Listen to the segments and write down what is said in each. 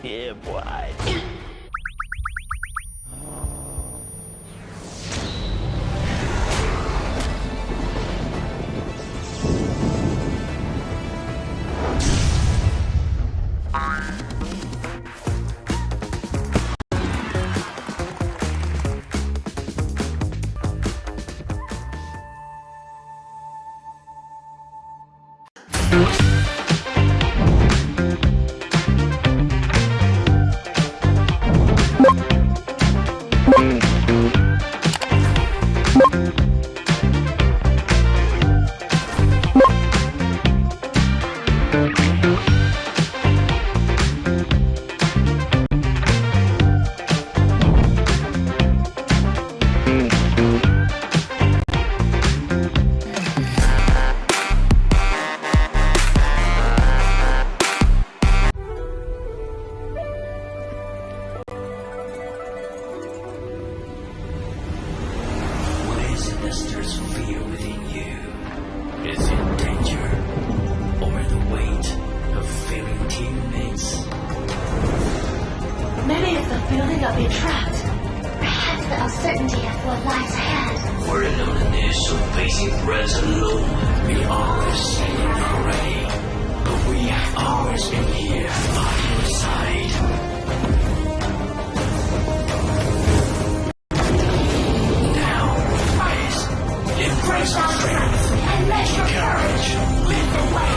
Yeah, boy. There's fear within you. Is it danger or the weight of failing teammates? Many of them feel they are being trapped. Perhaps the uncertainty of what lies ahead. For the loneliness of facing threats alone, we always standing already. But we have always been here by your side. Embrace our strength and let your courage lead the way.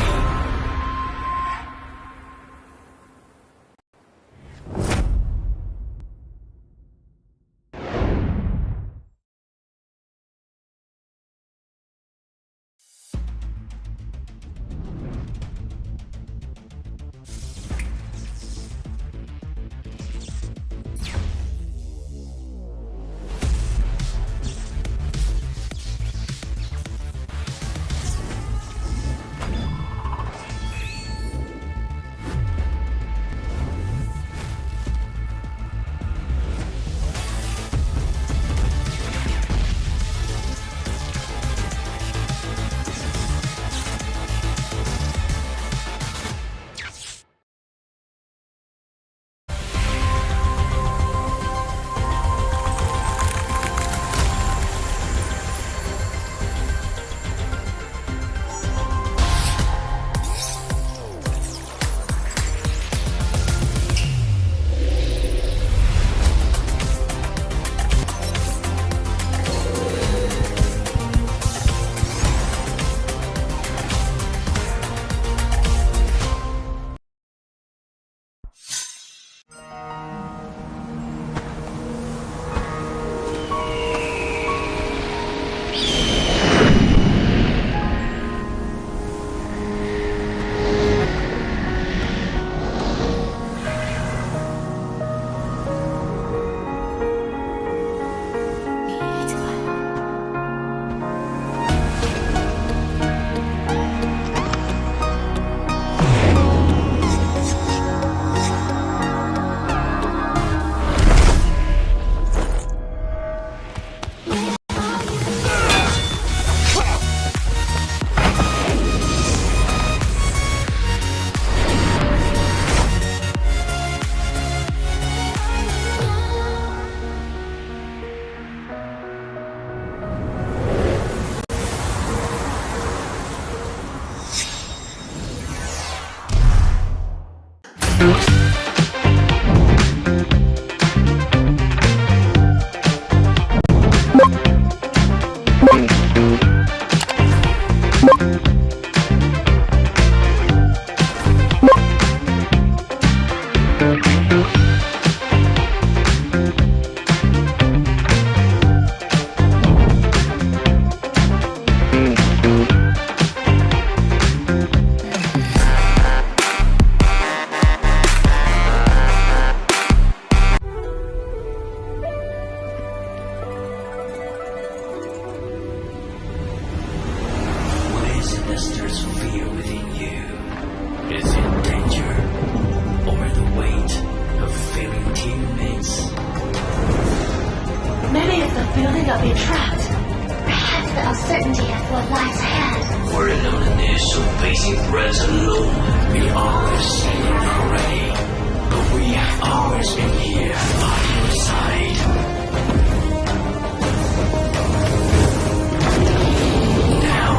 Building up a trapped. Perhaps the uncertainty of what lies ahead. We're in the midst of facing threats alone. We are standing already, but we have always been here by your side. Now,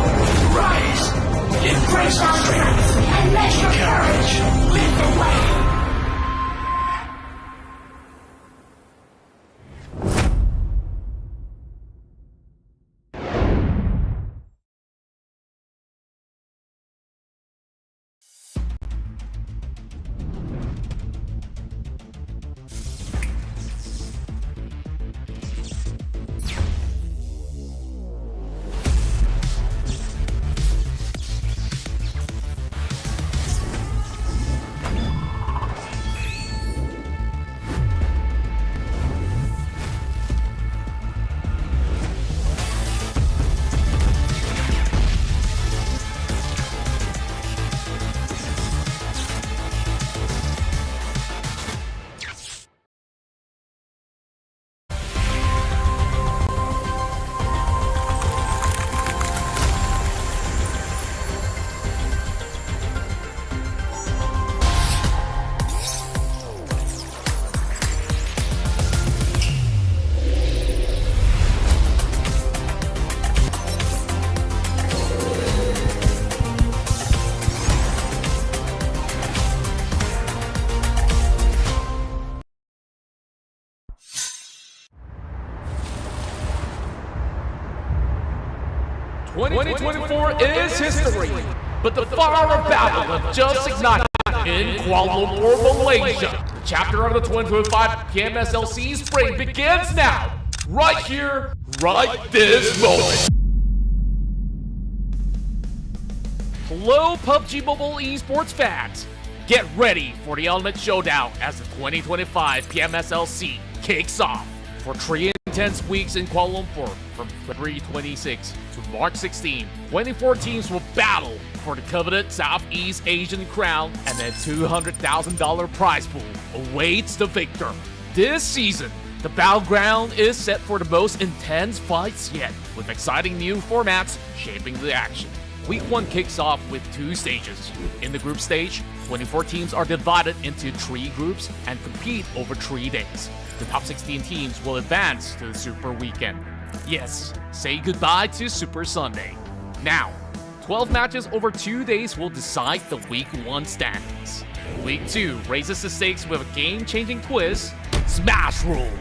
rise, embrace our strength, And let your courage, lead the way. "2024 is history, but the fire of battle have just ignited in Kuala Lumpur, Malaysia. The chapter of the 2025 PMSL SEA Spring begins now, right here, right this moment." Hello, PUBG Mobile Esports fans. Get ready for the ultimate showdown as the 2025 PMSL SEA kicks off. For 3 intense weeks in Kuala Lumpur, from February 26 to March 16, 24 teams will battle for the coveted Southeast Asian crown, and a $200,000 prize pool awaits the victor. This season, the battleground is set for the most intense fights yet, with exciting new formats shaping the action. Week 1 kicks off with 2 stages. In the group stage, 24 teams are divided into 3 groups and compete over 3 days. The top 16 teams will advance to the Super Weekend. Yes, say goodbye to Super Sunday. Now, 12 matches over 2 days will decide the Week 1 standings. Week 2 raises the stakes with a game-changing twist, Smash Rule.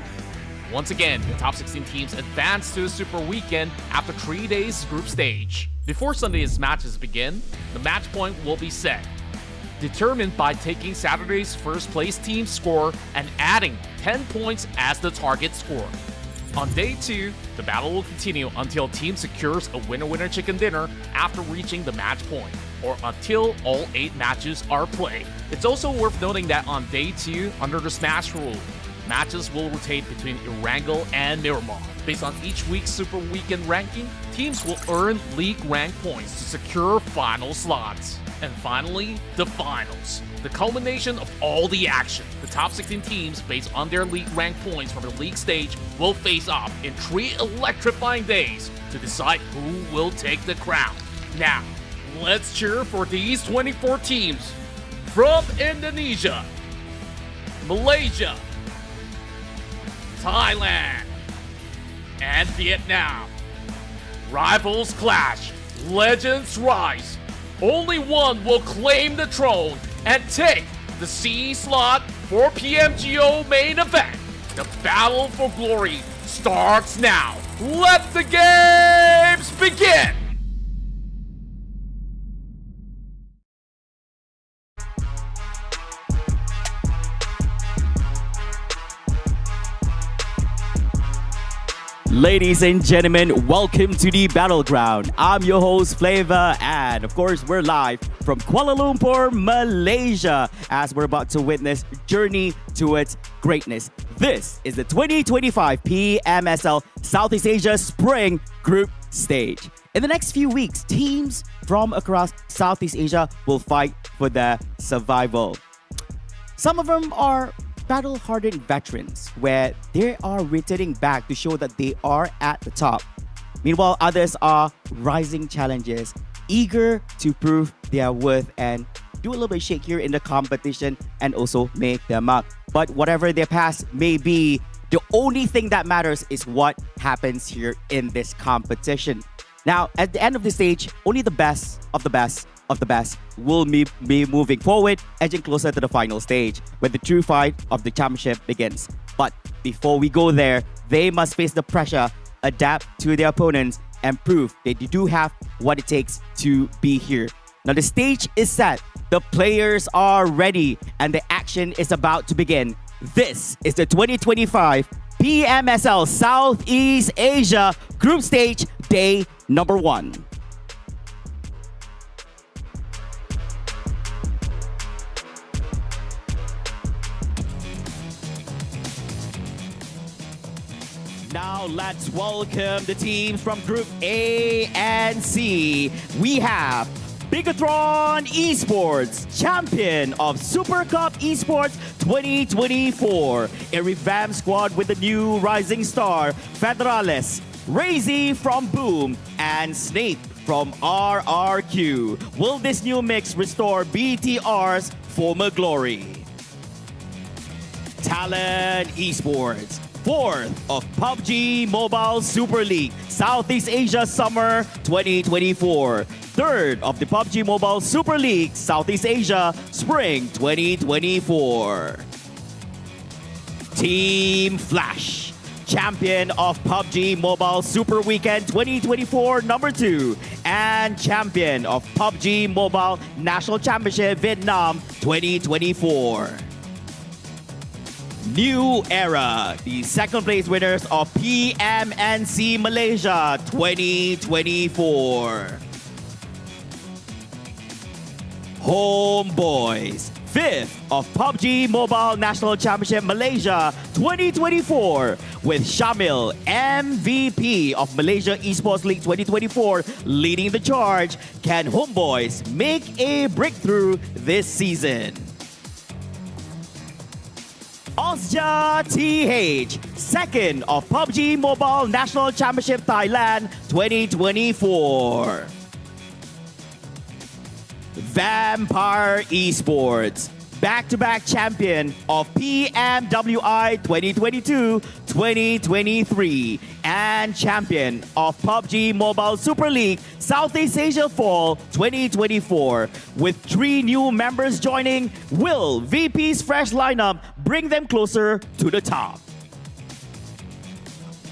Once again, the top 16 teams advance to the Super Weekend after 3 days group stage. Before Sunday's matches begin, the match point will be set, determined by taking Saturday's first place team score and adding 10 points as the target score. On day 2, the battle will continue until team secures a winner-winner chicken dinner after reaching the match point, or until all 8 matches are played. It's also worth noting that on day 2, under the Smash Rule, matches will rotate between Erangel and Miramar. Based on each week's Super Weekend ranking, teams will earn league rank points to secure final slots. And finally, the finals, the culmination of all the action. The top 16 teams, based on their league rank points from the league stage, will face off in 3 electrifying days to decide who will take the crown. Now, let's cheer for these 24 teams from Indonesia, Malaysia, Thailand, and Vietnam. Rivals clash, legends rise. Only one will claim the throne and take the C slot for PMGO main event. The battle for glory starts now. Let the games begin! Ladies and gentlemen, welcome to the Battleground. I'm your host, Flavor, and of course, we're live from Kuala Lumpur, Malaysia, as we're about to witness Journey Towards Greatness. This is the 2025 PMSL Southeast Asia Spring Group Stage. In the next few weeks, teams from across Southeast Asia will fight for their survival. Some of them are battle-hardened veterans where they are returning back to show that they are at the top. Meanwhile, others are rising challenges, eager to prove their worth and do a little bit shakier in the competition and also make their mark. But whatever their past may be, the only thing that matters is what happens here in this competition. Now, at the end of the stage, only the best of the best of the best will be moving forward, edging closer to the final stage, where the true fight of the championship begins. But before we go there, they must face the pressure, adapt to their opponents, and prove that they do have what it takes to be here. Now the stage is set, the players are ready, and the action is about to begin. This is the 2025 PMSL Southeast Asia Group Stage Day number 1. Now let's welcome the teams from Group A and C. We have BIGETRON Esports, champion of Super Cup Esports 2024. A revamped squad with the new rising star, Federales, Razy from Boom, and Snape from RRQ. Will this new mix restore BTR's former glory? TALON Esports, 4th of PUBG Mobile Super League Southeast Asia Summer 2024. 3rd of the PUBG Mobile Super League Southeast Asia Spring 2024. Team Flash, champion of PUBG Mobile Super Weekend 2024 number 2 and champion of PUBG Mobile National Championship Vietnam 2024. New Era, the second place winners of PMNC Malaysia 2024. HOMEBOIS, 5th of PUBG Mobile National Championship Malaysia 2024 with Shamil, MVP of Malaysia Esports League 2024, leading the charge. Can HOMEBOIS make a breakthrough this season? OSJA TH, 2nd of PUBG Mobile National Championship Thailand 2024. Vampire Esports, back-to-back champion of PMWI 2022-2023 and champion of PUBG Mobile Super League Southeast Asia Fall 2024. With 3 new members joining, will VP's fresh lineup bring them closer to the top?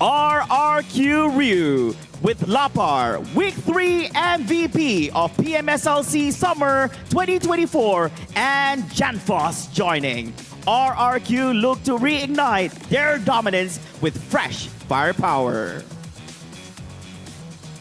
RRQ Ryu, with Lapar, Week 3 MVP of PMSL SEA Summer 2024 and Janfos joining. RRQ look to reignite their dominance with fresh firepower.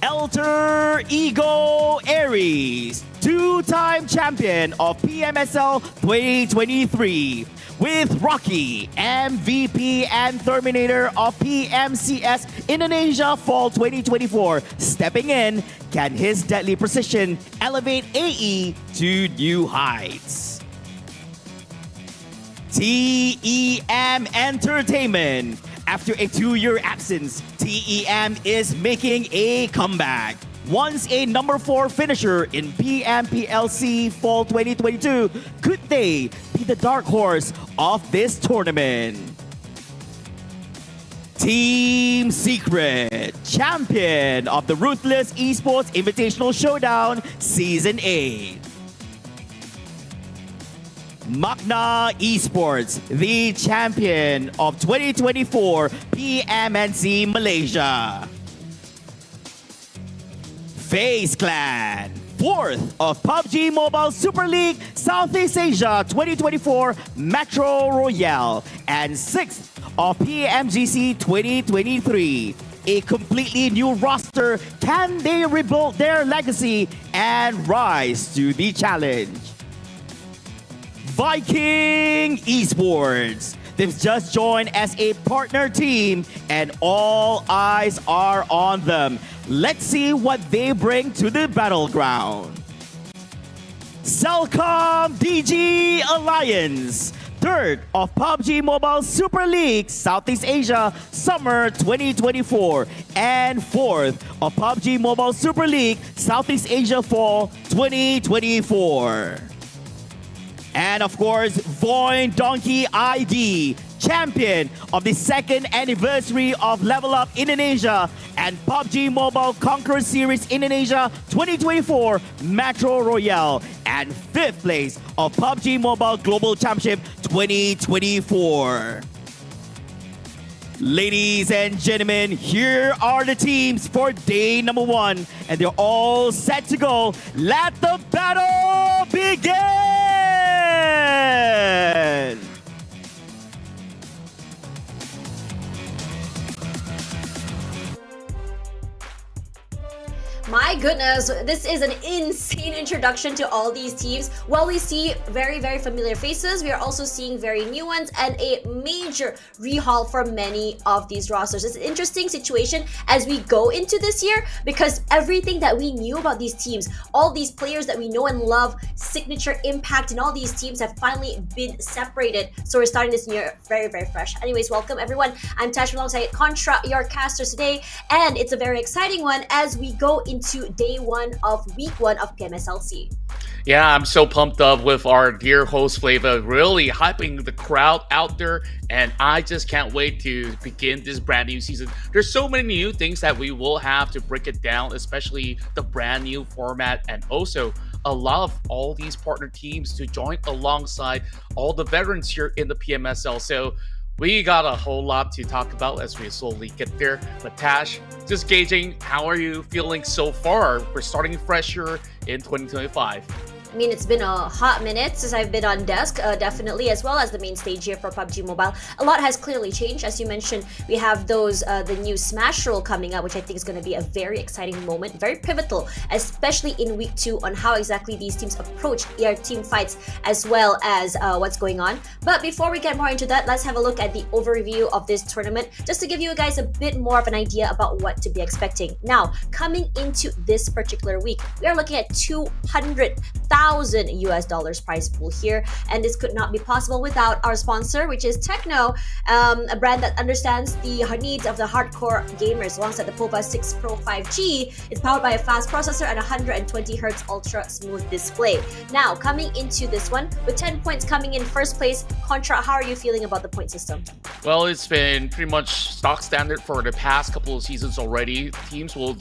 Alter Ego Aries, 2-time champion of PMSL 2023. With Rocky, MVP and Terminator of PMCS Indonesia Fall 2024 stepping in, can his deadly precision elevate AE to new heights? TEM Entertainment. After a 2-year absence, TEM is making a comeback. Once a number 4 finisher in PMPLC Fall 2022, could they be the dark horse of this tournament? Team Secret, champion of the Ruthless Esports Invitational Showdown Season 8. MAQNA Esports, the champion of 2024 PMNC Malaysia. FaZe Clan, 4th of PUBG Mobile Super League Southeast Asia 2024 Metro Royale and 6th of PMGC 2023. A completely new roster. Can they rebuild their legacy and rise to the challenge? Viking Esports. They've just joined as a partner team and all eyes are on them. Let's see what they bring to the battleground. CELCOMDIGI Alliance, 3rd of PUBG Mobile Super League Southeast Asia Summer 2024 and 4th of PUBG Mobile Super League Southeast Asia Fall 2024. And of course, VOIN Donkey ID, champion of the 2nd anniversary of Level Up Indonesia and PUBG Mobile Conqueror Series Indonesia 2024 Metro Royale, and 5th place of PUBG Mobile Global Championship 2024. Ladies and gentlemen, here are the teams for day number 1, and they're all set to go. Let the battle begin! My goodness, this is an insane introduction to all these teams. While we see very, very familiar faces, we are also seeing very new ones and a major rehaul for many of these rosters. It's an interesting situation as we go into this year because everything that we knew about these teams, all these players that we know and love, Signature, Impact, and all these teams have finally been separated. So we're starting this year very, very fresh. Anyways, welcome everyone. I'm Tash alongside Contra, your casters today, and it's a very exciting one as we go into day 1 of week 1 of PMSL SEA. Yeah, I'm so pumped up with our dear host Flavor, really hyping the crowd out there, and I just can't wait to begin this brand new season. There's so many new things that we will have to break it down, especially the brand new format, and also a lot of all these partner teams to join alongside all the veterans here in the PMSL. So we got a whole lot to talk about as we slowly get there. But Tash, just gauging, how are you feeling so far? We're starting fresh here in 2025. I mean, it's been a hot minute since I've been on desk, definitely, as well as the main stage here for PUBG Mobile. A lot has clearly changed. As you mentioned, we have the new Smash rule coming up, which I think is going to be a very exciting moment, very pivotal, especially in week 2 on how exactly these teams approach their team fights as well as what's going on. But before we get more into that, let's have a look at the overview of this tournament, just to give you guys a bit more of an idea about what to be expecting. Now, coming into this particular week, we are looking at $200,000 US prize pool here, and this could not be possible without our sponsor, which is TECNO, a brand that understands the needs of the hardcore gamers. Alongside the POVA 6 Pro 5G, it's powered by a fast processor and 120Hz ultra smooth display. Now, coming into this one with 10 points coming in first place, Contra, how are you feeling about the point system? Well, it's been pretty much stock standard for the past couple of seasons already. Teams will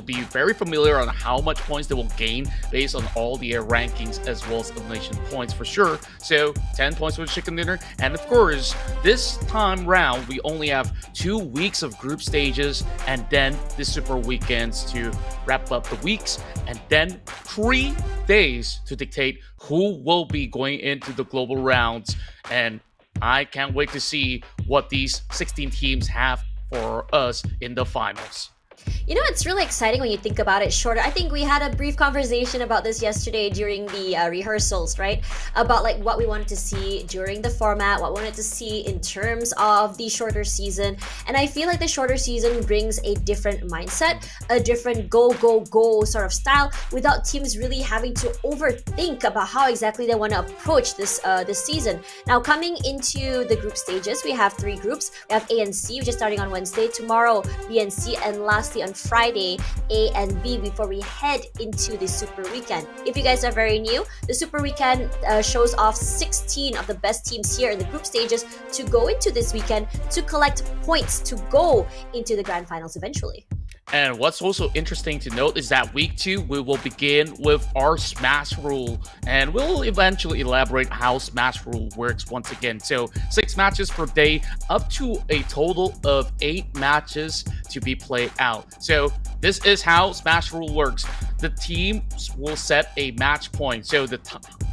be very familiar on how much points they will gain based on all the rankings as well as elimination points for sure. So 10 points for chicken dinner, and of course this time round we only have 2 weeks of group stages and then the super weekends to wrap up the weeks, and then 3 days to dictate who will be going into the global rounds. And I can't wait to see what these 16 teams have for us in the finals. You know, it's really exciting when you think about it shorter. I think we had a brief conversation about this yesterday during the rehearsals, right? About like what we wanted to see during the format, what we wanted to see in terms of the shorter season. And I feel like the shorter season brings a different mindset, a different go, go, go sort of style without teams really having to overthink about how exactly they want to approach this season. Now, coming into the group stages, we have 3 groups. We have A and C, which is starting on Wednesday, tomorrow B and C, and lastly on Friday, A and B, before we head into the Super Weekend. If you guys are very new, the Super Weekend shows off 16 of the best teams here in the group stages to go into this weekend to collect points to go into the Grand Finals eventually. And what's also interesting to note is that week 2, we will begin with our Smash rule, and we'll eventually elaborate how Smash rule works once again. So 6 matches per day, up to a total of 8 matches to be played out. So this is how Smash rule works. The teams will set a match point. So the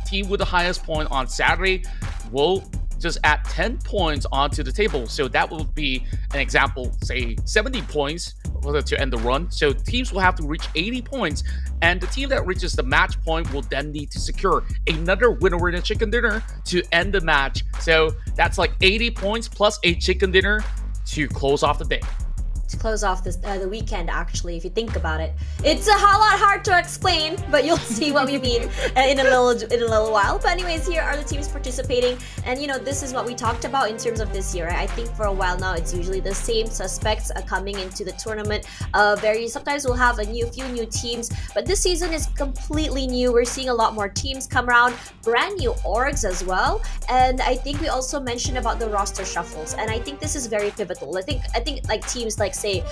team with the highest point on Saturday will just add 10 points onto the table. So that will be an example, say 70 points to end the run. So teams will have to reach 80 points, and the team that reaches the match point will then need to secure another winner in a chicken dinner to end the match. So that's like 80 points plus a chicken dinner to close off the day. to close off this the weekend. Actually, if you think about it, it's a lot hard to explain, but you'll see what we mean in a little while. But anyways, here are the teams participating, and this is what we talked about in terms of this year. Right? I think for a while now, it's usually the same suspects coming into the tournament. Sometimes we'll have a few new teams, but this season is completely new. We're seeing a lot more teams come around, brand new orgs as well, and I think we also mentioned about the roster shuffles, and I think this is very pivotal. I think like teams like say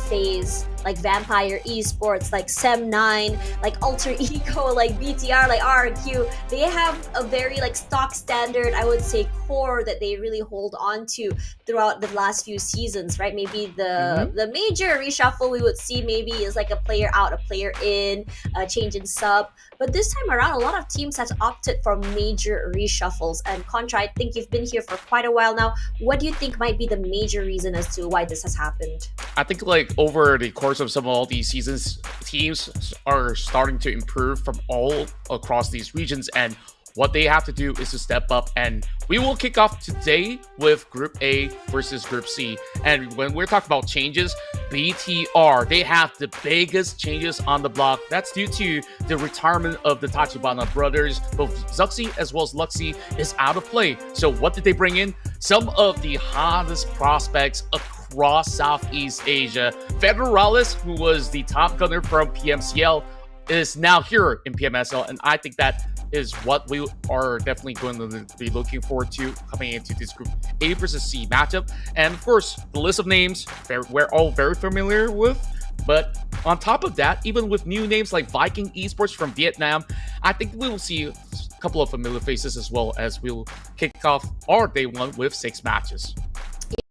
FaZe, like Vampire Esports, like Sem9, like Alter Ego, like BTR, like RQ, they have a very like stock standard, I would say, core that they really hold on to throughout the last few seasons, right? Maybe the major reshuffle we would see maybe is like a player out, a player in, a change in sub. But this time around, a lot of teams have opted for major reshuffles. And Contra, I think you've been here for quite a while now. What do you think might be the major reason as to why this has happened? I think like over the course of some of all these seasons, teams are starting to improve from all across these regions, and what they have to do is to step up, and we will kick off today with Group A versus Group C. And when we're talking about changes, BTR, they have the biggest changes on the block. That's due to the retirement of the Tachibana brothers. Both Zuxi as well as Luxi is out of play. So what did they bring in? Some of the hottest prospects across Southeast Asia. Federalis, who was the top gunner from PMCL, is now here in PMSL, and I think that is what we are definitely going to be looking forward to coming into this Group A versus C matchup. And of course, the list of names we're all very familiar with. But on top of that, even with new names like Viking Esports from Vietnam, I think we will see a couple of familiar faces as well, as we'll kick off our day one with 6 matches.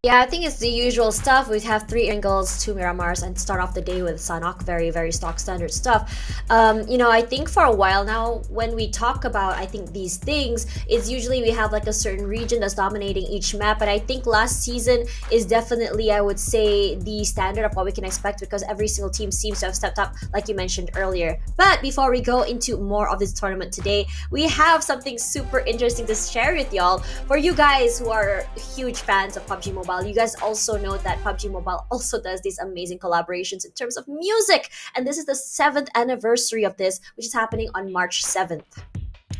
Yeah, I think it's the usual stuff. We'd have 3 Ingles, 2 Miramars, and start off the day with Sanok. Very, very stock standard stuff. I think for a while now, when we talk about, I think, these things, it's usually we have like a certain region that's dominating each map. But I think last season is definitely, I would say, the standard of what we can expect, because every single team seems to have stepped up, like you mentioned earlier. But before we go into more of this tournament today, we have something super interesting to share with y'all. For you guys who are huge fans of PUBG Mobile, you guys also know that PUBG Mobile also does these amazing collaborations in terms of music, and this is the 7th anniversary of this, which is happening on March 7th.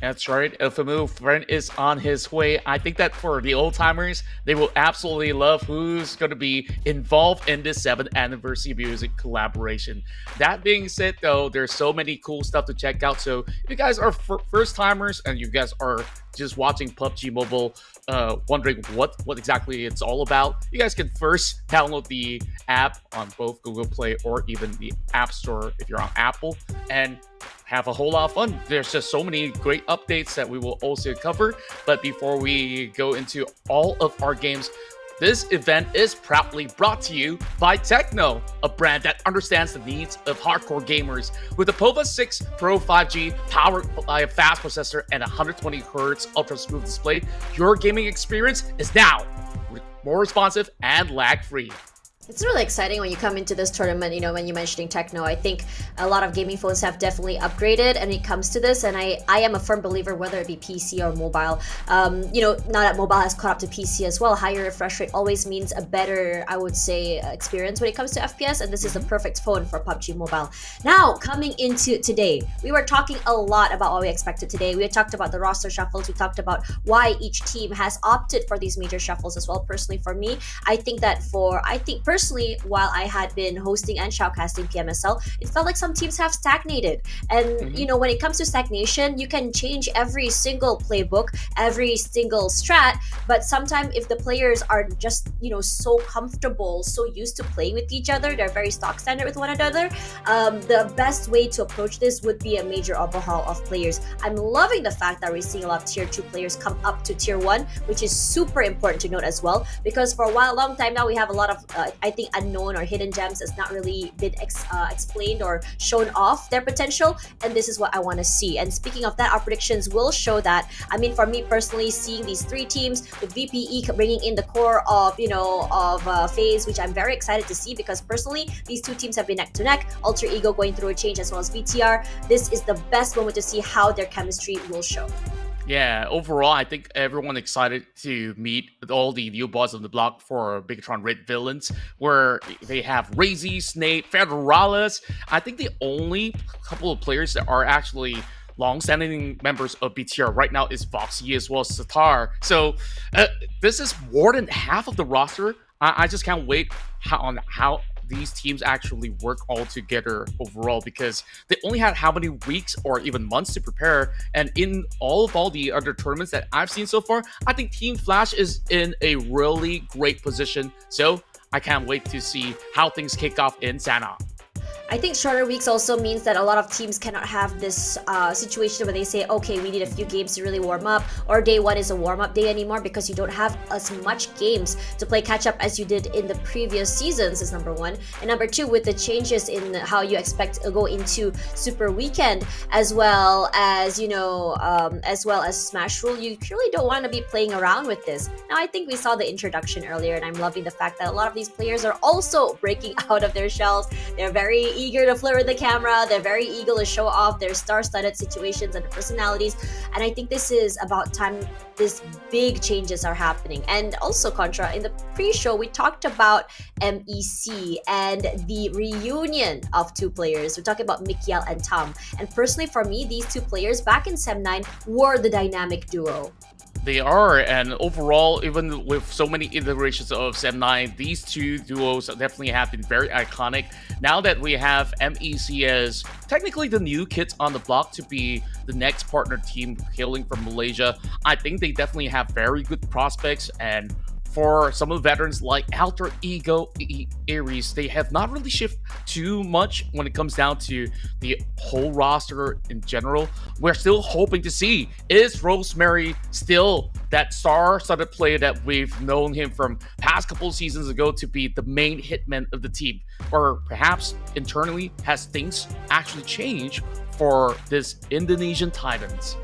That's right, a familiar friend is on his way. I think that for the old timers, they will absolutely love who's going to be involved in this 7th anniversary music collaboration. That being said, though, there's so many cool stuff to check out. So if you guys are first timers and you guys are just watching PUBG Mobile, wondering what exactly it's all about, you guys can first download the app on both Google Play or even the App Store if you're on Apple, and have a whole lot of fun. There's just so many great updates that we will also cover. But before we go into all of our games, this event is proudly brought to you by TECNO, a brand that understands the needs of hardcore gamers. With the POVA 6 Pro 5G powered by a fast processor and 120Hz ultra smooth display, your gaming experience is now more responsive and lag-free. It's really exciting when you come into this tournament, when you're mentioning TECNO. I think a lot of gaming phones have definitely upgraded and it comes to this, and I am a firm believer, whether it be PC or mobile. Now that mobile has caught up to PC as well, higher refresh rate always means a better, I would say, experience when it comes to FPS, and this is the perfect phone for PUBG Mobile. Now, coming into today, we were talking a lot about what we expected today. We had talked about the roster shuffles, we talked about why each team has opted for these major shuffles as well. Personally, for me, I think personally, while I had been hosting and shoutcasting PMSL, it felt like some teams have stagnated. And, when it comes to stagnation, you can change every single playbook, every single strat, but sometimes if the players are just, so comfortable, so used to playing with each other, they're very stock standard with one another, the best way to approach this would be a major overhaul of players. I'm loving the fact that we're seeing a lot of tier 2 players come up to tier 1, which is super important to note as well, because for a long time now, we have a lot of, I think, unknown or hidden gems has not really been explained or shown off their potential, and this is what I want to see. And speaking of that, our predictions will show that. I mean, for me personally, seeing these 3 teams with VPE bringing in the core of FaZe, which I'm very excited to see, because personally these 2 teams have been neck to neck, Alter Ego going through a change as well as VTR. This is the best moment to see how their chemistry will show. Yeah, overall, I think everyone excited to meet all the new boss on the block for BIGETRON Red Villains, where they have Razy, Snape, Federalis. I think the only couple of players that are actually long-standing members of BTR right now is Foxy as well as Satar. So this is more than half of the roster. I just can't wait on how these teams actually work all together overall, because they only had how many weeks or even months to prepare, and in all the other tournaments that I've seen so far, I think Team Flash is in a really great position. So I can't wait to see how things kick off in Sana. I think shorter weeks also means that a lot of teams cannot have this situation where they say, okay, we need a few games to really warm up, or day one is a warm-up day anymore, because you don't have as much games to play catch-up as you did in the previous seasons, is number one. And number two, with the changes in how you expect to go into Super Weekend, as well as, you know, as well as Smash Rule, you really don't want to be playing around with this. Now, I think we saw the introduction earlier, and I'm loving the fact that a lot of these players are also breaking out of their shells. They're very eager to flirt with the camera. They're very eager to show off their star-studded situations and personalities. And I think this is about time these big changes are happening. And also, Contra, in the pre-show, we talked about MEC and the reunion of two players. We're talking about Mikiel and Tom. And personally, for me, these two players back in Sem 9 were the dynamic duo. They are, and overall, even with so many iterations of Sem 9, these two duos definitely have been very iconic. Now that we have MEC as technically the new kids on the block to be the next partner team hailing from Malaysia, I think they definitely have very good prospects. And for some of the veterans like Alter Ego, Aries, they have not really shifted too much when it comes down to the whole roster in general. We're still hoping to see, is Rosemary still that star-studded player that we've known him from past couple of seasons ago to be the main hitman of the team? Or perhaps internally, has things actually changed for this Indonesian Titans?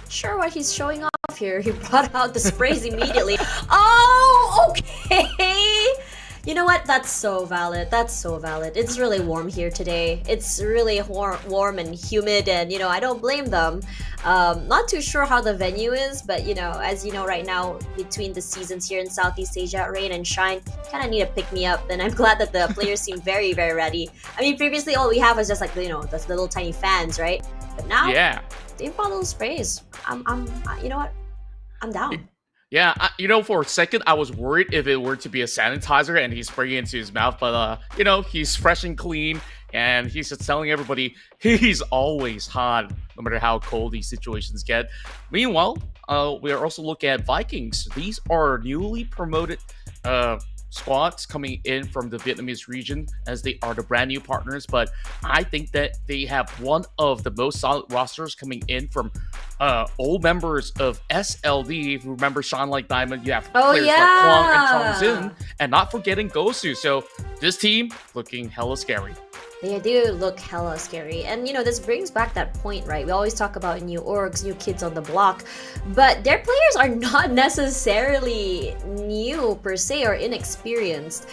Sure, what he's showing off here. He brought out the sprays immediately. Oh, okay. You know what? That's so valid. That's so valid. It's really warm here today. It's really warm and humid, and you know, I don't blame them. Not too sure how the venue is, but you know, as you know, right now between the seasons here in Southeast Asia, rain and shine, kind of need a pick me up. And I'm glad that the players seem very, very ready. I mean, previously all we have was just like, you know, the little tiny fans, right? But now, yeah, they've brought little sprays. You know what? I'm down. Yeah, you know, for a second, I was worried if it were to be a sanitizer and he's spraying into his mouth, but, you know, he's fresh and clean, and he's just telling everybody he's always hot, no matter how cold these situations get. Meanwhile, we are also looking at Vikings. These are newly promoted squads coming in from the Vietnamese region, as they are the brand new partners, but I think that they have one of the most solid rosters coming in from old members of SLD. If you remember Shine Like Diamond, you have players like Kwang and Chong Zin, and not forgetting Gosu. So this team looking hella scary. They do look hella scary. And you know, this brings back that point, right? We always talk about new orgs, new kids on the block, but their players are not necessarily new per se or inexperienced.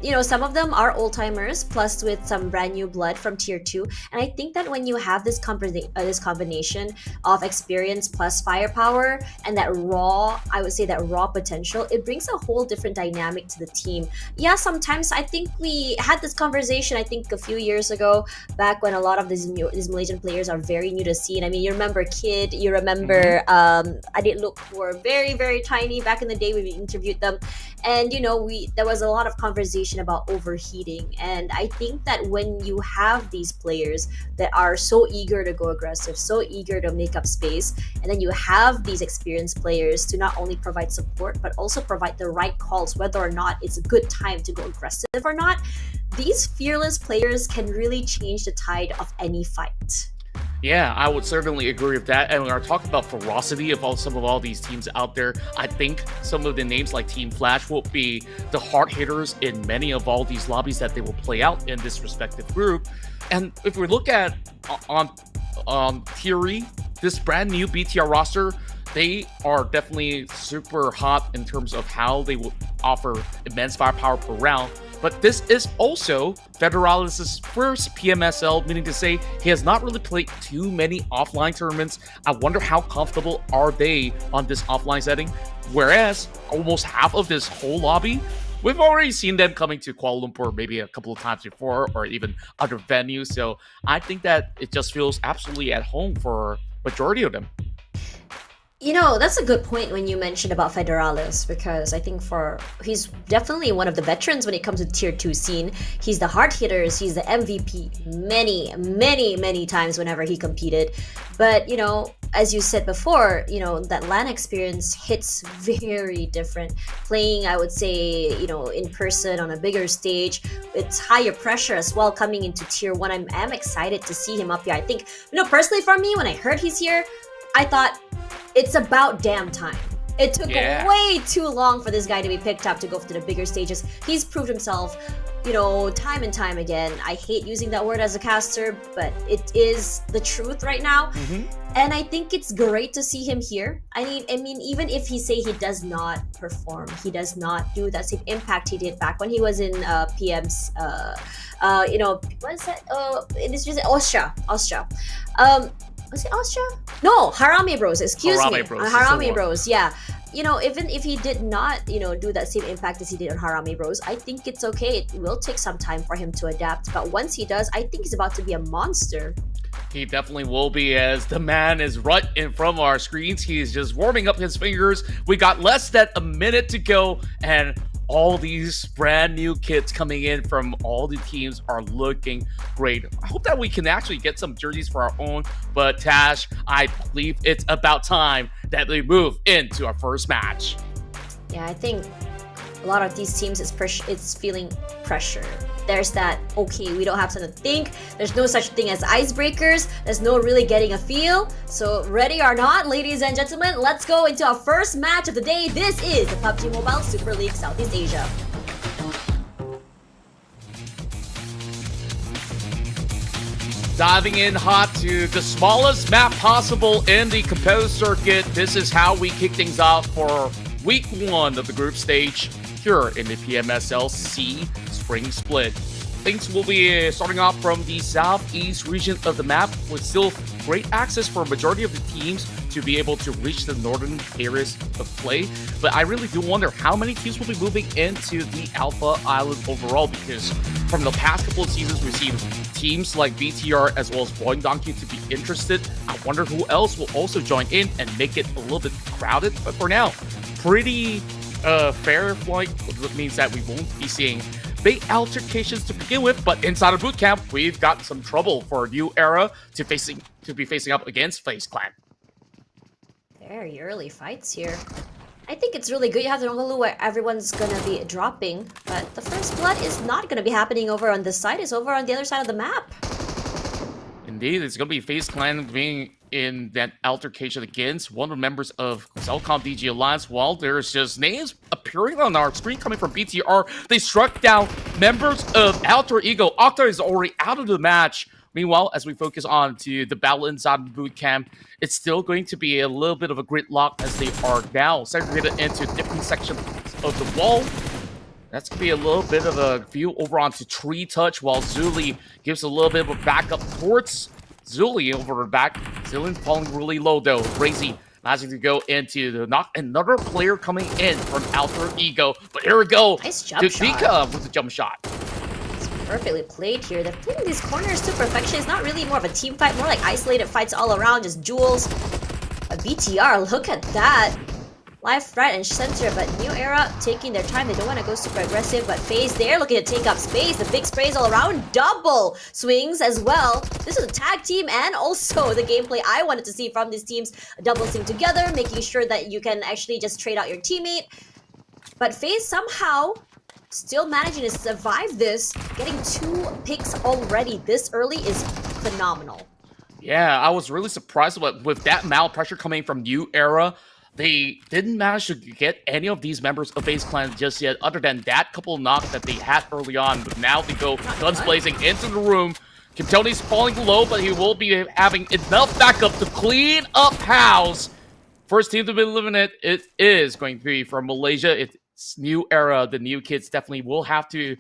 You know, some of them are old-timers plus with some brand new blood from tier 2. And I think that when you have this combination of experience plus firepower and that raw, I would say that raw potential, it brings a whole different dynamic to the team. Yeah, sometimes I think we had this conversation, I think a few years ago, back when a lot of these Malaysian players are very new to the scene. I mean, you remember Kid, you remember Adit Look, who were very, very tiny back in the day when we interviewed them. And you know, there was a lot of conversation about overheating. And I think that when you have these players that are so eager to go aggressive, so eager to make up space, and then you have these experienced players to not only provide support, but also provide the right calls, whether or not it's a good time to go aggressive or not, these fearless players can really change the tide of any fight. Yeah, I would certainly agree with that. And when we're talking about ferocity of some of these teams out there, I think some of the names like Team Flash will be the hard hitters in many of all these lobbies that they will play out in this respective group. And if we look at on theory, this brand new BTR roster, they are definitely super hot in terms of how they will offer immense firepower per round. But this is also Federales' first PMSL, meaning to say he has not really played too many offline tournaments. I wonder how comfortable are they on this offline setting, whereas almost half of this whole lobby, we've already seen them coming to Kuala Lumpur maybe a couple of times before, or even other venues. So I think that it just feels absolutely at home for majority of them. You know, that's a good point when you mentioned about Federales, because I think he's definitely one of the veterans when it comes to tier 2 scene. He's the hard hitters, he's the MVP many times whenever he competed. But, you know, as you said before, you know, that LAN experience hits very different. Playing, I would say, you know, in person on a bigger stage, it's higher pressure as well coming into tier 1. I'm excited to see him up here. I think, you know, personally for me, when I heard he's here, I thought, it's about damn time. It took way too long for this guy to be picked up to go to the bigger stages. He's proved himself, you know, time and time again. I hate using that word as a caster, but it is the truth right now. And I think it's great to see him here. I mean, even if he say he does not perform, he does not do that same impact he did back when he was in PM's, you know, what is that? It's just OSJA. Was it OSJA? No, Harame Bros. Excuse me. Harame Bros. Yeah. You know, even if he did not, you know, do that same impact as he did on Harame Bros, I think it's okay. It will take some time for him to adapt. But once he does, I think he's about to be a monster. He definitely will be, as the man is right in front of our screens. He's just warming up his fingers. We got less than a minute to go, and all these brand new kids coming in from all the teams are looking great. I hope that we can actually get some jerseys for our own, but Tash, I believe it's about time that we move into our first match. Yeah, I think a lot of these teams, it's feeling pressure. There's that, okay, we don't have something to think. There's no such thing as icebreakers. There's no really getting a feel. So ready or not, ladies and gentlemen, let's go into our first match of the day. This is the PUBG Mobile Super League Southeast Asia. Diving in hot to the smallest map possible in the competitive circuit. This is how we kick things off for week 1 of the group stage here in the PMSL SEA Spring Split. Things will be starting off from the southeast region of the map, with still great access for a majority of the teams to be able to reach the northern areas of play. But I really do wonder how many teams will be moving into the Alpha Island overall, because from the past couple of seasons we've seen teams like BTR as well as VOIN to be interested. I wonder who else will also join in and make it a little bit crowded. But for now, pretty fair flight, which means that we won't be seeing big altercations to begin with. But inside of boot camp, we've got some trouble for New Era to be facing up against FaZe Clan. Very early fights here. I think it's really good. You have the clue where everyone's gonna be dropping, but the first blood is not gonna be happening over on this side. It's over on the other side of the map. Indeed, it's going to be FaZe Clan being in that altercation against one of the members of CELCOMDIGI Alliance. While there's just names appearing on our screen coming from BTR, they struck down members of Alter Ego. Octa is already out of the match. Meanwhile, as we focus on to the battle inside the boot camp, it's still going to be a little bit of a gridlock as they are now segregated into different sections of the wall. That's going to be a little bit of a view over onto Tree Touch, while Zuli gives a little bit of a backup towards Zuli over her back. Zillion falling really low though. Crazy managing to go into the knock. Another player coming in from Alter Ego. But here we go. Nice jump shot. Vika with the jump shot. It's perfectly played here. They're playing these corners to perfection. It's not really more of a team fight, more like isolated fights all around, just duels. A BTR, look at that. Life right and center, but New Era taking their time. They don't want to go super aggressive, but FaZe there looking to take up space. The big sprays all around, double swings as well. This is a tag team, and also the gameplay I wanted to see from these teams. Double swing together, making sure that you can actually just trade out your teammate. But FaZe somehow still managing to survive this. Getting 2 picks already this early is phenomenal. Yeah, I was really surprised with that amount of pressure coming from New Era. They didn't manage to get any of these members of FaZe Clan just yet, other than that couple of knocks that they had early on. But now they go guns blazing into the room. Kim Tony's falling low, but he will be having enough backup to clean up house. First team to be eliminated, it is going to be from Malaysia. It's New Era. The new kids definitely will have to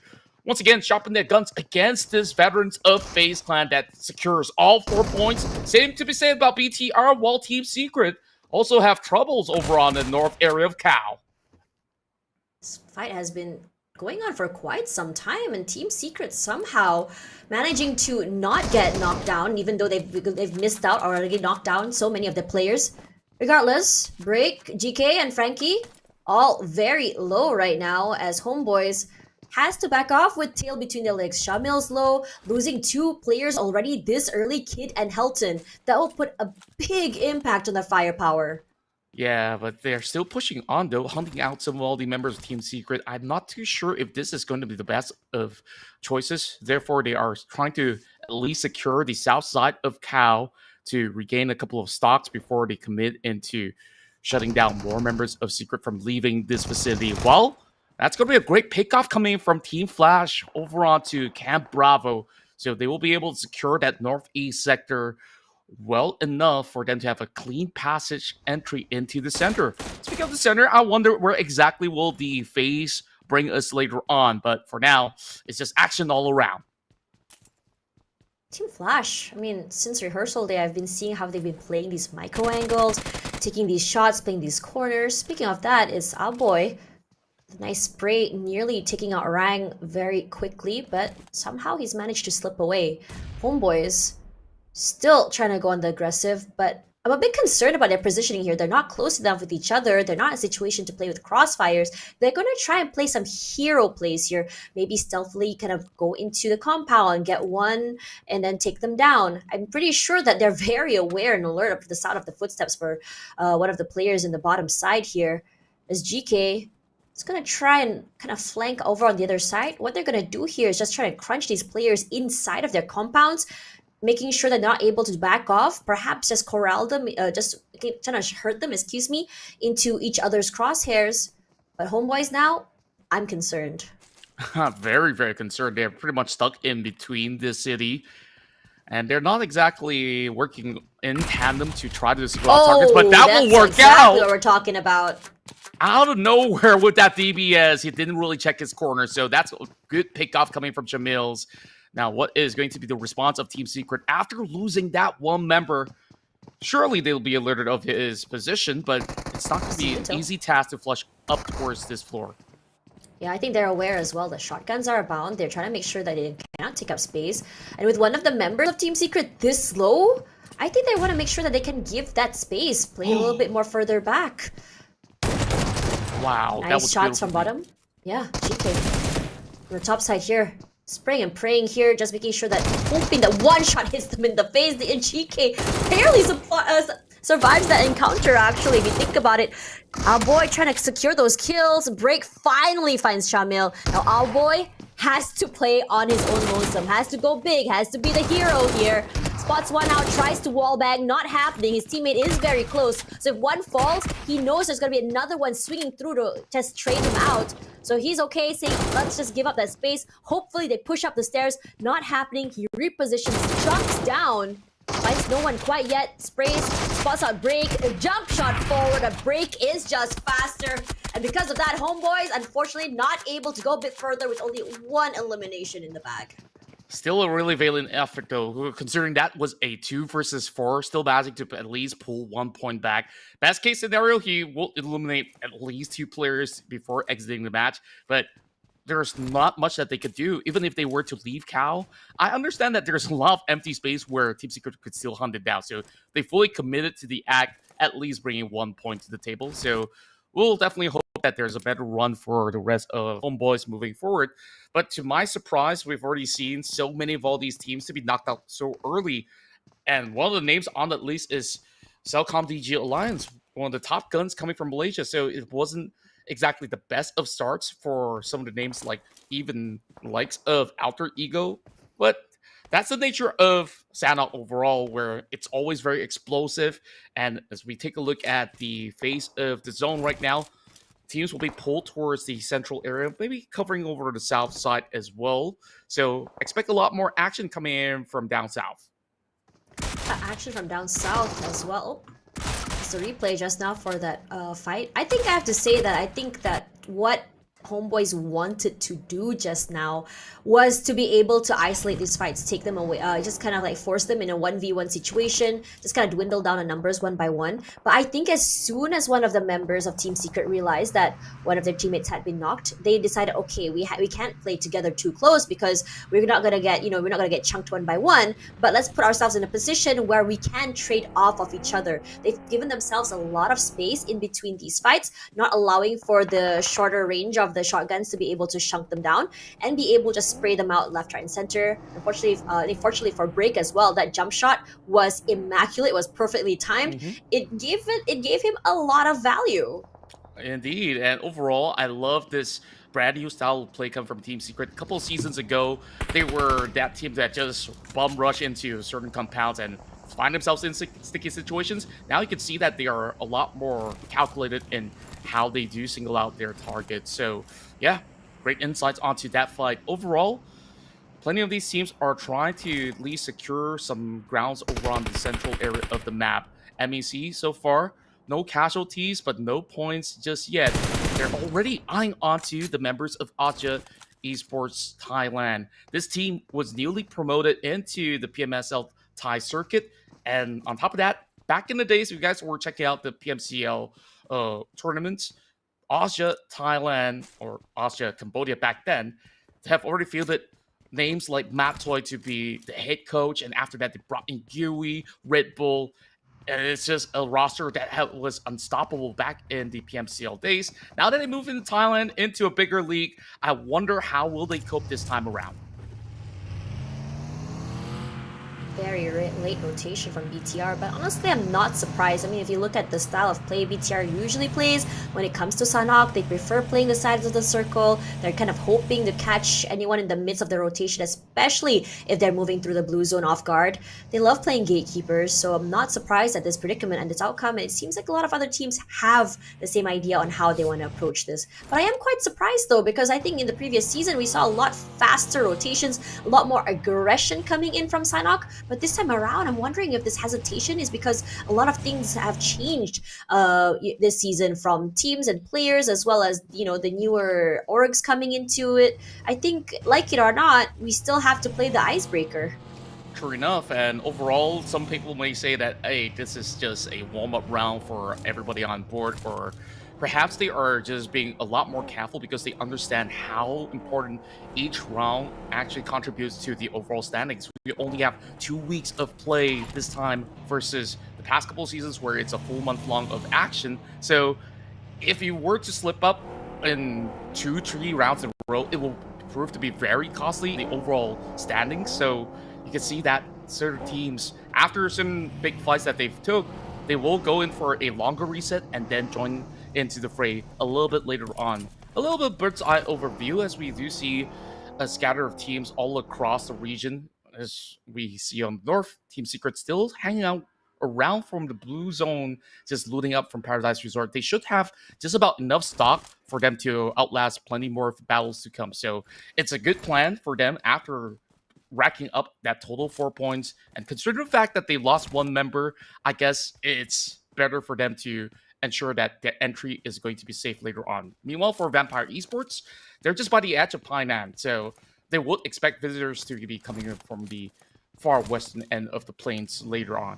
once again sharpen their guns against this veterans of FaZe Clan that secures all 4 points. Same to be said about BTR, while Team Secret also have troubles over on the north area of Cal. This fight has been going on for quite some time, and Team Secret somehow managing to not get knocked down, even though they've missed out or already knocked down so many of the players. Regardless, Break, GK, and Frankie all very low right now as Homeboys has to back off with tail between their legs. Shamil's low, losing 2 players already this early, Kid and Helton. That will put a big impact on their firepower. Yeah, but they're still pushing on, though, hunting out some of all the members of Team Secret. I'm not too sure if this is going to be the best of choices. Therefore, they are trying to at least secure the south side of Cal to regain a couple of stocks before they commit into shutting down more members of Secret from leaving this vicinity. Well, that's going to be a great pickoff coming from Team Flash over onto Camp Bravo. So they will be able to secure that northeast sector well enough for them to have a clean passage entry into the center. Speaking of the center, I wonder where exactly will the FaZe bring us later on. But for now, it's just action all around. Team Flash, I mean, since rehearsal day, I've been seeing how they've been playing these micro angles, taking these shots, playing these corners. Speaking of that, is our boy. Nice spray, nearly taking out Rang very quickly, but somehow he's managed to slip away. Homeboys still trying to go on the aggressive, but I'm a bit concerned about their positioning here. They're not close enough with each other. They're not in a situation to play with crossfires. They're going to try and play some hero plays here. Maybe stealthily kind of go into the compound, get one, and then take them down. I'm pretty sure that they're very aware and alert of the sound of the footsteps for one of the players in the bottom side here. As GK is going to try and kind of flank over on the other side. What they're going to do here is just try to crunch these players inside of their compounds, making sure they're not able to back off, perhaps just corral them, just trying to hurt them, into each other's crosshairs. But Homeboys now, I'm concerned. Very, very concerned. They're pretty much stuck in between the city. And they're not exactly working in tandem to try to secure targets, but that will work exactly out. What we're talking about. Out of nowhere with that DBS, he didn't really check his corner, so that's a good pickoff coming from Jamils. Now, what is going to be the response of Team Secret after losing that one member? Surely they'll be alerted of his position, but it's not going to be an easy task to flush up towards this floor. Yeah, I think they're aware as well that shotguns are abound. They're trying to make sure that they cannot take up space. And with one of the members of Team Secret this low, I think they want to make sure that they can give that space, play a little bit more further back. Wow, nice that was shots from bottom. Yeah, GK. On the top side here. Spraying and praying here, just making sure that, hoping that one shot hits them in the face. The GK barely survives that encounter, actually, if you think about it. Our boy trying to secure those kills. Break finally finds Shamil. Now our boy has to play on his own lonesome, has to go big, has to be the hero here. Spots one out, tries to wallbang, not happening. His teammate is very close. So if one falls, he knows there's going to be another one swinging through to just trade him out. So he's okay saying, let's just give up that space. Hopefully they push up the stairs. Not happening. He repositions, jumps down. Finds no one quite yet. Sprays, spots out Break, a jump shot forward. A Break is just faster. And because of that, Homeboys, unfortunately, not able to go a bit further with only one elimination in the bag. Still a really valiant effort, though, considering that was a 2 versus 4. Still managing to at least pull 1 point back. Best case scenario, he will eliminate at least 2 players before exiting the match. But there's not much that they could do, even if they were to leave Cal. I understand that there's a lot of empty space where Team Secret could still hunt it down. So they fully committed to the act, at least bringing 1 point to the table. So we'll definitely hope that there's a better run for the rest of Homeboys moving forward. But to my surprise, we've already seen so many of all these teams to be knocked out so early. And one of the names on that list is CELCOMDIGI Alliance, one of the top guns coming from Malaysia. So it wasn't exactly the best of starts for some of the names, like even likes of Alter Ego. But that's the nature of Sana overall, where it's always very explosive. And as we take a look at the face of the zone right now, teams will be pulled towards the central area, maybe covering over the south side as well. So expect a lot more action coming in from down south. Action from down south as well. It's a replay just now for that fight. I think I have to say that I think that what Homeboys wanted to do just now was to be able to isolate these fights, take them away, just kind of like force them in a 1v1 situation, just kind of dwindle down the numbers one by one. But I think as soon as one of the members of Team Secret realized that one of their teammates had been knocked, they decided, okay, we can't play together too close because we're not gonna get, we're not gonna get chunked one by one. But let's put ourselves in a position where we can trade off of each other. They've given themselves a lot of space in between these fights, not allowing for the shorter range of the shotguns to be able to shunk them down and be able to spray them out left, right, and center. Unfortunately for Break as well, that jump shot was immaculate. It was perfectly timed. It gave him a lot of value. Indeed, and overall, I love this brand new style of play come from Team Secret. A couple of seasons ago, they were that team that just bum rush into certain compounds and find themselves in sticky situations. Now you can see that they are a lot more calculated in how they do single out their targets. So yeah, great insights onto that fight. Overall, plenty of these teams are trying to at least secure some grounds over on the central area of the map. MEC so far, no casualties, but no points just yet. They're already eyeing onto the members of OSJA Esports Thailand. This team was newly promoted into the PMSL Thai circuit. And on top of that, back in the days, if you guys were checking out the PMCL tournaments, OSJA Thailand or OSJA Cambodia back then have already fielded names like Matt Toy to be the head coach. And after that, they brought in Gui, Red Bull. And it's just a roster that was unstoppable back in the PMCL days. Now that they moved into Thailand, into a bigger league, I wonder how will they cope this time around. Very late rotation from BTR, but honestly, I'm not surprised. I mean, if you look at the style of play BTR usually plays, when it comes to Sanhok, they prefer playing the sides of the circle. They're kind of hoping to catch anyone in the midst of the rotation, especially if they're moving through the blue zone off guard. They love playing gatekeepers, so I'm not surprised at this predicament and this outcome. And it seems like a lot of other teams have the same idea on how they want to approach this. But I am quite surprised though, because I think in the previous season, we saw a lot faster rotations, a lot more aggression coming in from Sanhok. But this time around, I'm wondering if this hesitation is because a lot of things have changed this season, from teams and players, as well as, the newer orgs coming into it. I think, like it or not, we still have to play the icebreaker. True enough, and overall, some people may say that, hey, this is just a warm-up round for everybody on board, or perhaps they are just being a lot more careful because they understand how important each round actually contributes to the overall standings. We only have 2 weeks of play this time versus the past couple seasons where it's a full month long of action. So if you were to slip up in 2-3 rounds in a row, it will prove to be very costly, the overall standings. So you can see that certain teams, after certain big fights that they've took, they will go in for a longer reset and then join into the fray a little bit later on. A little bit bird's eye overview, as we do see a scatter of teams all across the region. As we see on the north, Team Secret still hanging out around from the blue zone, just looting up from Paradise Resort. They should have just about enough stock for them to outlast plenty more battles to come. So it's a good plan for them after racking up that total 4 points. And considering the fact that they lost one member, I guess it's better for them to ensure that their entry is going to be safe later on. Meanwhile, for Vampire Esports, they're just by the edge of Painan, so they would expect visitors to be coming in from the far western end of the plains later on.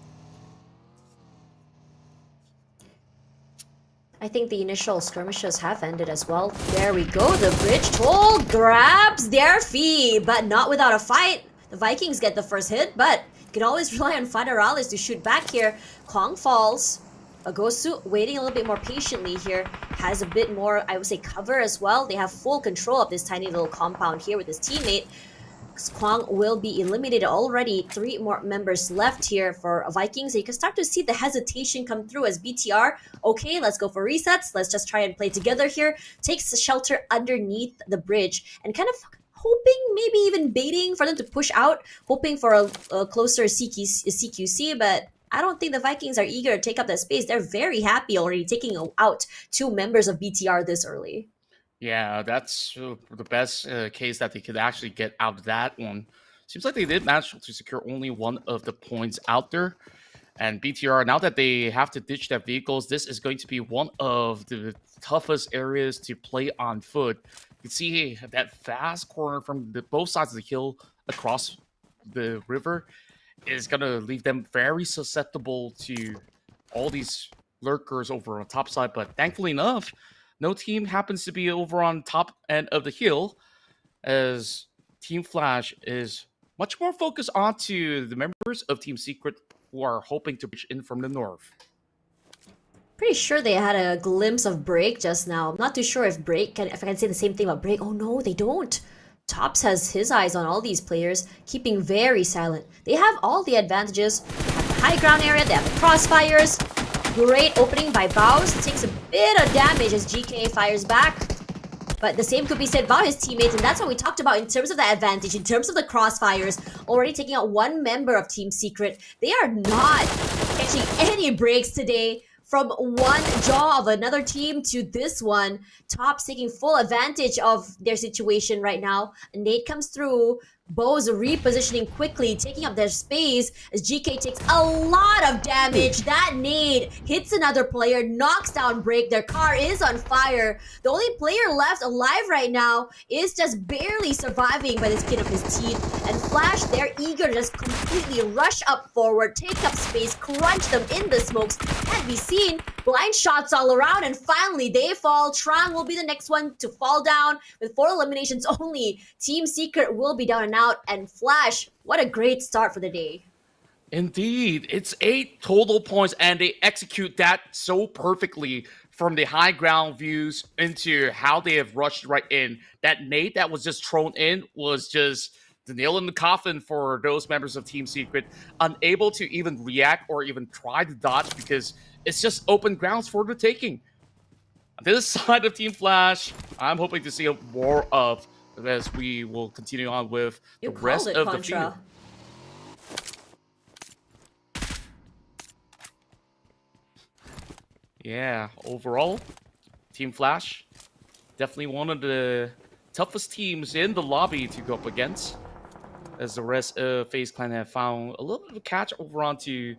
I think the initial skirmishes have ended as well. There we go, the bridge toll grabs their fee, but not without a fight. The Vikings get the first hit, but you can always rely on Federales to shoot back here. Kwang falls. Agosu waiting a little bit more patiently here, has a bit more, I would say, cover as well. They have full control of this tiny little compound here with his teammate. Kwang will be eliminated already. 3 more members left here for Vikings. So you can start to see the hesitation come through as BTR, okay, let's go for resets. Let's just try and play together here. Takes the shelter underneath the bridge and kind of hoping, maybe even baiting for them to push out, hoping for a closer CQC, but I don't think the Vikings are eager to take up that space. They're very happy already taking out 2 members of BTR this early. Yeah, that's the best case that they could actually get out of that one. Seems like they did manage to secure only one of the points out there. And BTR, now that they have to ditch their vehicles, this is going to be one of the toughest areas to play on foot. You can see that fast corner from both sides of the hill across the river is going to leave them very susceptible to all these lurkers over on top side. But thankfully enough, no team happens to be over on top end of the hill, as Team Flash is much more focused onto the members of Team Secret who are hoping to reach in from the north. Pretty sure they had a glimpse of Break just now. I'm not too sure if I can say the same thing about Break. Oh no, they don't. Tops has his eyes on all these players, keeping very silent. They have all the advantages. They have the high ground area, they have the crossfires. Great opening by Baus. Takes a bit of damage as GK fires back. But the same could be said about his teammates, and that's what we talked about in terms of the advantage, in terms of the crossfires. Already taking out one member of Team Secret. They are not catching any breaks today. From one jaw of another team to this one, Tops taking full advantage of their situation right now. A nade comes through. Bo's repositioning quickly, taking up their space as GK takes a lot of damage. That nade hits another player, knocks down Break. Their car is on fire. The only player left alive right now is just barely surviving by the skin of his teeth. And Flash, they're eager to just completely rush up forward, take up space, crunch them in the smokes. Can't be seen. Blind shots all around, and finally they fall. Trang will be the next one to fall down with 4 eliminations only. Team Secret will be down and out, and Flash, what a great start for the day. Indeed, it's 8 total points, and they execute that so perfectly from the high ground views into how they have rushed right in. That nade that was just thrown in was just the nail in the coffin for those members of Team Secret, unable to even react or even try to dodge because it's just open grounds for the taking. On this side of Team Flash, I'm hoping to see more of as we will continue on with the rest of the field. Yeah, overall, Team Flash, definitely one of the toughest teams in the lobby to go up against, as the rest of FaZe Clan have found a little bit of a catch over onto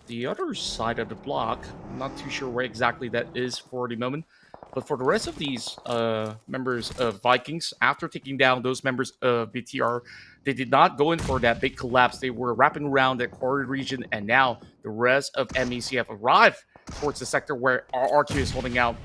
the other side of the block. I'm not too sure where exactly that is for the moment. But for the rest of these members of Vikings, after taking down those members of BTR, they did not go in for that big collapse. They were wrapping around that corridor region, and now the rest of MEC have arrived towards the sector where RQ is holding out.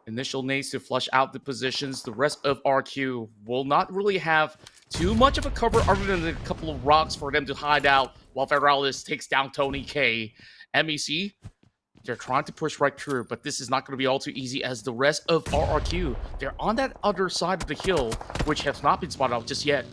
Initial nades to flush out the positions. The rest of RQ will not really have too much of a cover other than a couple of rocks for them to hide out while Veralis takes down Tony K. MEC, they're trying to push right through, but this is not going to be all too easy as the rest of RRQ, they're on that other side of the hill, which has not been spotted out just yet.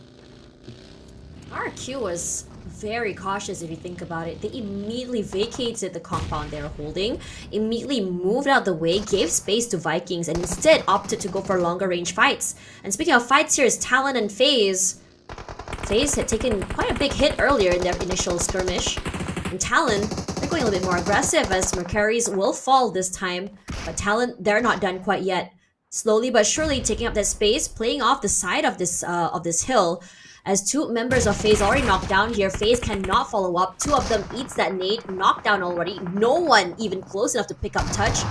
RQ was very cautious if you think about it. They immediately vacated the compound they're holding, immediately moved out the way, gave space to Vikings, and instead opted to go for longer range fights. And speaking of fights, here is Talon and FaZe. FaZe had taken quite a big hit earlier in their initial skirmish. And Talon, they're going a little bit more aggressive as Mercury's will fall this time. But Talon, they're not done quite yet. Slowly but surely taking up that space, playing off the side of this hill. As 2 members of FaZe already knocked down here, FaZe cannot follow up. 2 of them eats that nade, knocked down already. No one even close enough to pick up touch.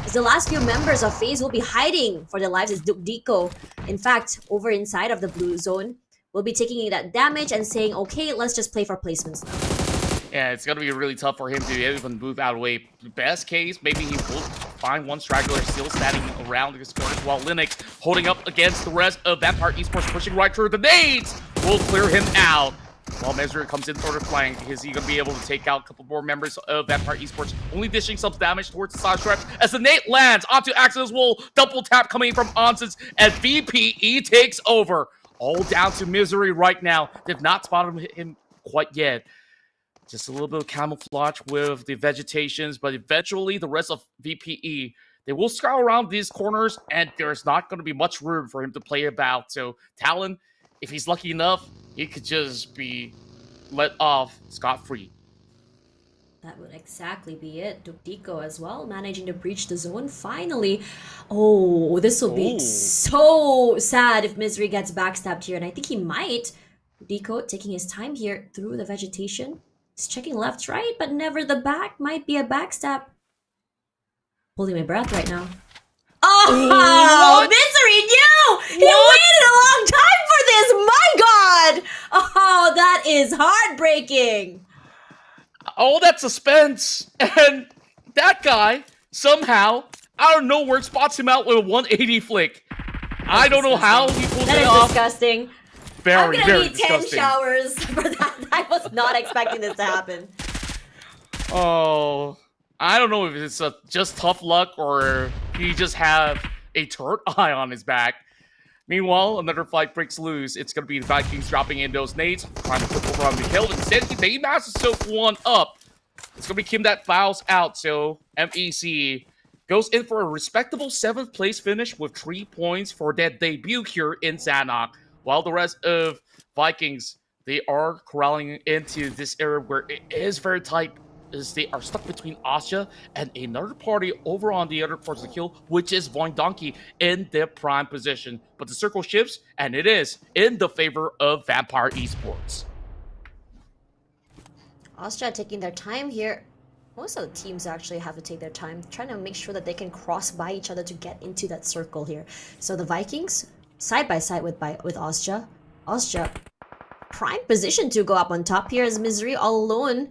As the last few members of FaZe will be hiding for their lives is Diko. In fact, over inside of the blue zone, will be taking that damage and saying, okay, let's just play for placements now. Yeah, it's going to be really tough for him to even move out of the way. Best case, maybe he will find one straggler still standing around his corners, while Linux holding up against the rest of Vampire Esports, pushing right through. The nades will clear him out. While Mesri comes in for the flank, is he going to be able to take out a couple more members of Vampire Esports, only dishing some damage towards the side straps as the nade lands onto Axel's wall. Double tap coming from Onsens as VPE takes over. All down to Misery right now. They've not spotted him quite yet. Just a little bit of camouflage with the vegetations, but eventually the rest of VPE, they will scour around these corners, and there's not going to be much room for him to play about. So Talon, if he's lucky enough, he could just be let off scot-free. That would exactly be it. Diko as well, managing to breach the zone finally. Oh, this will be so sad if Misery gets backstabbed here, and I think he might. Diko taking his time here through the vegetation, He's checking left, right, but never the back. Might be a backstab. Holding my breath right now. Oh, Misery knew! He waited a long time for this! My God! Oh, that is heartbreaking! All that suspense, and that guy somehow out of nowhere spots him out with a 180 flick. I don't know how he pulled That it is off. disgusting. Very, I'm gonna very need 10 disgusting. showers for that. I was not expecting this to happen. Oh, I don't know if it's just tough luck or he just have a turret eye on his back. Meanwhile, another fight breaks loose. It's going to be the Vikings dropping in those nades, trying to flip over on the hill. Instead, they managed to soak one up. It's going to be Kim that fouls out, so MEC goes in for a respectable 7th place finish with 3 points for their debut here in Sanhok. While the rest of Vikings, they are corralling into this area where it is very tight, as they are stuck between OSJA and another party over on the other parts of the hill, which is VOIN in their prime position. But the circle shifts, and it is in the favor of Vampire Esports. OSJA taking their time here. Most of the teams actually have to take their time, trying to make sure that they can cross by each other to get into that circle here. So the Vikings, side by side with OSJA. OSJA, prime position to go up on top here as Misery all alone,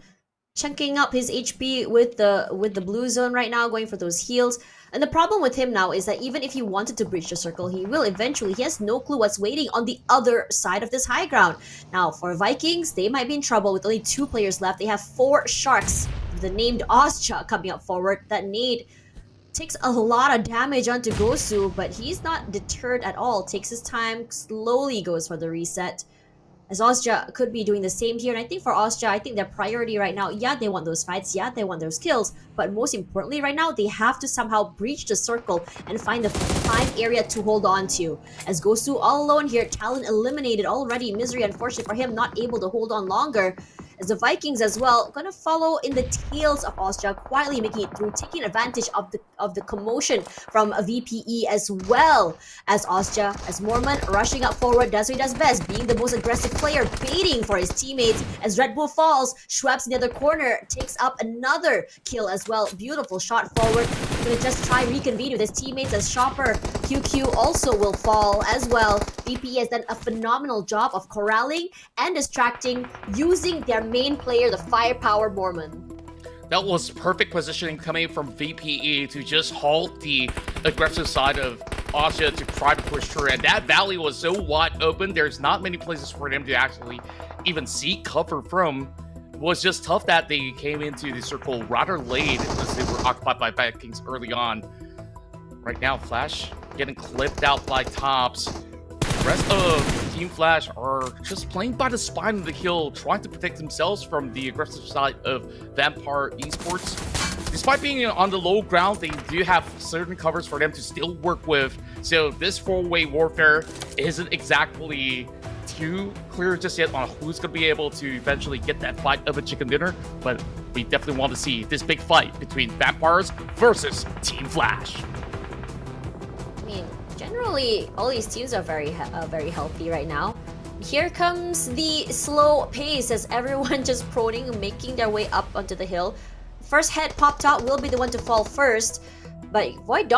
chunking up his HP with the blue zone right now, going for those heals. And the problem with him now is that even if he wanted to breach the circle, he will eventually. He has no clue what's waiting on the other side of this high ground. Now, for Vikings, they might be in trouble with only 2 players left. They have 4 sharks, the named OSJA, coming up forward. That nade takes a lot of damage onto Gosu, but he's not deterred at all. Takes his time, slowly goes for the reset. As OSJA could be doing the same here. And I think for OSJA, I think their priority right now, yeah, they want those fights, yeah, they want those kills, but most importantly right now, they have to somehow breach the circle and find the prime area to hold on to. As Gosu all alone here, Talon eliminated already. Misery, unfortunately for him, not able to hold on longer. As the Vikings as well, gonna follow in the tails of OSJA, quietly making it through, taking advantage of the commotion from a VPE as well as OSJA, as Mormon rushing up forward, does what he does best, being the most aggressive player, baiting for his teammates. As Red Bull falls, Schweppes in the other corner takes up another kill as well. Beautiful shot forward. Gonna just try reconvene with his teammates as Shopper QQ also will fall as well. VPE has done a phenomenal job of corralling and distracting, using their main player, the firepower Mormon. That was perfect positioning coming from VPE to just halt the aggressive side of OSJA to try to push through. And that valley was so wide open, there's not many places for them to actually even seek cover from. It was just tough that they came into the circle rather late as they were occupied by Vikings early on. Right now, Flash getting clipped out by Tops. The rest of Team Flash are just playing by the spine of the hill, trying to protect themselves from the aggressive side of Vampire Esports. Despite being on the low ground, they do have certain covers for them to still work with. So this 4-way warfare isn't exactly too clear just yet on who's going to be able to eventually get that fight of a chicken dinner. But we definitely want to see this big fight between Vampires versus Team Flash. Generally, all these teams are very healthy right now. Here comes the slow pace as everyone just proning, making their way up onto the hill. First head popped out will be the one to fall first, but VOIN,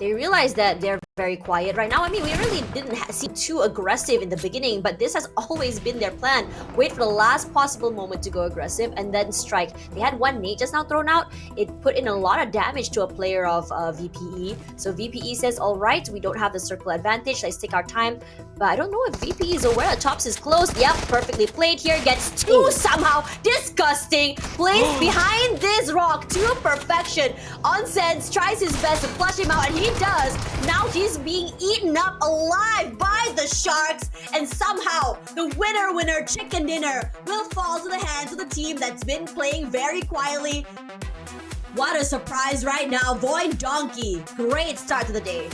they realize that they're very quiet right now. I mean, we really didn't seem too aggressive in the beginning, but this has always been their plan. Wait for the last possible moment to go aggressive and then strike. They had 1 nade just now thrown out. It put in a lot of damage to a player of VPE. So VPE says, all right, we don't have the circle advantage. Let's take our time. But I don't know if VPE is aware that Tops is close. Yep, perfectly played here. Gets 2 somehow. Disgusting. Plays behind this rock to perfection. Onsens tries his best to flush him out, and he does. Now he's being eaten up alive by the sharks, and somehow the winner chicken dinner will fall to the hands of the team that's been playing very quietly. What a surprise right now. VOIN, great start to the day.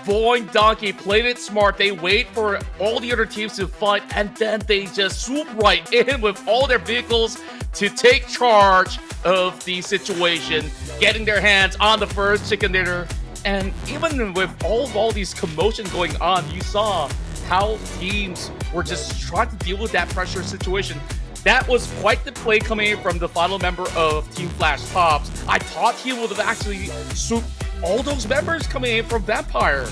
VOIN played it smart. They wait for all the other teams to fight, and then they just swoop right in with all their vehicles to take charge of the situation, getting their hands on the first chicken dinner. And even with all these commotion going on, you saw how teams were just trying to deal with that pressure situation. That was quite the play coming in from the final member of Team Flash Tops. I thought he would have actually swooped all those members coming in from Vampire.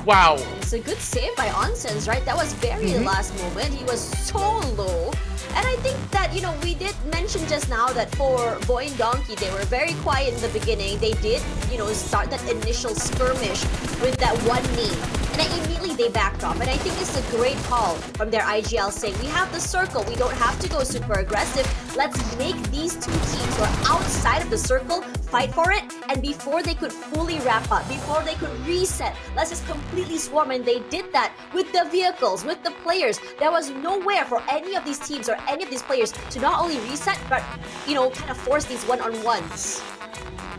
Wow. It's a good save by Onsens, right? That was very last moment. He was so low. And I think that, you know, we did mention just now that for VOIN Donkey, they were very quiet in the beginning. They did, you know, start that initial skirmish with that one knee. And then immediately they backed off. And I think it's a great call from their IGL saying, we have the circle. We don't have to go super aggressive. Let's make these two teams who are outside of the circle fight for it. And before they could fully wrap up, before they could reset, let's just completely swarm. And they did that with the vehicles, with the players. There was nowhere for any of these teams or any of these players to not only reset, but, you know, kind of force these one-on-ones.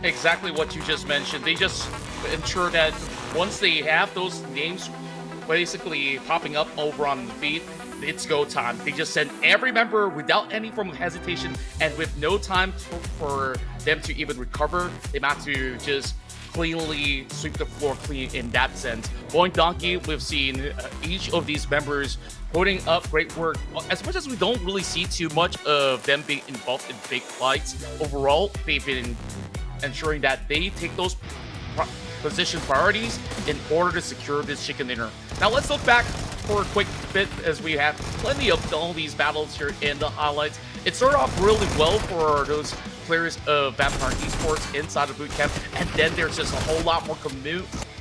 Exactly what you just mentioned. They just ensure that once they have those names basically popping up over on the feed, it's go time. They just send every member without any form of hesitation and with no time for them to even recover. They have to just cleanly sweep the floor clean in that sense. VOIN Donkey, we've seen each of these members putting up great work. As much as we don't really see too much of them being involved in big fights, overall, they've been ensuring that they take those position priorities in order to secure this chicken dinner. Now let's look back for a quick bit as we have plenty of all these battles here in the highlights. It started off really well for those players of Vampire Esports inside of boot camp, and then there's just a whole lot more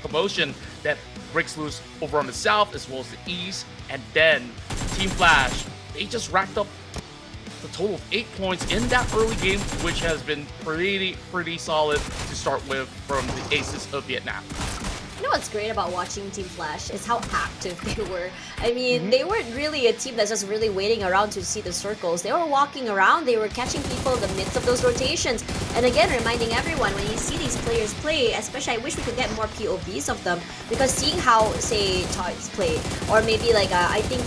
commotion that breaks loose over on the south as well as the east, and then Team Flash, they just racked up the total of 8 points in that early game, which has been pretty solid to start with from the aces of Vietnam. You know what's great about watching Team Flash is how active they were. I mean, they weren't really a team that's just really waiting around to see the circles. They were walking around, they were catching people in the midst of those rotations. And again, reminding everyone, when you see these players play, especially I wish we could get more POVs of them, because seeing how, say, Todd's play, or maybe like, I think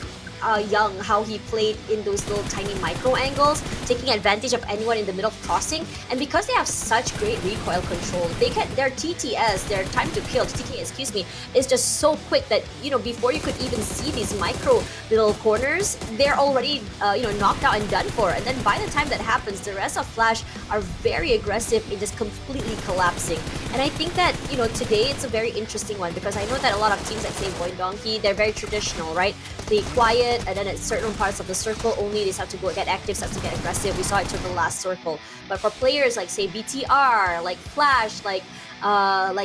Young, how he played in those little tiny micro angles, taking advantage of anyone in the middle of crossing. And because they have such great recoil control, they can, their TTS, their time to kill, TK, excuse me, is just so quick that, you know, before you could even see these micro little corners, they're already, you know, knocked out and done for. And then by the time that happens, the rest of Flash are very aggressive in just completely collapsing. And I think that, you know, today it's a very interesting one, because I know that a lot of teams that say VOIN Donkey, they're very traditional, right? They quiet, and then at certain parts of the circle only they start to go get active, start to get aggressive. We saw it to the last circle. But for players like, say, BTR, like Flash, like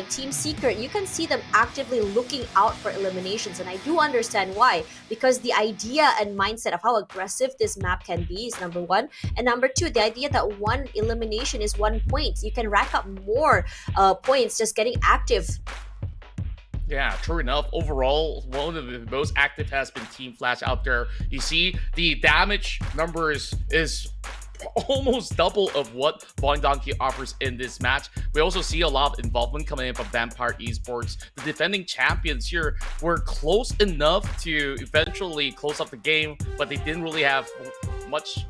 Team Secret, you can see them actively looking out for eliminations, and I do understand why, because the idea and mindset of how aggressive this map can be is number one, and number two, the idea that one elimination is 1 point. You can rack up more points just getting active. Yeah, true enough. Overall, one of the most active has been Team Flash out there. You see, the damage numbers is almost double of what VOIN Donkey offers in this match. We also see a lot of involvement coming in from Vampire Esports. The defending champions here were close enough to eventually close up the game, but they didn't really have much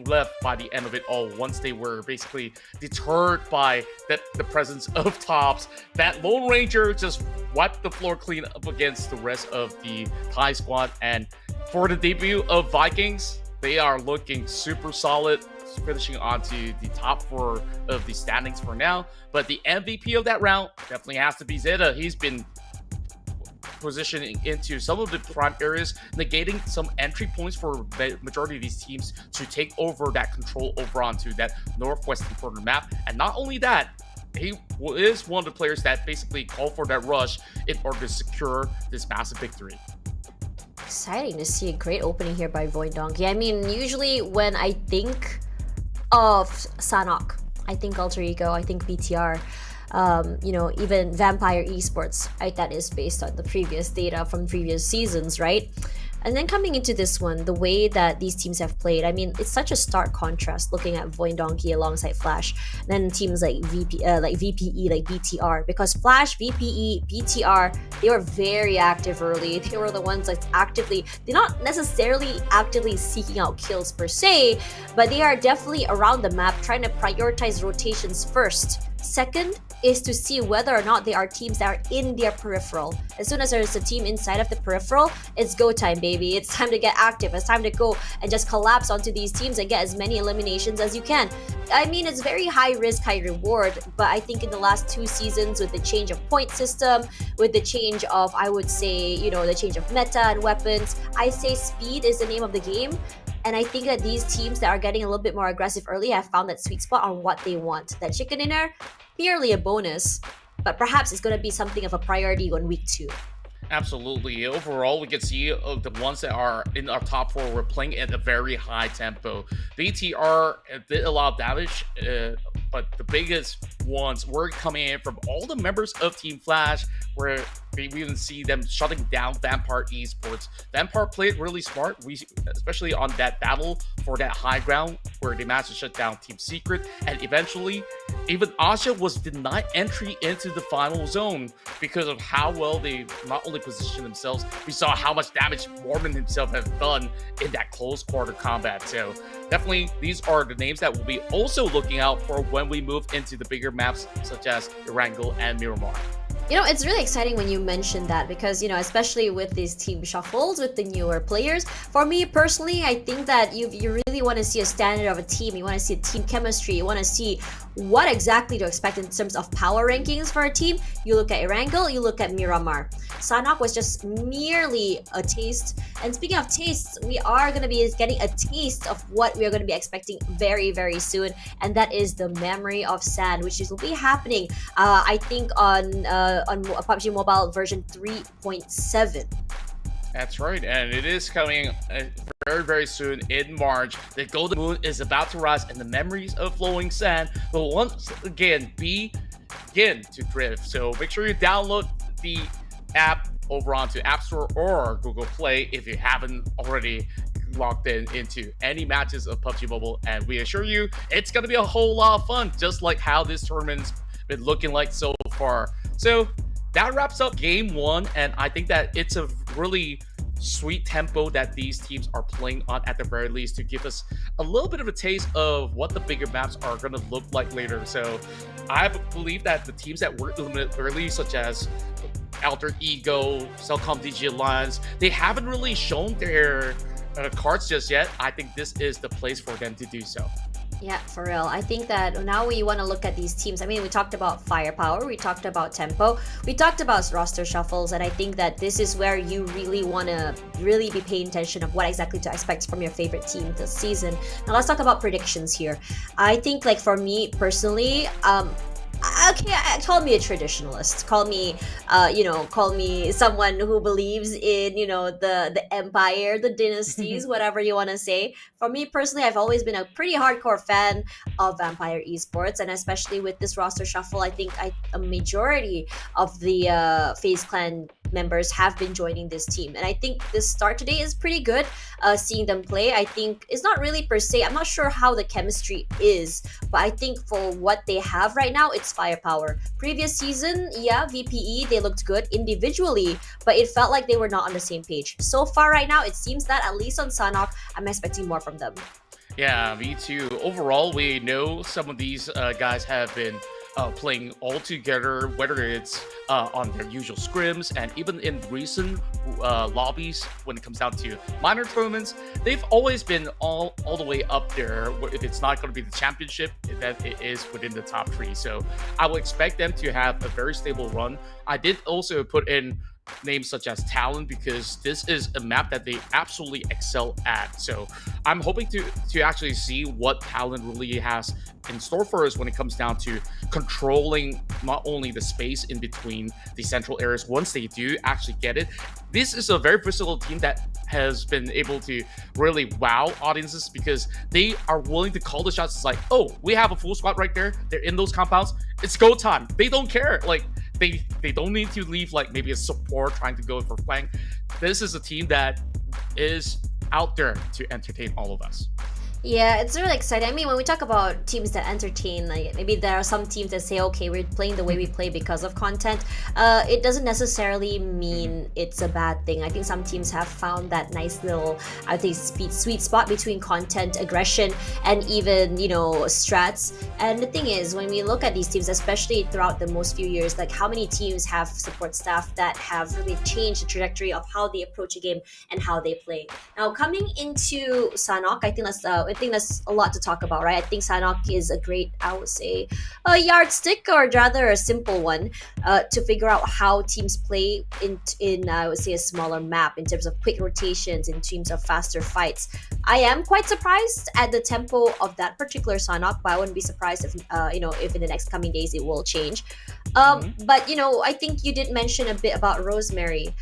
left by the end of it all once they were basically deterred by the presence of Tops. That Lone Ranger just wiped the floor clean up against the rest of the Thai squad, and for the debut of Vikings, they are looking super solid, finishing onto the top 4 of the standings for now. But the MVP of that round definitely has to be Zeta. He's been positioning into some of the prime areas, negating some entry points for the majority of these teams to take over that control over onto that northwestern corner map. And not only that, he is one of the players that basically call for that rush in order to secure this massive victory. Exciting to see a great opening here by VOIN Donkey. I mean, usually when I think of Sanok, I think Alter Ego, I think BTR. You know, even Vampire Esports, right? That is based on the previous data from previous seasons, right? And then coming into this one, the way that these teams have played, I mean, it's such a stark contrast looking at VOIN Donkey alongside Flash, and then teams like VPE, like BTR, because Flash, VPE, BTR, they were very active early. They were the ones like actively, they're not necessarily actively seeking out kills per se, but they are definitely around the map trying to prioritize rotations first. Second is to see whether or not they are teams that are in their peripheral. As soon as there's a team inside of the peripheral, it's go time, baby. It's time to get active. It's time to go and just collapse onto these teams and get as many eliminations as you can. I mean, it's very high risk, high reward, but I think in the last 2 seasons, with the change of point system, with the change of, I would say, you know, the change of meta and weapons, I say speed is the name of the game. And I think that these teams that are getting a little bit more aggressive early have found that sweet spot on what they want. That chicken dinner, merely a bonus, but perhaps it's going to be something of a priority on week 2. Absolutely. Overall, we can see the ones that are in our top 4 were playing at a very high tempo. BTR did a lot of damage, but the biggest ones were coming in from all the members of Team Flash, where we even see them shutting down Vampire Esports. Vampire played really smart, especially on that battle for that high ground, where they managed to shut down Team Secret, and eventually even OSJA was denied entry into the final zone because of how well they not only positioned themselves, we saw how much damage Mormon himself has done in that close quarter combat. So definitely these are the names that we'll be also looking out for when we move into the bigger maps such as Erangel and Miramar. You know, it's really exciting when you mention that because, you know, especially with these team shuffles, with the newer players, for me personally, I think that you really want to see a standard of a team. You want to see a team chemistry. You want to see what exactly to expect in terms of power rankings for a team. You look at Erangel, you look at Miramar. Sanhok was just merely a taste. And speaking of tastes, we are going to be getting a taste of what we are going to be expecting very, very soon. And that is the Memory of Sand, which will be happening, I think, on PUBG Mobile version 3.7. That's right, and it is coming very, very soon in March. The golden moon is about to rise, and the memories of flowing sand will once again begin to drift. So make sure you download the app over onto App Store or Google Play if you haven't already logged into any matches of PUBG Mobile. And we assure you, it's going to be a whole lot of fun, just like how this tournament's been looking like so far. So that wraps up game 1, and I think that it's a really sweet tempo that these teams are playing on at the very least to give us a little bit of a taste of what the bigger maps are going to look like later. So I believe that the teams that were eliminated early, such as Alter Ego, CELCOMDIGI Alliance, they haven't really shown their cards just yet. I think this is the place for them to do so. Yeah, for real. I think that now we want to look at these teams. I mean, we talked about firepower, we talked about tempo, we talked about roster shuffles, and I think that this is where you really want to really be paying attention of what exactly to expect from your favorite team this season. Now let's talk about predictions here. I think, like, for me personally, okay, call me a traditionalist. Call me, call me someone who believes in, you know, the empire, the dynasties, whatever you want to say. For me personally, I've always been a pretty hardcore fan of Vampire Esports, and especially with this roster shuffle, I think a majority of the FaZe Clan members have been joining this team, and I think this start today is pretty good. Seeing them play, I think it's not really per se, I'm not sure how the chemistry is, but I think for what they have right now, it's firepower. Previous season, yeah, VPE, they looked good individually, but it felt like they were not on the same page. So far right now, it seems that at least on Sanhok, I'm expecting more from them. Yeah, me too. Overall, we know some of these guys have been playing all together, whether it's on their usual scrims and even in recent lobbies when it comes down to minor tournaments. They've always been all the way up there. If it's not going to be the championship, that it is within the top 3. So I will expect them to have a very stable run. I did also put in names such as Talon because this is a map that they absolutely excel at. So I'm hoping to actually see what Talon really has in store for us when it comes down to controlling not only the space in between the central areas once they do actually get it. This is a very versatile team that has been able to really wow audiences because they are willing to call the shots. It's like, oh, we have a full squad right there. They're in those compounds. It's go time. They don't care. Like, they don't need to leave like maybe a support trying to go for flank. This is a team that is out there to entertain all of us. Yeah, it's really exciting. I mean, when we talk about teams that entertain, like maybe there are some teams that say, okay, we're playing the way we play because of content. It doesn't necessarily mean it's a bad thing. I think some teams have found that nice little, I think, sweet spot between content, aggression, and even, you know, strats. And the thing is, when we look at these teams, especially throughout the most few years, like how many teams have support staff that have really changed the trajectory of how they approach a game and how they play. Now, coming into Sanhok, I think that's a lot to talk about, right? I think Sanhok is a great, I would say, a yardstick, or rather a simple one, to figure out how teams play in I would say a smaller map in terms of quick rotations, in terms of faster fights. I am quite surprised at the tempo of that particular Sanhok, but I wouldn't be surprised if you know, if in the next coming days it will change. But you know, I think you did mention a bit about Rosemary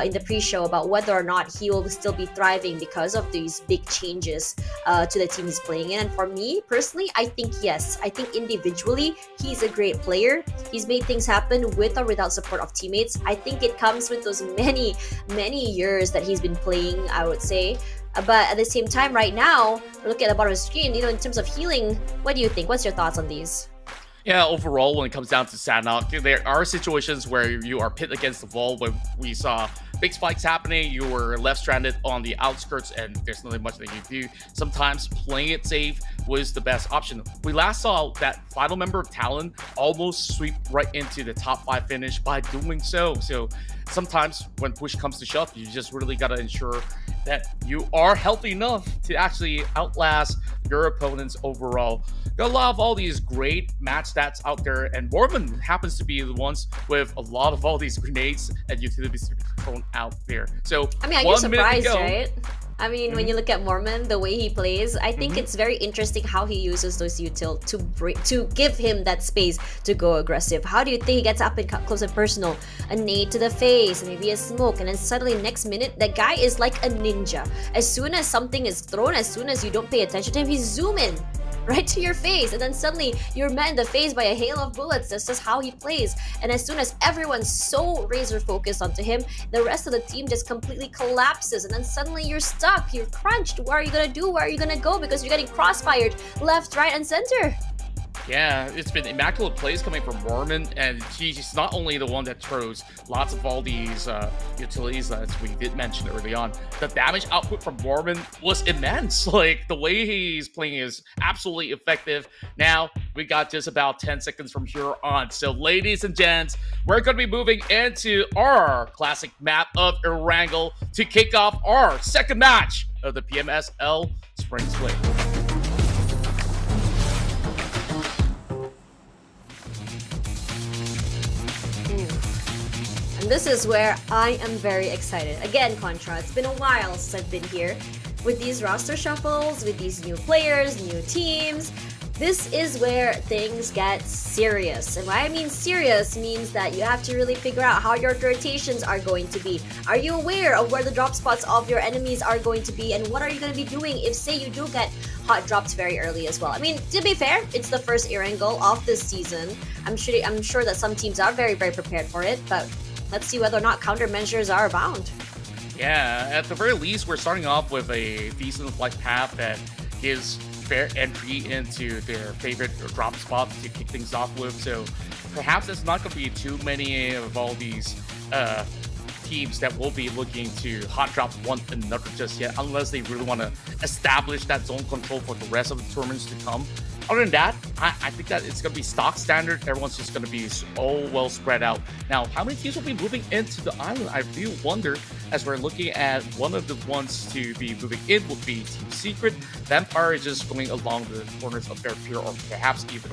in the pre-show about whether or not he will still be thriving because of these big changes to the team he's playing in. And for me personally, I think yes. I think individually he's a great player. He's made things happen with or without support of teammates. I think it comes with those many years that he's been playing, I would say. But at the same time, right now, look at the bottom of the screen, you know, in terms of healing, what do you think? What's your thoughts on these? Yeah, overall, when it comes down to Sanhok, there are situations where you are pit against the wall. When we saw big spikes happening, you were left stranded on the outskirts, and there's nothing much that you do. Sometimes playing it safe was the best option. We last saw that final member of TALON almost sweep right into the top 5 finish by doing so. So sometimes when push comes to shove, you just really got to ensure that you are healthy enough to actually outlast your opponents overall. Got a lot of all these great match stats out there, and Mormon happens to be the ones with a lot of all these grenades and utilities to be thrown out there. So I mean, are you surprised, right? I mean, when you look at Mormon, the way he plays, I think it's very interesting how he uses those util to give him that space to go aggressive. How do you think he gets up and close and personal? A nade to the face, maybe a smoke, and then suddenly next minute, the guy is like a ninja. As soon as something is thrown, as soon as you don't pay attention to him, he's zooming right to your face, and then suddenly you're met in the face by a hail of bullets. That's just how he plays. And as soon as everyone's so razor focused onto him, the rest of the team just completely collapses, and then suddenly you're stuck, you're crunched. What are you gonna do? Where are you gonna go? Because you're getting crossfired left, right, and center. Yeah, it's been immaculate plays coming from Mormon, and she's not only the one that throws lots of all these utilities that we did mention early on. The damage output from Mormon was immense. Like, the way he's playing is absolutely effective. Now, we got just about 10 seconds from here on. So, ladies and gents, we're going to be moving into our classic map of Erangel to kick off our second match of the PMSL Spring Split. And this is where I am very excited. Again, Contra, it's been a while since I've been here. With these roster shuffles, with these new players, new teams, this is where things get serious. And why I mean serious means that you have to really figure out how your rotations are going to be. Are you aware of where the drop spots of your enemies are going to be? And what are you going to be doing if, say, you do get hot drops very early as well? I mean, to be fair, it's the first Erangel of this season. I'm sure that some teams are very prepared for it, but let's see whether or not countermeasures are abound. Yeah, at the very least, we're starting off with a decent flight path that gives fair entry into their favorite drop spot to kick things off with. So perhaps it's not going to be too many of all these teams that will be looking to hot drop one another just yet, unless they really want to establish that zone control for the rest of the tournaments to come. Other than that, I think that it's going to be stock standard. Everyone's just going to be all well spread out. Now, how many teams will be moving into the island? I do wonder, as we're looking at one of the ones to be moving in would be Team Secret. Vampire is just going along the corners of their pier, or perhaps even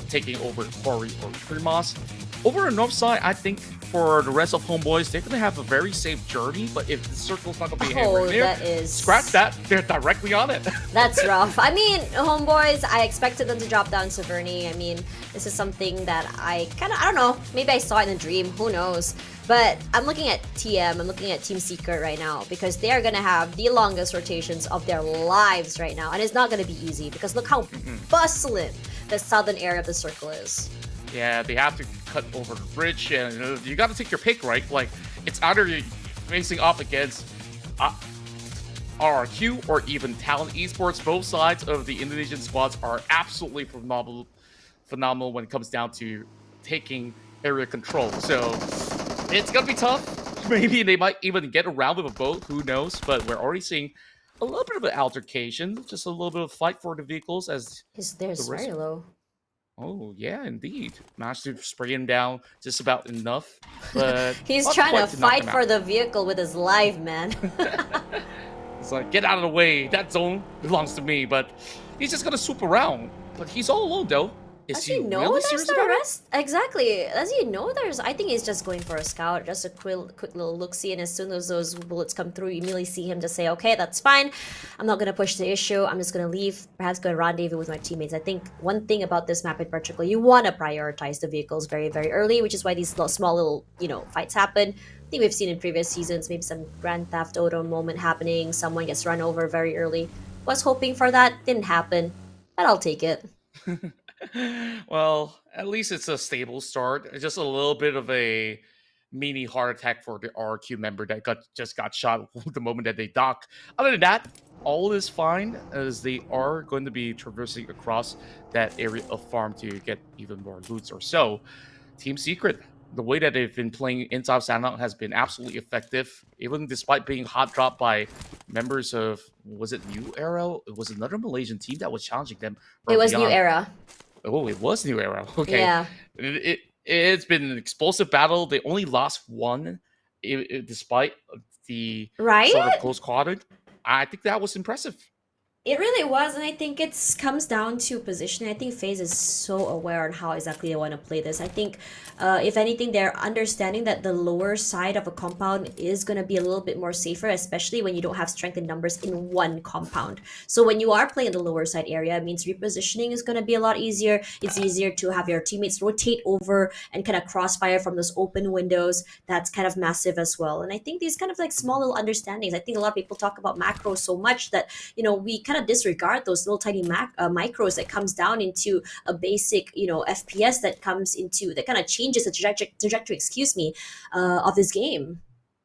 taking over Quarry or Primos. Over the north side, I think for the rest of Homeboys, they're going to have a very safe journey, but if the circle's not going to be anywhere near, scratch that. They're directly on it. That's rough. I mean, Homeboys, I expected them to drop down Severny. I mean, this is something that I don't know, maybe I saw it in a dream, who knows. But I'm looking at TM, I'm looking at Team Secret right now, because they are going to have the longest rotations of their lives right now. And it's not going to be easy, because look how bustling the southern area of the circle is. Yeah, they have to cut over the bridge, and you got to take your pick, right? Like, it's either you're facing off against RRQ or even Talon Esports, both sides of the Indonesian squads are absolutely phenomenal when it comes down to taking area control. So it's gonna be tough. Maybe they might even get around with a boat, who knows? But we're already seeing a little bit of an altercation, just a little bit of fight for the vehicles as There's the rest. very low. Oh yeah, indeed. Managed to spray him down just about enough, but He's not trying to quite knock fight him for out. the vehicle with his life, man. It's like, get out of the way. That zone belongs to me. But he's just gonna swoop around. But he's all alone though. Is Does he he know really there's serious the about it? rest? Exactly. Does he know there's... I think he's just going for a scout, just a quick little look-see, and as soon as those bullets come through, you immediately see him just say, okay, that's fine. I'm not going to push the issue. I'm just going to leave, perhaps go and rendezvous with my teammates. I think one thing about this map in particular, you want to prioritize the vehicles very, very early, which is why these small little, fights happen. I think we've seen in previous seasons, maybe some Grand Theft Auto moment happening, someone gets run over very early. Was hoping for that, didn't happen, but I'll take it. Well, at least it's a stable start. Just a little bit of a mini heart attack for the RQ member that just got shot the moment that they dock. Other than that, all is fine as they are going to be traversing across that area of farm to get even more loots or so. Team Secret, the way that they've been playing inside Sanhok has been absolutely effective, even despite being hot dropped by members of, was it New Era? It was another Malaysian team that was challenging them. It was New beyond. Era. Oh, it was New Era. Okay. Yeah. It's been an explosive battle. They only lost one, despite the Right? sort of close quarter. I think that was impressive. It really was, and I think it comes down to positioning. I think FaZe is so aware on how exactly they want to play this. I think, if anything, they're understanding that the lower side of a compound is going to be a little bit more safer, especially when you don't have strength in numbers in one compound. So when you are playing the lower side area, it means repositioning is going to be a lot easier. It's easier to have your teammates rotate over and kind of crossfire from those open windows. That's kind of massive as well. And I think these kind of like small little understandings, I think a lot of people talk about macros so much that, we kind of disregard those little tiny micros that comes down into a basic FPS that comes into that kind of changes the trajectory of this game.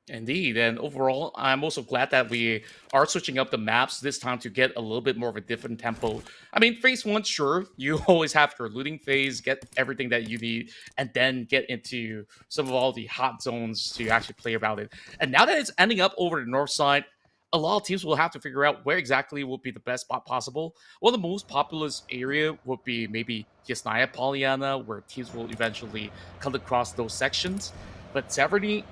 Indeed, and overall, I'm also glad that we are switching up the maps this time to get a little bit more of a different tempo. I mean, phase one, sure, you always have your looting phase, get everything that you need, and then get into some of all the hot zones to actually play about it. And now that it's ending up over the north side, a lot of teams will have to figure out where exactly would be the best spot possible. One of the most populous area would be maybe Yasnaya Polyana, where teams will eventually cut across those sections. But Severny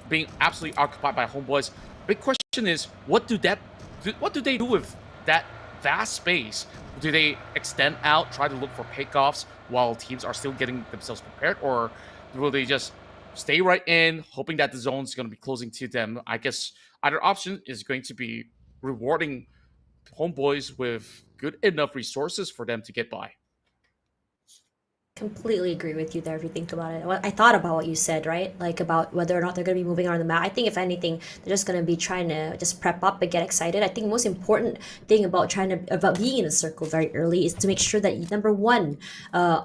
being absolutely occupied by HOMEBOIS, big question is, what do they do with that vast space? Do they extend out, try to look for pickoffs while teams are still getting themselves prepared, or will they just stay right in, hoping that the zone is going to be closing to them? I guess either option is going to be rewarding HOMEBOIS with good enough resources for them to get by. Completely agree with you there if you think about it. I thought about what you said, right? Like about whether or not they're going to be moving around the map. I think if anything, they're just going to be trying to just prep up and get excited. I think the most important thing about being in a circle very early is to make sure that number one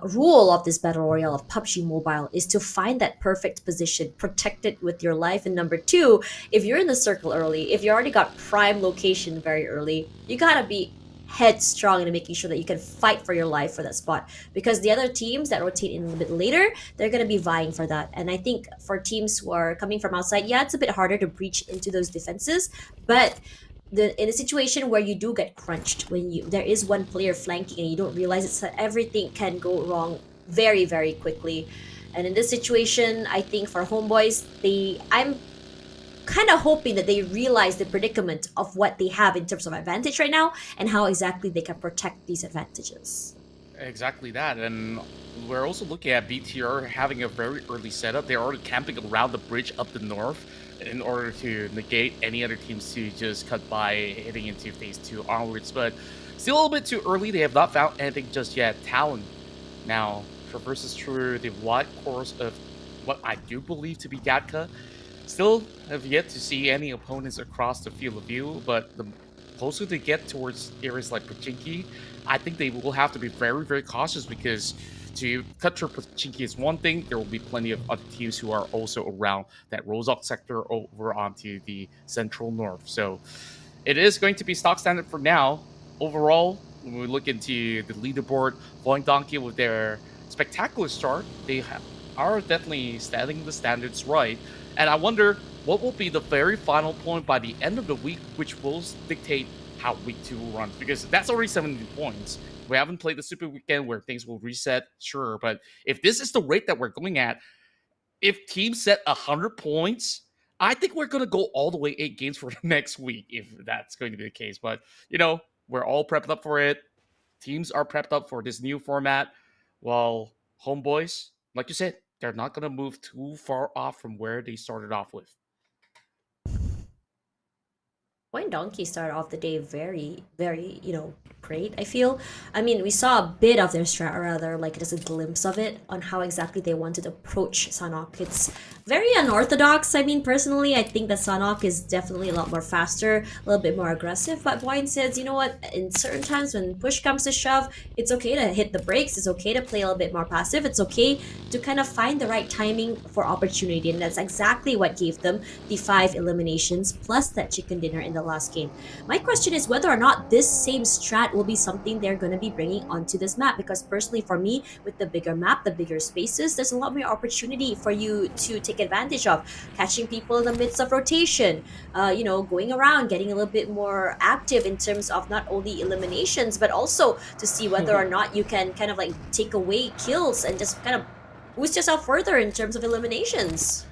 rule of this battle royale of PUBG Mobile is to find that perfect position, protect it with your life. And number two, if you're in the circle early, if you already got prime location very early, you gotta be headstrong in making sure that you can fight for your life for that spot, because the other teams that rotate in a little bit later, they're going to be vying for that. And I think for teams who are coming from outside, yeah, it's a bit harder to breach into those defenses, but in a situation where you do get crunched, when there is one player flanking and you don't realize it, so everything can go wrong very, very quickly. And in this situation, I think for HOMEBOIS, I'm kind of hoping that they realize the predicament of what they have in terms of advantage right now and how exactly they can protect these advantages. Exactly that. And we're also looking at BTR having a very early setup. They're already camping around the bridge up the north in order to negate any other teams to just cut by heading into phase 2 onwards. But still a little bit too early. They have not found anything just yet. Talon now traverses through the wide course of what I do believe to be Gatka. Still have yet to see any opponents across the field of view, but the closer they get towards areas like Pachinki, I think they will have to be very, very cautious, because to cut through Pachinki is one thing, there will be plenty of other teams who are also around that Rozok sector over onto the central north. So it is going to be stock standard for now. Overall, when we look into the leaderboard, VOIN Donkey with their spectacular start, they are definitely setting the standards right. And I wonder what will be the very final point by the end of the week, which will dictate how week 2 will run, because that's already 17 points. We haven't played the Super Weekend where things will reset, sure, but if this is the rate that we're going at, if teams set 100 points, I think we're going to go all the way 8 games for the next week, if that's going to be the case. But, you know, we're all prepped up for it. Teams are prepped up for this new format. While Homeboys, like you said, they're not going to move too far off from where they started off with. VOIN Donkey started off the day very, very, great, I feel. I mean, we saw a bit of their strat, or rather, like just a glimpse of it on how exactly they wanted to approach Sanhok. It's very unorthodox. I mean, personally, I think that Sanhok is definitely a lot more faster, a little bit more aggressive, but VOIN says, you know what, in certain times when push comes to shove, it's okay to hit the brakes, it's okay to play a little bit more passive, it's okay to kind of find the right timing for opportunity, and that's exactly what gave them the 5 eliminations plus that chicken dinner in the last game. My question is whether or not this same strat will be something they're going to be bringing onto this map, because personally for me, with the bigger map, the bigger spaces, there's a lot more opportunity for you to take advantage of, catching people in the midst of rotation, going around, getting a little bit more active in terms of not only eliminations, but also to see whether or not you can kind of like take away kills and just kind of boost yourself further in terms of eliminations.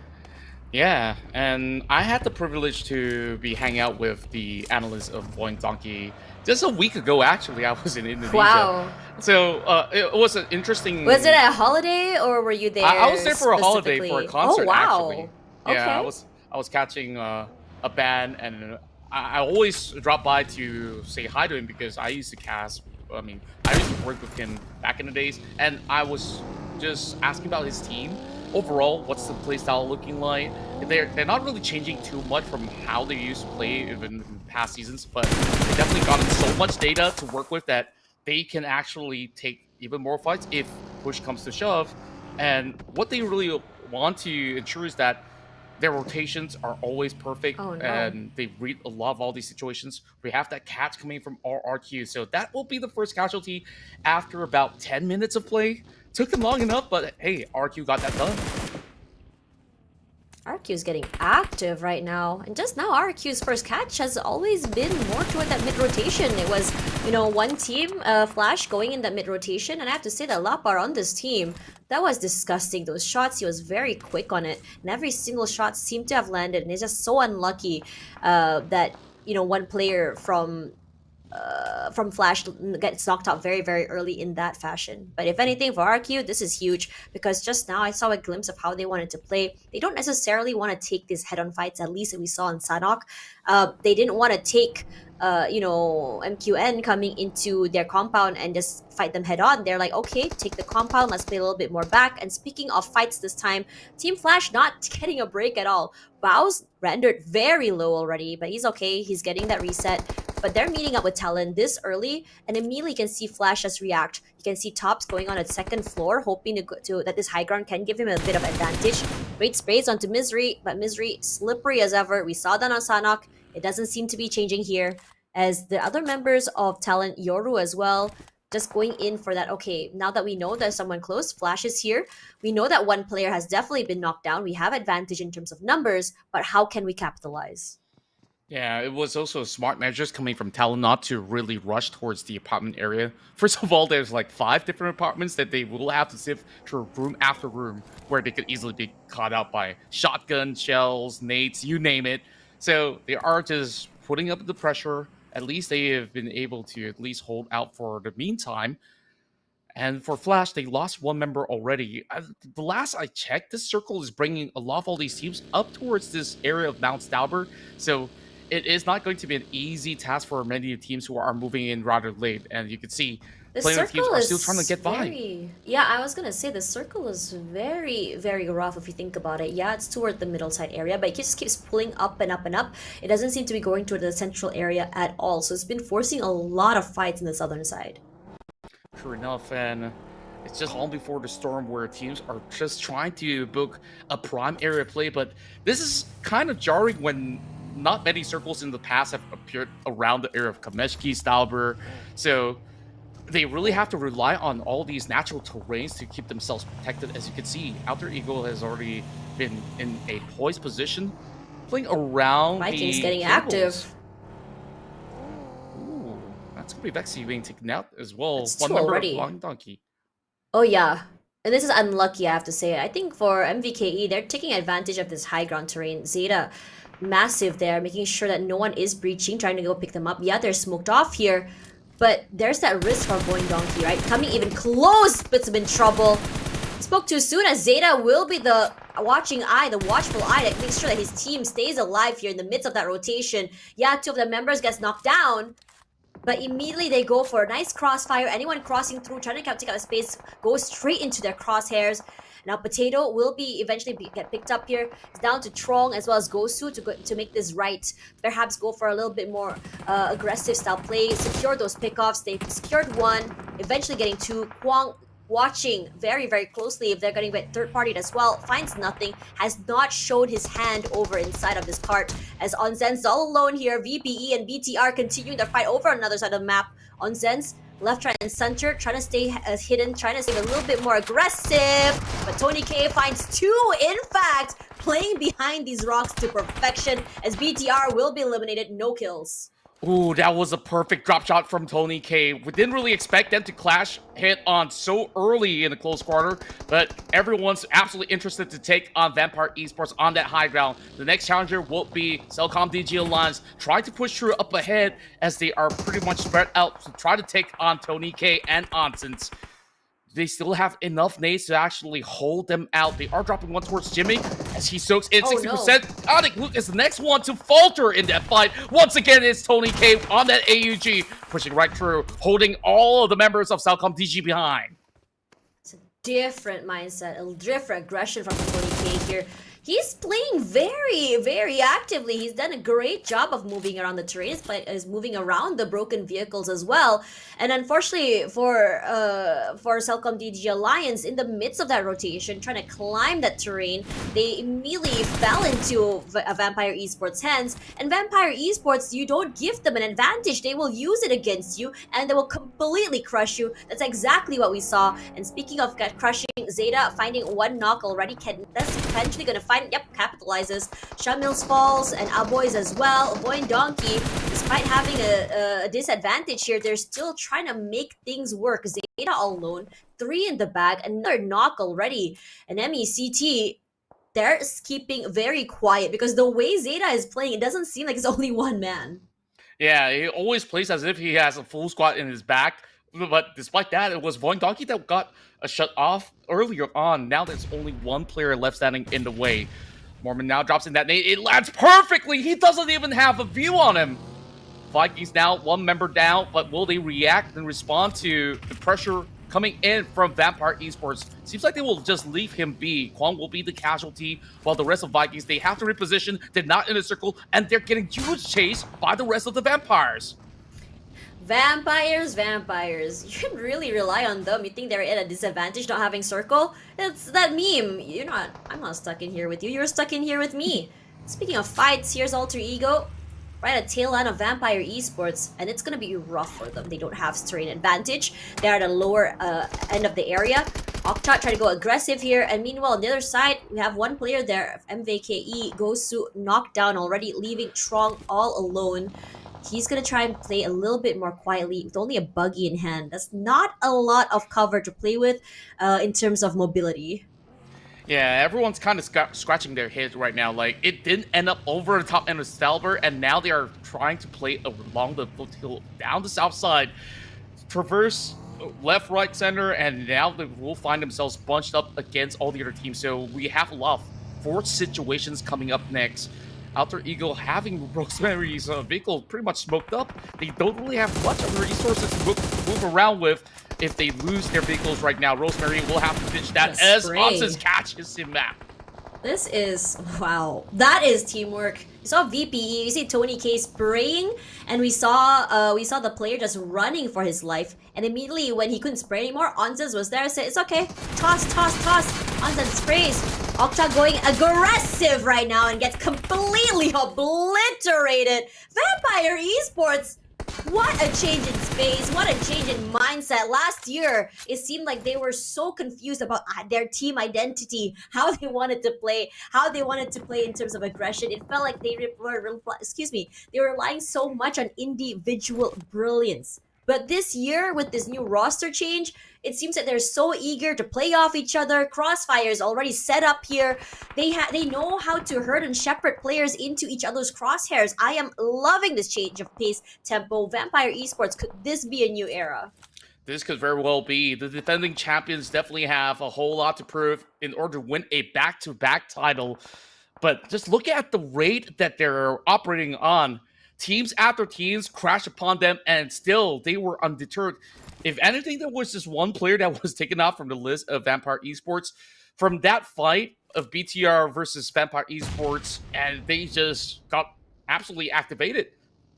Yeah, and I had the privilege to be hanging out with the analyst of VOIN Donkey just a week ago, actually. I was in Indonesia. Wow. So it was an interesting... Was it a holiday or were you there I was there for a holiday, for a concert, oh, wow. actually. Yeah, okay. I was catching a band, and I always drop by to say hi to him because I used to cast... I mean, I used to work with him back in the days, and I was just asking about his team. Overall, what's the playstyle looking like? They're not really changing too much from how they used to play even in past seasons, but they definitely gotten so much data to work with that they can actually take even more fights if push comes to shove. And what they really want to ensure is that their rotations are always perfect, and they read a lot of all these situations. We have that catch coming from RQ, so that will be the first casualty after about 10 minutes of play. Took them long enough, but hey, RQ got that done. RQ is getting active right now, and just now RQ's first catch has always been more toward that mid rotation. It was, one team, Flash, going in that mid rotation, and I have to say that Lapar on this team, that was disgusting. Those shots, he was very quick on it, and every single shot seemed to have landed, and it's just so unlucky that one player from Flash gets knocked out very, very early in that fashion. But if anything, for RQ, this is huge, because just now I saw a glimpse of how they wanted to play. They don't necessarily want to take these head-on fights, at least that we saw in Sanhok. They didn't want to take MQN coming into their compound and just fight them head on. They're like, okay, take the compound, let's play a little bit more back. And speaking of fights this time, Team Flash not getting a break at all. Bao's rendered very low already, but he's okay, he's getting that reset. But they're meeting up with Talon this early, and immediately you can see Flash just react. You can see Tops going on a second floor, hoping to that this high ground can give him a bit of advantage. Great sprays onto Misery, but Misery slippery as ever. We saw that on Sanhok. It doesn't seem to be changing here, as the other members of Talon, Yoru as well, just going in for that. Okay, now that we know there's someone close, Flash is here. We know that one player has definitely been knocked down. We have advantage in terms of numbers, but how can we capitalize? Yeah, it was also smart measures coming from Talon not to really rush towards the apartment area. First of all, there's like 5 different apartments that they will have to sift through room after room, where they could easily be caught out by shotgun, shells, nades, you name it. So they are just putting up the pressure. At least they have been able to at least hold out for the meantime. And for Flash, they lost one member already. The last I checked, this circle is bringing a lot of all these teams up towards this area of Mount Stalber. So it is not going to be an easy task for many teams who are moving in rather late. And you can see playing teams are still trying to get by. Yeah, I was going to say the circle is very, very rough if you think about it. Yeah, it's toward the middle side area, but it just keeps pulling up and up and up. It doesn't seem to be going toward the central area at all. So it's been forcing a lot of fights in the southern side. True enough, and it's just calm before the storm, where teams are just trying to book a prime area play. But this is kind of jarring when not many circles in the past have appeared around the area of Kameshki, Stalber, so they really have to rely on all these natural terrains to keep themselves protected. As you can see, Outer Eagle has already been in a poised position, playing around Vikings the getting cables. active. Ooh, that's gonna be Vexy being taken out as well. That's One two member already. of Blind Donkey. Oh yeah. And this is unlucky, I have to say. I think for MVKE, they're taking advantage of this high ground terrain. Zeta, massive there, making sure that no one is breaching, trying to go pick them up. Yeah, they're smoked off here, but there's that risk for VOIN Donkey, right? Coming even close puts him in trouble. Spoke too soon, as Zeta will be the watching eye, the watchful eye that makes sure that his team stays alive here in the midst of that rotation. Yeah, two of the members gets knocked down, but immediately they go for a nice crossfire. Anyone crossing through, trying to take out space, goes straight into their crosshairs. Now Potato will be eventually get picked up here. It's down to Trong as well as Gosu to make this right. Perhaps go for a little bit more aggressive style play, secure those pickoffs. They've secured one, eventually getting two. Kwang watching very, very closely if they're going to get third partied as well. Finds nothing, has not showed his hand over inside of this cart. As Onzen's all alone here, VPE and BTR continuing their fight over on another side of the map. Onzen's left, right, and center, trying to stay hidden, trying to stay a little bit more aggressive. But Tony K finds two, in fact, playing behind these rocks to perfection, as BTR will be eliminated, no kills. Ooh, that was a perfect drop shot from Tony K. We didn't really expect them to clash hit on so early in the close quarter, but everyone's absolutely interested to take on Vampire Esports on that high ground. The next challenger will be CELCOMDIGI Alliance, trying to push through up ahead as they are pretty much spread out to try to take on Tony K and Onsens. They still have enough nades to actually hold them out. They are dropping one towards Jimmy as he soaks in 60%. TODAK Luke is the next one to falter in that fight. Once again, it's Tony K on that AUG, pushing right through, holding all of the members of CELCOMDIGI behind. It's a different mindset, a different aggression from Tony K here. He's playing very, very actively. He's done a great job of moving around the terrain. He's moving around the broken vehicles as well. And unfortunately for CELCOMDIGI Alliance, in the midst of that rotation, trying to climb that terrain, they immediately fell into a Vampire Esports hands. And Vampire Esports, you don't give them an advantage. They will use it against you, and they will completely crush you. That's exactly what we saw. And speaking of crushing, Zeta finding one knock already. That's eventually going to find. Yep, capitalizes. Shamils falls and Aboys as well. VOIN Donkey, despite having a disadvantage here, they're still trying to make things work. Zeta all alone, 3 in the bag, another knock already. And MECT, they're keeping very quiet because the way Zeta is playing, it doesn't seem like it's only one man. Yeah, he always plays as if he has a full squad in his back. But despite that, it was VOIN Donkey that got a shut off earlier on. Now there's only one player left standing in the way. Mormon now drops in that nade. It lands perfectly. He doesn't even have a view on him. Vikings now one member down, but will they react and respond to the pressure coming in from Vampire Esports? Seems like they will just leave him be. Kwang will be the casualty, while the rest of Vikings, they have to reposition. They're not in a circle, and they're getting huge chase by the rest of the Vampires. Vampires. You can really rely on them. You think they're at a disadvantage not having circle? It's that meme. I'm not stuck in here with you. You're stuck in here with me. Speaking of fights, here's Alter Ego. Right at tail end of Vampire Esports, and it's gonna be rough for them. They don't have terrain advantage. They're at a lower end of the area. Octot trying to go aggressive here, and meanwhile on the other side, we have one player there. MVKE goes to knock down already, leaving Trong all alone. He's going to try and play a little bit more quietly with only a buggy in hand. That's not a lot of cover to play with in terms of mobility. Yeah, everyone's kind of scratching their heads right now. Like, it didn't end up over the top end of Stalber, and now they are trying to play along the foothill down the south side, traverse left, right, center, and now they will find themselves bunched up against all the other teams. So we have a lot of forced situations coming up next. Outer Eagle having Rosemary's vehicle pretty much smoked up. They don't really have much of the resources to move around with if they lose their vehicles right now. Rosemary will have to ditch that as Onsens catches him out. This is, wow, that is teamwork. You saw VPE, you see Tony K spraying, and we saw the player just running for his life. And immediately when he couldn't spray anymore, Onsens was there and said, it's okay, toss. Onsens sprays. Octa going aggressive right now and gets completely obliterated. Vampire Esports, what a change in space, what a change in mindset. Last year, it seemed like they were so confused about their team identity, how they wanted to play, in terms of aggression. It felt like they were relying so much on individual brilliance. But this year, with this new roster change, it seems that they're so eager to play off each other. Crossfire is already set up here. They know how to herd and shepherd players into each other's crosshairs. I am loving this change of pace, tempo. Vampire Esports, could this be a new era? This could very well be. The defending champions definitely have a whole lot to prove in order to win a back-to-back title. But just look at the rate that they're operating on. Teams after teams crashed upon them, and still they were undeterred. If anything, there was just one player that was taken off from the list of Vampire Esports from that fight of BTR versus Vampire Esports, and they just got absolutely activated.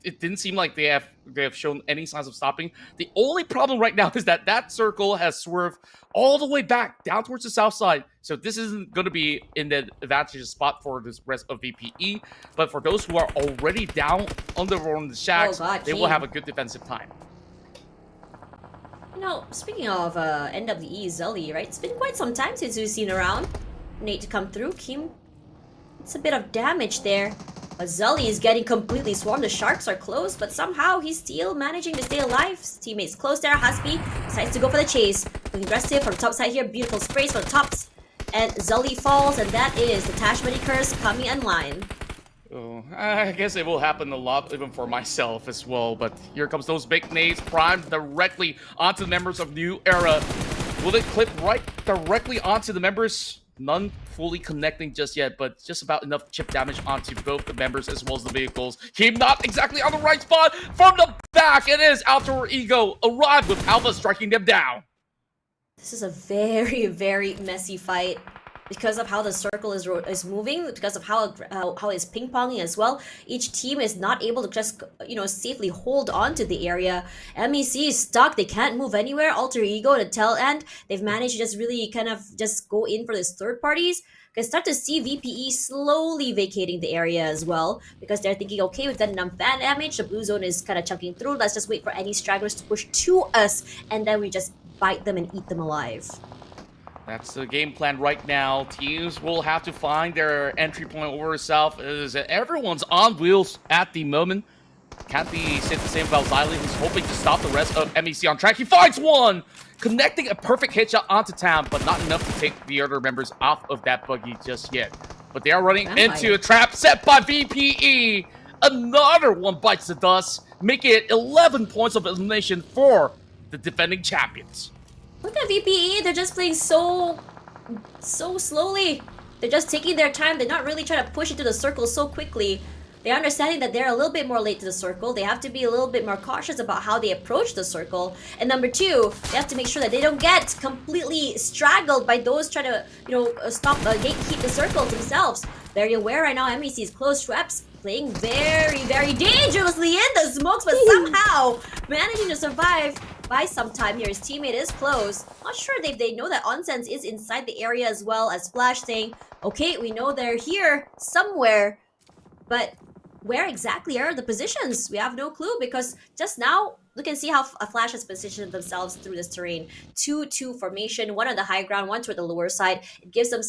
It didn't seem like they have shown any signs of stopping. The only problem right now is that that circle has swerved all the way back down towards the south side. So this isn't going to be in the advantageous spot for this rest of VPE. But for those who are already down on the shacks, they will have a good defensive time. You know, speaking of NWE Zully, right? It's been quite some time since we've seen around. Nate to come through. Kim, it's a bit of damage there. But Zully is getting completely swarmed. The Sharks are close, but somehow he's still managing to stay alive. His teammates close there. Husby decides to go for the chase. Looking aggressive from the top side here. Beautiful sprays from the tops. And Zully falls, and that is the Tashmani curse coming online. Oh, I guess it will happen a lot, even for myself as well. But here comes those big nades primed directly onto the members of New Era. Will it clip right directly onto the members? None fully connecting just yet, but just about enough chip damage onto both the members as well as the vehicles. Team not exactly on the right spot. From the back, it is Alter Ego arrived with Alpha striking them down. This is a very, very messy fight. Because of how the circle is moving, because of how it's ping-ponging as well, each team is not able to just, safely hold on to the area. MEC is stuck. They can't move anywhere. Alter Ego to tail end. They've managed to just really kind of just go in for this third parties. Can start to see VPE slowly vacating the area as well, because they're thinking, okay, we've done enough fan damage. The blue zone is kind of chunking through. Let's just wait for any stragglers to push to us, and then we just bite them and eat them alive. That's the game plan right now. Teams will have to find their entry point over south. Everyone's on wheels at the moment. Can't be said the same about Xylee, who's hoping to stop the rest of MEC on track. He finds one! Connecting a perfect headshot onto Tam, but not enough to take the other members off of that buggy just yet. But they are running into a trap set by VPE. Another one bites the dust, making it 11 points of elimination for the defending champions. Look at VPE, they're just playing so slowly. They're just taking their time. They're not really trying to push into the circle so quickly. They're understanding that they're a little bit more late to the circle. They have to be a little bit more cautious about how they approach the circle. And number two, they have to make sure that they don't get completely straggled by those trying to, gatekeep the circle themselves. Very aware right now, MEC is close. Schweppes playing very, very dangerously in the smokes, but somehow managing to survive by some time here. His teammate is close. Not sure if they know that Onsense is inside the area as well, as Flash saying, okay, we know they're here somewhere, but where exactly are the positions? We have no clue, because just now, look and see how Flash has positioned themselves through this terrain. 2-2 formation, one on the high ground, one toward the lower side. It gives them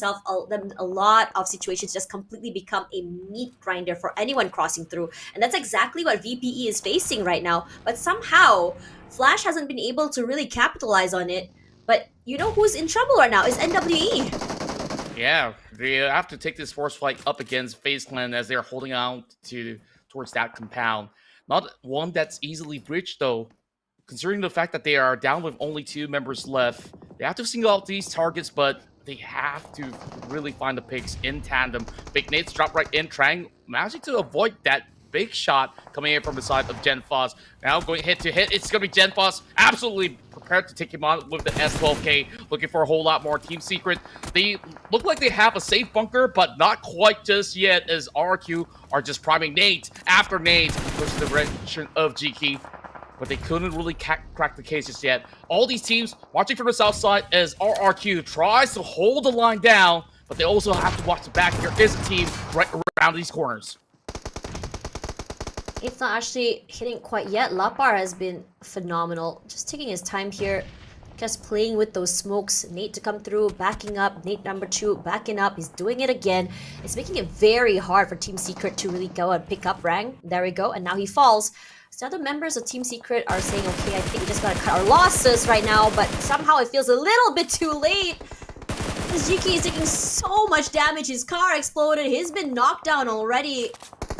a lot of situations just completely become a meat grinder for anyone crossing through. And that's exactly what VPE is facing right now. But somehow, Flash hasn't been able to really capitalize on it. But you know who's in trouble right now is NWE. Yeah, they have to take this force fight up against FaZe Clan as they're holding out towards that compound. Not one that's easily breached, though. Considering the fact that they are down with only 2 members left, they have to single out these targets, but they have to really find the picks in tandem. Big nades drop right in, managing to avoid that big shot coming in from the side of GenFoss. Now going hit to hit. It's going to be GenFoss absolutely prepared to take him on with the S12K. Looking for a whole lot more. Team Secret, they look like they have a safe bunker, but not quite just yet, as RRQ are just priming nades after nades versus the direction of GK. But they couldn't really crack the case just yet. All these teams watching from the south side as RRQ tries to hold the line down, but they also have to watch the back. There is a team right around these corners. It's not actually hitting quite yet. Lapar has been phenomenal. Just taking his time here. Just playing with those smokes. Nate to come through, backing up. Nate number 2, backing up. He's doing it again. It's making it very hard for Team Secret to really go and pick up rank. There we go. And now he falls. So other members of Team Secret are saying, okay, I think we just gotta cut our losses right now. But somehow it feels a little bit too late. This GK is taking so much damage. His car exploded. He's been knocked down already.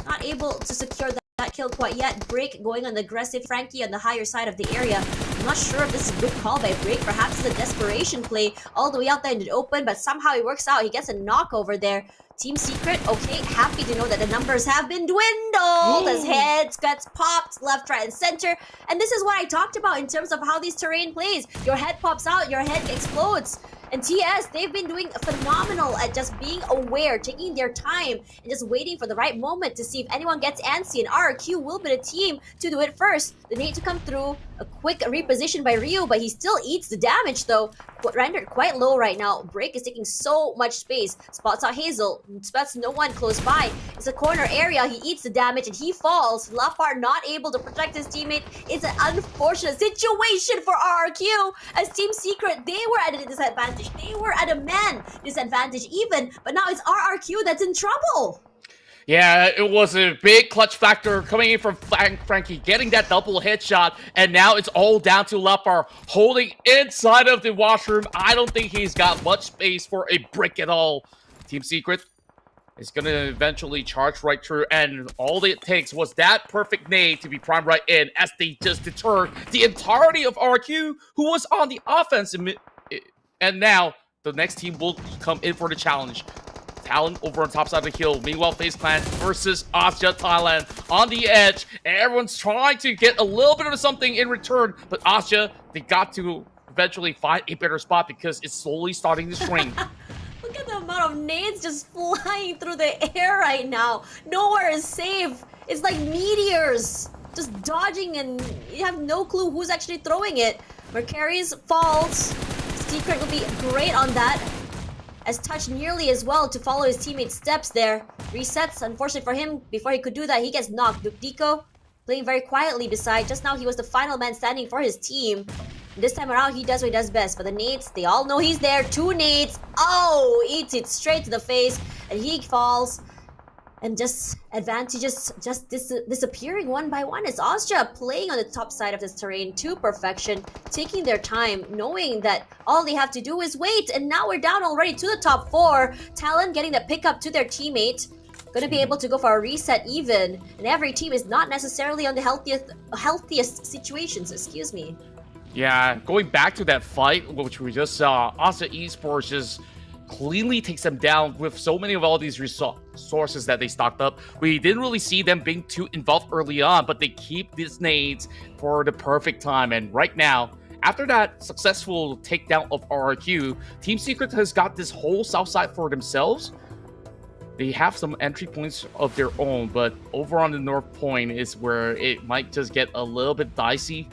Not able to secure that kill quite yet. Break going on the aggressive. Frankie on the higher side of the area. I'm not sure if this is a good call by Break. Perhaps it's a desperation play all the way out there in the open, but somehow it works out. He gets a knock over there. Team Secret, okay, happy to know that the numbers have been dwindled as heads gets popped left, right, and center. And this is what I talked about in terms of how these terrain plays. Your head pops out, your head explodes. And TS, they've been doing phenomenal at just being aware, taking their time, and just waiting for the right moment to see if anyone gets antsy. And RRQ will be the team to do it first. They need to come through. A quick reposition by Ryu, but he still eats the damage though. Rendered quite low right now. Break is taking so much space. Spots out Hazel. Spots no one close by. It's a corner area. He eats the damage and he falls. Lapar not able to protect his teammate. It's an unfortunate situation for RRQ. As Team Secret, they were at a disadvantage. They were at a man disadvantage even. But now it's RRQ that's in trouble. Yeah, it was a big clutch factor coming in from Frankie, getting that double headshot, and now it's all down to Lapar holding inside of the washroom. I don't think he's got much space for a brick at all. Team Secret is going to eventually charge right through, and all it takes was that perfect nade to be primed right in as they just deterred the entirety of RQ, who was on the offense. And now the next team will come in for the challenge. Talon over on top side of the hill. Meanwhile, FaZe Clan versus OSJA Thailand on the edge. Everyone's trying to get a little bit of something in return, but OSJA, they got to eventually find a better spot because it's slowly starting to shrink. Look at the amount of nades just flying through the air right now. Nowhere is safe. It's like meteors just dodging, and you have no clue who's actually throwing it. Mercarius falls. Secret will be great on that. As Touch nearly as well to follow his teammate's steps there. Resets, unfortunately for him, before he could do that, he gets knocked. Dukdiko playing very quietly beside. Just now, he was the final man standing for his team. This time around, he does what he does best. But the nades, they all know he's there. 2 nades. Oh, eats it straight to the face. And he falls. And just advantages just disappearing one by one. It's OSJA playing on the top side of this terrain to perfection, taking their time, knowing that all they have to do is wait. And now we're down already to the top 4. Talon getting the pickup to their teammate. Going to be able to go for a reset even. And every team is not necessarily on the healthiest situations, excuse me. Yeah, going back to that fight, which we just saw, OSJA Esports just cleanly takes them down with so many of all these resources that they stocked up. We didn't really see them being too involved early on, but they keep these nades for the perfect time. And right now, after that successful takedown of RRQ, Team Secret has got this whole south side for themselves. They have some entry points of their own, but over on the north point is where it might just get a little bit dicey,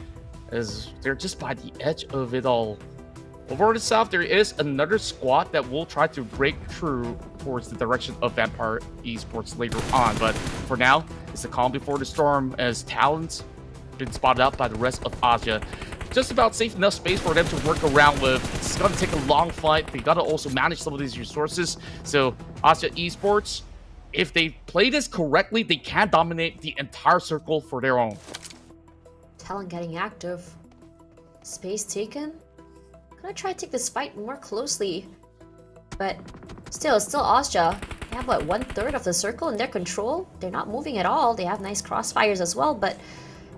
as they're just by the edge of it all. Over on the south, there is another squad that will try to break through towards the direction of Vampire Esports later on. But for now, it's the calm before the storm, as Talon's been spotted out by the rest of OSJA. Just about safe enough space for them to work around with. It's going to take a long fight. They got to also manage some of these resources. So OSJA Esports, if they play this correctly, they can dominate the entire circle for their own. Talon getting active. Space taken. Gonna try to take this fight more closely, but still OSJA. They have what, 1/3 of the circle in their control. They're not moving at all. They have nice crossfires as well, but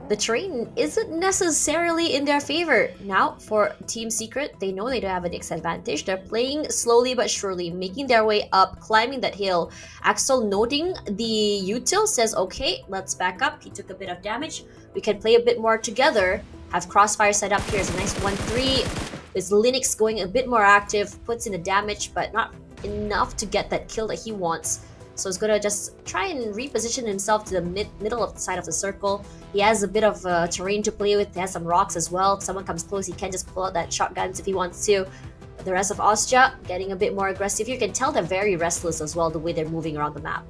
the terrain isn't necessarily in their favor. Now for Team Secret, they know they don't have a disadvantage. They're playing slowly but surely, making their way up, climbing that hill. Axel noting the util says, okay, let's back up. He took a bit of damage. We can play a bit more together. Have crossfire set up here. It's a nice 1-3. Is Linux going a bit more active, puts in the damage, but not enough to get that kill that he wants. So he's gonna just try and reposition himself to the middle of the side of the circle. He has a bit of terrain to play with. He has some rocks as well. If someone comes close, he can just pull out that shotguns if he wants to. The rest of OSJA getting a bit more aggressive. You can tell they're very restless as well, the way they're moving around the map.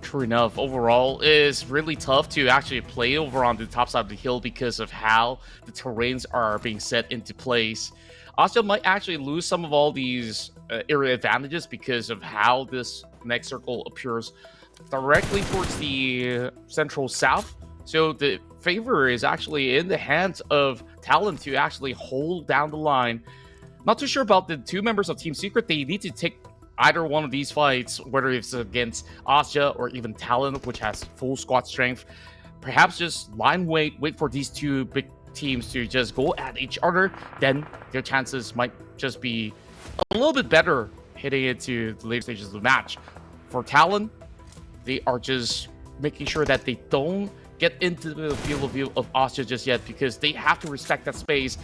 True enough, overall, it's really tough to actually play over on the top side of the hill because of how the terrains are being set into place. OSJA might actually lose some of all these area advantages because of how this next circle appears directly towards the central south. So the favor is actually in the hands of Talon to actually hold down the line. Not too sure about the two members of Team Secret. They need to take either one of these fights, whether it's against OSJA or even Talon, which has full squad strength. Perhaps just line wait for these two big teams to just go at each other. Then their chances might just be a little bit better heading into the later stages of the match. For Talon, they are just making sure that they don't get into the field of view of OSJA just yet, because they have to respect that space.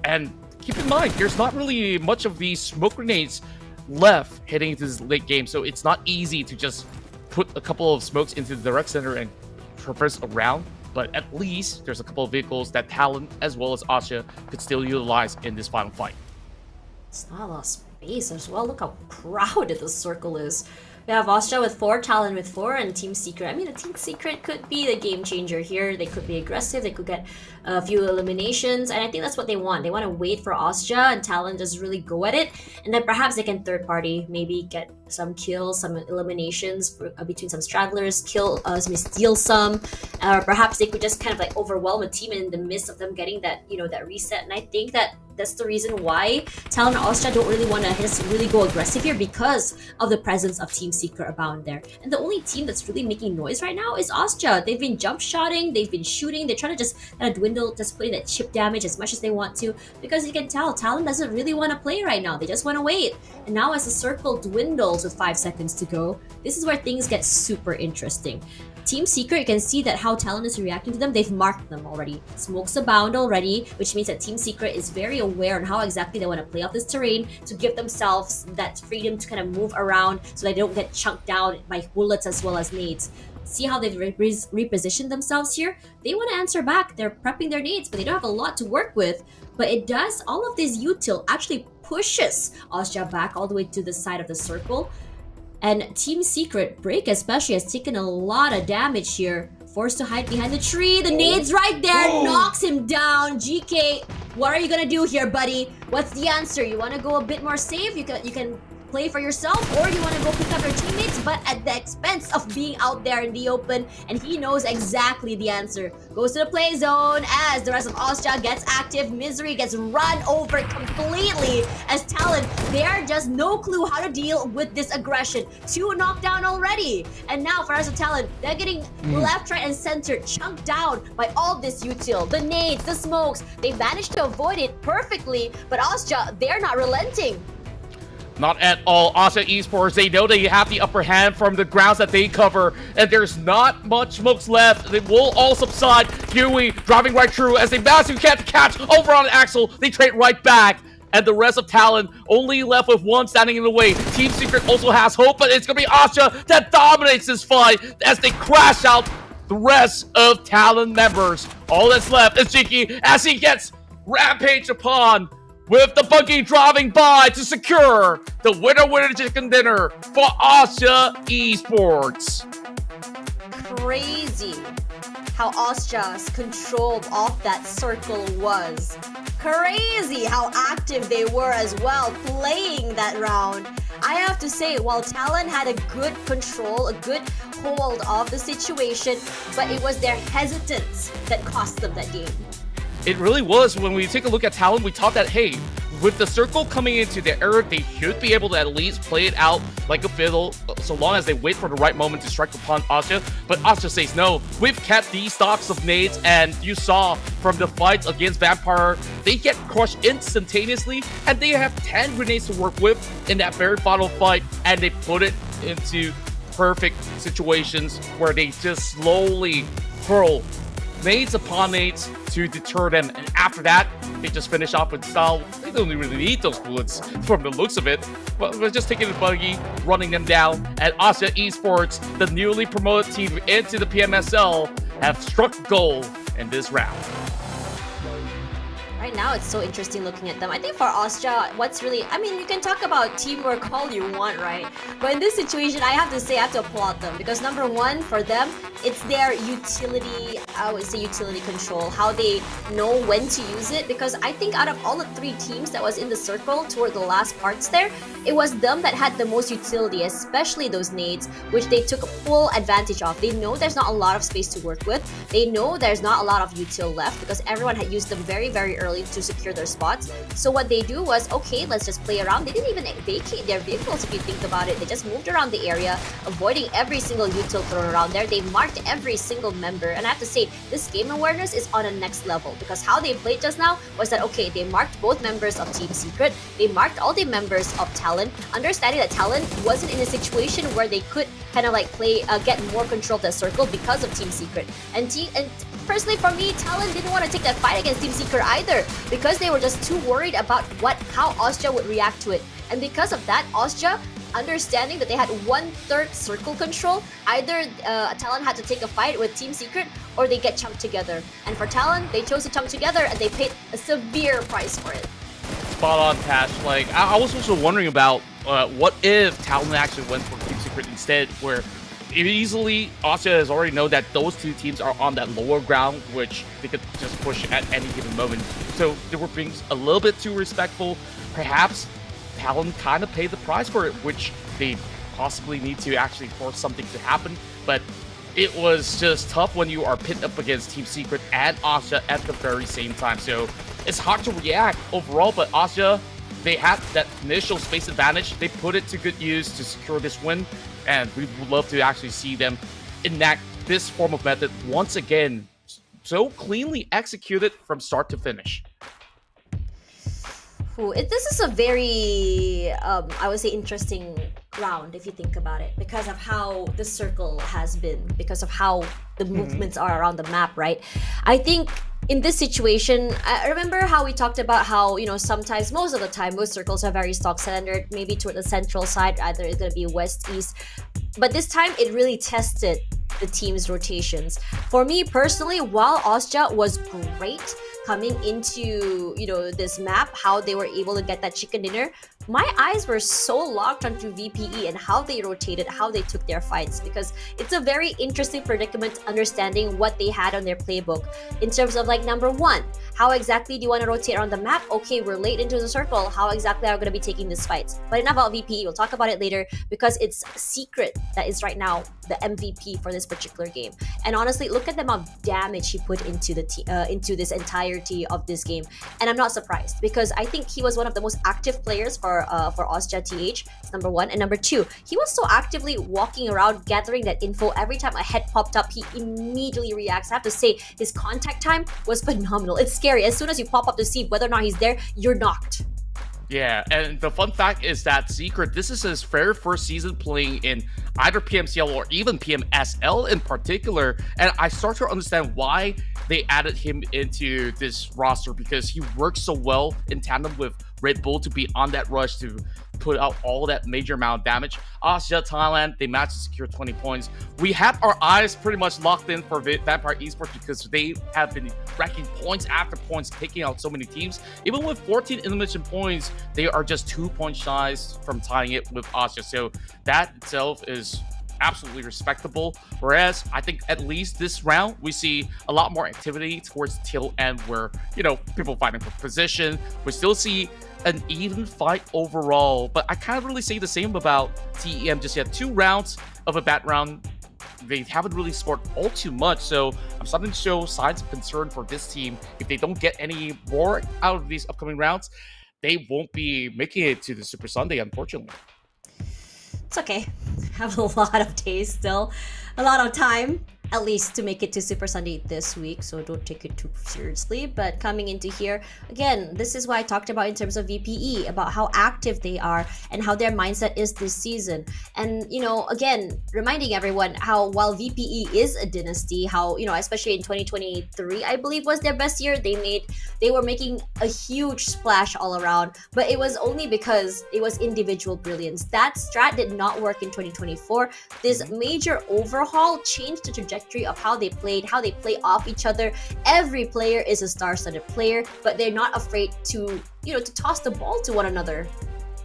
And keep in mind, there's not really much of these smoke grenades left heading into this late game, so it's not easy to just put a couple of smokes into the direct center and traverse around. But at least there's a couple of vehicles that Talon as well as OSJA could still utilize in this final fight. It's not a lot of space as well. Look how crowded the circle is. We have OSJA with 4, Talon with 4, and Team Secret. I mean, the Team Secret could be the game changer here. They could be aggressive. They could get a few eliminations, and I think that's what they want. They want to wait for OSJA and Talon just really go at it, and then perhaps they can third party, maybe get some kills, some eliminations between some stragglers, steal some, or perhaps they could just kind of like overwhelm a team in the midst of them getting that, you know, that reset. And I think that that's the reason why Talon and OSJA don't really want to just really go aggressive here, because of the presence of Team Secret abound there. And the only team that's really making noise right now is OSJA. They've been jump shotting, they've been shooting, they're trying to just kind of dwindle, just putting that chip damage as much as they want to, because you can tell Talon doesn't really want to play right now. They just want to wait. And now as the circle dwindles with 5 seconds to go, this is where things get super interesting. Team Secret, you can see that how Talon is reacting to them. They've marked them already. Smokes abound already, which means that Team Secret is very aware on how exactly they want to play off this terrain to give themselves that freedom to kind of move around so they don't get chunked down by bullets as well as nades. See how they've repositioned themselves here? They want to answer back. They're prepping their nades, but they don't have a lot to work with. But it does, all of this util actually pushes OSJA back all the way to the side of the circle. And Team Secret, Break especially, has taken a lot of damage here. Forced to hide behind the tree. The nade's right there. Knocks him down. GK, what are you gonna do here, buddy? What's the answer? You want to go a bit more safe? You can play for yourself, or you want to go pick up your teammates, but at the expense of being out there in the open. And he knows exactly the answer. Goes to the play zone as the rest of OSJA gets active. Misery gets run over completely as Talon, they are just no clue how to deal with this aggression. 2 knocked down already, and now for us of Talon, they're getting left, right, and center chunked down by all this util. The nades, the smokes, they managed to avoid it perfectly, but OSJA, they're not relenting. Not at all. OSJA Esports, they know they have the upper hand from the grounds that they cover, and there's not much smokes left. They will all subside. Huey driving right through as they massive catch over on Axel. They trade right back, and the rest of Talon only left with 1 standing in the way. Team Secret also has hope, but it's going to be OSJA that dominates this fight as they crash out the rest of Talon members. All that's left is Jiki as he gets rampaged upon, with the buggy driving by to secure the winner chicken dinner for OSJA Esports. Crazy how OSJA's control of that circle was. Crazy how active they were as well playing that round. I have to say, while Talon had a good control, a good hold of the situation, but it was their hesitance that cost them that game. It really was. When we take a look at Talon, we thought that, hey, with the circle coming into the era, they should be able to at least play it out like a fiddle, so long as they wait for the right moment to strike upon OSJA. But OSJA says no. We've kept these stocks of nades, and you saw from the fights against Vampire, they get crushed instantaneously, and they have 10 grenades to work with in that very final fight, and they put it into perfect situations where they just slowly hurl nades upon nades to deter them, and after that they just finish off with style. They don't really need those bullets from the looks of it, but we're just taking the buggy, running them down. And OSJA Esports, the newly promoted team into the PMSL, have struck gold in this round. Right now, it's so interesting looking at them. I think for OSJA, what's really... I mean, you can talk about teamwork all you want, right? But in this situation, I have to say, I have to applaud them. Because number one, for them, it's their utility, I would say utility control. How they know when to use it. Because I think out of all the 3 teams that was in the circle toward the last parts there, it was them that had the most utility, especially those nades, which they took full advantage of. They know there's not a lot of space to work with. They know there's not a lot of util left because everyone had used them very, very early to secure their spots. So what they do was, okay, let's just play around. They didn't even vacate their vehicles if you think about it. They just moved around the area, avoiding every single util thrown around there. They marked every single member. And I have to say, this game awareness is on a next level because how they played just now was that, okay, they marked both members of Team Secret. They marked all the members of Talon, understanding that Talon wasn't in a situation where they could kind of like play, get more control of the circle because of Team Secret. And personally for me, Talon didn't want to take that fight against Team Secret either because they were just too worried about how OSJA would react to it. And because of that, OSJA, understanding that they had 1/3 circle control, either Talon had to take a fight with Team Secret or they get chunked together. And for Talon, they chose to chunk together and they paid a severe price for it. Spot on, Tash. Like, I was also wondering about what if Talon actually went for Team Secret instead, where easily OSJA has already known that those 2 teams are on that lower ground, which they could just push at any given moment. So they were being a little bit too respectful. Perhaps Talon kind of paid the price for it, which they possibly need to actually force something to happen. But it was just tough when you are pitted up against Team Secret and OSJA at the very same time. So it's hard to react overall, but OSJA, they had that initial space advantage. They put it to good use to secure this win, and we would love to actually see them enact this form of method once again, so cleanly executed from start to finish. This is a very, I would say, interesting round if you think about it, because of how the circle has been, because of how the movements are around the map, right? I think in this situation, I remember how we talked about how, you know, sometimes, most of the time, most circles are very stock-centered, maybe toward the central side, either it's going to be west, east. But this time, it really tested the team's rotations. For me personally, while OSJA was great coming into, you know, this map, how they were able to get that chicken dinner, my eyes were so locked onto VPE and how they rotated, how they took their fights, because it's a very interesting predicament understanding what they had on their playbook in terms of, like, number one, how exactly do you want to rotate around the map? Okay, we're late into the circle. How exactly are we going to be taking these fights? But enough about VPE. We'll talk about it later because it's Secret that is right now the MVP for this particular game. And honestly, look at the amount of damage he put into the into this entirety of this game. And I'm not surprised because I think he was one of the most active players for OSJA TH. That's number one. And number two, he was so actively walking around gathering that info. Every time a head popped up, he immediately reacts. I have to say, his contact time was phenomenal. It's scary. As soon as you pop up to see whether or not he's there, you're knocked. Yeah, and the fun fact is that Secret, this is his very first season playing in either PMCL or even PMSL in particular, and I start to understand why they added him into this roster, because he works so well in tandem with Red Bull to be on that rush to put out all that major amount of damage. OSJA Thailand, they managed to secure 20 points. We had our eyes pretty much locked in for Vampire Esports because they have been racking points after points, taking out so many teams. Even with 14 elimination points, they are just 2 points shy from tying it with OSJA. So that itself is absolutely respectable. Whereas I think at least this round, we see a lot more activity towards the tail end where, you know, people fighting for position. We still see an even fight overall, but I can't really say the same about TEM just yet. 2 rounds of a bad round, they haven't really scored all too much, so I'm starting to show signs of concern for this team. If they don't get any more out of these upcoming rounds, they won't be making it to the Super Sunday, unfortunately. It's okay. Have a lot of days still, a lot of time at least to make it to Super Sunday this week, so don't take it too seriously. But coming into here, again, this is what I talked about in terms of VPE, about how active they are and how their mindset is this season. And, you know, again, reminding everyone how while VPE is a dynasty, how, you know, especially in 2023, I believe was their best year, they were making a huge splash all around, but it was only because it was individual brilliance. That strat did not work in 2024. This major overhaul changed the trajectory trajectory of how they played, how they play off each other. Every player is a star-studded player, but they're not afraid to, to toss the ball to one another.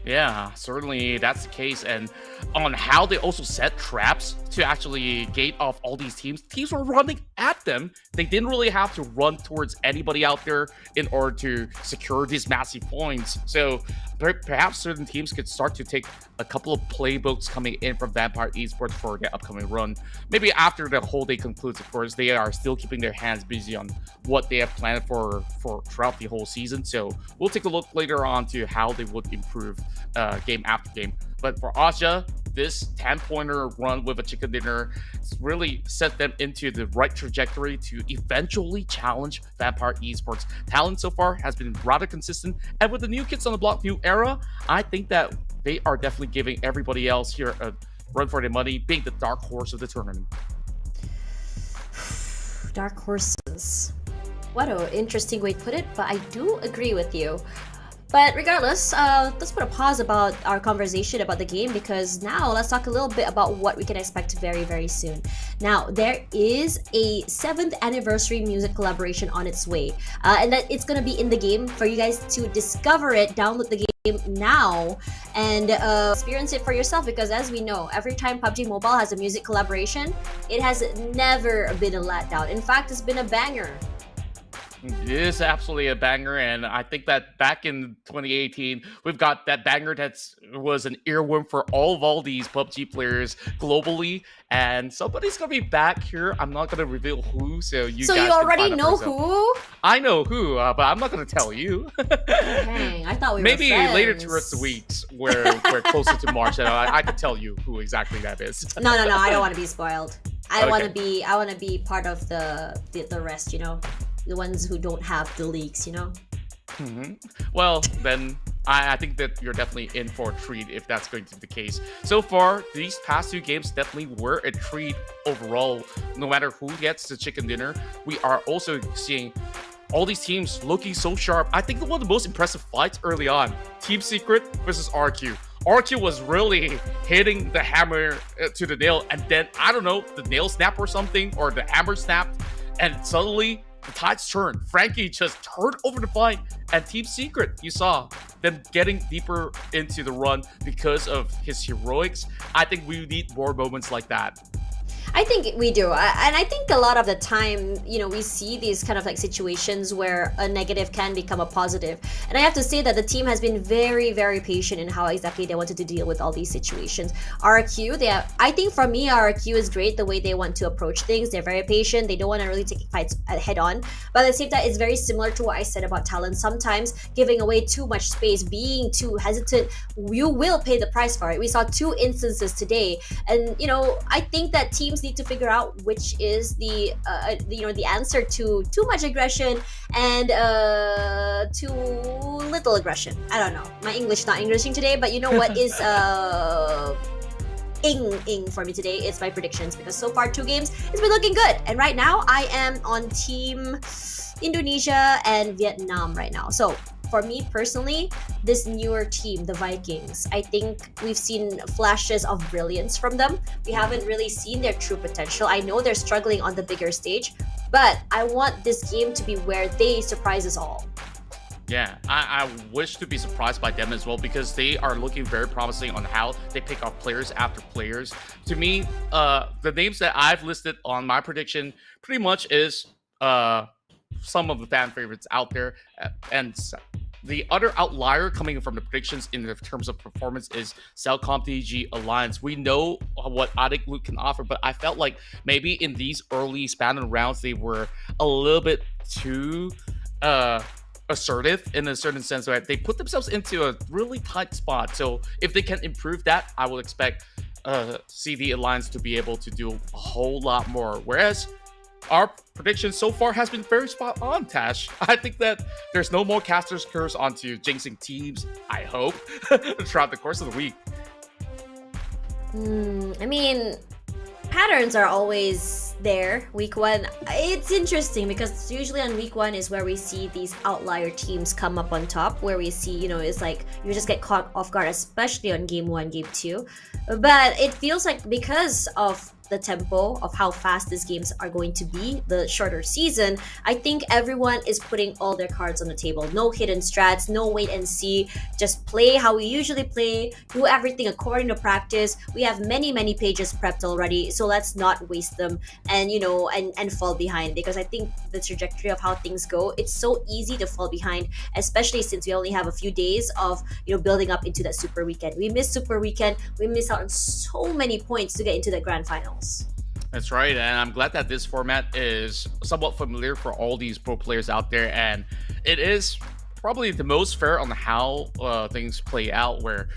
Yeah, certainly that's the case. And on how they also set traps to actually gate off all these teams were running at them. They didn't really have to run towards anybody out there in order to secure these massive points. So perhaps certain teams could start to take a couple of playbooks coming in from Vampire Esports for their upcoming run. Maybe after the whole day concludes, of course, they are still keeping their hands busy on what they have planned for throughout the whole season. So we'll take a look later on to how they would improve game after game. But for OSJA, this 10-pointer run with a chicken dinner really set them into the right trajectory to eventually challenge Vampire Esports. Talon so far has been rather consistent, and with the new kids on the block, new era, I think that they are definitely giving everybody else here a run for their money, being the dark horse of the tournament. Dark horses. What an interesting way to put it, but I do agree with you. But regardless, let's put a pause about our conversation about the game, because now let's talk a little bit about what we can expect very, very soon. Now, there is a 7th anniversary music collaboration on its way, and that it's going to be in the game for you guys to discover it, download the game now, and experience it for yourself, because as we know, every time PUBG Mobile has a music collaboration, it has never been a letdown. In fact, it's been a banger. It is absolutely a banger, and I think that back in 2018, we've got that banger that was an earworm for all these PUBG players globally, and somebody's gonna be back here. I'm not gonna reveal who, so you. So guys you already can know who? I know who, but I'm not gonna tell you. Dang, I thought we maybe were friends. Later towards the weeks, where we're closer to March, and I could tell you who exactly that is. No, I don't want to be spoiled. I Okay. want to be part of the rest, the ones who don't have the leaks, Well, then I think that you're definitely in for a treat if that's going to be the case. So far, these past 2 games definitely were a treat overall. No matter who gets the chicken dinner, we are also seeing all these teams looking so sharp. I think one of the most impressive fights early on, Team Secret versus RQ. RQ was really hitting the hammer to the nail, and then, I don't know, the nail snapped or something, or the hammer snapped, and suddenly the tides turned. Frankie just turned over the fight, and Team Secret, you saw them getting deeper into the run because of his heroics. I think we need more moments like that. I think we do, and I think a lot of the time, we see these kind of like situations where a negative can become a positive. And I have to say that the team has been very, very patient in how exactly they wanted to deal with all these situations. RQ, I think for me, RQ is great the way they want to approach things. They're very patient. They don't want to really take fights head on. But at the same time, it's very similar to what I said about Talon. Sometimes giving away too much space, being too hesitant, you will pay the price for it. We saw 2 instances today, and I think that teams need to figure out which is the answer to too much aggression and too little aggression. I don't know. My English not Englishing today, but you know what is ing for me today? It's my predictions, because so far 2 games it's been looking good, and right now I am on Team Indonesia and Vietnam right now. So for me personally, this newer team, the Vikings, I think we've seen flashes of brilliance from them. We haven't really seen their true potential. I know they're struggling on the bigger stage, but I want this game to be where they surprise us all. Yeah, I wish to be surprised by them as well, because they are looking very promising on how they pick up players after players. To me, the names that I've listed on my prediction pretty much is some of the fan favorites out there, and the other outlier coming from the predictions in terms of performance is CELCOMDIGI Alliance. We know what Adik Luke can offer, but I felt like maybe in these early spanning rounds they were a little bit too assertive in a certain sense, right? They put themselves into a really tight spot. So if they can improve that, I will expect CD Alliance to be able to do a whole lot more. Whereas our prediction so far has been very spot on, Tash. I think that there's no more caster's curse onto jinxing teams, I hope, throughout the course of the week. I mean, patterns are always there. Week 1, it's interesting because usually on week 1 is where we see these outlier teams come up on top, where we see, it's like you just get caught off guard, especially on game 1, game 2. But it feels like because of the tempo of how fast these games are going to be, the shorter season, I think everyone is putting all their cards on the table. No hidden strats, no wait and see, just play how we usually play, do everything according to practice. We have many pages prepped already, so let's not waste them and and fall behind, because I think the trajectory of how things go, it's so easy to fall behind, especially since we only have a few days of building up into that super weekend. We miss super weekend, we miss out on so many points to get into the grand finals. That's right, and I'm glad that this format is somewhat familiar for all these pro players out there, and it is probably the most fair on how things play out, where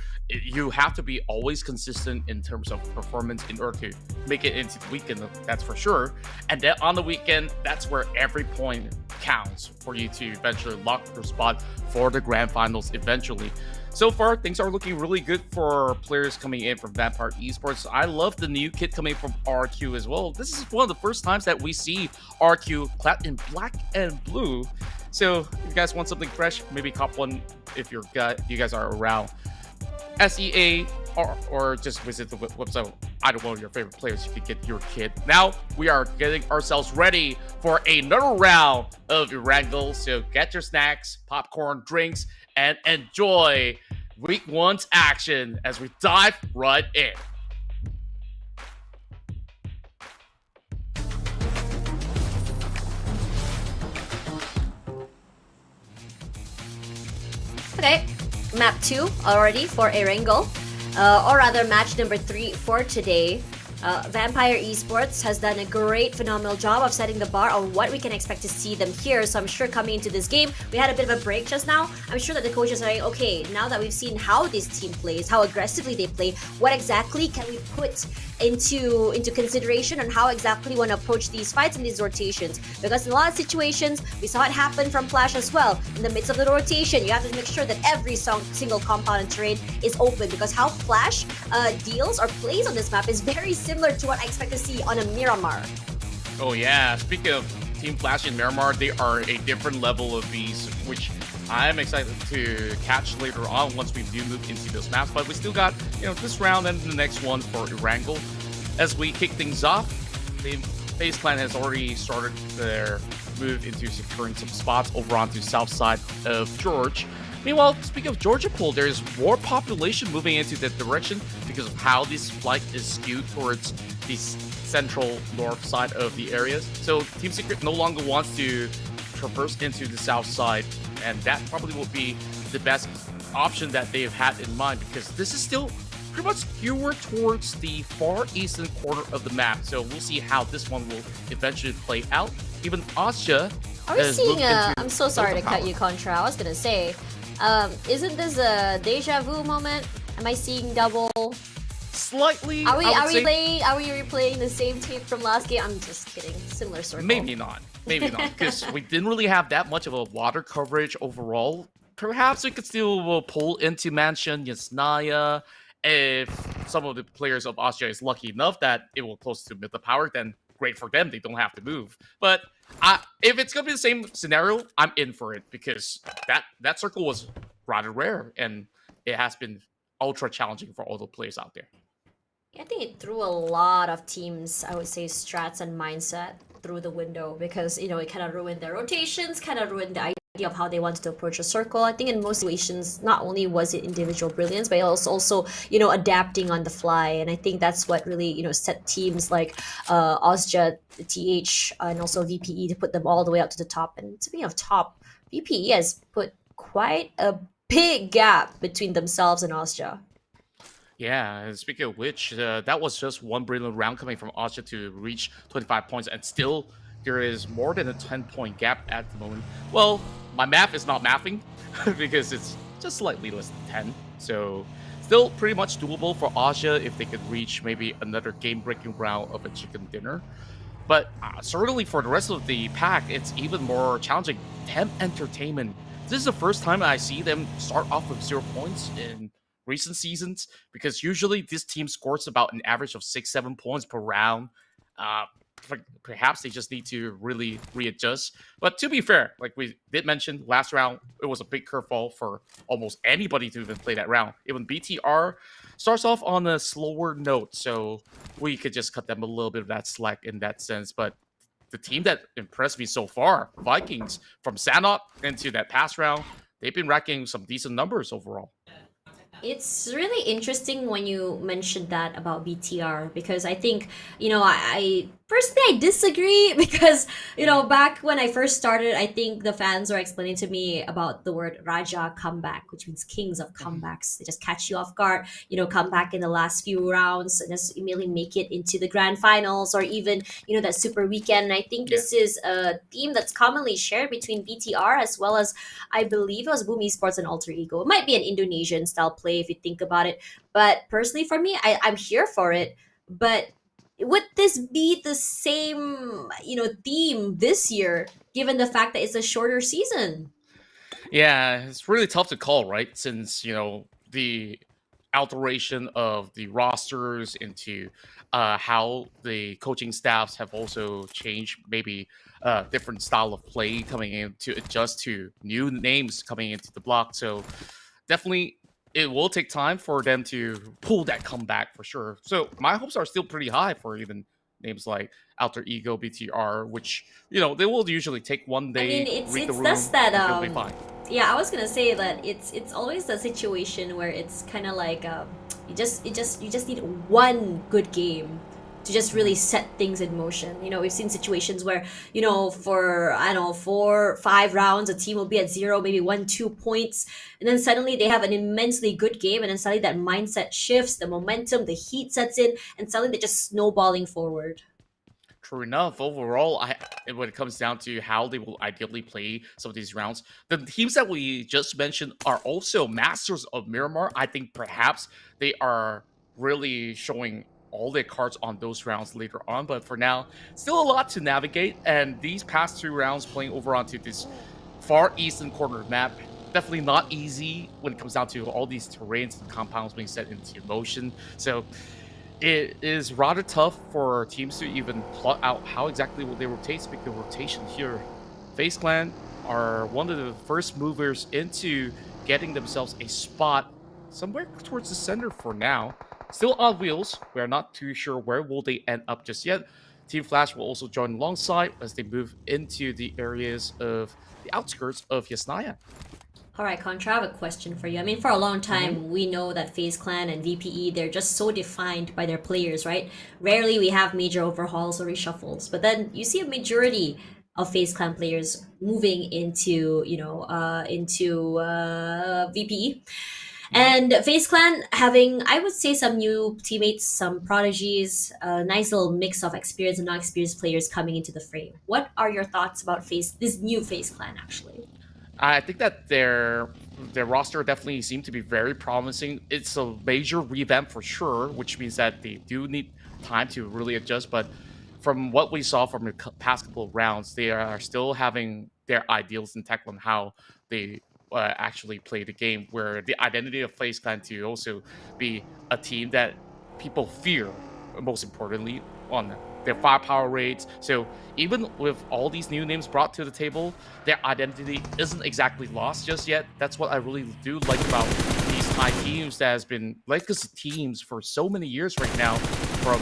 you have to be always consistent in terms of performance in order to make it into the weekend, that's for sure. And then on the weekend, that's where every point counts for you to eventually lock your spot for the grand finals eventually. So far, things are looking really good for players coming in from Vampire Esports. I love the new kit coming from RQ as well. This is one of the first times that we see RQ clad in black and blue. So if you guys want something fresh, maybe cop one if you guys are around SEA, or just visit the website. Either one of your favorite players, you can get your kit. Now we are getting ourselves ready for another round of Erangel. So get your snacks, popcorn, drinks, and enjoy week one's action as we dive right in. Okay, map 2 already for Erangel, or rather match number 3 for today. Vampire Esports has done a great, phenomenal job of setting the bar on what we can expect to see them here. So I'm sure coming into this game, we had a bit of a break just now. I'm sure that the coaches are saying, okay, now that we've seen how this team plays, how aggressively they play, what exactly can we put into consideration on how exactly we want to approach these fights and these rotations? Because in a lot of situations, we saw it happen from Flash as well. In the midst of the rotation, you have to make sure that every single compound and terrain is open, because how Flash deals or plays on this map is very similar to what I expect to see on a Miramar. Oh yeah, speaking of Team Flash and Miramar, they are a different level of beast, which I'm excited to catch later on once we do move into those maps. But we still got, this round and the next one for Erangel. As we kick things off, the FaZe Clan has already started their move into securing some spots over onto south side of George. Meanwhile, speaking of Georgia Pool, there's more population moving into that direction because of how this flight is skewed towards the central north side of the areas. So Team Secret no longer wants to traverse into the south side, and that probably will be the best option that they've had in mind, because this is still pretty much skewered towards the far eastern corner of the map. So we'll see how this one will eventually play out. Even OSJA Are we has seeing moved into I'm so sorry to cut overpower. you, Contra. I was gonna say, isn't this a deja vu moment? Am I seeing double? Slightly, Are we I would say. replaying the same tape from last game? I'm just kidding. Similar circle. Maybe not, because we didn't really have that much of a water coverage overall. Perhaps we could still pull into Mansion, Yasnaya. If some of the players of Austria is lucky enough that it will close to mid the power, then great for them. They don't have to move. But if it's gonna be the same scenario, I'm in for it, because that circle was rather rare, and it has been ultra challenging for all the players out there. I think it threw a lot of teams, I would say, strats and mindset through the window, because it kind of ruined their rotations, kind of ruined the idea of how they wanted to approach a circle. I think in most situations, not only was it individual brilliance, but it was also adapting on the fly. And I think that's what really set teams like OSJA, TH, and also VPE to put them all the way up to the top. And speaking of top, VPE has put quite a big gap between themselves and OSJA. Yeah, and speaking of which, that was just one brilliant round coming from Austria to reach 25 points, and still there is more than a 10-point gap at the moment. Well, my math is not mathing because it's just slightly less than 10, so still pretty much doable for Austria if they could reach maybe another game-breaking round of a chicken dinner. But certainly for the rest of the pack, it's even more challenging. Temp Entertainment, this is the first time I see them start off with 0 points in recent seasons, because usually this team scores about an average of 6-7 points per round. Perhaps they just need to really readjust. But to be fair, like we did mention last round, it was a big curveball for almost anybody to even play that round. Even BTR starts off on a slower note, so we could just cut them a little bit of that slack in that sense. But the team that impressed me so far, Vikings, from Sanok into that past round, they've been racking some decent numbers overall. It's really interesting when you mentioned that about BTR because I think, I personally I disagree because, back when I first started, I think the fans were explaining to me about the word Raja comeback, which means kings of comebacks. They just catch you off guard, come back in the last few rounds and just immediately make it into the grand finals or even, that super weekend. And I think this is a theme that's commonly shared between BTR as well as I believe it was Boom Esports and Alter Ego. It might be an Indonesian style play if you think about it. But personally for me, I'm here for it. But would this be the same, theme this year, given the fact that it's a shorter season? Yeah, it's really tough to call, right? Since, the alteration of the rosters into how the coaching staffs have also changed, maybe different style of play coming in to adjust to new names coming into the block. So definitely it will take time for them to pull that comeback for sure. So my hopes are still pretty high for even names like Alter Ego, BTR, which, they will usually take one day, I mean, it's read the room, just that and they'll be fine. yeah, I was gonna say that it's always a situation where it's kind of like you just need one good game to just really set things in motion. We've seen situations where for I don't know 4-5 rounds a team will be at 0, maybe 1-2 points, and then suddenly they have an immensely good game, and then suddenly that mindset shifts, the momentum, the heat sets in, and suddenly they're just snowballing forward. True enough. Overall, when it comes down to how they will ideally play some of these rounds, the teams that we just mentioned are also masters of Miramar. I think perhaps they are really showing all their cards on those rounds later on. But for now, still a lot to navigate. And these past 2 rounds playing over onto this far eastern corner map, definitely not easy when it comes down to all these terrains and compounds being set into motion. So it is rather tough for teams to even plot out how exactly will they rotate. Speaking of rotation here, FaZe Clan are one of the first movers into getting themselves a spot somewhere towards the center for now. Still on wheels. We're not too sure where will they end up just yet. Team Flash will also join alongside as they move into the areas of the outskirts of Yasnaya. All right, Contra, I have a question for you. I mean, for a long time, we know that FaZe Clan and VPE, they're just so defined by their players, right? Rarely we have major overhauls or reshuffles, but then you see a majority of FaZe Clan players moving into, VPE. And FaZe Clan having, I would say, some new teammates, some prodigies, a nice little mix of experienced and non-experienced players coming into the frame. What are your thoughts about this new FaZe Clan, actually? I think that their roster definitely seemed to be very promising. It's a major revamp for sure, which means that they do need time to really adjust. But from what we saw from the past couple of rounds, they are still having their ideals intact on how they actually play the game, where the identity of FaZe Clan to also be a team that people fear, most importantly, on their firepower rates. So even with all these new names brought to the table, their identity isn't exactly lost just yet. That's what I really do like about these Thai teams that has been legacy teams for so many years right now from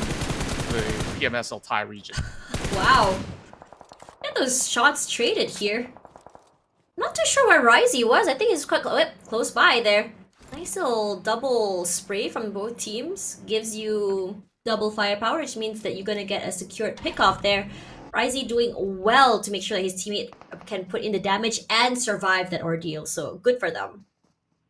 the PMSL Thai region. Wow. And those shots traded here. Not too sure where Risey was. I think it's quite close by there. Nice little double spray from both teams. Gives you double firepower, which means that you're going to get a secured pick off there. Risey doing well to make sure that his teammate can put in the damage and survive that ordeal. So good for them.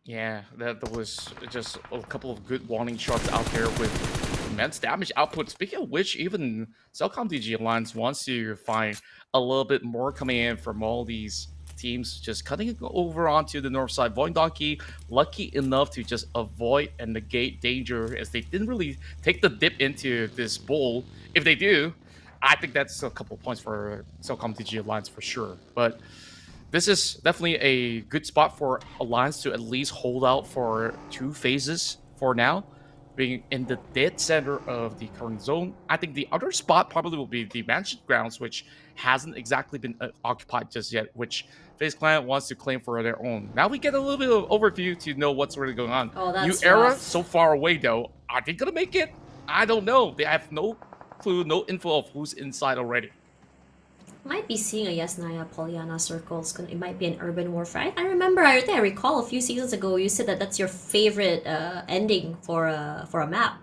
Yeah, that was just a couple of good warning shots out there with immense damage output. Speaking of which, even CELCOMDIGI Alliance wants to find a little bit more coming in from all these teams, just cutting it over onto the north side. VOIN Donkey lucky enough to just avoid and negate danger, as they didn't really take the dip into this bowl. If they do, I think that's a couple points for CELCOMDIGI Alliance for sure. But this is definitely a good spot for Alliance to at least hold out for 2 phases for now, being in the dead center of the current zone. I think the other spot probably will be the Mansion Grounds, which hasn't exactly been occupied just yet, which FaZe Clan wants to claim for their own. Now we get a little bit of overview to know what's really going on. Oh, that's New era, rough. so far away though. Are they gonna make it? I don't know. They have no clue, no info of who's inside already. Might be seeing a Yes Naya Pollyanna circle. It might be an urban warfare. I remember. I think I recall a few seasons ago you said that that's your favorite ending for a map.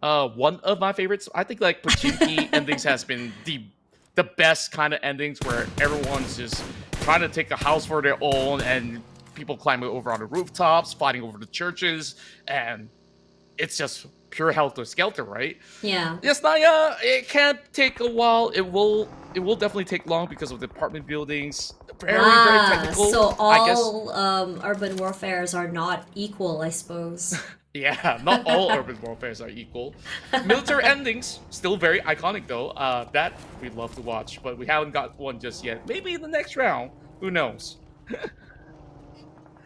One of my favorites. I think like Pachinki endings has been the best kind of endings where everyone's just trying to take a house for their own and people climbing over on the rooftops, fighting over the churches, and it's just pure helter-skelter, right? Yeah. Yes, Naya, it can take a while. It will definitely take long because of the apartment buildings. Very technical. So I guess. all urban warfares are not equal, I suppose. Yeah, not all urban warfares are equal. Military endings, still very iconic though. That we'd love to watch, but we haven't got one just yet. Maybe in the next round. Who knows?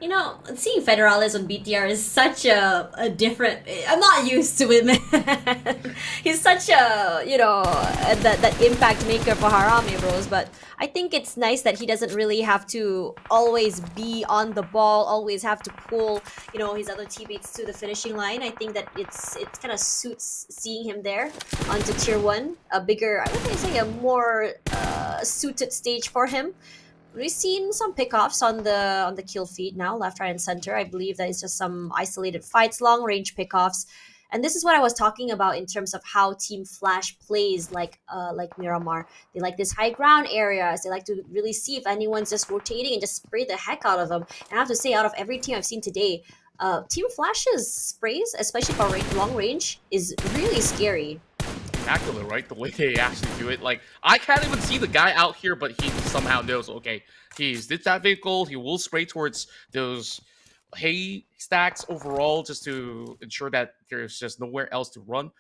You know, seeing Federalis on BTR is such a different... I'm not used to it, man. He's such a, you know, that impact maker for Harame Bros, but I think it's nice that he doesn't really have to always be on the ball, always have to pull, you know, his other teammates to the finishing line. I think that it kind of suits seeing him there onto Tier 1. A bigger, I would say a more suited stage for him. We've seen some pickoffs on the kill feed now, left, right, and center. I believe that it's just some isolated fights, long range pickoffs, and this is what I was talking about in terms of how Team Flash plays like Miramar. They like this high ground areas. They like to really see if anyone's just rotating and just spray the heck out of them. And I have to say, out of every team I've seen today, Team Flash's sprays, especially for long range, is really scary. Immaculate, right? The way they actually do it. Like, I can't even see the guy out here, but he somehow knows, okay, he's did that vehicle, he will spray towards those hay stacks overall just to ensure that there's just nowhere else to run.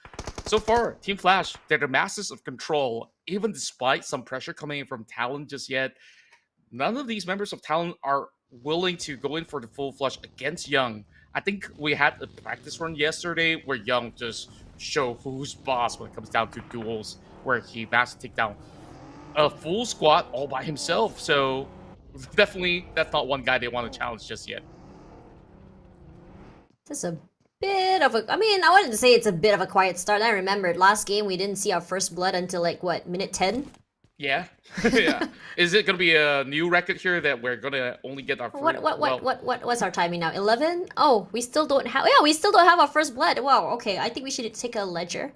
So far, Team Flash, they're the masters of control, even despite some pressure coming in from Talon just yet. None of these members of Talon are willing to go in for the full flush against Young. I think we had a practice run yesterday where Young just show who's boss when it comes down to duels, where he managed to take down a full squad all by himself. So definitely that's not one guy they want to challenge just yet. This is a bit of a... I mean, I wanted to say it's a bit of a quiet start. I remembered last game we didn't see our first blood until like, what, minute 10? Yeah. Yeah. Is it going to be a new record here that we're going to only get our first... What's our timing now? 11? Oh, we still don't have... Yeah, we still don't have our first blood. Wow, okay. I think we should take a ledger.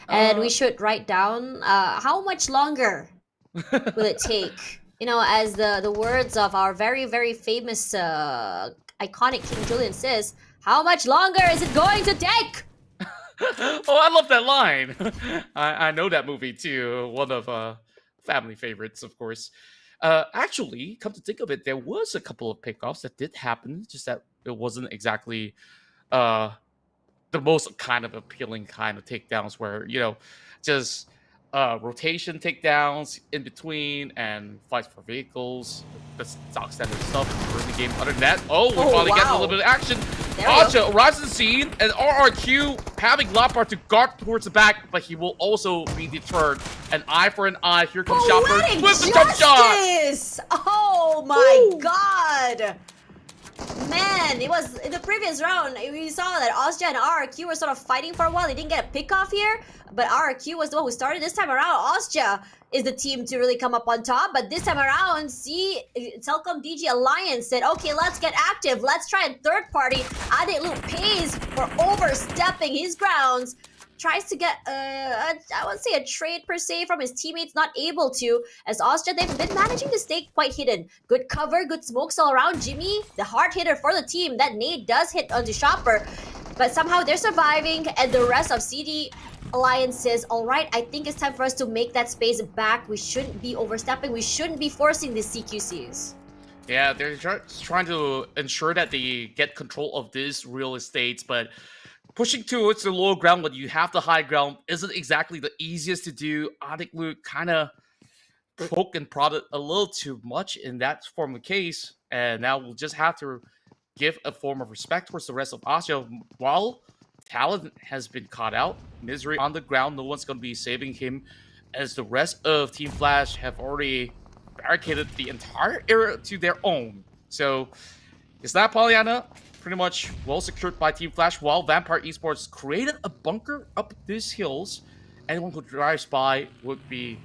And we should write down how much longer will it take? You know, as the words of our very, very famous iconic King Julian says, how much longer is it going to take? Oh, I love that line. I know that movie too. One of... family favorites, of course. Actually, come to think of it, there was a couple of pickoffs that did happen, just that it wasn't exactly the most kind of appealing kind of takedowns where, you know, just rotation takedowns in between and fights for vehicles, the stock standard stuff in the early game. Other than that, we're finally getting a little bit of action. OSJA arrives on the scene, and RRQ having Lapar to guard towards the back, but he will also be deterred. An eye for an eye. Here comes Shopper with the jump shot. Oh my god! Man, it was in the previous round. We saw that OSJA and RRQ were sort of fighting for a while. They didn't get a pick off here, but RRQ was the one who started. This time around, OSJA is the team to really come up on top. But this time around, see, CELCOMDIGI Alliance said, okay, let's get active. Let's try and third party. Adelup pays for overstepping his grounds. Tries to get, I would say a trade per se from his teammates, not able to, as OSJA, they've been managing to stay quite hidden. Good cover, good smokes all around. Jimmy, the hard hitter for the team. That nade does hit onto Shopper, but somehow they're surviving, and the rest of CD Alliance says, all right, I think it's time for us to make that space back. We shouldn't be overstepping. We shouldn't be forcing these CQCs. Yeah, they're trying to ensure that they get control of these real estates, but pushing towards the low ground when you have the high ground isn't exactly the easiest to do. Adelup kind of poke and prod it a little too much in that form of case, and now we'll just have to give a form of respect towards the rest of OSJA. While Talon has been caught out, Misery on the ground, no one's going to be saving him as the rest of Team Flash have already barricaded the entire area to their own. So it's not Pollyanna, pretty much well secured by Team Flash, while Vampire Esports created a bunker up these hills. Anyone who drives by would be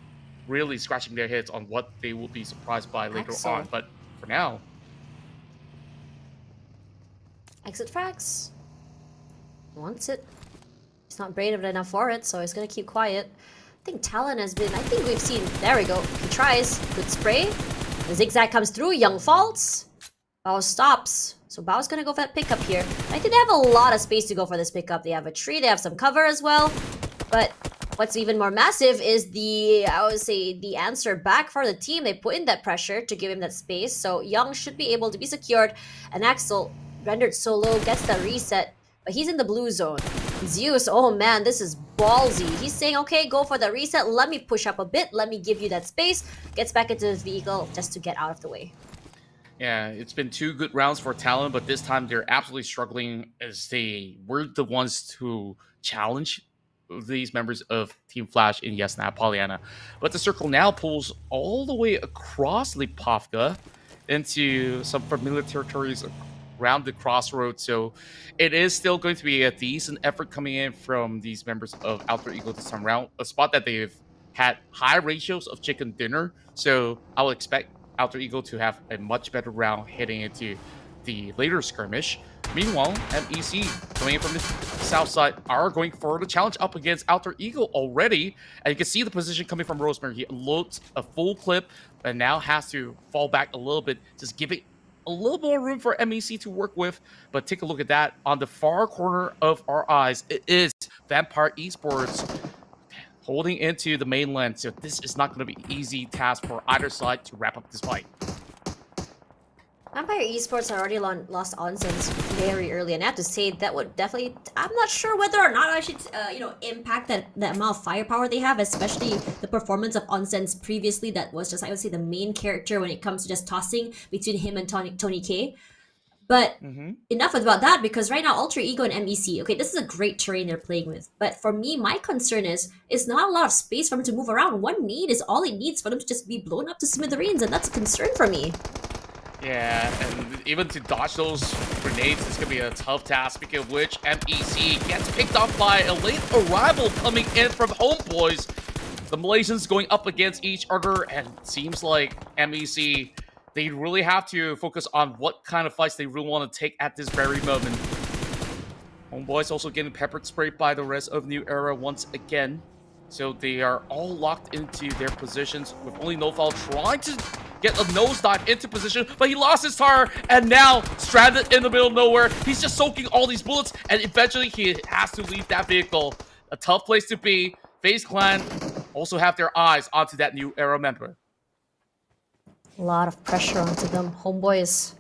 really scratching their heads on what they will be surprised by later on. But for now, Exit frags. Wants it. He's not brave enough for it, so he's gonna keep quiet. I think Talon has been, I think we've seen, there we go. He tries, good spray. The zigzag comes through, Young falls. Bao stops. So Bao's gonna go for that pickup here. I think they have a lot of space to go for this pickup. They have a tree, they have some cover as well. But what's even more massive is the, I would say, the answer back for the team. They put in that pressure to give him that space. So Young should be able to be secured. And Axel, rendered so low, gets that reset. But he's in the blue zone. Zeus, oh man, this is ballsy. He's saying, okay, go for the reset. Let me push up a bit. Let me give you that space. Gets back into his vehicle just to get out of the way. yeah, it's been 2 good rounds for Talon, but this time they're absolutely struggling as they were the ones to challenge these members of Team Flash in Yes Now Pollyanna. But the circle now pulls all the way across Lipovka into some familiar territories around the crossroads, so it is still going to be a decent effort coming in from these members of Alter Ego this time around, a spot that they've had high ratios of chicken dinner, so I would expect Alter Ego to have a much better round heading into the later skirmish. Meanwhile, MEC coming in from the south side are going for the challenge up against Alter Ego already, and you can see the position coming from Rosemary. He unloads a full clip and now has to fall back a little bit, just giving a little more room for MEC to work with. But take a look at that. On the far corner of our eyes, it is Vampire Esports holding into the mainland. So this is not going to be an easy task for either side to wrap up this fight. Vampire Esports already lost Onsens very early, and I have to say that would definitely, I'm not sure whether or not I should, impact that amount of firepower they have, especially the performance of Onsens previously. That was just, I would say, the main character when it comes to just tossing between him and Tony K. But enough about that, because right now Alter Ego and MEC, okay, this is a great terrain they're playing with. But for me, my concern is it's not a lot of space for them to move around. One need is all it needs for them to just be blown up to smithereens, and that's a concern for me. Yeah, and even to dodge those grenades, it's going to be a tough task, speaking of which, MEC gets picked off by a late arrival coming in from Homeboys. The Malaysians going up against each other, and it seems like MEC, they really have to focus on what kind of fights they really want to take at this very moment. Homeboys also getting pepper sprayed by the rest of New Era once again. So they are all locked into their positions with only NoFoul trying to get a nosedive into position, but he lost his tire and now stranded in the middle of nowhere. He's just soaking all these bullets, and eventually he has to leave that vehicle. A tough place to be. FaZe Clan also have their eyes onto that New Era member. A lot of pressure onto them. Homeboys,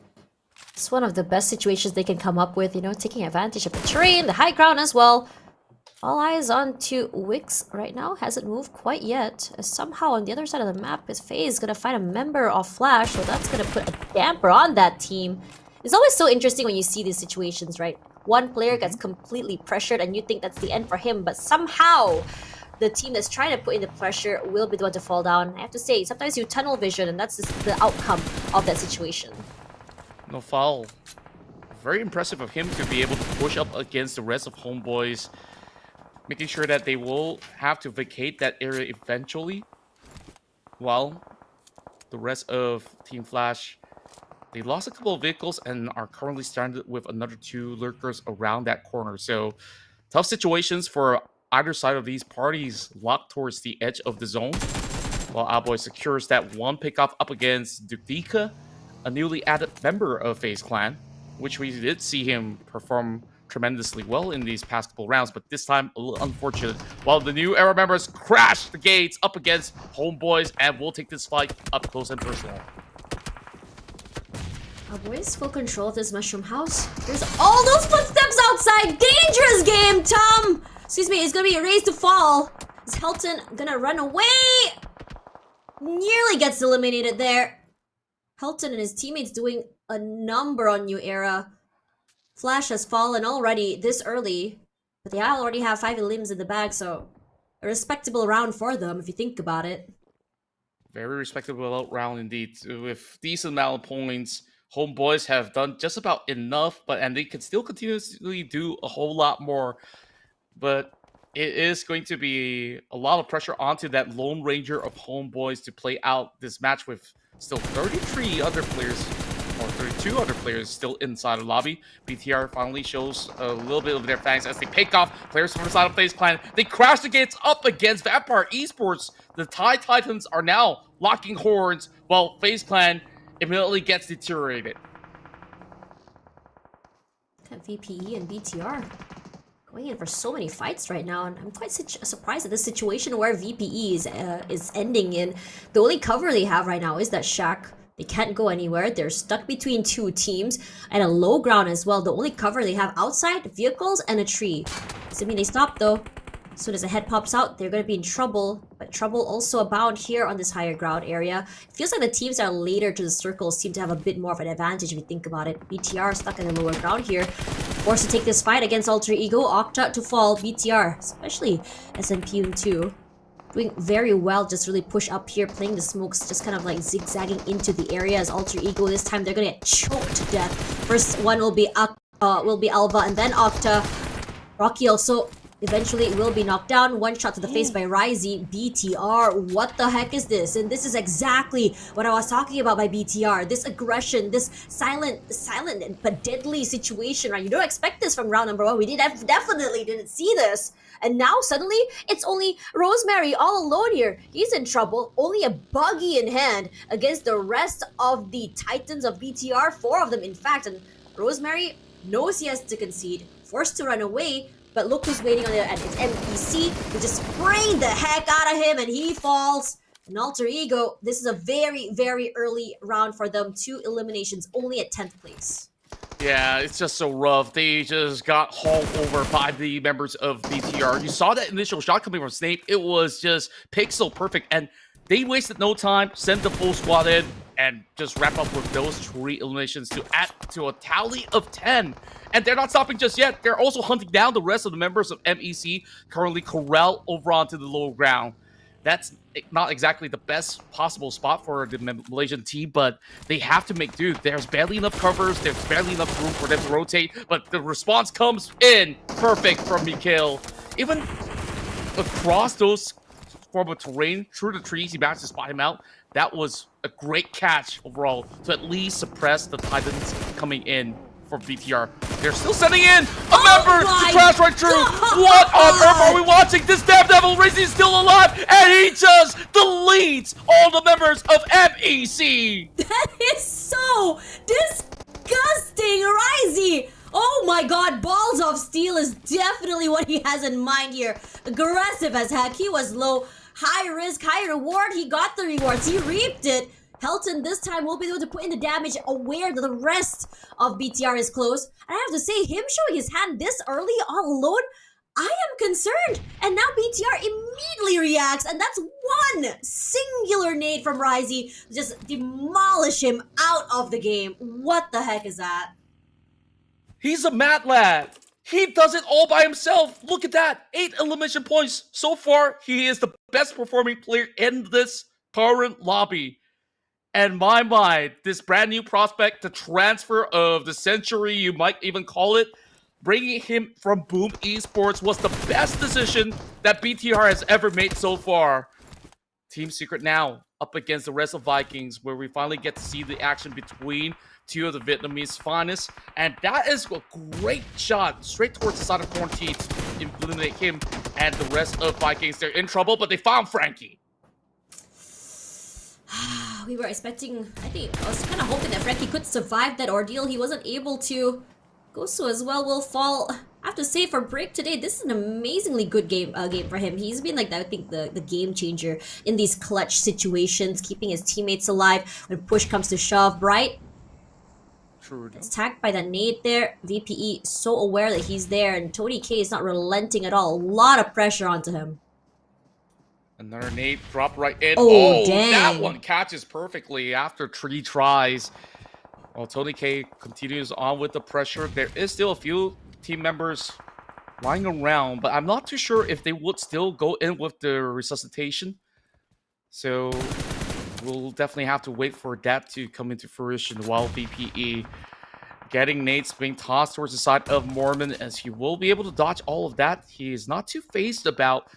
it's one of the best situations they can come up with, taking advantage of the terrain, the high ground as well. All eyes on to Wix right now. Hasn't moved quite yet. Somehow on the other side of the map is FaZe gonna find a member of Flash, so that's gonna put a damper on that team. It's always so interesting when you see these situations, right? One player gets completely pressured and you think that's the end for him, but somehow the team that's trying to put in the pressure will be the one to fall down. I have to say, sometimes you tunnel vision, and that's just the outcome of that situation. NoFoul, very impressive of him to be able to push up against the rest of Homeboys, making sure that they will have to vacate that area eventually, while the rest of Team Flash, they lost a couple of vehicles and are currently stranded with another 2 lurkers around that corner. So tough situations for either side of these parties, locked towards the edge of the zone, while Owlboy secures that one pickoff up against Dudika, a newly added member of FaZe Clan, which we did see him perform tremendously well in these past couple rounds, but this time a little unfortunate. While the New Era members crash the gates up against Homeboys, and we'll take this fight up close and personal. Boys, full control of this mushroom house. There's all those footsteps outside. Dangerous game, Tom. Excuse me, it's gonna be a race to fall. Is Helton gonna run away? Nearly gets eliminated there. Helton and his teammates doing a number on New Era. Flash has fallen already this early, but they already have 5 limbs in the bag, so a respectable round for them if you think about it. Very respectable round indeed. With decent amount of points, Homeboys have done just about enough, and they can still continuously do a whole lot more. But it is going to be a lot of pressure onto that Lone Ranger of Homeboys to play out this match with still 33 other players, or 32 other players still inside the lobby. BTR finally shows a little bit of their fangs as they pick off players from the side of FaZe Clan. They crash the gates up against Vampire Esports. The Thai Titans are now locking horns, while FaZe Clan immediately gets deteriorated. Look at VPE and BTR going in for so many fights right now, and I'm quite surprised at this situation where VPE is ending in. The only cover they have right now is that shack. They can't go anywhere. They're stuck between two teams and a low ground as well. The only cover they have outside, vehicles and a tree. Doesn't mean they stop though. As soon as a head pops out, they're going to be in trouble. But trouble also abound here on this higher ground area. It feels like the teams that are later to the circle seem to have a bit more of an advantage if you think about it. BTR stuck in the lower ground here. Forced to take this fight against Alter Ego. OSJA to fall. BTR, especially SNPU2. Doing very well, just really push up here, playing the smokes, just kind of like zigzagging into the area as Alter Ego. This time they're gonna get choked to death. First one will be Alva and then Octa. Rocky also eventually will be knocked down. One shot to the face by Ryzy. BTR, what the heck is this? And this is exactly what I was talking about by BTR. This aggression, this silent but deadly situation, right? You don't expect this from round number 1. We definitely didn't see this. And now suddenly, it's only Rosemary all alone here. He's in trouble. Only a buggy in hand against the rest of the Titans of BTR. 4 of them, in fact. And Rosemary knows he has to concede. Forced to run away. But look who's waiting on the end. It's MPC, who just sprayed the heck out of him and he falls. And Alter Ego, this is a very, very early round for them. 2 eliminations, only at 10th place. Yeah, it's just so rough. They just got hauled over by the members of BTR. You saw that initial shot coming from Snape. It was just pixel perfect. And they wasted no time, sent the full squad in, and just wrap up with those 3 eliminations to add to a tally of 10. And they're not stopping just yet. They're also hunting down the rest of the members of MEC, currently corralled over onto the low ground. That's not exactly the best possible spot for the Malaysian team, but they have to make do. There's barely enough covers. There's barely enough room for them to rotate, but the response comes in perfect from Mikhail. Even across those form of terrain, through the trees, he managed to spot him out. That was a great catch overall to at least suppress the Titans coming in for BTR. They're still sending in a member to crash right through. What on earth are we watching? This damn devil Ryzy is still alive, and he just deletes all the members of MEC. That is so disgusting, Ryzy. Oh my god, balls of steel is definitely what he has in mind here. Aggressive as heck. He was low, high risk, high reward. He got the rewards. He reaped it. Helton this time will be able to put in the damage, aware that the rest of BTR is close. And I have to say, him showing his hand this early all alone, I am concerned. And now BTR immediately reacts, and that's one singular nade from Ryzy to just demolish him out of the game. What the heck is that? He's a mad lad. He does it all by himself. Look at that. 8 elimination points. So far, he is the best performing player in this current lobby. And my mind, this brand new prospect, the transfer of the century, you might even call it, bringing him from Boom Esports was the best decision that BTR has ever made so far. Team Secret now up against the rest of Vikings, where we finally get to see the action between 2 of the Vietnamese finest. And that is a great shot straight towards the side of Quarantine to eliminate him and the rest of Vikings. They're in trouble, but they found Frankie. We were expecting, I was kind of hoping that Frankie could survive that ordeal. He wasn't able to. Gosu as well will fall. I have to say, for Break today, this is an amazingly good game for him. He's been like, I think, the game changer in these clutch situations, keeping his teammates alive when push comes to shove. Bright It's tagged by that nade there. VPE so aware that he's there, and Tony K is not relenting at all. A lot of pressure onto him. Another nade drop right in. Oh, dang. That one catches perfectly after 3 tries. While Tony K continues on with the pressure, there is still a few team members lying around, but I'm not too sure if they would still go in with the resuscitation. So we'll definitely have to wait for that to come into fruition while VPE getting nades being tossed towards the side of Mormon, as he will be able to dodge all of that. He is not too phased about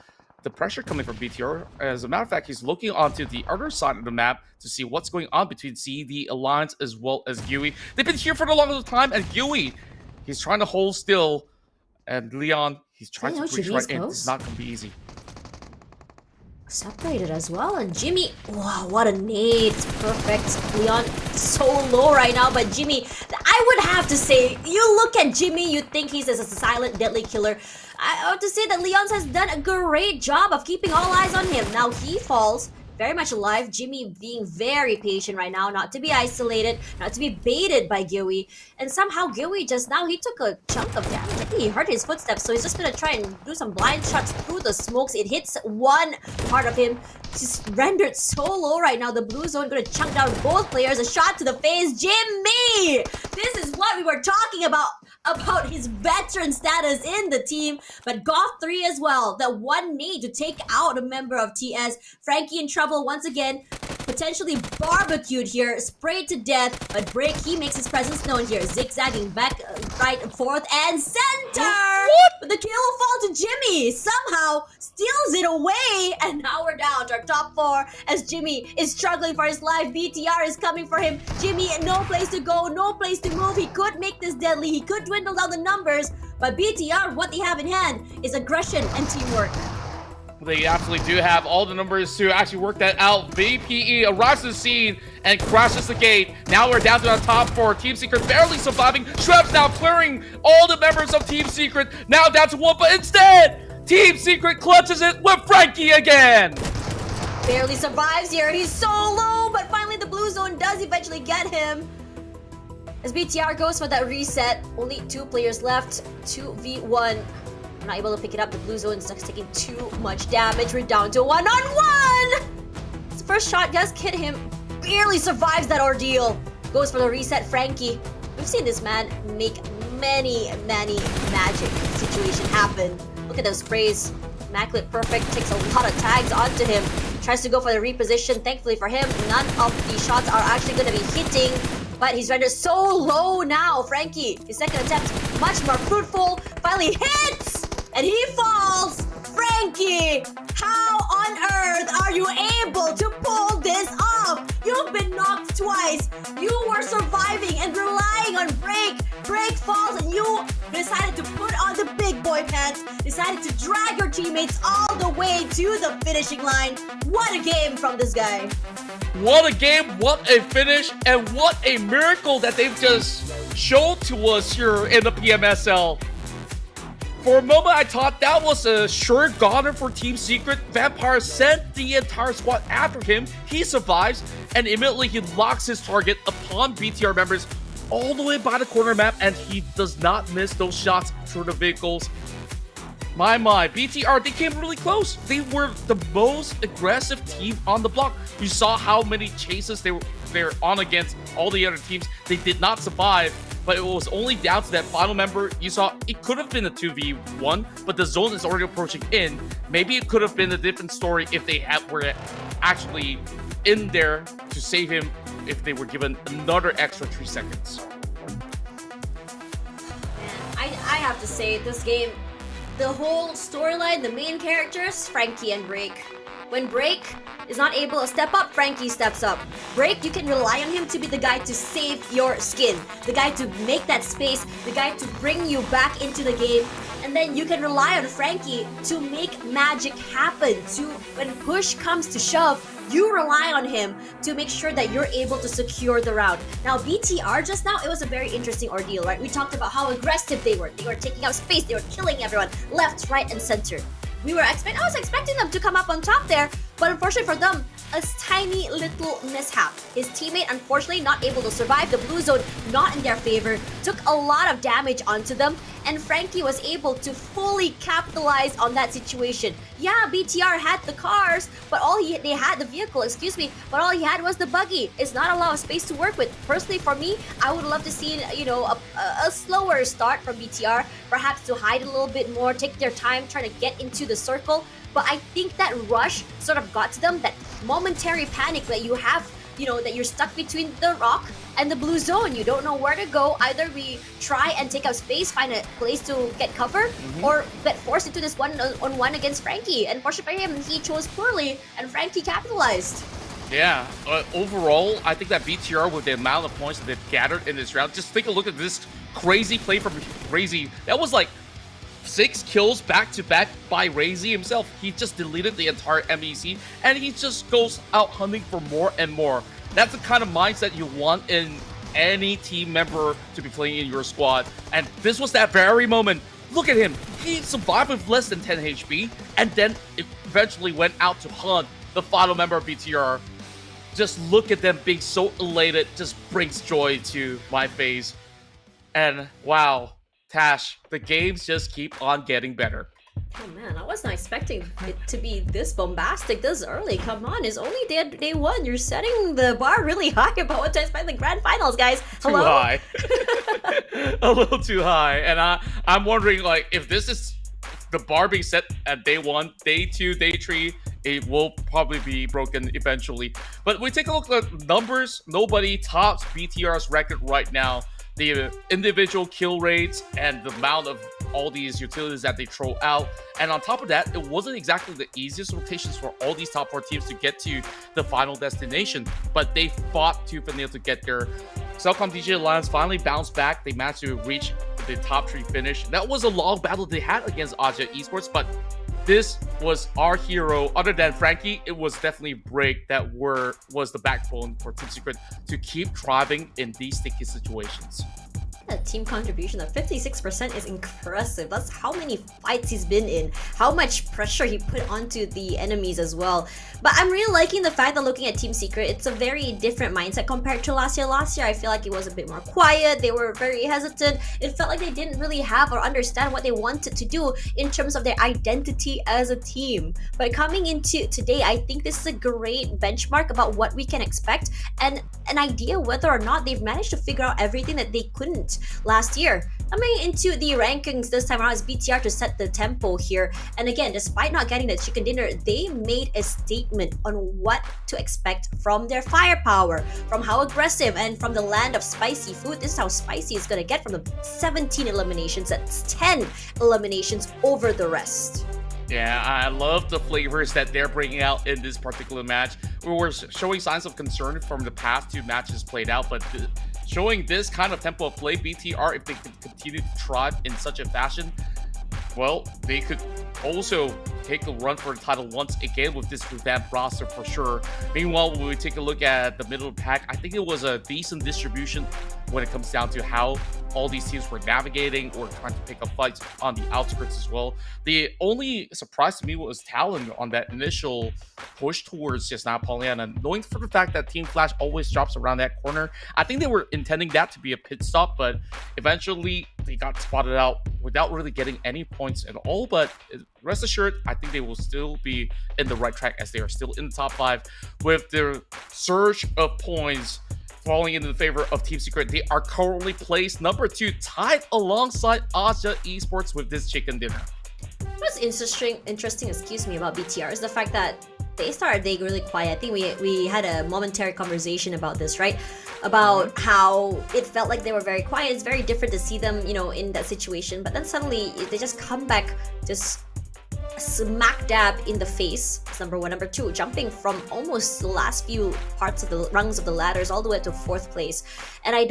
the pressure coming from BTR. As a matter of fact, he's looking onto the other side of the map to see what's going on between CD Alliance as well as Gui. They've been here for the longest time, and Gui, he's trying to hold still. And Leon, he's trying to breach right in. It's not going to be easy. Separated as well, and Jimmy, wow, what a nade. It's perfect. Leon so low right now, but Jimmy, I would have to say, you look at Jimmy, you think he's a silent deadly killer. I have to say that Leon has done a great job of keeping all eyes on him. Now he falls, very much alive. Jimmy being very patient right now, not to be isolated, not to be baited by Gui. And somehow Gui just now, he took a chunk of damage. I think he heard his footsteps, so he's just gonna try and do some blind shots through the smokes. It hits one part of him. He's rendered so low right now. The blue zone gonna chunk down both players. A shot to the face. Jimmy! This is what we were talking about his veteran status in the team. But Goth 3 as well. That one need to take out a member of TS. Frankie in trouble once again. Potentially barbecued here, sprayed to death, but Break, he makes his presence known here, zigzagging back, right, forth, and center! What? But the kill will fall to Jimmy, somehow steals it away, and now we're down to our top 4 as Jimmy is struggling for his life. BTR is coming for him. Jimmy, no place to go, no place to move. He could make this deadly, he could dwindle down the numbers, but BTR, what they have in hand is aggression and teamwork. They absolutely do have all the numbers to actually work that out. VPE arrives to the scene and crashes the gate. Now we're down to the top 4. Team Secret barely surviving. Shrev's now clearing all the members of Team Secret. Now down to 1, but instead, Team Secret clutches it with Frankie again. Barely survives here. He's so low, but finally the blue zone does eventually get him. As BTR goes for that reset, only 2 players left. 2v1. I'm not able to pick it up. The blue zone is just taking too much damage. We're down to 1-on-1. His first shot does hit him. Barely survives that ordeal. Goes for the reset. Frankie. We've seen this man make many magic situation happen. Look at those sprays. Immaculate Perfect takes a lot of tags onto him. Tries to go for the reposition. Thankfully for him, none of the shots are actually going to be hitting. But he's rendered so low now. Frankie, his second attempt, much more fruitful. Finally hits! And he falls! Frankie! How on earth are you able to pull this off? You've been knocked twice. You were surviving and relying on Break. Break falls and you decided to put on the big boy pants. Decided to drag your teammates all the way to the finishing line. What a game from this guy. What a game, what a finish, and what a miracle that they've just showed to us here in the PMSL. For a moment, I thought that was a sure goner for Team Secret. Vampire sent the entire squad after him. He survives, and immediately he locks his target upon BTR members all the way by the corner map, and he does not miss those shots through the vehicles. My, BTR, they came really close. They were the most aggressive team on the block. You saw how many chases they were on against all the other teams. They did not survive. But it was only down to that final member. You saw it could have been a 2v1, but the zone is already approaching in. Maybe it could have been a different story if they were actually in there to save him, if they were given another extra 3 seconds. And I have to say, this game, the whole storyline, the main characters, Frankie and Break. When Break is not able to step up, Frankie steps up. Break, you can rely on him to be the guy to save your skin, the guy to make that space, the guy to bring you back into the game. And then you can rely on Frankie to make magic happen. When push comes to shove, you rely on him to make sure that you're able to secure the round. Now, BTR just now, it was a very interesting ordeal, right? We talked about how aggressive they were. They were taking up space. They were killing everyone left, right, and center. I was expecting them to come up on top there, But unfortunately for them, a tiny little mishap. His teammate unfortunately not able to survive. The blue zone not in their favor, took a lot of damage onto them, and Frankie was able to fully capitalize on that situation. Yeah, BTR had the cars, but they had the vehicle, excuse me, but all he had was the buggy. It's not a lot of space to work with. Personally, for me, I would love to see, you know, a slower start from BTR, perhaps to hide a little bit more, take their time trying to get into the circle. But I think that rush sort of got to them, that momentary panic that you have, you know, that you're stuck between the rock and the blue zone. You don't know where to go. Either we try and take up space, find a place to get cover, or get forced into this one-on-one against Frankie. And fortunately for him, he chose poorly, and Frankie capitalized. Yeah, overall, I think that BTR, with the amount of points that they've gathered in this round, just take a look at this crazy play from Crazy. That was like 6 kills back-to-back by Razy himself. He just deleted the entire MEC, and he just goes out hunting for more and more. That's the kind of mindset you want in any team member to be playing in your squad. And this was that very moment. Look at him. He survived with less than 10 HP, and then eventually went out to hunt the final member of BTR. Just look at them being so elated. Just brings joy to my face. And wow. Tash, the games just keep on getting better. Oh man, I was not expecting it to be this bombastic this early. Come on, it's only day one. You're setting the bar really high about what to expect in the grand finals, guys. Hello? Too high. A little too high. And I'm wondering, like, if this is the bar being set at day 1, day 2, day 3, it will probably be broken eventually. But we take a look at numbers. Nobody tops BTR's record right now. The individual kill rates and the amount of all these utilities that they throw out. And on top of that, it wasn't exactly the easiest rotations for all these top 4 teams to get to the final destination, but they fought tooth and nail to get there. CELCOMDIGI Alliance finally bounced back. They managed to reach the top 3 finish. That was a long battle they had against OSJA Esports, but this was our hero. Other than Frankie, it was definitely Break that was the backbone for Team Secret to keep thriving in these sticky situations. A team contribution of 56% is impressive. That's how many fights he's been in, how much pressure he put onto the enemies as well. But I'm really liking the fact that looking at Team Secret, it's a very different mindset compared to last year. Last year, I feel like it was a bit more quiet. They were very hesitant. It felt like they didn't really have or understand what they wanted to do in terms of their identity as a team. But coming into today, I think this is a great benchmark about what we can expect and an idea whether or not they've managed to figure out everything that they couldn't last year. Coming into the rankings this time around is BTR to set the tempo here. And again, despite not getting the chicken dinner, they made a statement on what to expect from their firepower, from how aggressive, and from the land of spicy food. This is how spicy it's gonna get from the 17 eliminations. That's 10 eliminations over the rest. Yeah, I love the flavors that they're bringing out in this particular match. We were showing signs of concern from the past 2 matches played out, but showing this kind of tempo of play, BTR, if they can continue to thrive in such a fashion, well, they could also take a run for the title once again with this revamped roster for sure. Meanwhile, when we take a look at the middle of the pack, I think it was a decent distribution when it comes down to how all these teams were navigating or trying to pick up fights on the outskirts as well. The only surprise to me was TALON on that initial push towards just now Pollyanna, knowing for the fact that Team Flash always drops around that corner. I think they were intending that to be a pit stop, but eventually they got spotted out without really getting any points at all. But rest assured, I think they will still be in the right track as they are still in the top 5 with their surge of points falling into the favor of Team Secret. They are currently placed number 2, tied alongside OSJA Esports with this chicken dinner. What's interesting, excuse me, about BTR is the fact that they started day really quiet. I think we had a momentary conversation about this, right? About how it felt like they were very quiet. It's very different to see them, you know, in that situation. But then suddenly they just come back, just smack dab in the face. That's number 1. Number 2, jumping from almost the last few parts of the rungs of the ladders all the way to 4th place. And I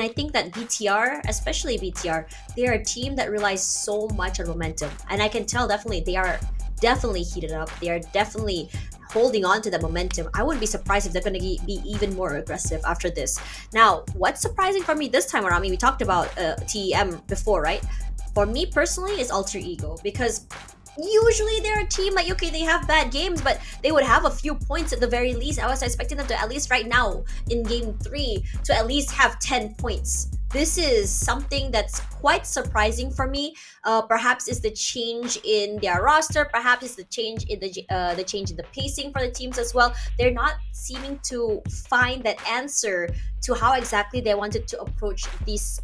think that BTR, especially BTR, they are a team that relies so much on momentum. And I can tell definitely they are definitely heated up. They are definitely holding on to that momentum. I wouldn't be surprised if they're going to be even more aggressive after this. Now, what's surprising for me this time around, I mean, we talked about TEM before, right? For me personally, is Alter Ego, because usually they're a team like, okay, they have bad games, but they would have a few points at the very least. I was expecting them to at least right now in game 3 to at least have 10 points. This is something that's quite surprising for me. Perhaps it's the change in their roster. Perhaps it's the change in the change in the pacing for the teams as well. They're not seeming to find that answer to how exactly they wanted to approach this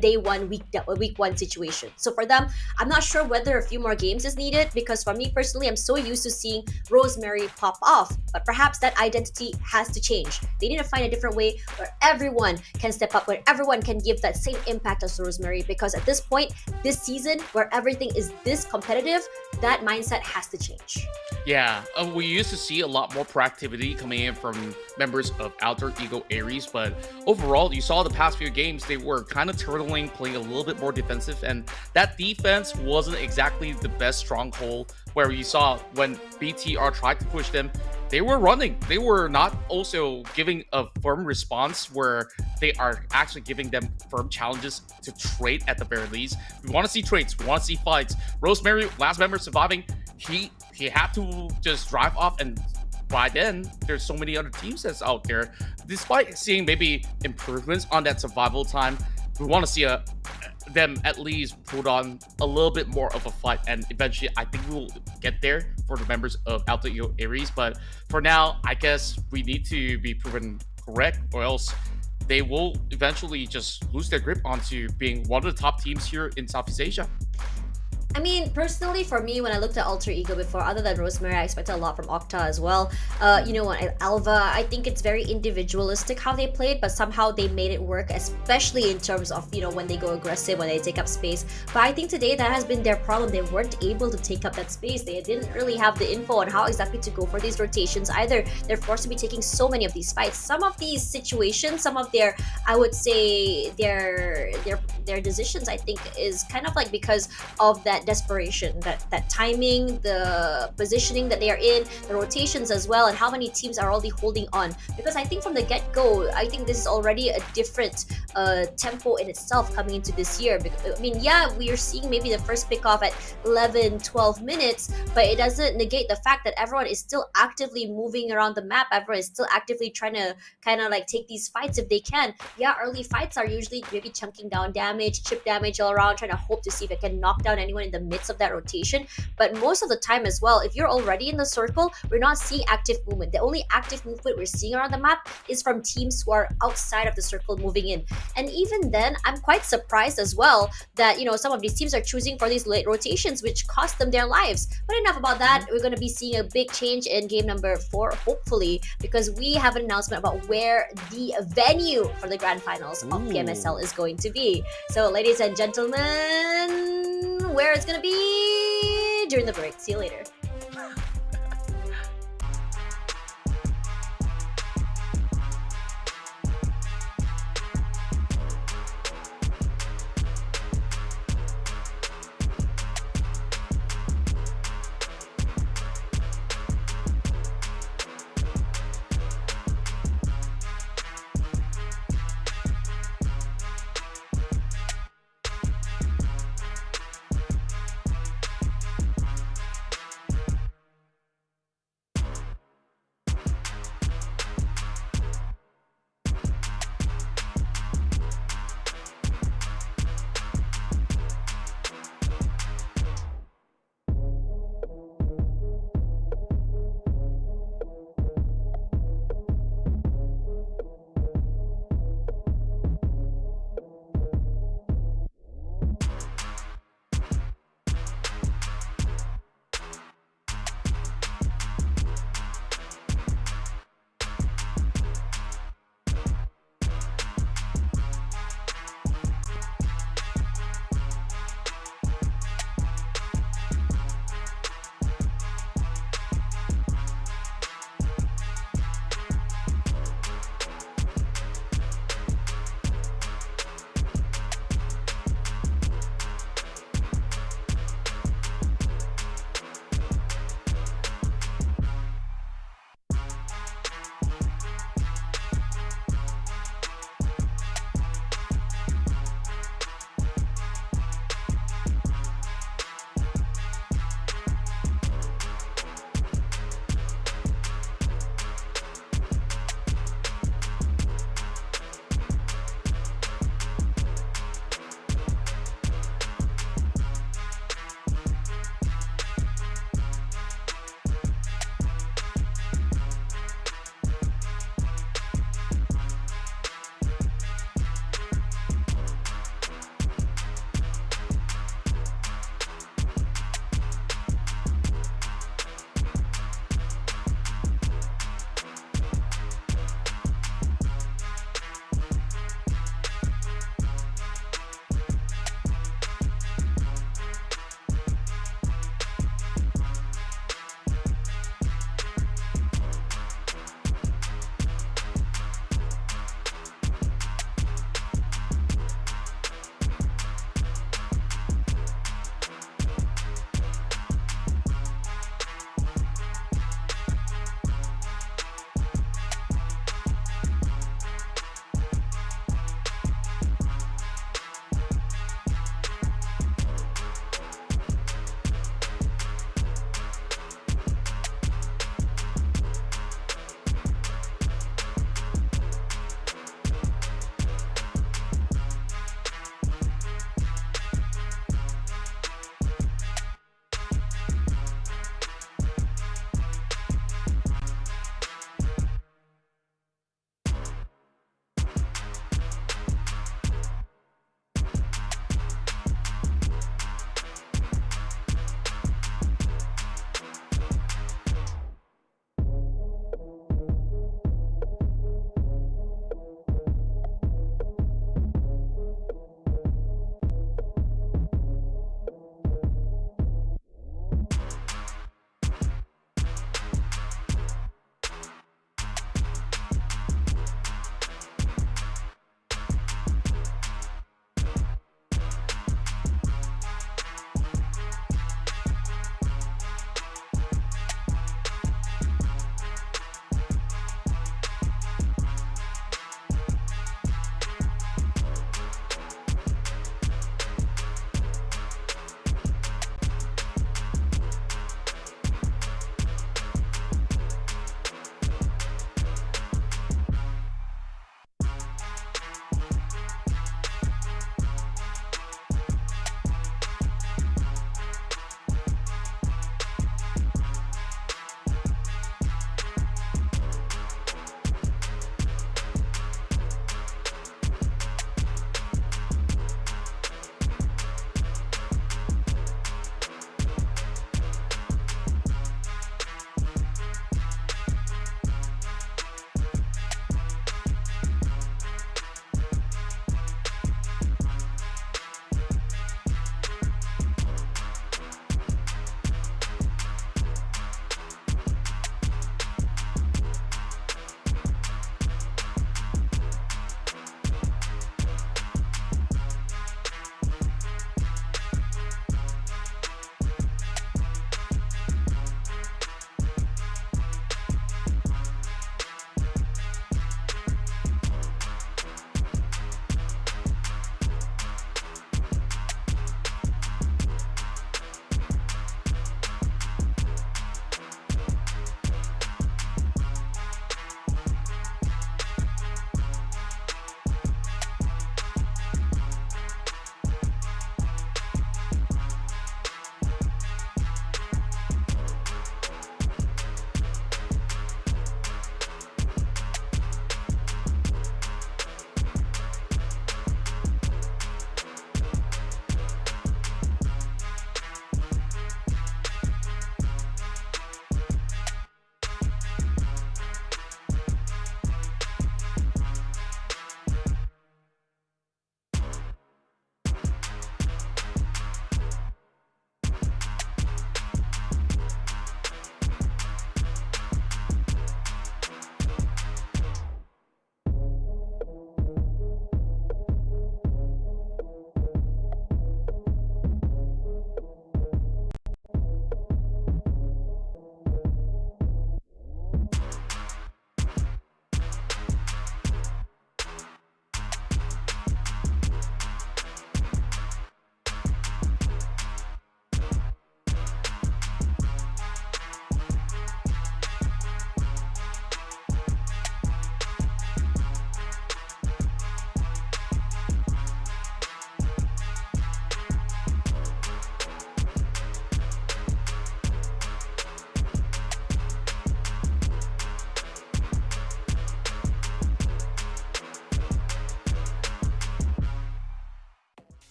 day one, week one situation. So for them, I'm not sure whether a few more games is needed, because for me personally, I'm so used to seeing Rosemary pop off. But perhaps that identity has to change. They need to find a different way where everyone can step up, where everyone can give that same impact as Rosemary, because at this point, this season, where everything is this competitive, that mindset has to change. Yeah, we used to see a lot more proactivity coming in from members of Alter Ego Aries, but overall, you saw the past few games, they were kind of turtling, playing a little bit more defensive, and that defense wasn't exactly the best stronghold, where you saw when BTR tried to push them, they were running. They were not also giving a firm response where they are actually giving them firm challenges to trade at the very least. We want to see trades. We want to see fights. Rosemary, last member surviving, he had to just drive off, and by then, there's so many other teams that's out there. Despite seeing maybe improvements on that survival time, we want to see them at least put on a little bit more of a fight, and eventually I think we will get there for the members of Alter Ego Aries. But for now, I guess we need to be proven correct, or else they will eventually just lose their grip onto being one of the top teams here in Southeast Asia. I mean, personally, for me, when I looked at Alter Ego before, other than Rosemary, I expected a lot from Octa as well. You know, Alva, I think it's very individualistic how they played, but somehow they made it work, especially in terms of, you know, when they go aggressive, when they take up space. But I think today that has been their problem. They weren't able to take up that space. They didn't really have the info on how exactly to go for these rotations either. They're forced to be taking so many of these fights. Some of these situations, some of their, I would say, their decisions, I think, is kind of like because of that desperation, that timing, the positioning that they are in, the rotations as well, and how many teams are already holding on. Because I think from the get-go, I think this is already a different tempo in itself coming into this year. I mean, yeah, we are seeing maybe the first pick-off at 11, 12 minutes, but it doesn't negate the fact that everyone is still actively moving around the map. Everyone is still actively trying to kind of like take these fights if they can. Yeah, early fights are usually maybe chunking down damage, chip damage all around, trying to hope to see if it can knock down anyone in the midst of that rotation. But most of the time as well, if you're already in the circle, we're not seeing active movement. The only active movement we're seeing around the map is from teams who are outside of the circle moving in. And even then, I'm quite surprised as well that, you know, some of these teams are choosing for these late rotations, which cost them their lives. But enough about that. We're going to be seeing a big change in game number 4, hopefully, because we have an announcement about where the venue for the grand finals of PMSL is going to be. So, ladies and gentlemen, where it's gonna be during the break. See you later.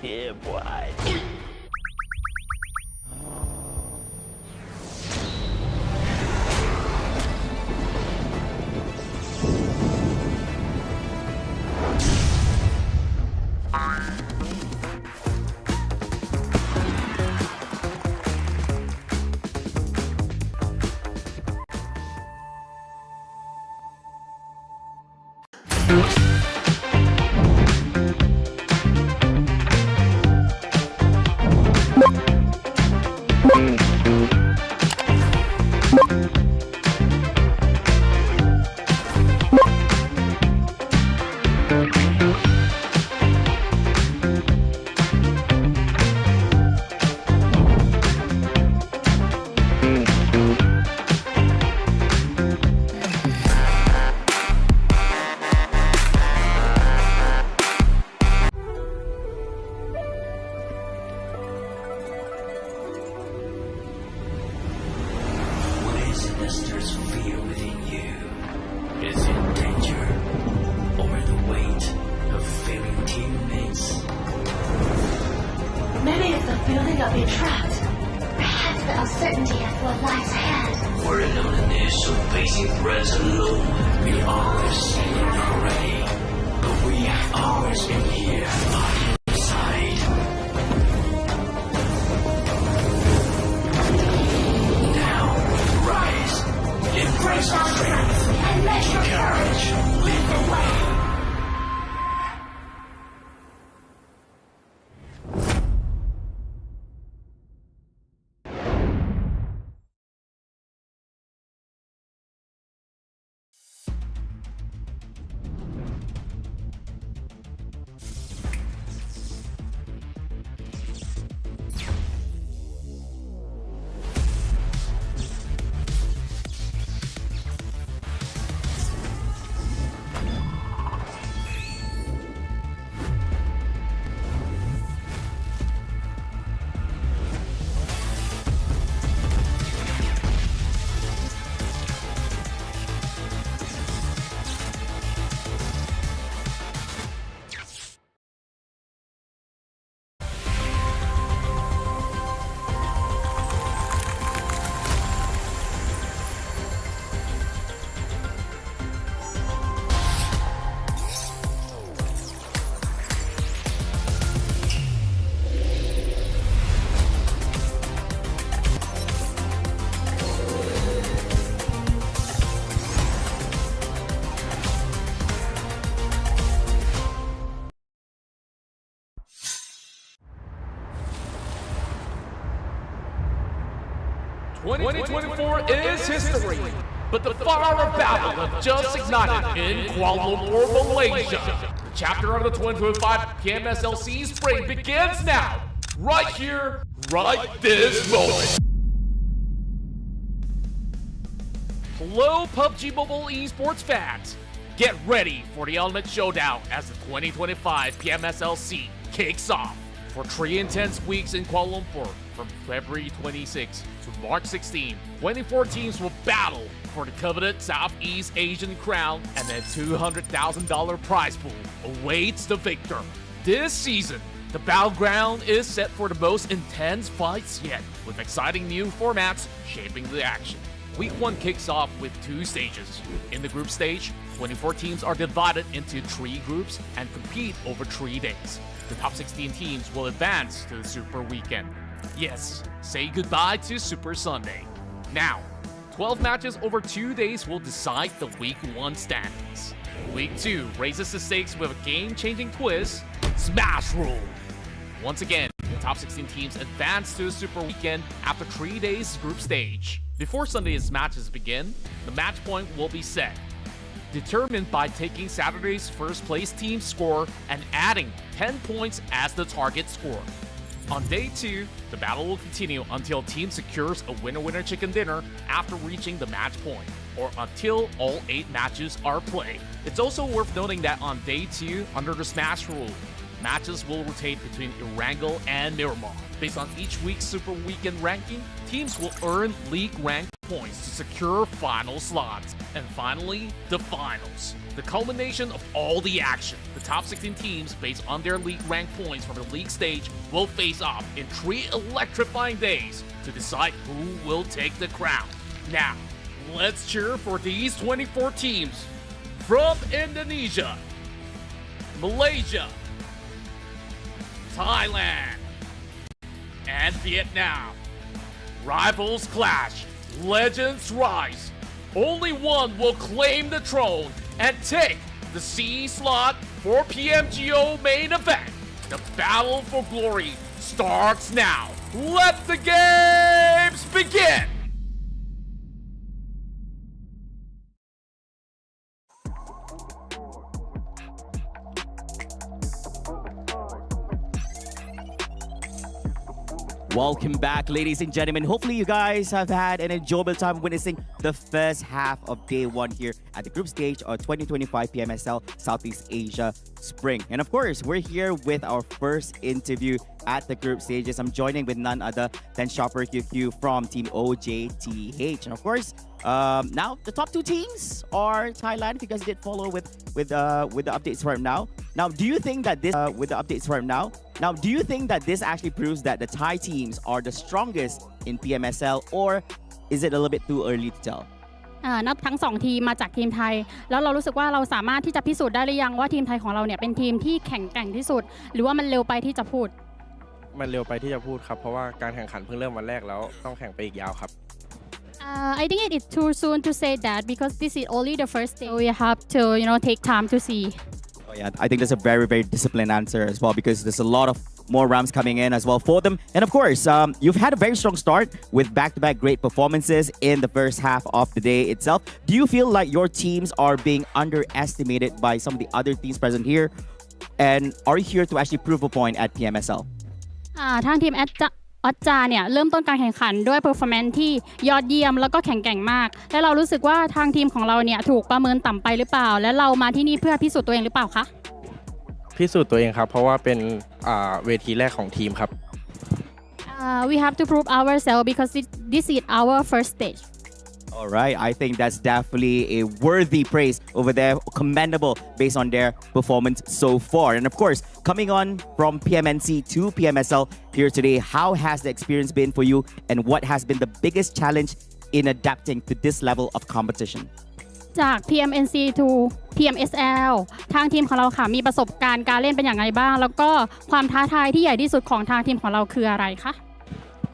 Yeah, boy. feeling of being trapped. Perhaps the uncertainty of what lies ahead. We're in the midst of facing threats alone. We always standing already, but we have always been here by your side. Now, rise, embrace our strength, And let your courage, lead the way. Twenty 2024 is history, but the fire of battle have just ignited in Kuala Lumpur, Malaysia. The chapter of the 2025 PMSL SEA Spring begins now, right here, right this moment. Hello, PUBG Mobile Esports fans. Get ready for the ultimate showdown as the 2025 PMSL SEA kicks off. For 3 intense weeks in Kuala Lumpur, from February 26 to March 16, 24 teams will battle for the coveted Southeast Asian crown, and a $200,000 prize pool awaits the victor. This season, the battleground is set for the most intense fights yet, with exciting new formats shaping the action. Week 1 kicks off with 2 stages. In the group stage, 24 teams are divided into 3 groups and compete over 3 days. The top 16 teams will advance to the Super Weekend. Yes, say goodbye to Super Sunday. Now, 12 matches over 2 days will decide the Week 1 standings. Week 2 raises the stakes with a game-changing twist, Smash Rule. Once again, the top 16 teams advance to the Super Weekend after 3 days group stage. Before Sunday's matches begin, the match point will be set, determined by taking Saturday's first place team score and adding 10 points as the target score. On day 2, the battle will continue until team secures a winner-winner chicken dinner after reaching the match point, or until all 8 matches are played. It's also worth noting that on day 2, under the Smash Rule, matches will rotate between Erangel and Miramar. Based on each week's Super Weekend ranking, teams will earn league rank points to secure final slots. And finally, the finals. The culmination of all the action. The top 16 teams, based on their league rank points from the league stage, will face off in 3 electrifying days to decide who will take the crown. Now, let's cheer for these 24 teams from Indonesia, Malaysia, Thailand, and Vietnam. Rivals clash, legends rise. Only one will claim the throne and take the C slot for PMGO main event. The battle for glory starts now. Let the games begin! Welcome back, ladies and gentlemen. Hopefully you guys have had an enjoyable time witnessing the first half of day 1 here at the group stage of 2025 PMSL Southeast Asia Spring. And of course, we're here with our first interview at the group stages. I'm joining with none other than Shopper QQ from Team OJTH. And of course, Now the top two teams are Thailand. If you guys did follow with the updates right now. Now, do you think that this actually proves that the Thai teams are the strongest in PMSL, or is it a little bit too early to tell? นับทั้ง2ทีมมาจากทีมไทยแล้วเรารู้สึกว่าเราสามารถที่จะพิสูจน์ได้หรือยังว่าทีมไทยของเราเนี่ยเป็นทีมที่แข็งแกร่งที่สุดหรือว่ามันเร็วไปที่จะพูดมันเร็วไปที่จะพูดครับเพราะว่าการแข่งขันเพิ่งเริ่มวันแรกแล้วต้องแข่งไปอีกยาวครับ I think it is too soon to say that because this is only the first day. We have to take time to see. Oh yeah, I think that's a very, very disciplined answer as well because there's a lot of more rounds coming in as well for them. And of course, you've had a very strong start with back-to-back great performances in the first half of the day itself. Do you feel like your teams are being underestimated by some of the other teams present here? And are you here to actually prove a point at PMSL? ทางทีมออสจาเนี่ยเริ่มต้นการแข่งขันด้วย performance ที่ยอดเยี่ยมแล้วก็แข็งแกร่งมากและเรารู้สึกว่าทางทีมของเราเนี่ยถูกประเมินต่ำไปหรือเปล่าและเรามาที่นี่เพื่อพิสูจน์ตัวเองหรือเปล่าคะพิสูจน์ตัวเองครับเพราะว่าเป็นเวทีแรกของทีมครับ We have to prove ourselves because this is our first stage. All right, I think that's definitely a worthy praise over there, commendable based on their performance so far. And of course, coming on from PMNC to PMSL here today, how has the experience been for you and what has been the biggest challenge in adapting to this level of competition? จาก PMNC to PMSL ทางทีมของเราค่ะมีประสบการณ์การเล่นเป็นอย่างไรบ้างแล้วก็ความท้าทายที่ใหญ่ที่สุดของทางทีมของเราคืออะไรคะ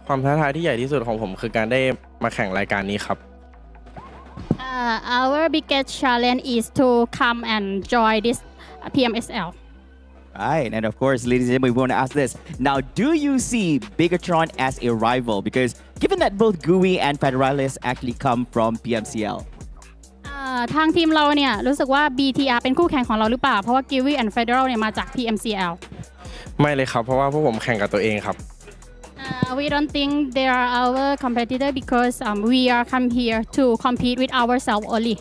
ความท้าทายที่ใหญ่ที่สุดของผมคือการได้มาแข่งรายการนี้ครับOur biggest challenge is to come and join this PMSL. Right, and of course, ladies and gentlemen, we want to ask this. Now, do you see BIGETRON as a rival? Because given that both GUI and Federalists actually come from PMCL. ทางทีมเราเนี่ยรู้สึกว่า BTR เป็นคู่แข่งของเราหรือเปล่าเพราะว่า GUI and Federal เนี่ยมาจาก PMCL ไม่เลยครับเพราะว่าพวกผมแข่งกับตัวเองครับWe don't think they are our competitor because we are come here to compete with ourselves only.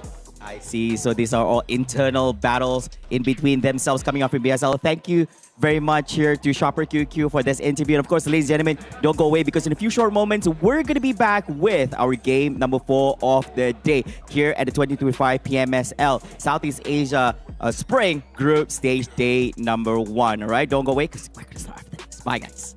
I see. So these are all internal battles in between themselves coming up from BSL. Thank you very much here to Shopper QQ for this interview. And of course, ladies and gentlemen, don't go away because in a few short moments, we're going to be back with our game number 4 of the day here at the 2025 PMSL Southeast Asia Spring Group Stage Day number 1. All right, don't go away because we're going to start after this. Bye, guys.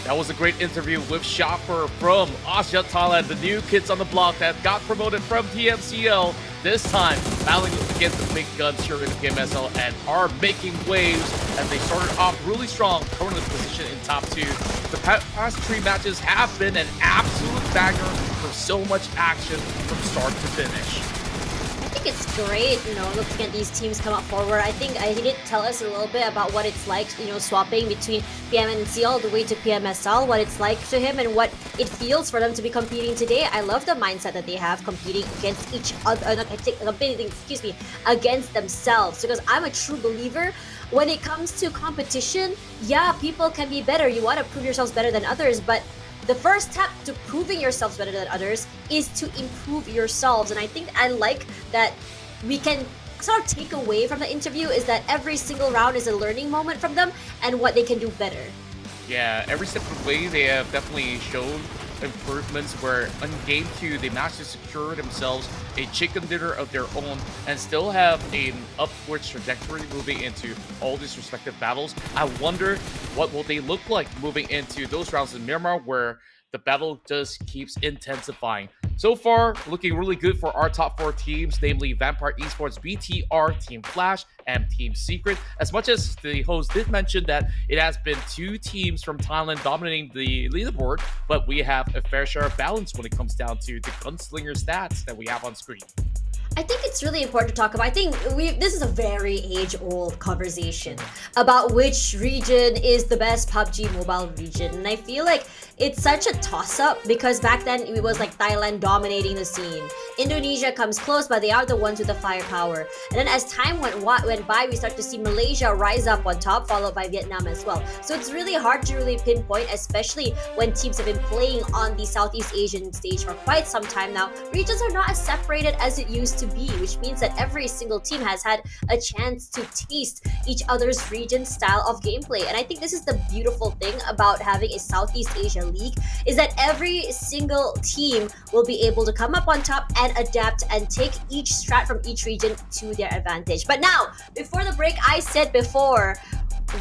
That was a great interview with Shopper from OSJA Thailand, the new kids on the block that got promoted from TMCL. This time, battling against the big guns here in the PMSL and are making waves as they started off really strong, currently position in top 2. The past 3 matches have been an absolute banger for so much action from start to finish. I think it's great, looking at these teams come up forward. I think he did tell us a little bit about what it's like, swapping between PMNC all the way to PMSL, what it's like to him and what it feels for them to be competing today. I love the mindset that they have competing against each other, against themselves. Because I'm a true believer when it comes to competition, yeah, people can be better. You want to prove yourselves better than others, but the first step to proving yourselves better than others is to improve yourselves. And I think I like that we can sort of take away from the interview is that every single round is a learning moment from them and what they can do better. Yeah, every step of the way they have definitely shown improvements where in game 2 they managed to secure themselves a chicken dinner of their own and still have an upwards trajectory moving into all these respective battles. I wonder what will they look like moving into those rounds in Myanmar where the battle just keeps intensifying. So far, looking really good for our top 4 teams, namely Vampire Esports, BTR, Team Flash, and Team Secret. As much as the host did mention that it has been 2 teams from Thailand dominating the leaderboard, but we have a fair share of balance when it comes down to the gunslinger stats that we have on screen. I think it's really important to talk about. I think this is a very age-old conversation about which region is the best PUBG mobile region, and I feel like it's such a toss-up because back then it was like Thailand dominating the scene. Indonesia comes close, but they are the ones with the firepower. And then as time went by, we start to see Malaysia rise up on top, followed by Vietnam as well. So it's really hard to really pinpoint, especially when teams have been playing on the Southeast Asian stage for quite some time now. Regions are not as separated as it used to be, which means that every single team has had a chance to taste each other's region style of gameplay. And I think this is the beautiful thing about having a Southeast Asia league, is that every single team will be able to come up on top and adapt and take each strat from each region to their advantage. But now, before the break, I said before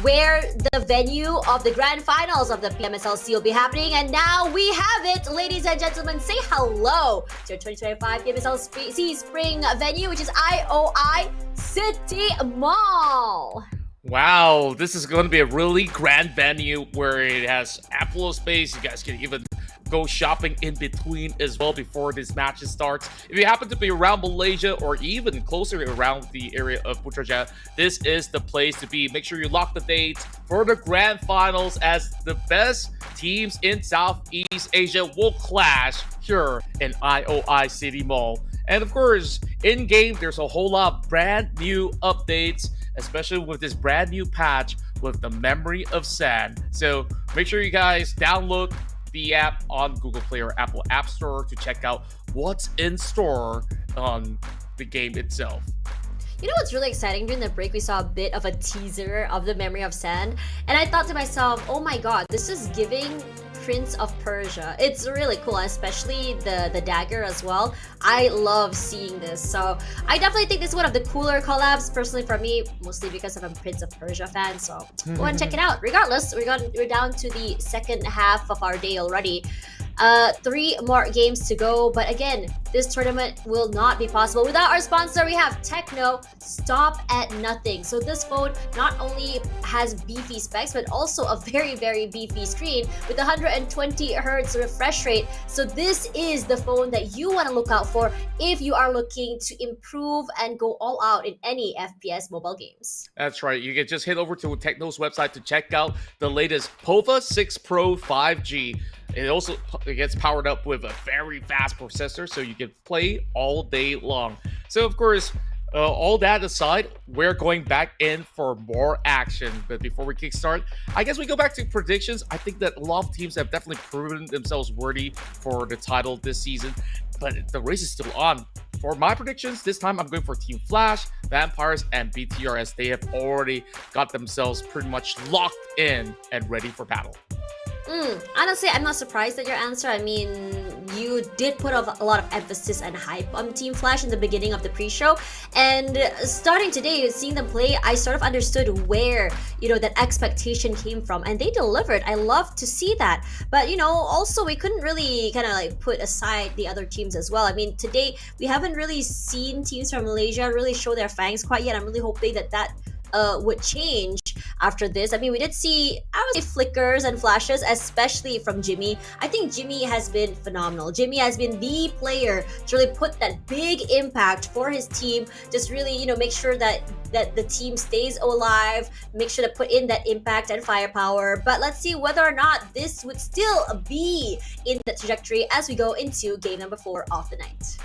where the venue of the grand finals of the PMSL SEA will be happening, and now we have it. Ladies and gentlemen, say hello to your 2025 PMSL SEA Spring venue, which is IOI City Mall. Wow, this is going to be a really grand venue where it has ample space. You guys can even go shopping in between as well before this match starts. If you happen to be around Malaysia or even closer around the area of Putrajaya, this is the place to be. Make sure you lock the dates for the grand finals as the best teams in Southeast Asia will clash here in IOI City Mall. And of course, in-game, there's a whole lot of brand new updates, especially with this brand new patch with the Memory of Sand. So make sure you guys download the app on Google Play or Apple App Store to check out what's in store on the game itself. You know what's really exciting? During the break, we saw a bit of a teaser of the Memory of Sand, and I thought to myself, oh my god, this is giving Prince of Persia. It's really cool, especially the dagger as well. I love seeing this, so I definitely think this is one of the cooler collabs, personally for me, mostly because I'm a Prince of Persia fan, so go and check it out. Regardless, we're down to the second half of our day already. 3 more games to go, but again, this tournament will not be possible without our sponsor. We have TECNO Stop at Nothing. So this phone not only has beefy specs, but also a very, very beefy screen with 120 Hz refresh rate. So this is the phone that you want to look out for if you are looking to improve and go all out in any FPS mobile games. That's right. You can just head over to TECNO's website to check out the latest POVA 6 Pro 5G. It also gets powered up with a very fast processor, so you can play all day long. So, of course, all that aside, we're going back in for more action. But before we kickstart, I guess we go back to predictions. I think that a lot of teams have definitely proven themselves worthy for the title this season, but the race is still on. For my predictions, this time I'm going for Team Flash, Vampires, and BTR, as they have already got themselves pretty much locked in and ready for battle. Honestly, I'm not surprised at your answer. I mean, you did put a lot of emphasis and hype on Team Flash in the beginning of the pre-show, and starting today, seeing them play, I sort of understood where, you know, that expectation came from, and they delivered. I love to see that. But, you know, also we couldn't really kind of like put aside the other teams as well. I mean, today we haven't really seen teams from Malaysia really show their fangs quite yet. I'm really hoping that would change after this. I mean, we did see, I would say, flickers and flashes, especially from Jimmy. I think Jimmy has been phenomenal. Jimmy has been the player to really put that big impact for his team. Just really, you know, make sure that the team stays alive, make sure to put in that impact and firepower. But let's see whether or not this would still be in the trajectory as we go into game number 4 of the night.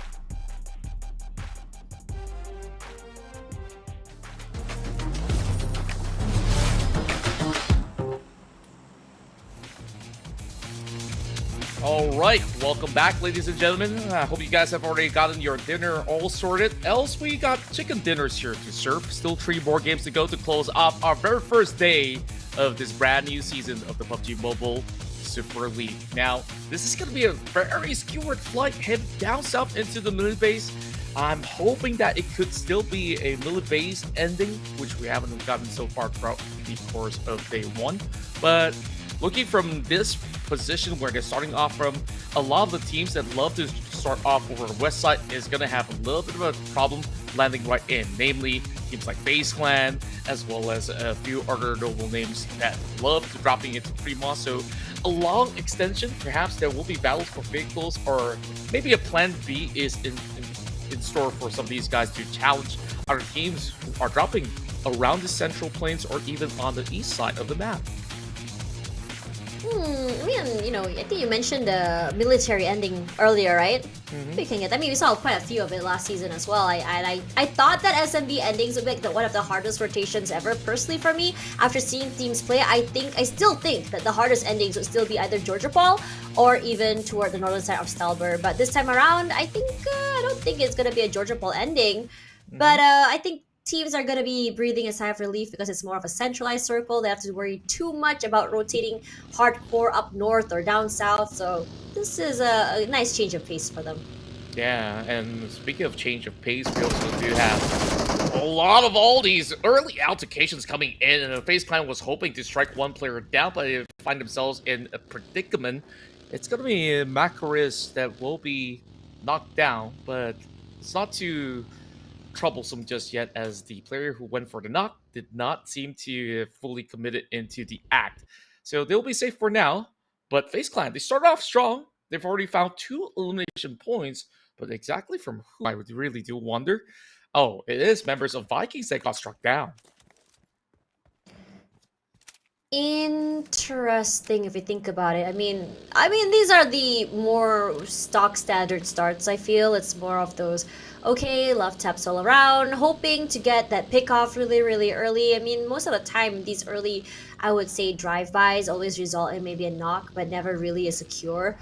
All right, welcome back, ladies and gentlemen. I hope you guys have already gotten your dinner all sorted. Else, we got chicken dinners here to serve. Still 3 more games to go to close off our very first day of this brand new season of the PUBG Mobile Super League. Now, this is going to be a very skewered flight heading down south into the military base. I'm hoping that it could still be a military base ending, which we haven't gotten so far throughout the course of day 1. But looking from this position where they're starting off from, a lot of the teams that love to start off over the west side is going to have a little bit of a problem landing right in, namely teams like FaZe Clan, as well as a few other notable names that love to dropping into Prima. So a long extension, perhaps there will be battles for vehicles, or maybe a plan B is in in store for some of these guys to challenge other teams who are dropping around the central plains or even on the east side of the map? I mean, you know, I think you mentioned the military ending earlier, right? Picking it. I mean, we saw quite a few of it last season as well. I thought that SMB endings would be like one of the hardest rotations ever. Personally, for me, after seeing teams play, I still think that the hardest endings would still be either Georgia Paul or even toward the northern side of Stalber. But this time around, I don't think it's gonna be a Georgia Paul ending. But I think teams are going to be breathing a sigh of relief because it's more of a centralized circle. They have to worry too much about rotating hardcore up north or down south. So this is a nice change of pace for them. Yeah, and speaking of change of pace, we also do have a lot of all these early altercations coming in, and FaZe Clan was hoping to strike one player down, but they find themselves in a predicament. It's going to be MAQNA that will be knocked down, but it's not too troublesome just yet, as the player who went for the knock did not seem to fully commit it into the act. So they'll be safe for now, but FaZe Clan, they started off strong. They've already found 2 elimination points, but exactly from who, I would really do wonder. Oh, it is members of Vikings that got struck down. Interesting if you think about it. I mean, these are the more stock standard starts. I feel it's more of those, okay, love taps all around, hoping to get that pick off really, really early. I mean, most of the time, these early, I would say, drive-bys always result in maybe a knock, but never really a secure.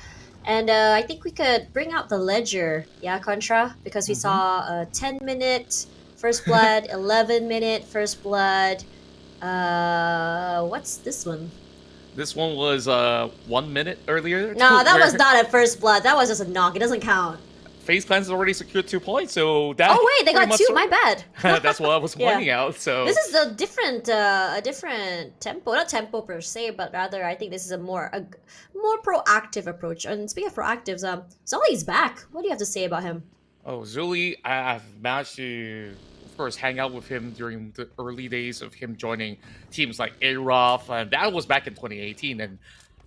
And I think we could bring out the ledger, yeah, Contra, because we saw a 10-minute first blood, 11-minute first blood. What's this one? This one was 1 minute earlier. No, that was not a first blood. That was just a knock. It doesn't count. FaZe Clan's already secured 2 points, so that. Oh wait, they got 2. My bad. That's what I was pointing out. So this is a different tempo, not tempo per se, but rather I think this is a more proactive approach. And speaking of proactives, Zoli's back. What do you have to say about him? Oh, Zuli, I've managed to, of course, hang out with him during the early days of him joining teams like AROF, and that was back in 2018. And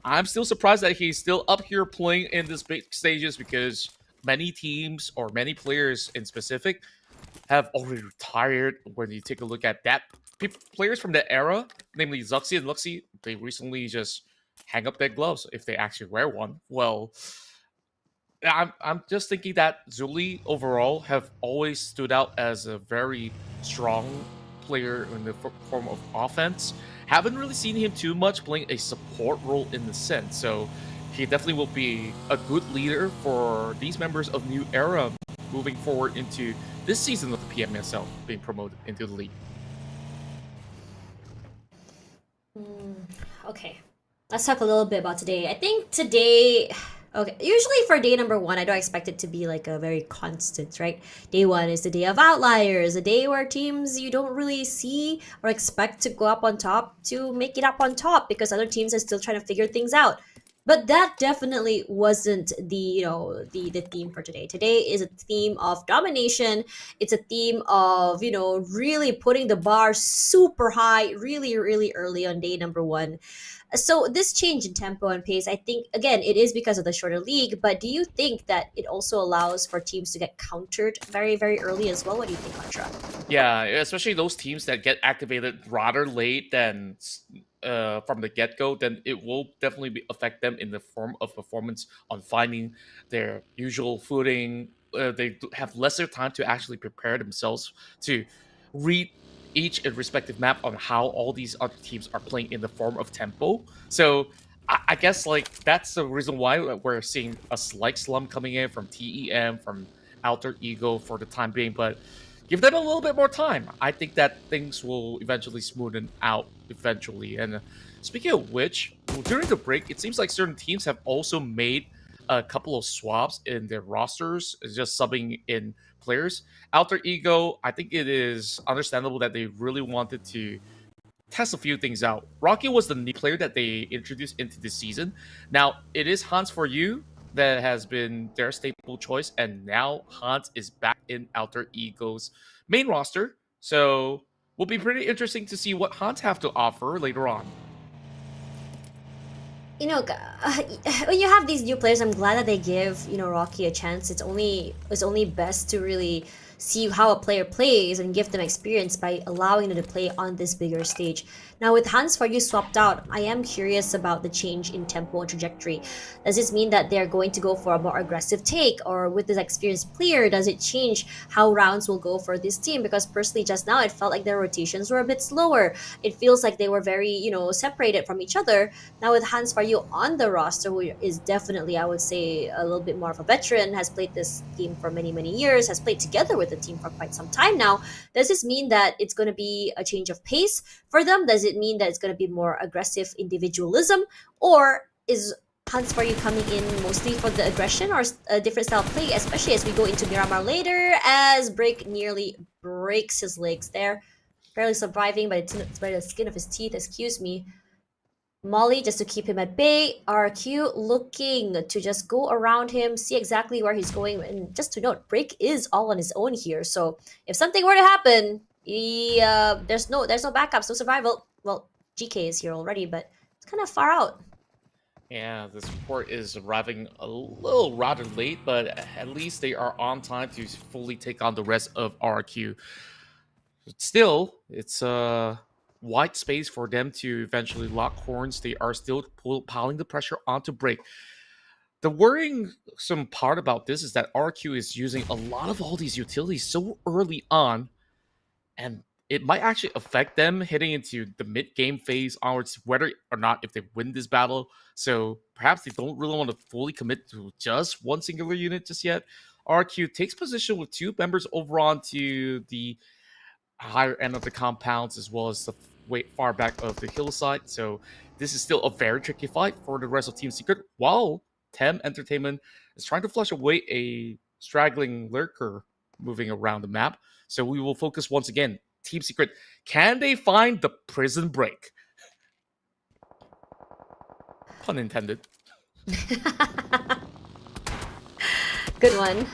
I'm still surprised that he's still up here playing in this big stages, because many teams or many players in specific have already retired. When you take a look at that, players from that era, namely Zuxi and Luxi, they recently just hang up their gloves if they actually wear one. Well, I'm just thinking that Zuli overall have always stood out as a very strong player in the form of offense. Haven't really seen him too much playing a support role in the sense, so he definitely will be a good leader for these members of New Era moving forward into this season of the PMSL being promoted into the league. Okay, let's talk a little bit about today. I think today, okay, usually for day number 1, I don't expect it to be like a very constant, right? Day 1 is the day of outliers, a day where teams you don't really see or expect to go up on top to make it up on top because other teams are still trying to figure things out. But that definitely wasn't the theme for today. Today is a theme of domination. It's a theme of, really putting the bar super high, really, really early on day number 1. So this change in tempo and pace, I think, again, it is because of the shorter league, but do you think that it also allows for teams to get countered very, very early as well? What do you think, Contra? Yeah, especially those teams that get activated rather late than from the get-go, then it will definitely affect them in the form of performance on finding their usual footing. They have lesser time to actually prepare themselves to read each respective map on how all these other teams are playing in the form of tempo. So I guess that's the reason why we're seeing a slight slump coming in from TEM, from Alter Ego for the time being, but give them a little bit more time. I think that things will eventually smoothen out eventually. And speaking of which, during the break, it seems like certain teams have also made a couple of swaps in their rosters, just subbing in players. Alter Ego, I think it is understandable that they really wanted to test a few things out. Rocky was the new player that they introduced into this season. Now, it is Hans for You that has been their staple choice, and now Hans is back in Alter Ego's main roster. So will be pretty interesting to see what Hans have to offer later on. You know, when you have these new players, I'm glad that they give, you know, Rocky a chance. It's only best to really see how a player plays and give them experience by allowing them to play on this bigger stage. Now with Hans For You swapped out, I am curious about the change in tempo and trajectory. Does this mean that they're going to go for a more aggressive take, or with this experienced player, does it change how rounds will go for this team? Because personally, just now it felt like their rotations were a bit slower. It feels like they were very, you know, separated from each other. Now with Hans For You on the roster, who is definitely, I would say, a little bit more of a veteran, has played this game for many, many years, has played together with the team for quite some time now. Does this mean that it's going to be a change of pace for them? Does it mean that it's going to be more aggressive individualism? Or is Hans For You coming in mostly for the aggression or a different style of play, especially as we go into Miramar later, as Break nearly breaks his legs there. Barely surviving by the skin of his teeth, excuse me. Molly, just to keep him at bay. RQ looking to just go around him, see exactly where he's going. And just to note, Break is all on his own here. So if something were to happen, there's no backups, no survival. Well, GK is here already, but it's kind of far out. Yeah, this report is arriving a little rather late, but at least they are on time to fully take on the rest of RQ. Still, it's wide space for them to eventually lock horns. They are still piling the pressure onto Break. The worrying some part about this is that RQ is using a lot of all these utilities so early on, and it might actually affect them heading into the mid-game phase onwards, whether or not if they win this battle. So perhaps they don't really want to fully commit to just one singular unit just yet. RQ takes position with two members over onto the higher end of the compounds, as well as the far back of the hillside. So this is still a very tricky fight for the rest of Team Secret, while Tem Entertainment is trying to flush away a straggling lurker moving around the map. So we will focus once again. Team Secret, can they find the prison break? Pun intended. Good one.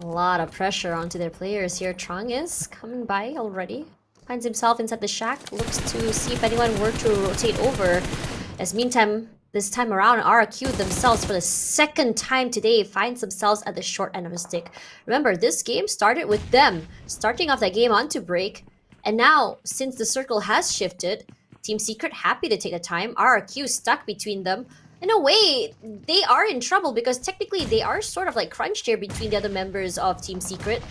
A lot of pressure onto their players here. Trong is coming by already. Finds himself inside the shack. Looks to see if anyone were to rotate over. As meantime, this time around, RQ themselves, for the second time today, finds themselves at the short end of the stick. Remember, this game started with them starting off that game onto Break. And now, since the circle has shifted, Team Secret happy to take the time. RQ stuck between them. In a way, they are in trouble because technically they are sort of like crunched here between the other members of Team Secret.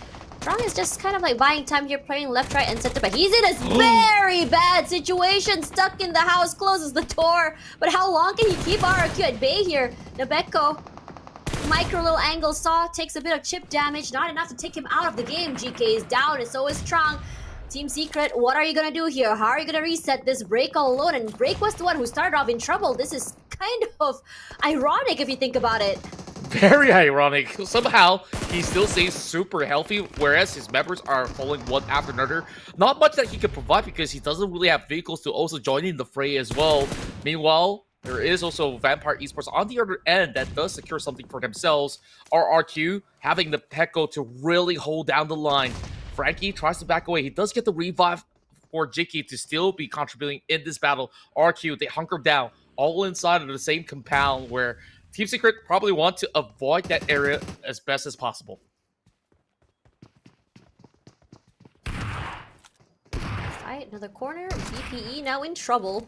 Trong is just kind of like buying time here, playing left, right, and center, but he's in a very bad situation, stuck in the house, closes the door. But how long can he keep RQ at bay here? Nabeko, micro little angle saw, takes a bit of chip damage, not enough to take him out of the game. GK is down, and so is Trong. Team Secret, what are you gonna do here? How are you gonna reset this? Break all alone, and Break was the one who started off in trouble. This is kind of ironic if you think about it. Very ironic. Somehow, he still stays super healthy, whereas his members are falling one after another. Not much that he can provide because he doesn't really have vehicles to also join in the fray as well. Meanwhile, there is also Vampire Esports on the other end that does secure something for themselves. RRQ having the Pekko to really hold down the line. Frankie tries to back away. He does get the revive for Jiki to still be contributing in this battle. RQ, they hunker down all inside of the same compound where Team Secret probably want to avoid that area as best as possible. Right, another corner. BPE now in trouble.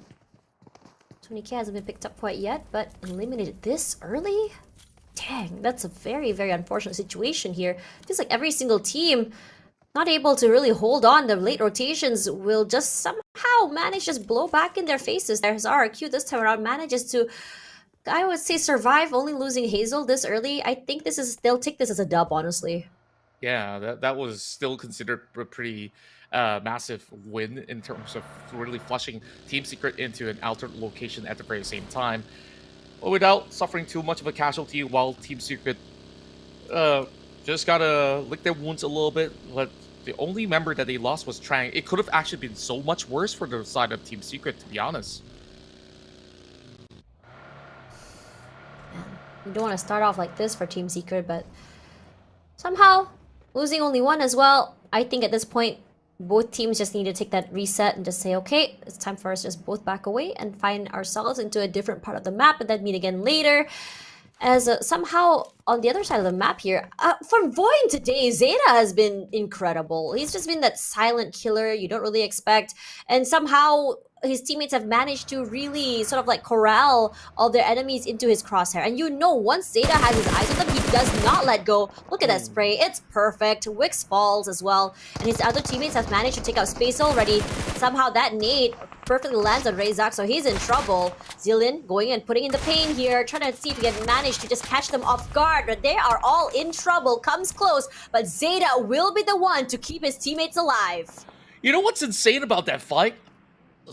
20k hasn't been picked up quite yet, but eliminated this early? Dang, that's a very, very unfortunate situation here. Feels like every single team not able to really hold on. The late rotations will just somehow manage to just blow back in their faces. There's RQ this time around manages to, I would say, survive, only losing Hazel this early. I think they'll take this as a dub, honestly. Yeah, that was still considered a pretty massive win in terms of really flushing Team Secret into an altered location at the very same time, but without suffering too much of a casualty, while Team Secret just gotta lick their wounds a little bit. But the only member that they lost was Trang. It could have actually been so much worse for the side of Team Secret, to be honest. You don't want to start off like this for Team Secret, but somehow losing only one as well. I think at this point, both teams just need to take that reset and just say, okay, it's time for us to just both back away and find ourselves into a different part of the map and then meet again later. As somehow on the other side of the map here, for VOIN today, Zeta has been incredible. He's just been that silent killer you don't really expect, and somehow his teammates have managed to really sort of like corral all their enemies into his crosshair. And you know, once Zeta has his eyes on them, he does not let go. Look at that spray, it's perfect. Wix falls as well, and his other teammates have managed to take out space already. Somehow that nade perfectly lands on Razak, so he's in trouble. Zillion going and putting in the pain here, trying to see if he can manage to just catch them off guard, but they are all in trouble. Comes close, but Zeta will be the one to keep his teammates alive. You know what's insane about that fight?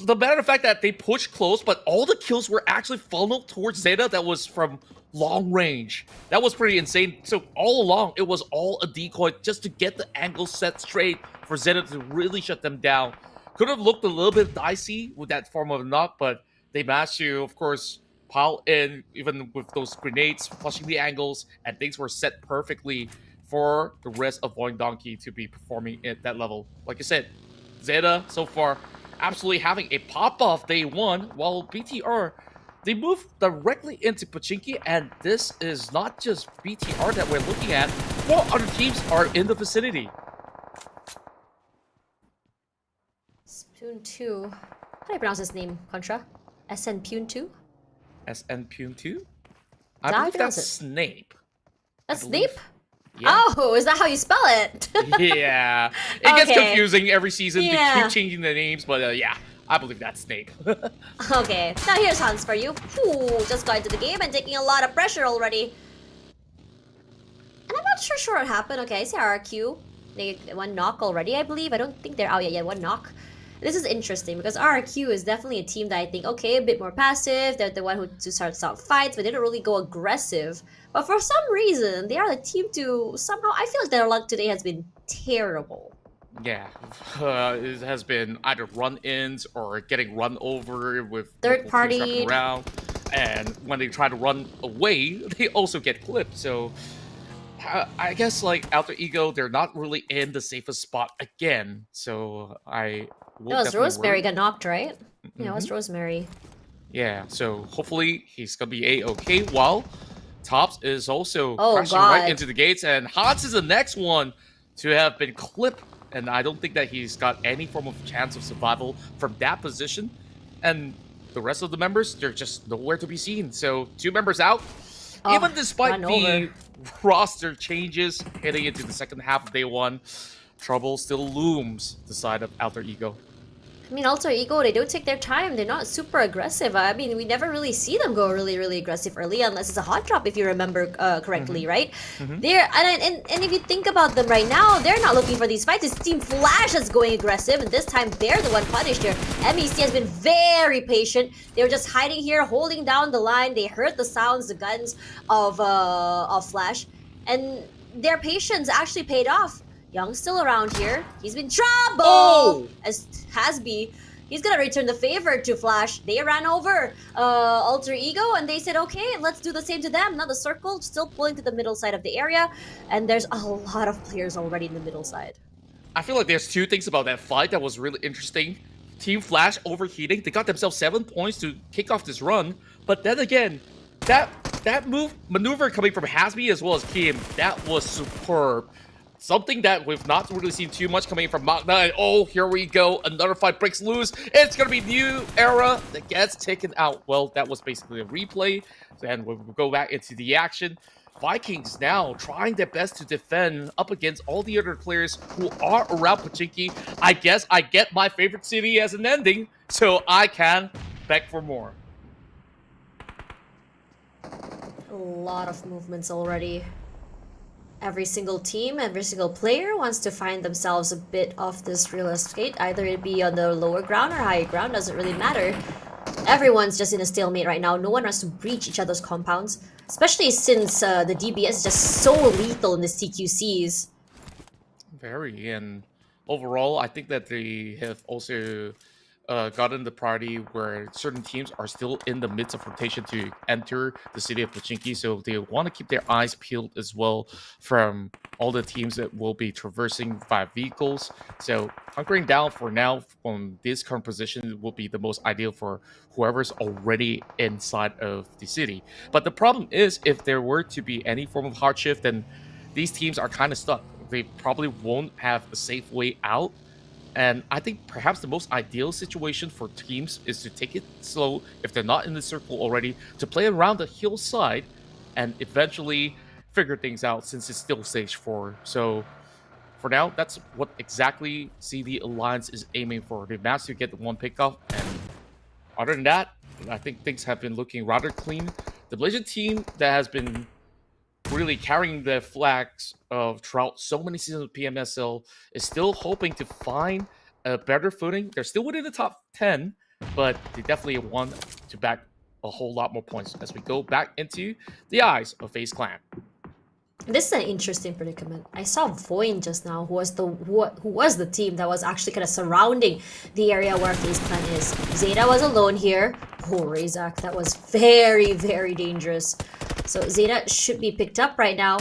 The matter of fact that they pushed close, but all the kills were actually funneled towards Zeta that was from long range. That was pretty insane. So all along, it was all a decoy just to get the angle set straight for Zeta to really shut them down. Could have looked a little bit dicey with that form of knock, but they managed to, of course, pile in, even with those grenades, flushing the angles, and things were set perfectly for the rest of VOIN Donkey to be performing at that level. Like I said, Zeta, so far, absolutely having a pop-off day one, while BTR, they move directly into Pachinki, and this is not just BTR that we're looking at. 4 other teams are in the vicinity. Spoon 2. How do I pronounce his name, Contra? SN Pune 2? SN Pune 2? Is I that how you believe pronounce that's it? Snape. That's Snape? Yeah. Oh, is that how you spell it? Yeah. It gets Okay. confusing every season. Yeah. They keep changing the names, but yeah, I believe that's Snape. Okay, now here's Hans for you. Ooh, just got into the game and taking a lot of pressure already. And I'm not sure what happened. Okay, I see RRQ. They one knock already, I believe. I don't think they're out yet. Yeah, one knock. This is interesting because RRQ is definitely a team that I think, okay, a bit more passive. They're the one who starts out fights, but they don't really go aggressive. But for some reason, they are the team to somehow. I feel like their luck today has been terrible. Yeah, it has been either run-ins or getting run over with Third multiple teams wrapping partied. around. And when they try to run away, they also get clipped. So I guess like Alter Ego, they're not really in the safest spot again. So I will It was definitely Rosemary worry. got knocked, right? Yeah, it was Rosemary. Yeah, so hopefully he's gonna be a-okay. While Tops is also Oh, crashing right God. into the gates, and Hans is the next one to have been clipped. And I don't think that he's got any form of chance of survival from that position. And the rest of the members, they're just nowhere to be seen. So 2 members out. Oh, Even despite run the over. roster changes heading into the second half of day one, trouble still looms the side of Alter Ego. I mean, Alter Ego, they don't take their time. They're not super aggressive. I mean, we never really see them go really aggressive early unless it's a hot drop, if you remember correctly, right? They're and if you think about them right now, they're not looking for these fights. It's Team Flash that's going aggressive, and this time they're the one punished here. MEC has been very patient. They were just hiding here, holding down the line. They heard the sounds, the guns of Flash, and their patience actually paid off. Young's still around here. He's been trouble! Oh! As Hasby, he's gonna return the favor to Flash. They ran over Alter Ego and they said, okay, let's do the same to them. Now the circle still pulling to the middle side of the area, and there's a lot of players already in the middle side. I feel like there's 2 things about that fight that was really interesting. Team Flash overheating. They got themselves 7 points to kick off this run. But then again, that maneuver coming from Hasby as well as Kim, that was superb. Something that we've not really seen too much coming from MAQNA. And oh, here we go. Another fight breaks loose. It's going to be New Era that gets taken out. Well, that was basically a replay. Then we'll go back into the action. Vikings now trying their best to defend up against all the other players who are around Pachinki. I guess I get my favorite city as an ending, so I can beg for more. A lot of movements already. Every single team, every single player wants to find themselves a bit off this real estate. Either it be on the lower ground or higher ground, doesn't really matter. Everyone's just in a stalemate right now. No one wants to breach each other's compounds. Especially since the DBS is just so lethal in the CQCs. Very, and overall, I think that they have also gotten the priority where certain teams are still in the midst of rotation to enter the city of Pochinki, so they want to keep their eyes peeled as well from all the teams that will be traversing via vehicles. So hunkering down for now from this current position will be the most ideal for whoever's already inside of the city. But the problem is, if there were to be any form of hardship, then these teams are kind of stuck. They probably won't have a safe way out. And I think perhaps the most ideal situation for teams is to take it slow if they're not in the circle already, to play around the hillside and eventually figure things out since it's still stage 4. So for now, that's what exactly CD Alliance is aiming for. They've managed to get the one pickoff, and other than that, I think things have been looking rather clean. The Malaysian team that has been really carrying the flags of throughout so many seasons of PMSL is still hoping to find a better footing. They're still within the top 10, but they definitely want to back a whole lot more points as we go back into the eyes of FaZe Clan. This is an interesting predicament. I saw VOIN just now, who was the team that was actually kind of surrounding the area where FaZe Clan is. Zeta was alone here. Oh, Razak, that was very, very dangerous. So Zeta should be picked up right now.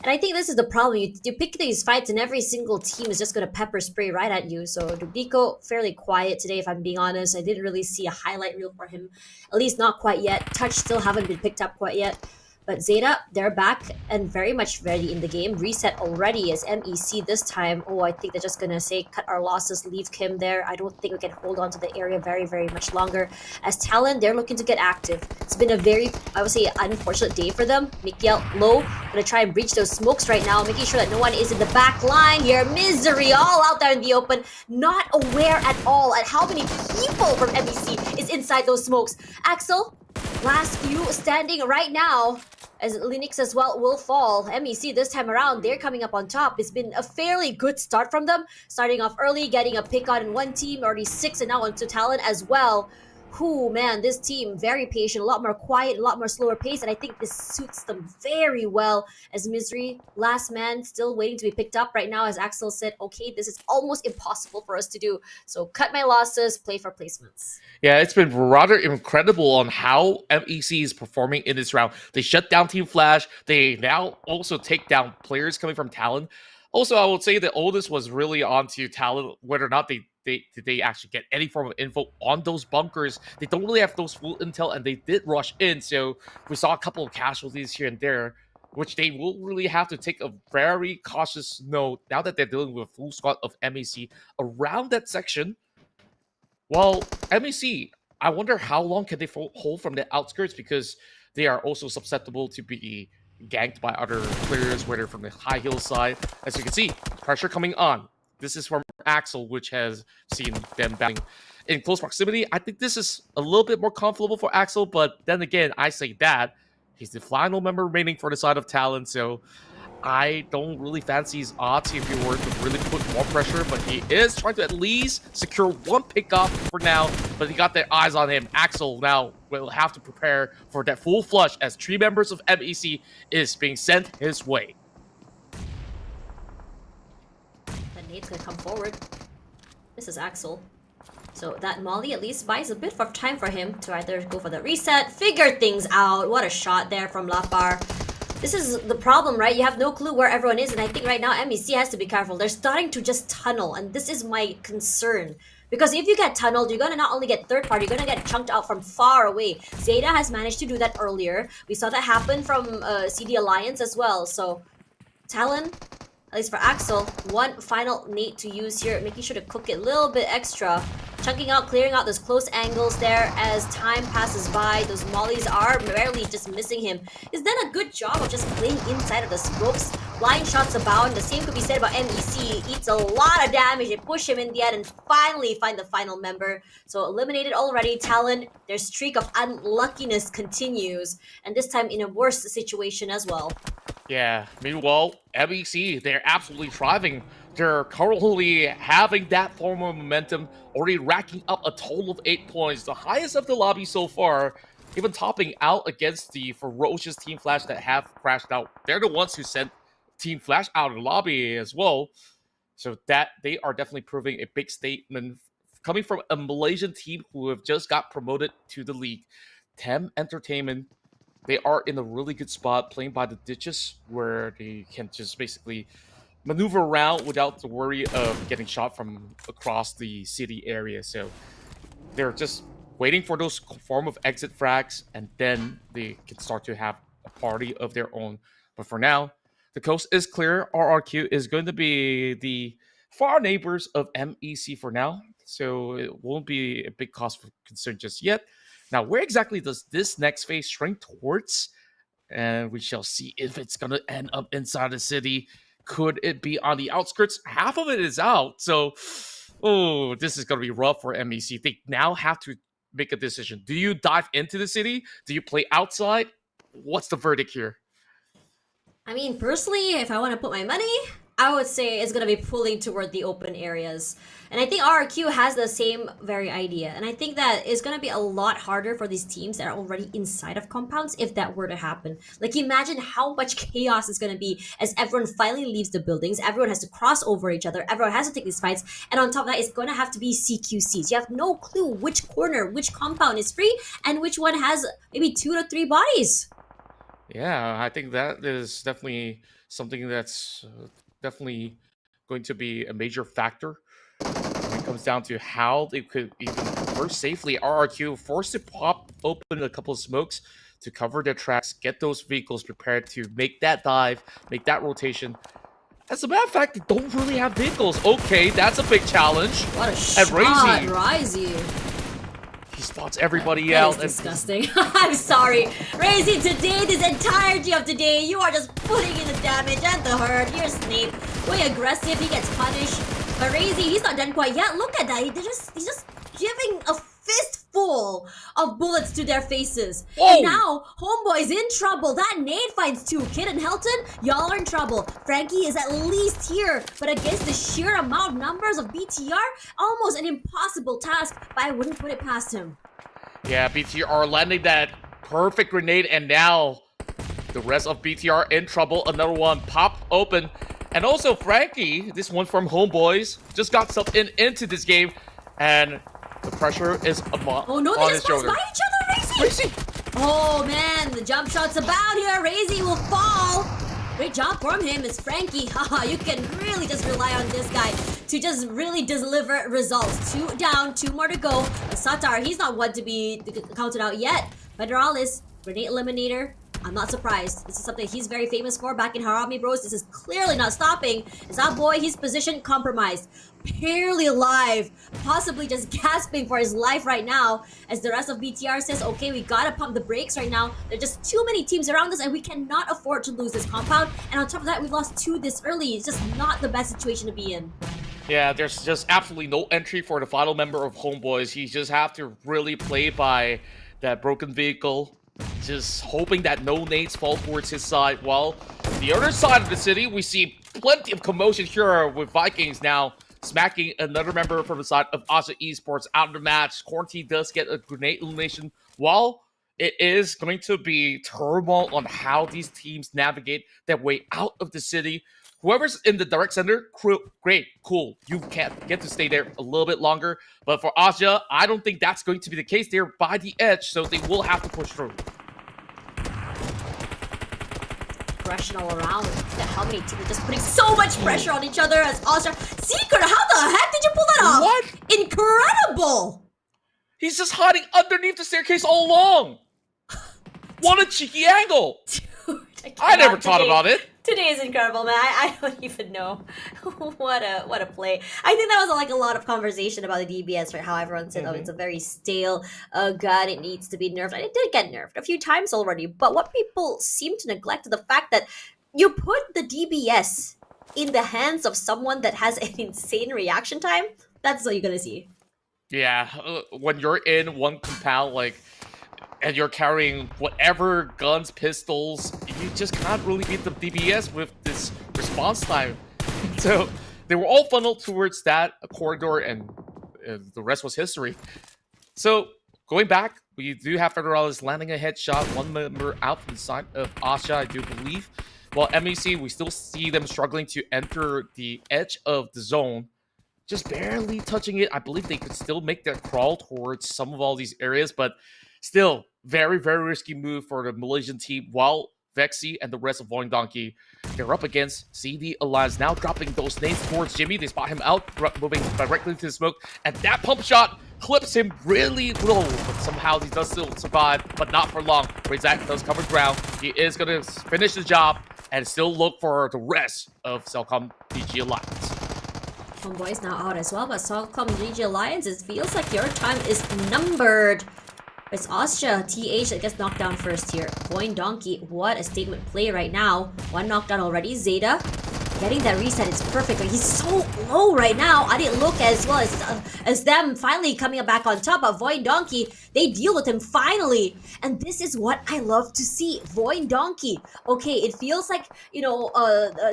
And I think this is the problem. You pick these fights and every single team is just going to pepper spray right at you. So Dubiko, fairly quiet today, if I'm being honest. I didn't really see a highlight reel for him. At least not quite yet. Touch still haven't been picked up quite yet. But Zeta, they're back and very much ready in the game. Reset already as MEC this time. Oh, I think they're just going to say, cut our losses, leave Kim there. I don't think we can hold on to the area very, very much longer. As Talon, they're looking to get active. It's been a very, I would say, unfortunate day for them. Mikiel low, going to try and breach those smokes right now, making sure that no one is in the back line here. Misery all out there in the open, not aware at all at how many people from MEC is inside those smokes. Axel, last few standing right now, as Linux as well will fall. MEC this time around, they're coming up on top. It's been a fairly good start from them. Starting off early, getting a pick on in one team, already 6, and now onto Talon as well. Whew, man, this team, very patient, a lot more quiet, a lot more slower pace, and I think this suits them very well. As Misery, last man, still waiting to be picked up right now, as Axel said, okay, this is almost impossible for us to do. So cut my losses, play for placements. Yeah, it's been rather incredible on how MEC is performing in this round. They shut down Team Flash. They now also take down players coming from Talon. Also, I would say the oldest was really onto Talon, whether or not did they actually get any form of info on those bunkers. They don't really have those full intel, and they did rush in, so we saw a couple of casualties here and there, which they will really have to take a very cautious note now that they're dealing with a full squad of MEC around that section. Well, MEC, I wonder how long can they hold from the outskirts, because they are also susceptible to be ganked by other players, whether from the high hill side. As you can see, pressure coming on. This is from Axel, which has seen them battling in close proximity. I think this is a little bit more comfortable for Axel, but then again, I say that he's the final member remaining for the side of Talon, so I don't really fancy his odds if he were to really put more pressure, but he is trying to at least secure one pickoff for now, but he got their eyes on him. Axel now will have to prepare for that full flush as 3 members of MEC is being sent his way. Nate's gonna come forward. This is Axel. So that Molly at least buys a bit of time for him to either go for the reset, figure things out. What a shot there from Lapar. This is the problem, right? You have no clue where everyone is, and I think right now MEC has to be careful. They're starting to just tunnel, and this is my concern. Because if you get tunneled, you're gonna not only get third party, you're gonna get chunked out from far away. Zeta has managed to do that earlier. We saw that happen from CD Alliance as well. So Talon, at least for Axel, one final nade to use here, making sure to cook it a little bit extra. Chunking out, clearing out those close angles there as time passes by. Those mollies are barely just missing him. He's done a good job of just playing inside of the scopes. Blind shots abound. The same could be said about MEC. Eats a lot of damage. They push him in the end and finally find the final member. So eliminated already. Talon, their streak of unluckiness continues. And this time in a worse situation as well. Yeah, meanwhile, MEC, they're absolutely thriving. They're currently having that form of momentum, already racking up a total of 8 points, the highest of the lobby so far, even topping out against the ferocious Team Flash that have crashed out. They're the ones who sent Team Flash out of the lobby as well. So that they are definitely proving a big statement coming from a Malaysian team who have just got promoted to the league. Tem Entertainment, they are in a really good spot playing by the ditches where they can just basically maneuver around without the worry of getting shot from across the city area. So they're just waiting for those form of exit frags, and then they can start to have a party of their own. But for now, the coast is clear. RRQ is going to be the far neighbors of MEC for now, so it won't be a big cause for concern just yet. Now, where exactly does this next phase shrink towards? And we shall see if it's going to end up inside the city. Could it be on the outskirts? Half of it is out, so this is going to be rough for MEC. They now have to make a decision. Do you dive into the city? Do you play outside? What's the verdict here? I mean, personally, if I want to put my money, I would say it's going to be pulling toward the open areas. And I think RRQ has the same very idea. And I think that it's going to be a lot harder for these teams that are already inside of compounds if that were to happen. Like, imagine how much chaos is going to be as everyone finally leaves the buildings. Everyone has to cross over each other. Everyone has to take these fights. And on top of that, it's going to have to be CQCs. You have no clue which corner, which compound is free, and which one has maybe 2 to 3 bodies. Yeah, I think that is definitely something that's definitely going to be a major factor when it comes down to how they could even convert safely. RRQ forced to pop open a couple of smokes to cover their tracks, get those vehicles prepared to make that dive, make that rotation. As a matter of fact, they don't really have vehicles. Okay, that's a big challenge. What a And shot, Risey. He spots everybody That out. is disgusting. I'm sorry. Razy, today, this entirety of today, you are just putting in the damage and the hurt. You're Snape. Way aggressive, he gets punished. But Razy, he's not done quite yet. Look at that. He's just giving a fistful of bullets to their faces. Whoa. And now, Homeboy's in trouble. That nade finds 2. Kid and Helton, y'all are in trouble. Frankie is at least here. But against the sheer amount of numbers of BTR, almost an impossible task. But I wouldn't put it past him. Yeah, BTR landing that perfect grenade, and now the rest of BTR in trouble. Another one pop open. And also Frankie, this one from Homeboys, just got subbed into this game, and the pressure is Oh no, they on just his passed shoulder. by each other, Razy! Oh man, the jump shot's about here. Razy will fall. Great job from him, It's Frankie. Haha, you can really just rely on this guy to just really deliver results. 2 down, 2 more to go. Satar, he's not one to be counted out yet. Federalis, grenade eliminator. I'm not surprised. This is something he's very famous for back in Harami Bros. This is clearly not stopping. Is that boy, his position compromised. Barely alive. Possibly just gasping for his life right now. As the rest of BTR says, okay, we gotta pump the brakes right now. There are just too many teams around us and we cannot afford to lose this compound. And on top of that, we've lost 2 this early. It's just not the best situation to be in. Yeah, there's just absolutely no entry for the final member of Homeboys. He just have to really play by that broken vehicle. Just hoping that no nades fall towards his side. While the other side of the city, we see plenty of commotion here with Vikings now smacking another member from the side of OSJA Esports out of the match. Quarantine does get a grenade elimination. While it is going to be turmoil on how these teams navigate their way out of the city. Whoever's in the direct center, great, cool. You can get to stay there a little bit longer. But for OSJA, I don't think that's going to be the case. They're by the edge, so they will have to push through. Aggression all around. How many teams are just putting so much pressure on each other as OSJA. Secret, how the heck did you pull that off? What? Incredible! He's just hiding underneath the staircase all along. What a cheeky angle. Dude, I never thought about it. Today is incredible, man. I don't even know. what a play. I think that was like a lot of conversation about the DBS, right? How everyone said, oh, it's a very stale gun. It needs to be nerfed. And it did get nerfed a few times already. But what people seem to neglect is the fact that you put the DBS in the hands of someone that has an insane reaction time. That's what you're going to see. Yeah, when you're in one compound, like, and you're carrying whatever guns, pistols, you just can't really beat the DBS with this response time. So they were all funneled towards that corridor, and the rest was history. So going back, we do have Federalis landing a headshot, one member out from the side of OSJA, I do believe. While MEC, we still see them struggling to enter the edge of the zone. just barely touching it. I believe they could still make that crawl towards some of all these areas, but still, very, very risky move for the Malaysian team, while Vexy and the rest of VOIN Donkey, they're up against CD Alliance, now dropping those nades towards Jimmy. They spot him out, moving directly to the smoke, and that pump shot clips him really low, but somehow he does still survive, but not for long. Razak does cover ground. He is going to finish the job and still look for the rest of CELCOMDIGI Alliance. HOMEBOIS now out as well, but CELCOMDIGI Alliance, it feels like your time is numbered. It's OSJA, TH that gets knocked down first here. VOIN Donkey, what a statement play right now. One knockdown already. Zeta getting that reset is perfect. Like, he's so low right now. I didn't look as well as them finally coming back on top. But VOIN Donkey, they deal with him finally. And this is what I love to see. VOIN Donkey. Okay, it feels like, you know,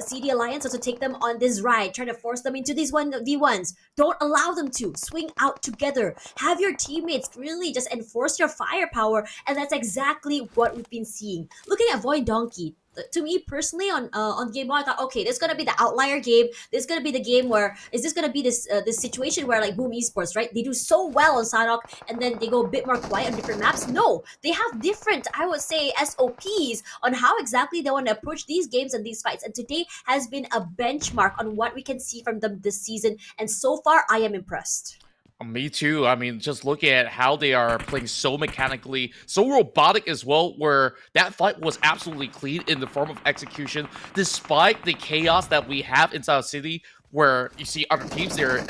CD Alliance also take them on this ride, trying to force them into these 1v1s. Don't allow them to. Swing out together. Have your teammates really just enforce your firepower. And that's exactly what we've been seeing. Looking at VOIN Donkey, to me personally, on game 1, I thought, okay, this is gonna be the outlier game. This is gonna be the game where is this gonna be this situation where like Boom Esports, right? They do so well on Sadok and then they go a bit more quiet on different maps. No, they have different, I would say, SOPs on how exactly they want to approach these games and these fights. And today has been a benchmark on what we can see from them this season. And so far, I am impressed. Me too. I mean, just looking at how they are playing so mechanically, so robotic as well, where that fight was absolutely clean in the form of execution, despite the chaos that we have inside the city, where you see other teams there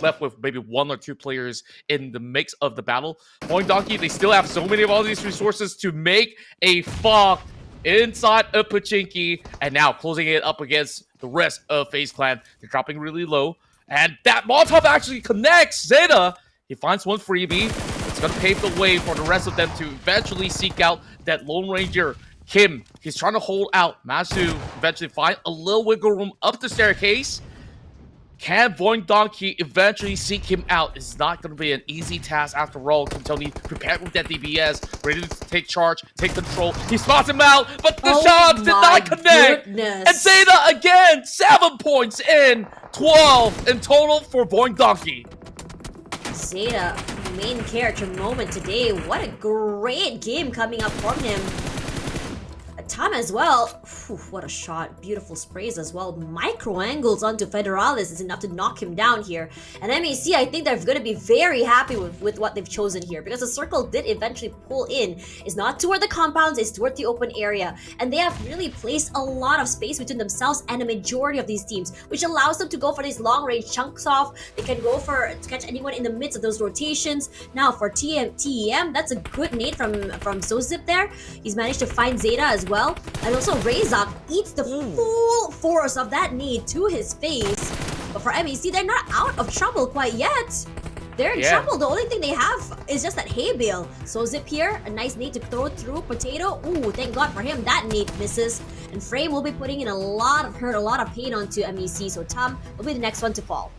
left with maybe 1 or 2 players in the mix of the battle. VOIN Donkey, they still have so many of all these resources to make a fog inside of Pachinki, and now closing it up against the rest of FaZe Clan. They're dropping really low. And that Molotov actually connects Zeta. He finds one freebie. It's going to pave the way for the rest of them to eventually seek out that Lone Ranger, Kim. He's trying to hold out. Managed to eventually find a little wiggle room up the staircase. Can VOIN Donkey eventually seek him out? It's not going to be an easy task after all. Tony prepared with that DBS, ready to take charge, take control. He spots him out, but the shots did not connect. Goodness. And Zeta again, 7 points in, 12 in total for VOIN Donkey. Zeta, main character moment today. What a great game coming up from him. Tom as well. Whew, what a shot. Beautiful sprays as well. Micro angles onto Federalis is enough to knock him down here. And MAC, I think they're going to be very happy with what they've chosen here, because the circle did eventually pull in. It's not toward the compounds, it's toward the open area. And they have really placed a lot of space between themselves and a majority of these teams, which allows them to go for these long range chunks off. They can go for to catch anyone in the midst of those rotations. Now for TEM, that's a good nade from Zozip there. He's managed to find Zeta as well. And also Razak eats the full force of that nade to his face. But for MEC, they're not out of trouble quite yet. They're in trouble. The only thing they have is just that hay bale. So Zip here, a nice nade to throw through Potato. Ooh, thank God for him. That nade misses. And Frame will be putting in a lot of hurt, a lot of pain onto MEC. So Tom will be the next one to fall.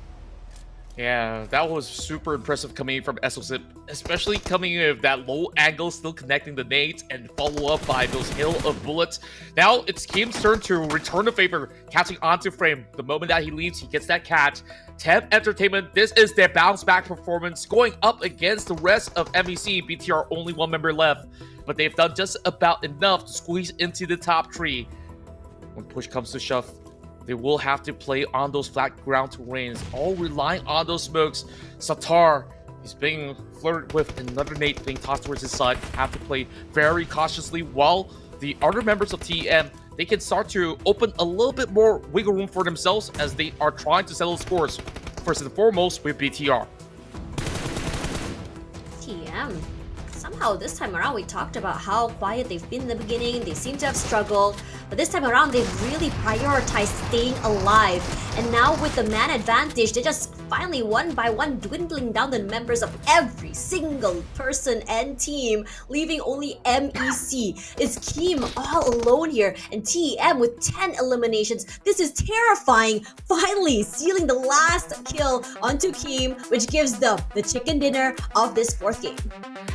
Yeah, that was super impressive coming in from SOZIP, especially coming in with that low angle, still connecting the nades, and follow up by those hail of bullets. Now it's Kim's turn to return the favor, catching onto Frame. The moment that he leaves, he gets that catch. Temp Entertainment, this is their bounce back performance, going up against the rest of MEC. BTR only 1 member left, but they've done just about enough to squeeze into the top 3. When push comes to shove, they will have to play on those flat ground terrains, all relying on those smokes. Satar, he's being flirted with, another nade being tossed towards his side. Have to play very cautiously, while the other members of TEM, they can start to open a little bit more wiggle room for themselves as they are trying to settle scores. First and foremost with BTR. TEM. Somehow this time around we talked about how quiet they've been in the beginning. They seem to have struggled, but this time around they've really prioritized staying alive. And now with the man advantage, they just finally, one by one, dwindling down the members of every single person and team, leaving only MEC. It's Keem all alone here, and TEM with 10 eliminations. This is terrifying. Finally, sealing the last kill onto Keem, which gives them the chicken dinner of this fourth game.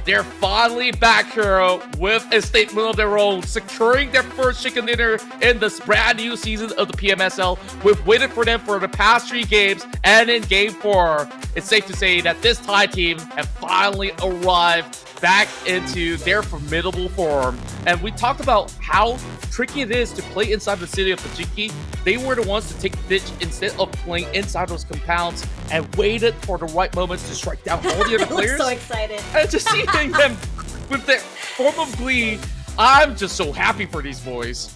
They're finally back here with a statement of their own, securing their first chicken dinner in this brand new season of the PMSL. We've waited for them for the past 3 games, and in game 4, it's safe to say that this Thai team have finally arrived back into their formidable form. And we talked about how tricky it is to play inside the city of Tajiki. They were the ones to take the ditch instead of playing inside those compounds and waited for the right moments to strike down all the other players. So excited. And just seeing them with their form of glee, I'm just so happy for these boys.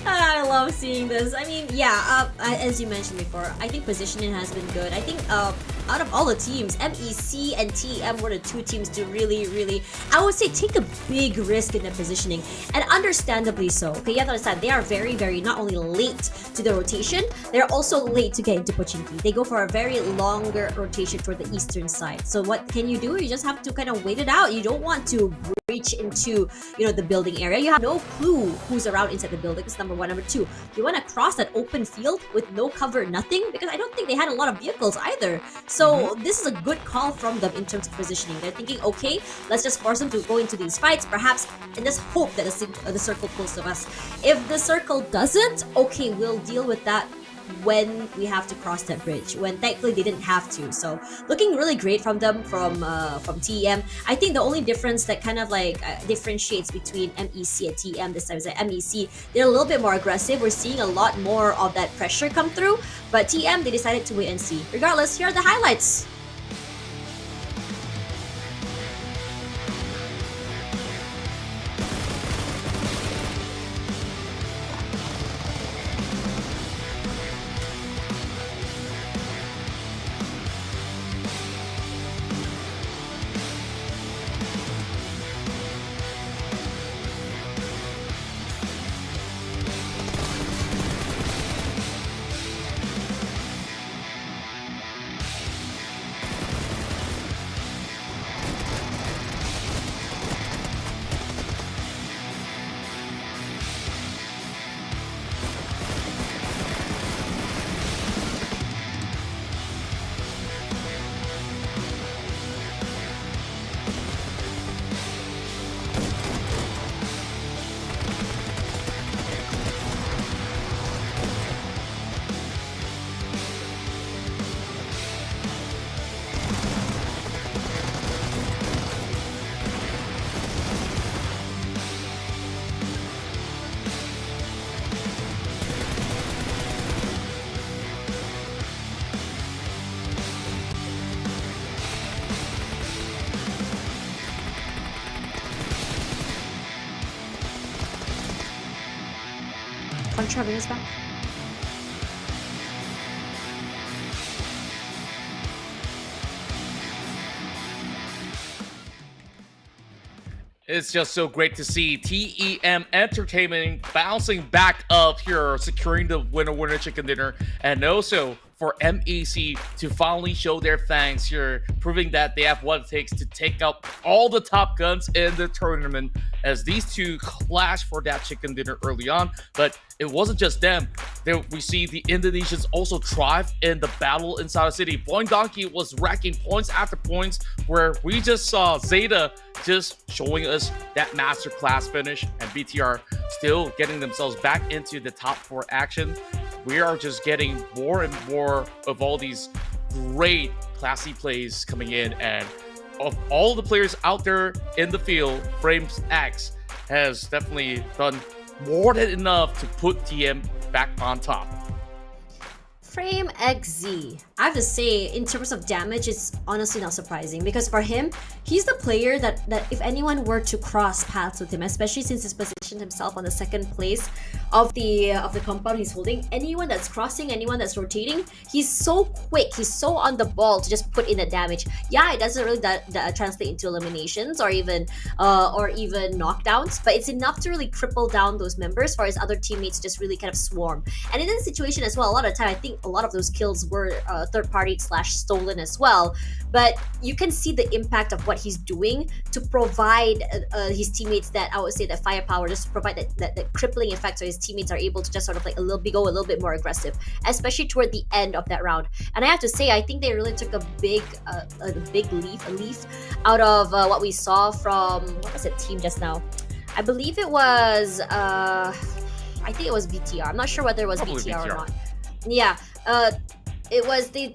I love seeing this. I mean, yeah, as you mentioned before, I think positioning has been good. I think out of all the teams, MEC and TEM were the 2 teams to really, I would say, take a big risk in their positioning, and understandably so. Okay, you have to understand, they are very not only late to the rotation, they're also late to get into Pochinki. They go for a very longer rotation toward the eastern side. So what can you do? You just have to kind of wait it out. You don't want to breach into, the building area. You have no clue who's around inside the building. That's number 1. Number 2, you want to cross that open field with no cover, nothing, because I don't think they had a lot of vehicles either. So this is a good call from them in terms of positioning. They're thinking, okay, let's just force them to go into these fights, perhaps, and just hope that the circle pulls to us. If the circle doesn't, okay, we'll deal with that when we have to cross that bridge, when thankfully they didn't have to. So looking really great from them, from TEM. I think the only difference that kind of like differentiates between MEC and TEM this time is that MEC, they're a little bit more aggressive. We're seeing a lot more of that pressure come through, but TEM, they decided to wait and see. Regardless, here are the highlights. Contra, bring us back. It's just so great to see TEM Entertainment bouncing back up here, securing the winner chicken dinner, and also for MEC to finally show their fangs here, proving that they have what it takes to take out all the top guns in the tournament, as these 2 clash for that chicken dinner early on. But it wasn't just them. We see the Indonesians also thrive in the battle inside the city. VOIN Donkey was racking points after points, where we just saw Zeta just showing us that masterclass finish, and BTR still getting themselves back into the top 4 action. We are just getting more and more of all these great classy plays coming in, and of all the players out there in the field, Frames X has definitely done more than enough to put TM back on top. Frame XZ, I have to say, in terms of damage, it's honestly not surprising, because for him, he's the player that if anyone were to cross paths with him, especially since he's positioned himself on the 2nd place, of the compound he's holding. Anyone that's crossing, anyone that's rotating, he's so quick, he's so on the ball to just put in the damage. Yeah, it doesn't really translate into eliminations or even knockdowns, but it's enough to really cripple down those members for his other teammates to just really kind of swarm. And in this situation as well, a lot of the time I think a lot of those kills were third party / stolen as well. But you can see the impact of what he's doing to provide his teammates that, I would say, that firepower, just to provide that crippling effect, so his teammates are able to just sort of like go a little bit more aggressive, especially toward the end of that round. And I have to say, I think they really took a big leaf out of what we saw from, what was it team just now? I believe it was I think it was VTR. I'm not sure whether it was VTR or not. Yeah, it was they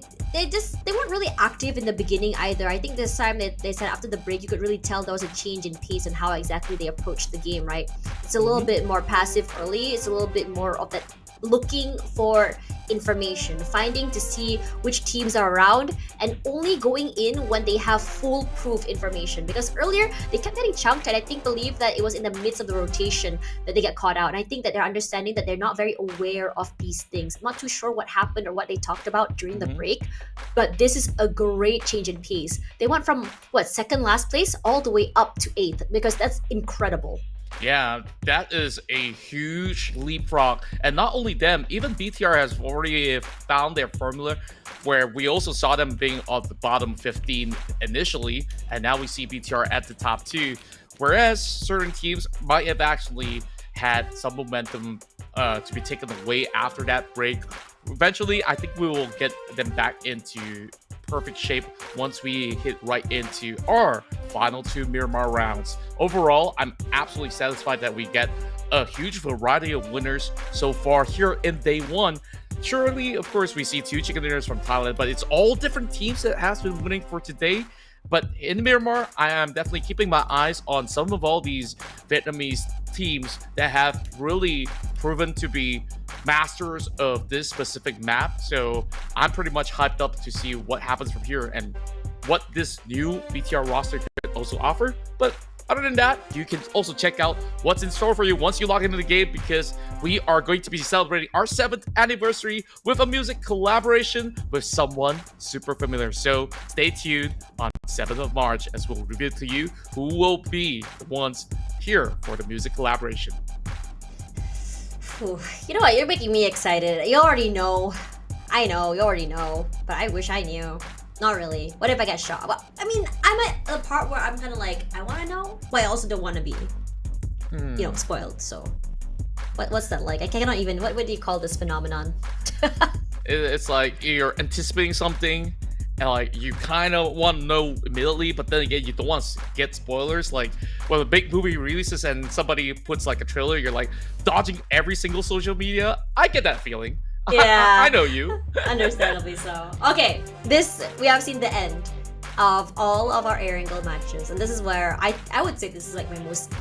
weren't really active in the beginning either. I think this time they said after the break you could really tell there was a change in pace and how exactly they approached the game, right? It's a little bit more passive early. It's a little bit more of that looking for information, finding to see which teams are around, and only going in when they have foolproof information. Because earlier they kept getting chunked, and I believe that it was in the midst of the rotation that they get caught out. And I think that they're understanding that they're not very aware of these things. I'm not too sure what happened or what they talked about during the break, but this is a great change in pace. They went from second last place all the way up to 8th, because that's incredible. Yeah, that is a huge leapfrog. And not only them, even BTR has already found their formula, where we also saw them being on the bottom 15 initially, and now we see BTR at the top 2. Whereas certain teams might have actually had some momentum to be taken away after that break. Eventually, I think we will get them back into perfect shape once we hit right into our final 2 Miramar rounds. Overall, I'm absolutely satisfied that we get a huge variety of winners so far here in day 1. Surely, of course, we see 2 chicken dinners from Thailand, but it's all different teams that has been winning for today. But in Miramar, I am definitely keeping my eyes on some of all these Vietnamese teams that have really proven to be masters of this specific map. So I'm pretty much hyped up to see what happens from here and what this new BTR roster could also offer. But other than that, you can also check out what's in store for you once you log into the game, because we are going to be celebrating our 7th anniversary with a music collaboration with someone super familiar. So stay tuned on 7th of March as we'll reveal to you who will be the ones here for the music collaboration. Ooh, you know what? You're making me excited. You already know. I know, you already know. But I wish I knew. Not really. What if I get shot? Well, I mean, I'm at a part where I'm kind of like, I want to know, but I also don't want to be, spoiled. So, what's that like? I cannot even. What do you call this phenomenon? It's like you're anticipating something, and like you kind of want to know immediately, but then again, you don't want to get spoilers. Like when a big movie releases and somebody puts like a trailer, you're like dodging every single social media. I get that feeling. Yeah, I know you. Understandably so. Okay, we have seen the end of all of our Erangel matches, and this is where I would say this is like my most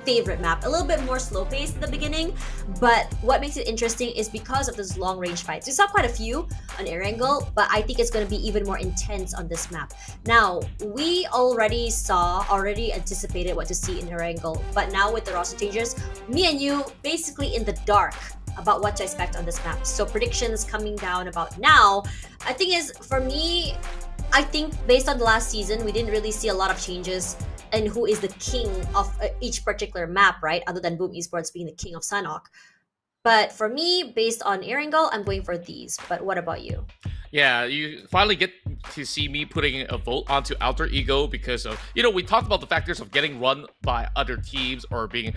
favorite map. A little bit more slow-paced in the beginning, but what makes it interesting is because of those long-range fights. We saw quite a few on Erangel, but I think it's going to be even more intense on this map. Now, we already anticipated what to see in Erangel, but now with the roster changes, me and you basically in the dark about what to expect on this map. So predictions coming down about now. I think is, for me, I think based on the last season, we didn't really see a lot of changes in who is the king of each particular map, right? Other than Boom Esports being the king of Sanhok. But for me, based on Erangel, I'm going for these. But what about you? Yeah, you finally get to see me putting a vote onto Alter Ego because of, we talked about the factors of getting run by other teams or being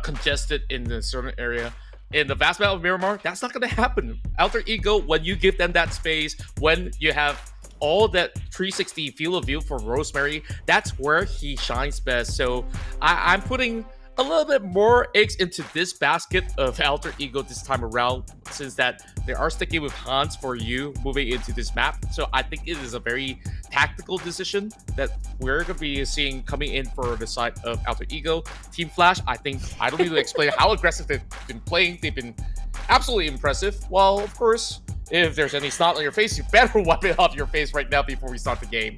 congested in a certain area. In the vast amount of Miramar, that's not going to happen. Alter Ego, when you give them that space, when you have all that 360 field of view for Rosemary, that's where he shines best. So I'm putting a little bit more eggs into this basket of Alter Ego this time around, since that they are sticking with Hans for you moving into this map. So I think it is a very tactical decision that we're going to be seeing coming in for the side of Alter Ego. Team Flash, I don't need to explain how aggressive they've been playing. They've been absolutely impressive. Well, of course, if there's any snot on your face, you better wipe it off your face right now before we start the game.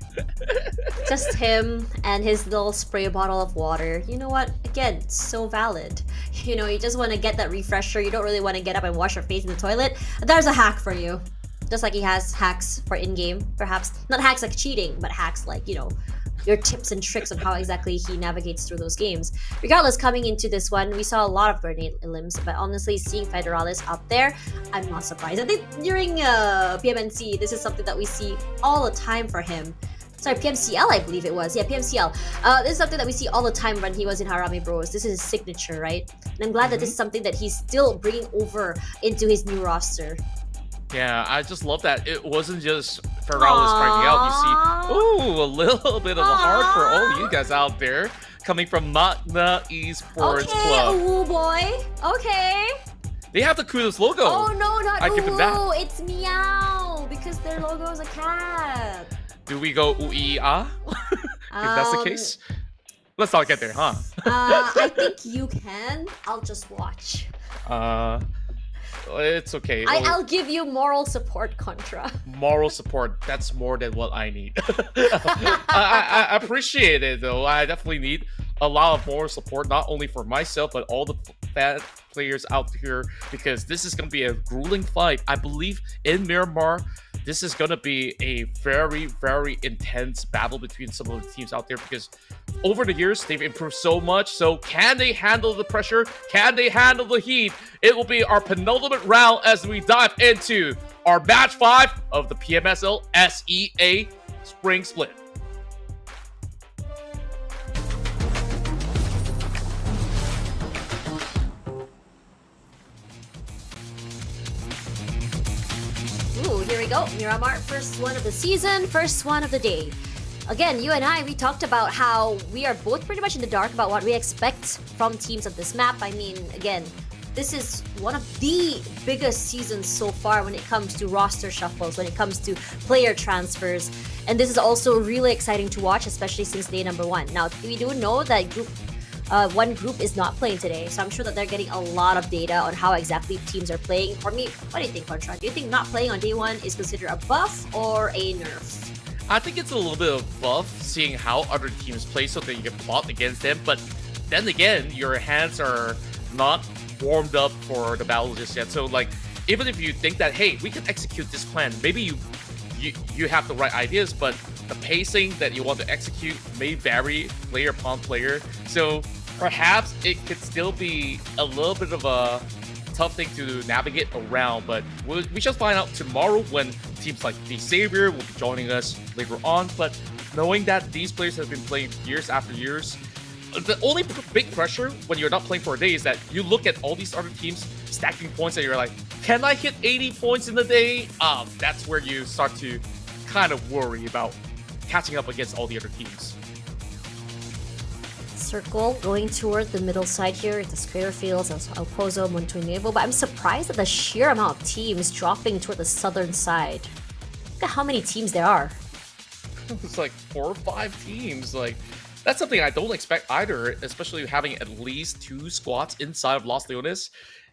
Just him and his little spray bottle of water. You know what? Again, so valid. You know, you just want to get that refresher. You don't really want to get up and wash your face in the toilet. There's a hack for you. Just like he has hacks for in-game, perhaps. Not hacks like cheating, but hacks like, you know, your tips and tricks on how exactly he navigates through those games. Regardless, coming into this one, we saw a lot of grenade elims, but honestly, seeing Federalis out there, I'm not surprised. I think during PMNC, this is something that we see all the time for him. Sorry, PMCL, I believe it was. Yeah, PMCL. This is something that we see all the time when he was in Harami Bros. This is his signature, right? And I'm glad that this is something that he's still bringing over into his new roster. Yeah, I just love that it wasn't just Federalis striking out. You see, ooh, a little bit of a heart for all of you guys out there coming from MAQNA Esports Club. Ooh boy. Okay. They have the coolest logo. Oh no, not I give them that. ooh. It's meow because their logo is a cat. Do we go ooh-ee-ah? If that's the case? Let's not get there, huh? I think you can. I'll just watch. It's okay. I'll give you moral support, Contra. Moral support, that's more than what I need. I appreciate it though. I definitely need a lot of moral support, not only for myself, but all the fan players out here, because this is going to be a grueling fight. I believe in Miramar, this is going to be a very, very intense battle between some of the teams out there, because over the years, they've improved so much. So can they handle the pressure? Can they handle the heat? It will be our penultimate round as we dive into our match 5 of the PMSL SEA Spring Split. Ooh, here we go. Miramar, first one of the season, first one of the day. Again, you and I, we talked about how we are both pretty much in the dark about what we expect from teams on this map. I mean, again, this is one of the biggest seasons so far when it comes to roster shuffles, when it comes to player transfers. And this is also really exciting to watch, especially since day number 1. Now, we do know that one group is not playing today, so I'm sure that they're getting a lot of data on how exactly teams are playing. For me, what do you think, Contra? Do you think not playing on day 1 is considered a buff or a nerf? I think it's a little bit of buff, seeing how other teams play so that you can plot against them. But then again, your hands are not warmed up for the battle just yet. So like, even if you think that, hey, we can execute this plan, maybe you have the right ideas, but the pacing that you want to execute may vary player upon player. So perhaps it could still be a little bit of a tough thing to navigate around, but we shall find out tomorrow when teams like the Savior will be joining us later on. But knowing that these players have been playing years after years, the only big pressure when you're not playing for a day is that you look at all these other teams stacking points and you're like, can I hit 80 points in a day? That's where you start to kind of worry about catching up against all the other teams. Circle going toward the middle side here, the square fields of Alpozo, Montuenuevo, but I'm surprised at the sheer amount of teams dropping toward the southern side. Look at how many teams there are. It's like 4 or 5 teams. Like, that's something I don't expect either, especially having at least 2 squads inside of Los Leones.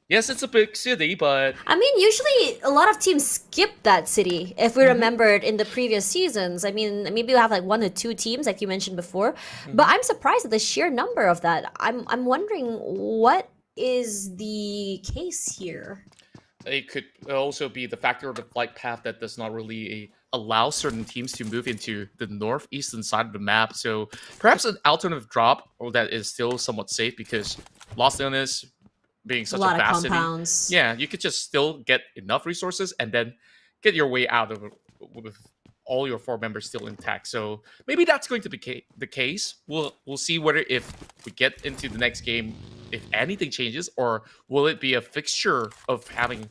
Yes, it's a big city, but... I mean, usually a lot of teams skip that city, if we remembered in the previous seasons. I mean, maybe we have like 1 or 2 teams, like you mentioned before. But I'm surprised at the sheer number of that. I'm wondering, what is the case here? It could also be the factor of the flight path that does not really allow certain teams to move into the northeastern side of the map. So perhaps an alternative drop that is still somewhat safe, because Los Leones, being such a vast city, yeah, you could just still get enough resources and then get your way out of it with all your 4 members still intact. So maybe that's going to be the case. We'll see whether, if we get into the next game, if anything changes, or will it be a fixture of having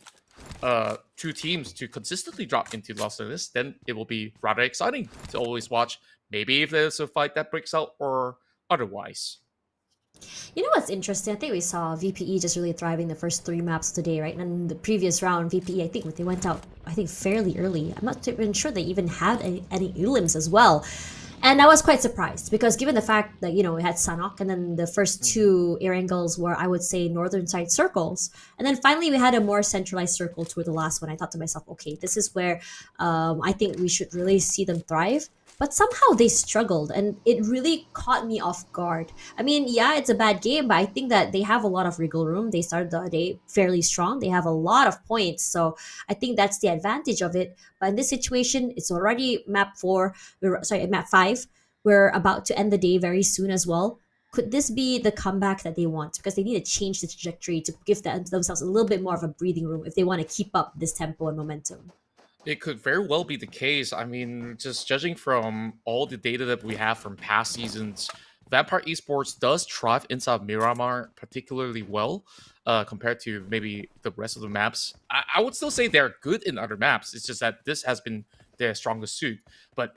2 teams to consistently drop into Los Angeles. Then it will be rather exciting to always watch. Maybe if there's a fight that breaks out or otherwise. You know what's interesting? I think we saw VPE just really thriving the first 3 maps today, right? And the previous round, VPE, I think they went out, fairly early. I'm not even sure they even had any elims as well. And I was quite surprised because given the fact that, we had Sanok and then the first two air angles were, I would say, northern side circles. And then finally we had a more centralized circle toward the last one. I thought to myself, okay, this is where I think we should really see them thrive. But somehow they struggled and it really caught me off guard. I mean, yeah, it's a bad game, but I think that they have a lot of wriggle room. They started the day fairly strong. They have a lot of points. So I think that's the advantage of it. But in this situation, it's already map 5. We're about to end the day very soon as well. Could this be the comeback that they want? Because they need to change the trajectory to give themselves a little bit more of a breathing room if they want to keep up this tempo and momentum. It could very well be the case. I mean, just judging from all the data that we have from past seasons, Vampire Esports does thrive inside Miramar particularly well compared to maybe the rest of the maps. I would still say they're good in other maps. It's just that this has been their strongest suit. But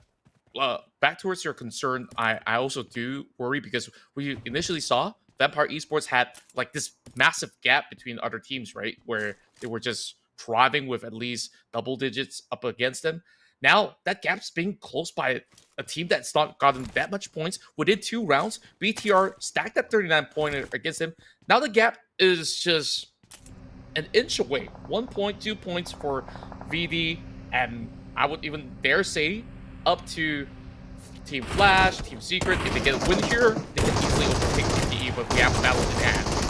back towards your concern, I also do worry because we initially saw Vampire Esports had like this massive gap between other teams, right? Where they were just thriving with at least double digits up against them. Now that gap's being closed by a team that's not gotten that much points. Within 2 rounds, BTR stacked that 39 point against him. Now the gap is just an inch away. 1 point, 2 points for VD, and I would even dare say up to Team Flash, Team Secret. If they get a win here, they can easily overtake TTE, but we have a battle in hand.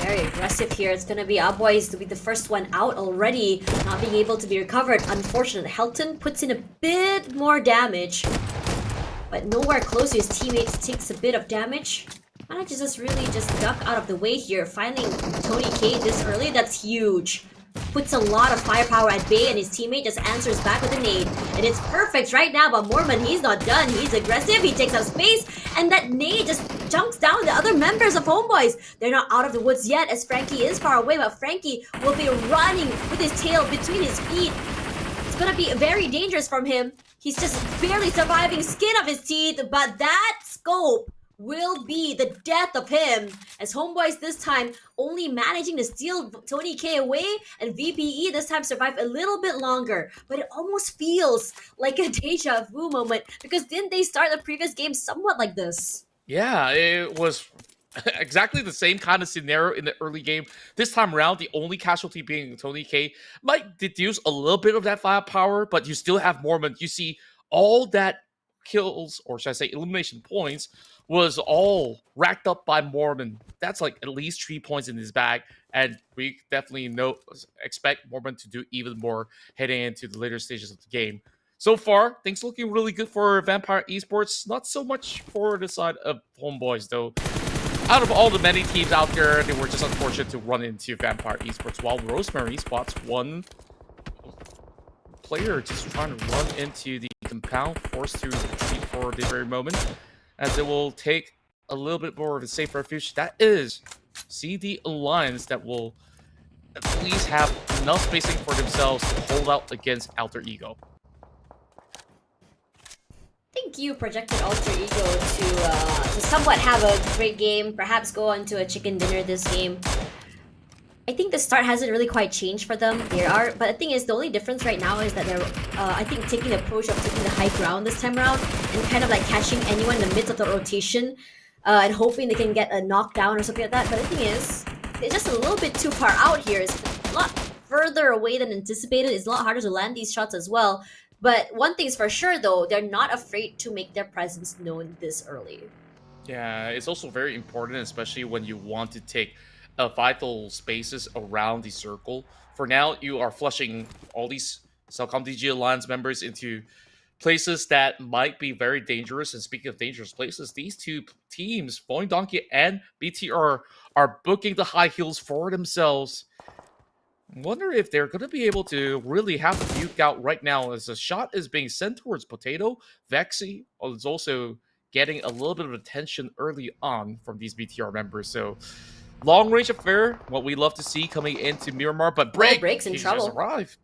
Very aggressive here. It's going to be HOMEBOIS to be the first one out already, not being able to be recovered. Unfortunate. Helton puts in a bit more damage, but nowhere close to his teammates. Takes a bit of damage. Manages just really just duck out of the way here. Finding Tony K this early, that's huge. Puts a lot of firepower at bay and his teammate just answers back with a nade. And it's perfect right now, but Mormon, he's not done. He's aggressive, he takes up space, and that nade just jumps down the other members of HOMEBOIS. They're not out of the woods yet as Frankie is far away, but Frankie will be running with his tail between his feet. It's gonna be very dangerous from him. He's just barely surviving skin of his teeth, but that scope will be the death of him, as HOMEBOIS this time only managing to steal Tony K away, and VPE this time survived a little bit longer. But it almost feels like a deja vu moment, because didn't they start the previous game somewhat like this? Yeah, it was exactly the same kind of scenario in the early game. This time around, the only casualty being Tony K might deduce a little bit of that firepower, but you still have Mormon. You see all that kills, or should I say elimination points, was all racked up by Mormon. That's like at least 3 points in his bag, and we definitely expect Mormon to do even more heading into the later stages of the game. So far, things looking really good for Vampire Esports. Not so much for the side of HOMEBOIS, though. Out of all the many teams out there, they were just unfortunate to run into Vampire Esports, while Rosemary spots one player just trying to run into the compound, forced to retreat for the very moment, as it will take a little bit more of a safe refuge. That is CD Alliance that will at least have enough spacing for themselves to hold out against Alter Ego. I think you projected Alter Ego to somewhat have a great game, perhaps go on to a chicken dinner this game. I think the start hasn't really quite changed for them. But the thing is, the only difference right now is that they're, I think, taking the approach of taking the high ground this time around and kind of like catching anyone in the midst of the rotation and hoping they can get a knockdown or something like that. But the thing is, they're just a little bit too far out here. It's a lot further away than anticipated. It's a lot harder to land these shots as well. But one thing is for sure, though, they're not afraid to make their presence known this early. Yeah, it's also very important, especially when you want to take vital spaces around the circle. For now, you are flushing all these CELCOMDIGI Alliance members into places that might be very dangerous. And speaking of dangerous places, these two teams, VOIN Donkey and BTR, are booking the high heels for themselves. Wonder if they're going to be able to really have a duke out right now, as a shot is being sent towards Potato. Vexy is also getting a little bit of attention early on from these BTR members. So long range affair, what we love to see coming into Miramar, but Break's in he's trouble. just arrived.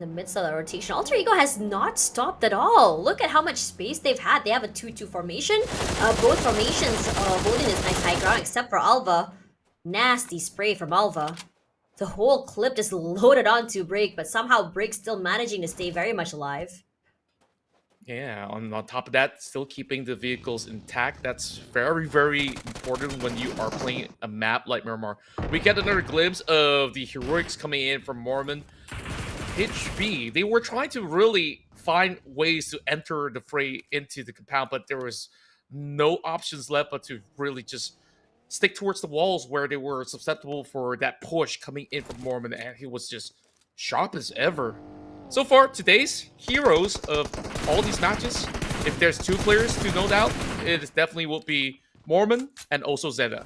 In the midst of the rotation, Alter Ego has not stopped at all. Look at how much space they've had. They have a 2-2 formation. Both formations holding this nice high ground, except for Alva. Nasty spray from Alva. The whole clip just loaded onto Break, but somehow Break's still managing to stay very much alive. Yeah, on top of that, still keeping the vehicles intact. That's very important when you are playing a map like Miramar. We get another glimpse of the heroics coming in from Mormon. HB, they were trying to really find ways to enter the fray into the compound, but there was no options left but to really just stick towards the walls where they were susceptible for that push coming in from Mormon, and he was just sharp as ever. So far, today's heroes of all these matches, if there's two players to no doubt, it definitely will be Mormon and also Zeta.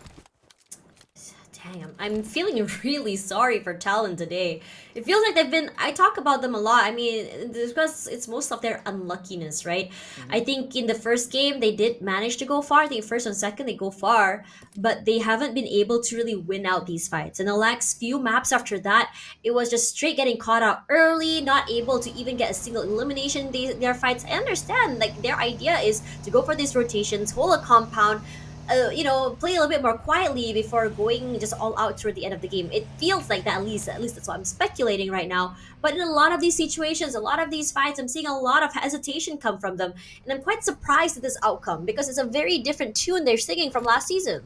Damn, I'm feeling really sorry for Talon today. It feels like I talk about them a lot. I mean, because it's most of their unluckiness, right? I think in the first game, they did manage to go far. I think first and second, they go far, but they haven't been able to really win out these fights. And the last few maps after that, it was just straight getting caught out early, not able to even get a single elimination in their fights. I understand, like, their idea is to go for these rotations, hold a compound, play a little bit more quietly before going just all out toward the end of the game. It feels like that, at least that's what I'm speculating right now. But in a lot of these situations, a lot of these fights, I'm seeing a lot of hesitation come from them. And I'm quite surprised at this outcome because it's a very different tune they're singing from last season.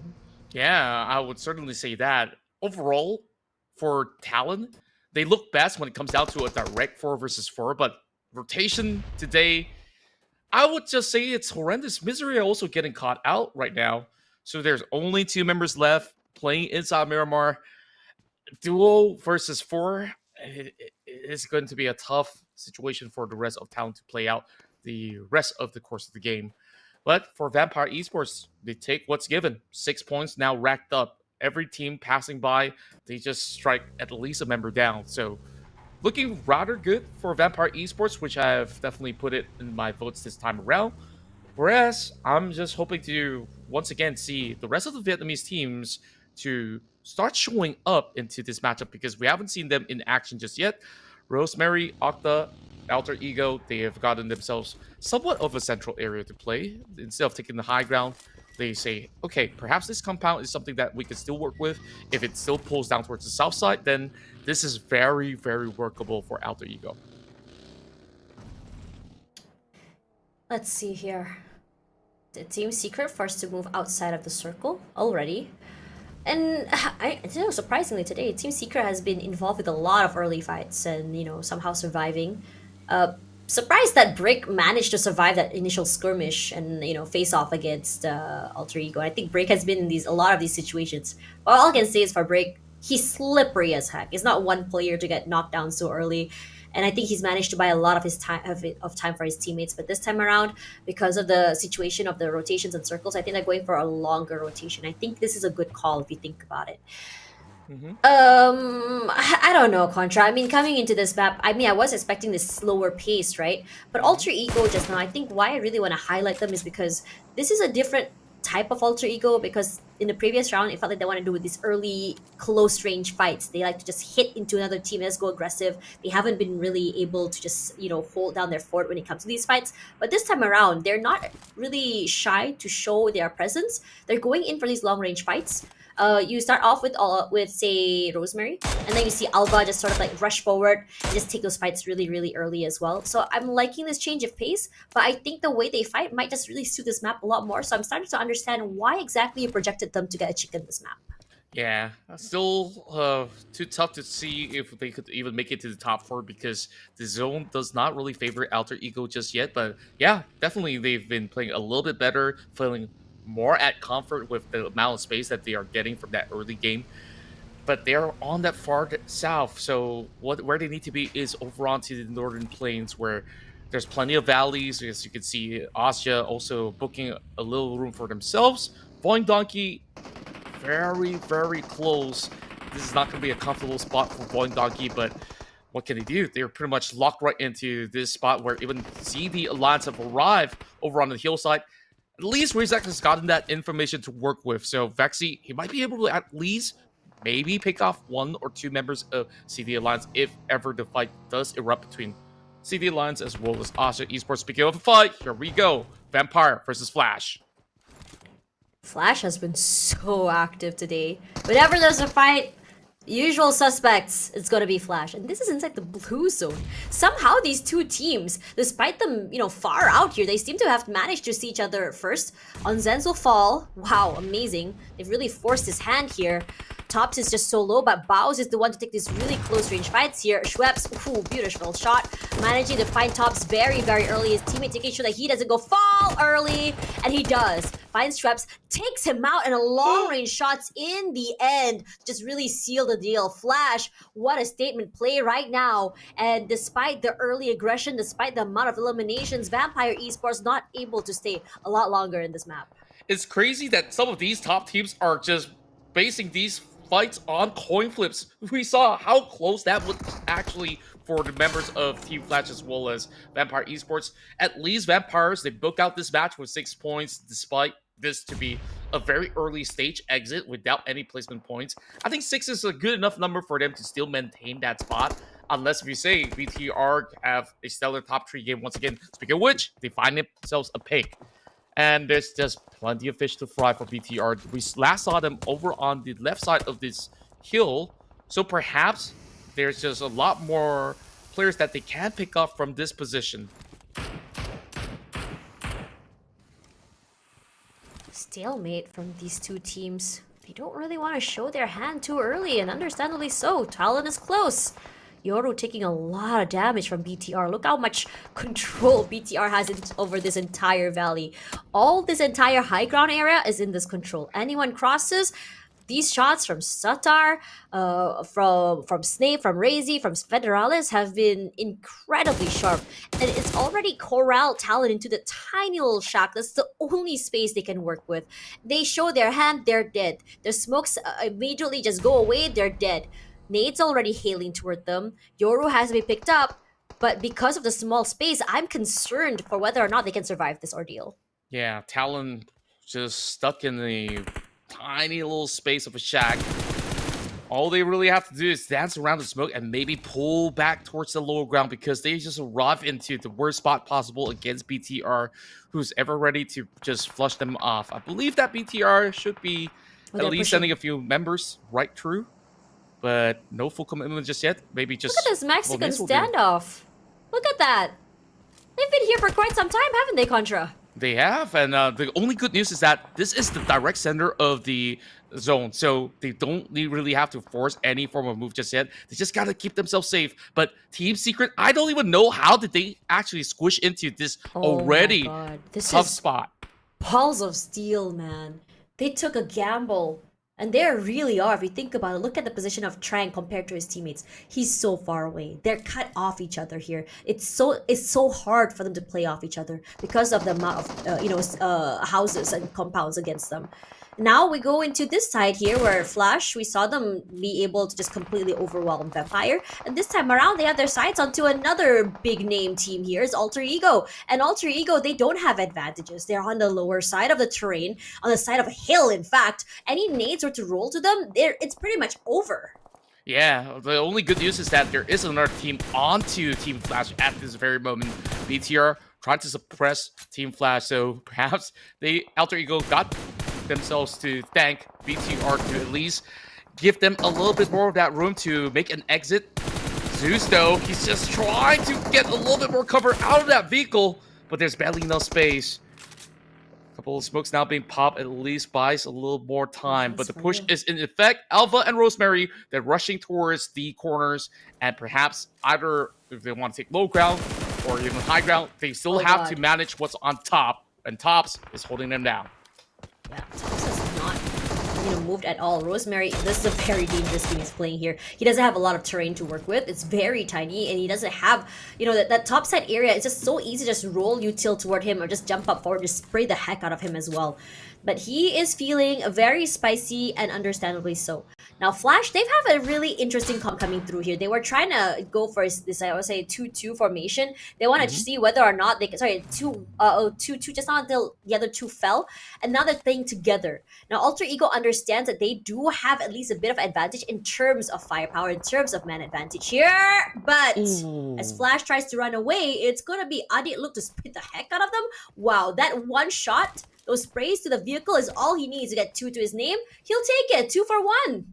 Yeah, I would certainly say that. Overall, for Talon, they look best when it comes down to a direct 4 versus 4, but rotation today, I would just say it's horrendous. Misery are also getting caught out right now. So there's only 2 members left playing inside Miramar. Duo versus 4. It is going to be a tough situation for the rest of Talon to play out the rest of the course of the game. But for Vampire Esports, they take what's given. 6 points now racked up. Every team passing by, they just strike at least a member down. So looking rather good for Vampire Esports, which I have definitely put it in my votes this time around. Whereas I'm just hoping to once again see the rest of the Vietnamese teams to start showing up into this matchup because we haven't seen them in action just yet. Rosemary, Octa, Alter Ego, they have gotten themselves somewhat of a central area to play. Instead of taking the high ground, they say, okay, perhaps this compound is something that we can still work with. If it still pulls down towards the south side, then this is very workable for Alter Ego. Let's see here. The Team Secret forced to move outside of the circle already. And surprisingly today, Team Secret has been involved with a lot of early fights and, somehow surviving. Surprised that Brick managed to survive that initial skirmish and, face off against Alter Ego. I think Brick has been in a lot of these situations. But all I can say is for Brick, he's slippery as heck. He's not one player to get knocked down so early. And I think he's managed to buy a lot of his time for his teammates. But this time around, because of the situation of the rotations and circles, I think they're going for a longer rotation. I think this is a good call if you think about it. I don't know, Contra. I mean, coming into this map, I was expecting this slower pace, right? But Alter Ego just now, I think why I really want to highlight them is because this is a different type of Alter Ego, because in the previous round, it felt like they want to do with these early close range fights. They like to just hit into another team, let's go aggressive. They haven't been really able to just, hold down their fort when it comes to these fights. But this time around, they're not really shy to show their presence. They're going in for these long range fights. You start off with say Rosemary, and then you see Alba just sort of like rush forward and just take those fights really early as well. So I'm liking this change of pace, but I think the way they fight might just really suit this map a lot more. So I'm starting to understand why exactly you projected them to get a chicken this map. Yeah, still too tough to see if they could even make it to the top 4 because the zone does not really favor Alter Ego just yet. But yeah, definitely they've been playing a little bit better, feeling more at comfort with the amount of space that they are getting from that early game. But they're on that far south, so where they need to be is over onto the northern plains where there's plenty of valleys. As you can see, OSJA also booking a little room for themselves. VOIN Donkey, very close. This is not going to be a comfortable spot for VOIN Donkey, but what can they do? They're pretty much locked right into this spot where even the Alliance have arrived over on the hillside. At least Rizak has gotten that information to work with. So Vexy, he might be able to at least maybe pick off 1 or 2 members of CD Alliance if ever the fight does erupt between CD Alliance as well as OSJA Esports. Speaking of a fight, here we go. Vampire versus Flash. Flash has been so active today. Whenever there's a fight, Usual suspects, it's gonna be Flash. And this is inside the blue zone. Somehow these two teams, despite them, far out here, they seem to have managed to see each other first. On Zenzo fall, wow, amazing. They've really forced his hand here. Tops is just so low, but Baus is the one to take these really close range fights here. Schweppes, ooh, beautiful shot. Managing to find Tops very, very early. His teammate taking sure that he doesn't go fall early, and he does. Finds Schweppes, takes him out, and a long range shots in the end just really seal the deal. Flash, what a statement play right now. And despite the early aggression, despite the amount of eliminations, Vampire Esports not able to stay a lot longer in this map. It's crazy that some of these top teams are just basing these fights on coin flips. We saw how close that was actually for the members of Team Flash as well as Vampire Esports. At least Vampires, they book out this match with 6 points despite this to be a very early stage exit without any placement points. I think 6 is a good enough number for them to still maintain that spot. Unless we say VTR have a stellar top 3 game once again. Speaking of which, they find themselves a pick. And there's just plenty of fish to fry for BTR. We last saw them over on the left side of this hill. So perhaps there's just a lot more players that they can pick up from this position. Stalemate from these two teams. They don't really want to show their hand too early, and understandably so. Talon is close. Yoru taking a lot of damage from BTR. Look how much control BTR has over this entire valley. All this entire high ground area is in this control. Anyone crosses, these shots from Satar, from Snape, from Razy, from Federalis have been incredibly sharp. And it's already corralled Talon into the tiny little shack. That's the only space they can work with. They show their hand, they're dead. Their smokes immediately just go away, they're dead. Nade's already hailing toward them. Yoru has to be picked up, but because of the small space, I'm concerned for whether or not they can survive this ordeal. Yeah, Talon just stuck in the tiny little space of a shack. All they really have to do is dance around the smoke and maybe pull back towards the lower ground because they just arrive into the worst spot possible against BTR, who's ever ready to just flush them off. I believe that BTR should be at least sending a few members right through. But no full commitment just yet. Maybe just... Look at this Mexican standoff. Look at that. They've been here for quite some time, haven't they, Contra? They have, and the only good news is that this is the direct center of the zone, so they don't really have to force any form of move just yet. They just gotta keep themselves safe. But Team Secret, I don't even know how did they actually squish into this already tough spot. Balls of steel, man. They took a gamble. And they really are, if you think about it. Look at the position of Trang compared to his teammates. He's so far away. They're cut off each other here. It's so hard for them to play off each other because of the amount of houses and compounds against them. Now we go into this side here where Flash, we saw them be able to just completely overwhelm Vampire. And this time around, they have their sights onto another big name team here. It's Alter Ego. And Alter Ego, they don't have advantages. They're on the lower side of the terrain, on the side of a hill, in fact. Any nades were to roll to them, it's pretty much over. Yeah, the only good news is that there is another team onto Team Flash at this very moment. BTR trying to suppress Team Flash, so perhaps Alter Ego got themselves to thank BTR to at least give them a little bit more of that room to make an exit. Zeus, though, he's just trying to get a little bit more cover out of that vehicle, but there's barely enough space. A couple of smokes now being popped at least buys a little more time, but the push is in effect. Alpha and Rosemary, they're rushing towards the corners, and perhaps either if they want to take low ground or even high ground, they still have to manage what's on top, and Tops is holding them down. Yeah, Tops has not moved at all. Rosemary, this is a very dangerous team he's playing here. He doesn't have a lot of terrain to work with. It's very tiny, and he doesn't have, that top side area. It's just so easy to just roll util toward him or just jump up forward, just spray the heck out of him as well. But he is feeling very spicy, and understandably so. Now, Flash, they've have a really interesting comp coming through here. They were trying to go for this, I would say, 2-2 formation. They want to see whether or not they can, 2-2 just not until the other two fell. And now they're playing together. Now, Alter Ego understands that they do have at least a bit of advantage in terms of firepower, in terms of man advantage here. But as Flash tries to run away, it's going to be Adit look to spit the heck out of them. Wow, that one shot, those sprays to the vehicle is all he needs to get 2 to his name. He'll take it, 2 for 1.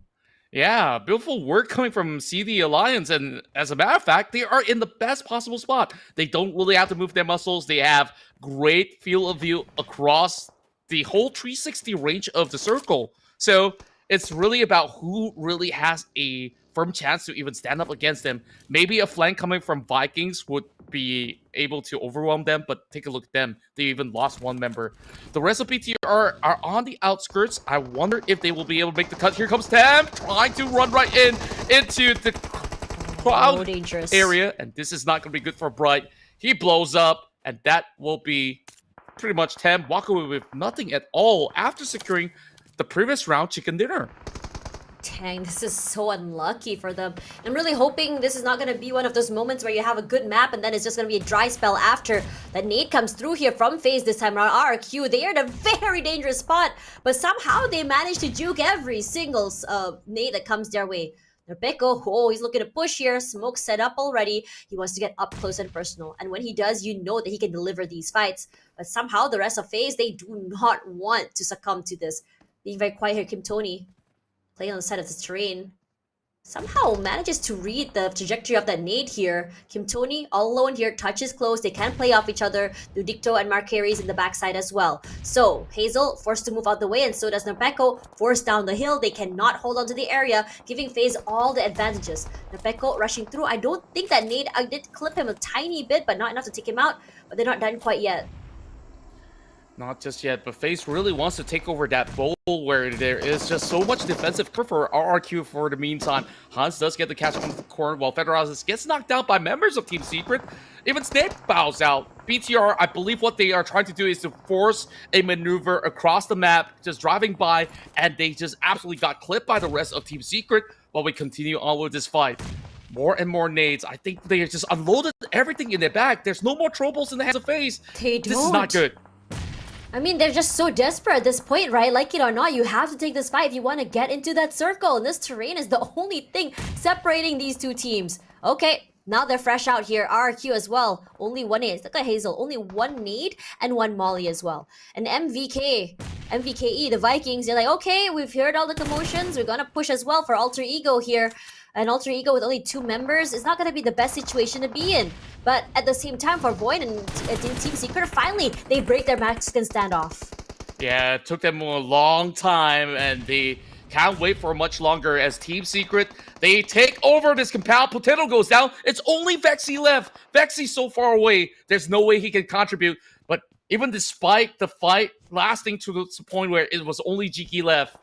Yeah, beautiful work coming from CD Alliance, and as a matter of fact, they are in the best possible spot. They don't really have to move their muscles. They have great field of view across the whole 360 range of the circle. So it's really about who really has a firm chance to even stand up against them. Maybe a flank coming from Vikings would be able to overwhelm them, but take a look at them. They even lost one member. The rest of PTR are on the outskirts. I wonder if they will be able to make the cut. Here comes Tam, trying to run right into the crowd area, and this is not going to be good for Bright. He blows up, and that will be pretty much Tam walk away with nothing at all after securing the previous round chicken dinner. Dang, this is so unlucky for them. I'm really hoping this is not going to be one of those moments where you have a good map and then it's just going to be a dry spell after. That nade comes through here from FaZe this time around. RQ, they are in a very dangerous spot, but somehow they manage to juke every single nade that comes their way. Peko, oh, he's looking to push here. Smoke set up already. He wants to get up close and personal. And when he does, you know that he can deliver these fights. But somehow the rest of FaZe, they do not want to succumb to this. Being very quiet here, Kim Tony. Playing on the side of the terrain. Somehow manages to read the trajectory of that nade here. Kim Tony all alone here, touches close. They can play off each other. Dudicto and Marqueries in the backside as well. So Hazel forced to move out the way, and so does Napeko. Forced down the hill. They cannot hold on to the area, giving FaZe all the advantages. Napeko rushing through. I don't think that nade, I did clip him a tiny bit, but not enough to take him out. But they're not done quite yet. Not just yet, but FaZe really wants to take over that bowl where there is just so much defensive cover for RRQ for the meantime. Hans does get the catch on the corner while Federazes gets knocked out by members of Team Secret. Even Snake bows out. BTR, I believe what they are trying to do is to force a maneuver across the map, just driving by, and they just absolutely got clipped by the rest of Team Secret while we continue on with this fight. More and more nades. I think they just unloaded everything in their bag. There's no more troubles in the hands of FaZe. They don't. This is not good. I mean, they're just so desperate at this point, right? Like it or not, you have to take this fight if you want to get into that circle. And this terrain is the only thing separating these two teams. Okay, now they're fresh out here. RRQ as well. Only one nade. Look at Hazel. Only one nade and one molly as well. And MVKE, the Vikings, they're like, okay, we've heard all the commotions. We're going to push as well for Alter Ego here. An Alter Ego with only 2 members is not going to be the best situation to be in. But at the same time, for VOIN and Team Secret, finally, they break their Mexican standoff. Yeah, it took them a long time, and they can't wait for much longer as Team Secret, they take over this compound. Potato goes down. It's only Vexy left. Vexy's so far away, there's no way he can contribute. But even despite the fight lasting to the point where it was only Jiki left,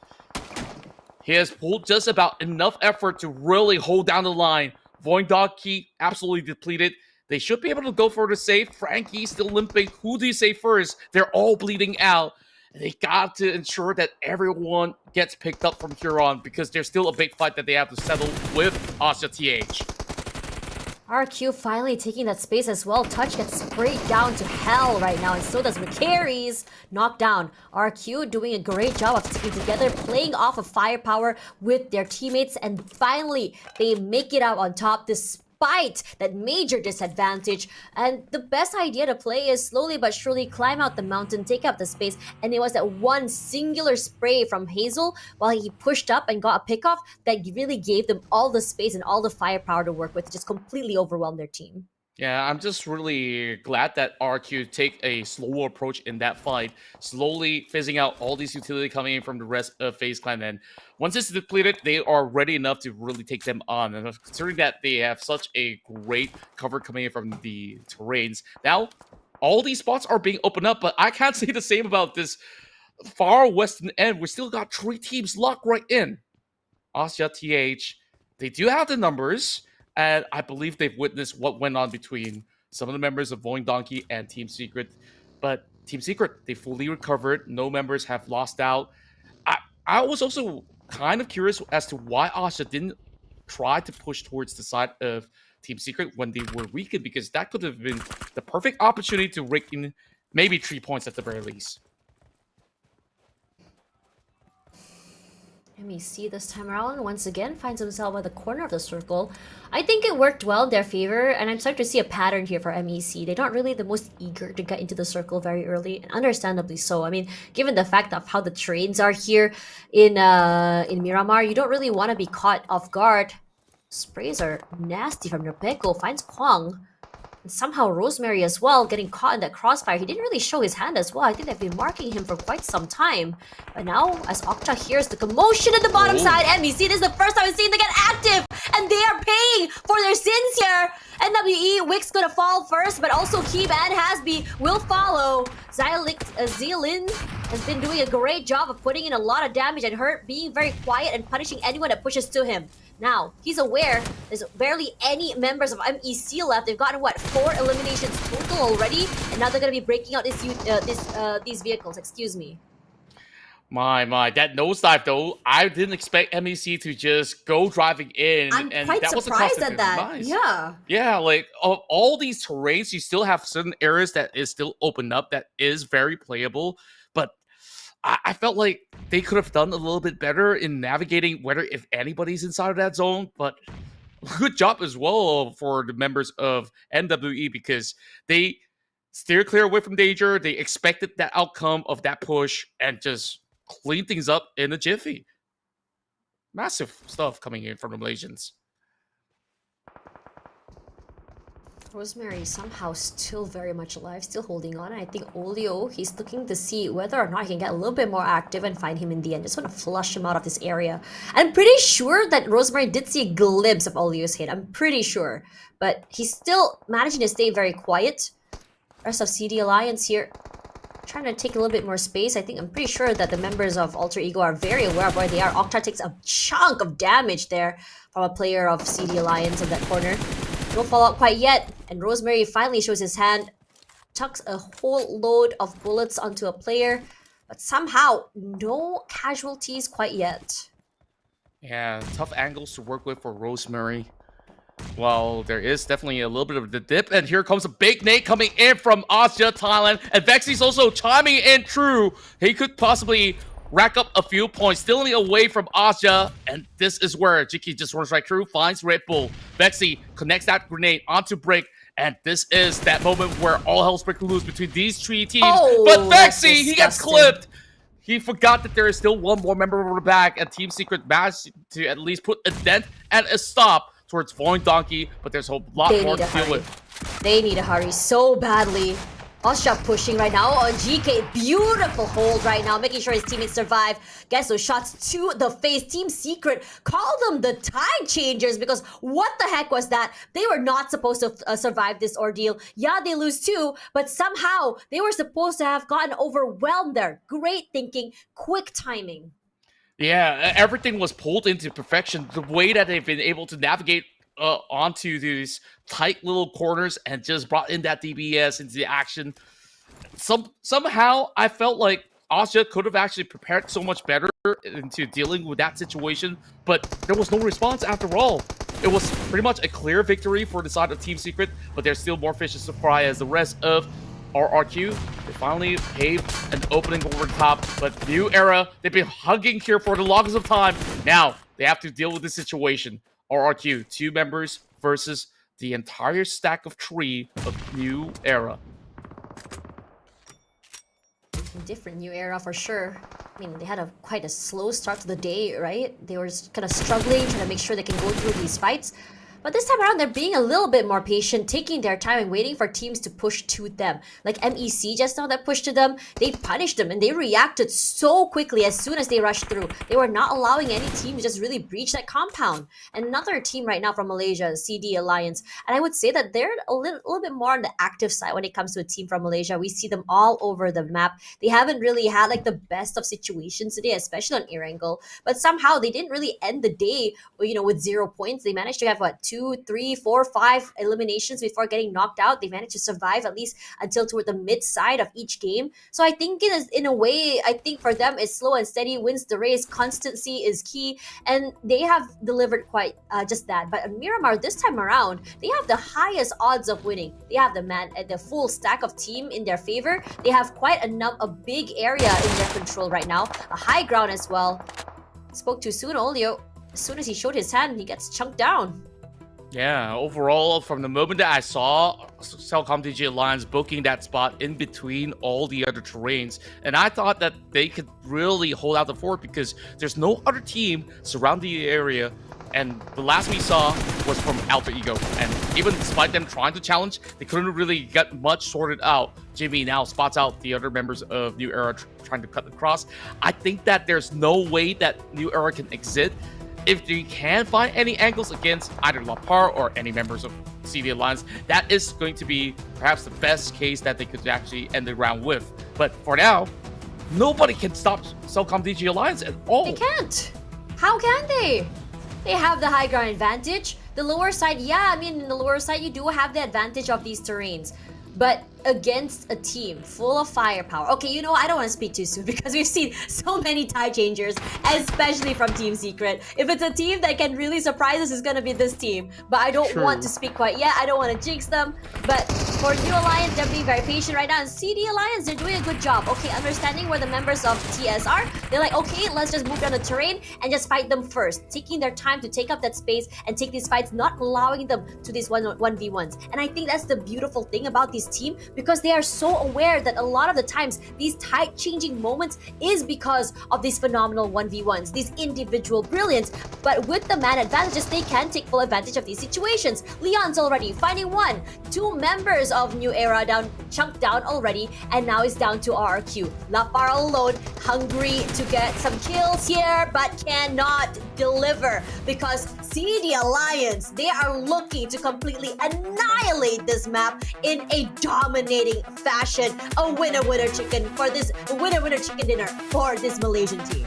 he has pulled just about enough effort to really hold down the line. VOIN dog key absolutely depleted. They should be able to go for the save. Frankie still limping. Who do you save first? They're all bleeding out. They got to ensure that everyone gets picked up from here on because there's still a big fight that they have to settle with OSJA TH. RQ finally taking that space as well. Touch gets sprayed down to hell right now, and so does McCary's. Knocked down. RQ doing a great job of sticking together, playing off of firepower with their teammates, and finally they make it out on top despite that major disadvantage. And the best idea to play is slowly but surely climb out the mountain, take up the space, and it was that one singular spray from Hazel while he pushed up and got a pickoff that really gave them all the space and all the firepower to work with, just completely overwhelmed their team. Yeah, I'm just really glad that RQ take a slower approach in that fight, slowly fizzing out all these utility coming in from the rest of FaZe Clan. And once it's depleted, they are ready enough to really take them on. And considering that they have such a great cover coming in from the terrains, now all these spots are being opened up, but I can't say the same about this far western end. We still got 3 teams locked right in. OSJA TH, they do have the numbers. And I believe they've witnessed what went on between some of the members of VOIN Donkey and Team Secret. But Team Secret, they fully recovered. No members have lost out. I was also kind of curious as to why OSJA didn't try to push towards the side of Team Secret when they were weakened, because that could have been the perfect opportunity to rake in maybe 3 points at the very least. MEC this time around once again finds himself at the corner of the circle. I think it worked well in their favor, and I'm starting to see a pattern here for MEC. They're not really the most eager to get into the circle very early, and understandably so. I mean, given the fact of how the trains are here in Miramar, you don't really want to be caught off guard. Sprays are nasty from Rebecco, finds Kwang. And somehow Rosemary as well, getting caught in that crossfire. He didn't really show his hand as well. I think they've been marking him for quite some time. But now, as Okja hears the commotion at the bottom side, MEC, this is the first time we've seen them get active! And they are paying for their sins here! NWE, Wick's gonna fall first, but also Keeb and Hasby will follow. Zealin has been doing a great job of putting in a lot of damage and hurt, being very quiet and punishing anyone that pushes to him. Now, he's aware there's barely any members of MEC left. They've gotten, what, 4 eliminations total already? And now they're going to be breaking out these vehicles, excuse me. My, that nosedive though, I didn't expect MEC to just go driving in. I'm and quite that was surprised at that. Yeah. Yeah, like of all these terrains, you still have certain areas that is still open up that is very playable. But I felt like they could have done a little bit better in navigating whether if anybody's inside of that zone. But good job as well for the members of NWE because they steer clear away from danger. They expected that outcome of that push and just clean things up in a jiffy. Massive stuff coming in from the Malaysians. Rosemary somehow still very much alive, still holding on. I think Olio, he's looking to see whether or not he can get a little bit more active and find him in the end. Just want to flush him out of this area. I'm pretty sure that Rosemary did see a glimpse of Olio's hit. I'm pretty sure. But he's still managing to stay very quiet. Rest of CD Alliance here trying to take a little bit more space. I'm pretty sure that the members of Alter Ego are very aware of where they are. Okja takes a chunk of damage there from a player of CD Alliance in that corner. No fallout quite yet, and Rosemary finally shows his hand, tucks a whole load of bullets onto a player, but somehow no casualties quite yet. Yeah, tough angles to work with for Rosemary. Well, there is definitely a little bit of the dip, and here comes a big nade coming in from OSJA, Thailand, and Vexy's also chiming in true. He could possibly rack up a few points, stealing away from OSJA, and this is where Jiki just runs right through, finds Red Bull. Vexy connects that grenade onto Brick, and this is that moment where all hell's breaking loose between these 3 teams. Oh, but Vexy, he gets disgusting. clipped! He forgot that there is still one more member of the back, and Team Secret managed to at least put a dent and a stop towards VOIN Donkey, but there's a lot more to deal with. They need to hurry so badly. OSJA pushing right now on GK. Beautiful hold right now, making sure his teammates survive. Gets those shots to the face. Team Secret, call them the Tide Changers, because what the heck was that? They were not supposed to survive this ordeal. Yeah, they lose too, but somehow they were supposed to have gotten overwhelmed there. Great thinking, quick timing. Yeah, everything was pulled into perfection. The way that they've been able to navigate onto these tight little corners and just brought in that DBS into the action. Somehow, I felt like OSJA could have actually prepared so much better into dealing with that situation, but there was no response after all. It was pretty much a clear victory for the side of Team Secret, but there's still more fishes to fry as the rest of RRQ, they finally paved an opening over the top, but New Era, they've been hugging here for the longest of time. Now, they have to deal with the situation. RRQ, 2 members versus the entire stack of 3 of New Era. Different New Era for sure. I mean, they had quite a slow start to the day, right? They were kind of struggling, trying to make sure they can go through these fights. But this time around, they're being a little bit more patient, taking their time and waiting for teams to push to them. Like MEC just now that pushed to them, they punished them and they reacted so quickly as soon as they rushed through. They were not allowing any team to just really breach that compound. And another team right now from Malaysia, CD Alliance. And I would say that they're a little bit more on the active side when it comes to a team from Malaysia. We see them all over the map. They haven't really had like the best of situations today, especially on Erangel. But somehow they didn't really end the day, with 0 points. They managed to have 2, 3, 4, 5 eliminations before getting knocked out. They managed to survive at least until toward the mid side of each game. So I think it is, in a way, I think for them it's slow and steady wins the race. Constancy is key, and they have delivered quite just that. But Miramar this time around, they have the highest odds of winning. They have the full stack of team in their favor. They have quite a big area in their control right now, a high ground as well. Spoke too soon, Olio. As soon as he showed his hand, he gets chunked down. Yeah, overall, from the moment that I saw CELCOMDIGI Alliance booking that spot in between all the other terrains, and I thought that they could really hold out the fort because there's no other team surrounding the area, and the last we saw was from Alpha Ego, and even despite them trying to challenge, they couldn't really get much sorted out. Jimmy now spots out the other members of New Era trying to cut across. I think that there's no way that New Era can exit if they can find any angles against either Lapar or any members of CV Alliance. That is going to be perhaps the best case that they could actually end the round with. But for now, nobody can stop CELCOMDIGI Alliance at all. They can't. How can they? They have the high ground advantage. The lower side, yeah, I mean, in the lower side, you do have the advantage of these terrains. But against a team full of firepower. Okay, you know, I don't want to speak too soon because we've seen so many tide changers, especially from Team Secret. If it's a team that can really surprise us, it's going to be this team. But I don't want to speak quite yet. I don't want to jinx them. But for New Alliance, they're being very patient right now. And CD Alliance, they're doing a good job. Okay, understanding where the members of TS are. They're like, okay, let's just move down the terrain and just fight them first. Taking their time to take up that space and take these fights, not allowing them to these 1v1s. And I think that's the beautiful thing about this team, because they are so aware that a lot of the times these tide changing moments is because of these phenomenal 1v1s, these individual brilliance. But with the man advantages, they can take full advantage of these situations. Leon's already finding one. Two members of New Era down, chunked down already, and now it's down to RRQ. Lapar alone, hungry to get some kills here, but cannot deliver because CD Alliance, they are looking to completely annihilate this map in a dominating fashion. A winner-winner chicken for this winner-winner chicken dinner for this Malaysian team.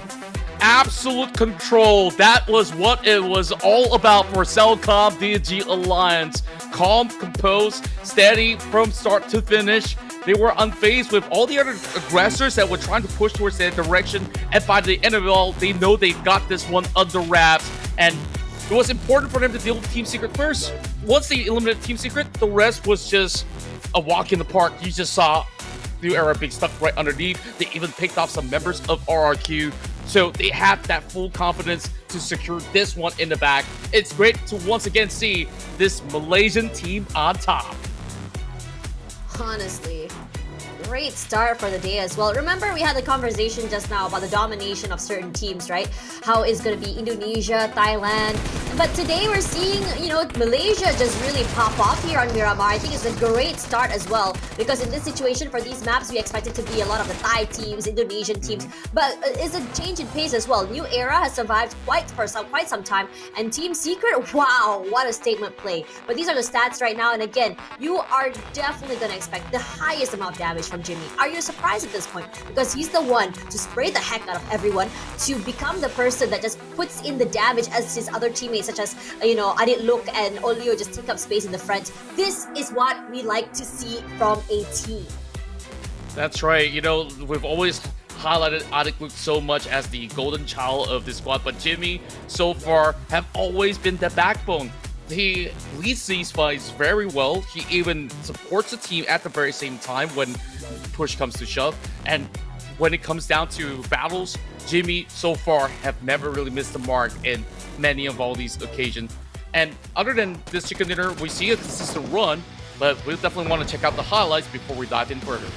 Absolute control. That was what it was all about for CELCOMDIGI Alliance. Calm, composed, steady from start to finish. They were unfazed with all the other aggressors that were trying to push towards their direction. And by the end of it all, they know they got this one under wraps. And it was important for them to deal with Team Secret first. Once they eliminated Team Secret, the rest was just a walk in the park. You just saw New Era being stuck right underneath. They even picked off some members of RRQ. So they have that full confidence to secure this one in the back. It's great to once again see this Malaysian team on top. Honestly, great start for the day as well. Remember, we had the conversation just now about the domination of certain teams, right? How it's going to be Indonesia, Thailand. But today we're seeing, you know, Malaysia just really pop off here on Miramar. I think it's a great start as well, because in this situation for these maps, we expect it to be a lot of the Thai teams, Indonesian teams. But it's a change in pace as well. New Era has survived quite some time, and Team Secret, wow, what a statement play. But these are the stats right now, and again, you are definitely going to expect the highest amount of damage from Jimmy. Are you surprised at this point? Because he's the one to spray the heck out of everyone, to become the person that just puts in the damage as his other teammates, such as, you know, Adit Look and Olio just take up space in the front. This is what we like to see from a team. That's right. You know, we've always highlighted Adit Look so much as the golden child of this squad, but Jimmy, so far, have always been the backbone. He leads these fights very well. He even supports the team at the very same time when push comes to shove. And when it comes down to battles, Jimmy so far have never really missed the mark in many of all these occasions. And other than this chicken dinner, we see a consistent run, but we'll definitely want to check out the highlights before we dive in further.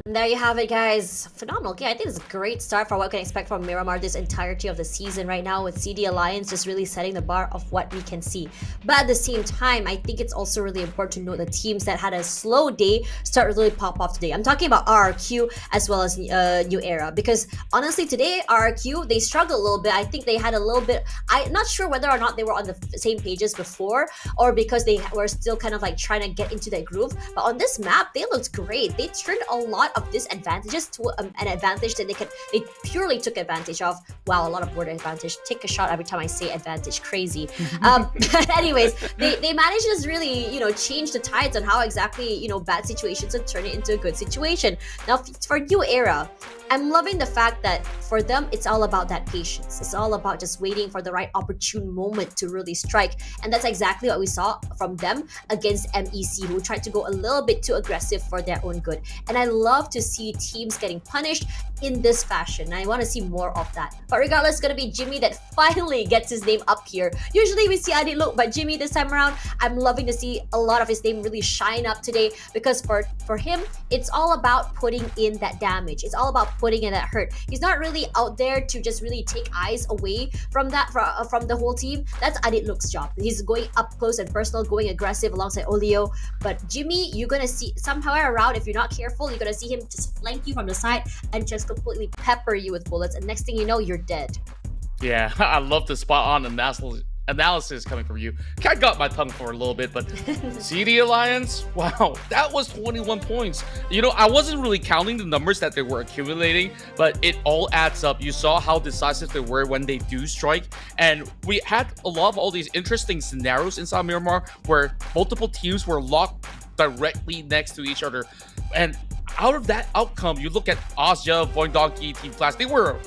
And there you have it, guys. Phenomenal. Yeah, I think it's a great start for what we can expect from Miramar this entirety of the season right now, with CD Alliance just really setting the bar of what we can see. But at the same time, I think it's also really important to note the teams that had a slow day start to really pop off today. I'm talking about RRQ as well as New Era, because honestly today RRQ, they struggled a little bit. I think they had a little bit, I'm not sure whether or not they were on the same pages before or because they were still kind of like trying to get into that groove. But on this map, they looked great. They turned a lot of disadvantages to an advantage that they purely took advantage of. Wow, a lot of word advantage. Take a shot every time I say advantage. Crazy. But anyways, they managed to really, change the tides on how exactly, bad situations and turn it into a good situation. Now for New Era, I'm loving the fact that for them, it's all about that patience. It's all about just waiting for the right opportune moment to really strike. And that's exactly what we saw from them against MEC, who tried to go a little bit too aggressive for their own good. And I love to see teams getting punished in this fashion. I want to see more of that. But regardless, it's going to be Jimmy that finally gets his name up here. Usually we see Adit look, but Jimmy this time around, I'm loving to see a lot of his name really shine up today, because for him, it's all about putting in that damage. It's all about putting in that hurt. He's not really out there to just really take eyes away from that from the whole team. That's Adit Look's job. He's going up close and personal, going aggressive alongside Olio. But Jimmy, you're gonna see somewhere around, if you're not careful, you're gonna see him just flank you from the side and just completely pepper you with bullets, and next thing you know, you're dead. Yeah, I love the spot on analysis coming from you. Kind of got my tongue for a little bit, but CD Alliance, wow, that was 21 points. I wasn't really counting the numbers that they were accumulating, but it all adds up. You saw how decisive they were when they do strike, and we had a lot of all these interesting scenarios inside Miramar where multiple teams were locked directly next to each other. And out of that outcome, you look at OSJA, VOIN Donkey, Team Flash, they were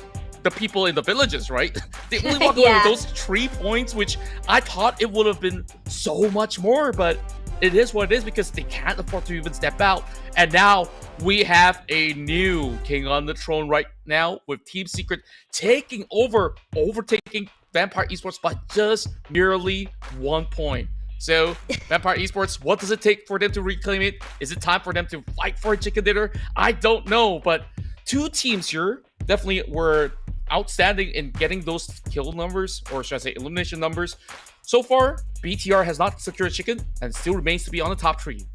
the people in the villages, right? They only walked away with those 3 points, which I thought it would have been so much more, but it is what it is because they can't afford to even step out. And now we have a new king on the throne right now, with Team Secret taking over, overtaking Vampire Esports by just merely 1 point. So, Vampire Esports, what does it take for them to reclaim it? Is it time for them to fight for a chicken dinner? I don't know, but 2 teams here definitely were outstanding in getting those kill numbers, or should I say elimination numbers. So far, BTR has not secured a chicken and still remains to be on the top 3.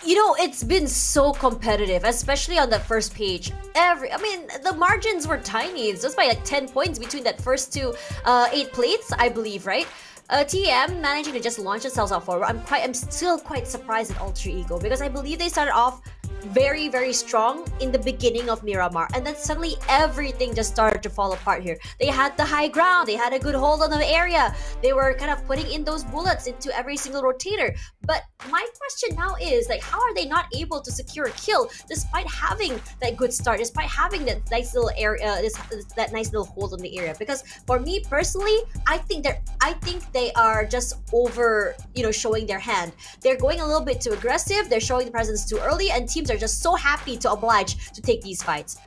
It's been so competitive, especially on that first page. The margins were tiny. It's just by like 10 points between that first 8 plates, I believe, right? TM managing to just launch themselves out forward. I'm still quite surprised at Alter Ego, because I believe they started off very, very strong in the beginning of Miramar, and then suddenly everything just started to fall apart here. They had the high ground, they had a good hold on the area, they were kind of putting in those bullets into every single rotator. But my question now is, like, how are they not able to secure a kill despite having that good start, despite having that nice little area, that nice little hold on the area? Because for me personally, I think they are just over, showing their hand. They're going a little bit too aggressive, they're showing the presence too early, and teams are just so happy to oblige to take these fights.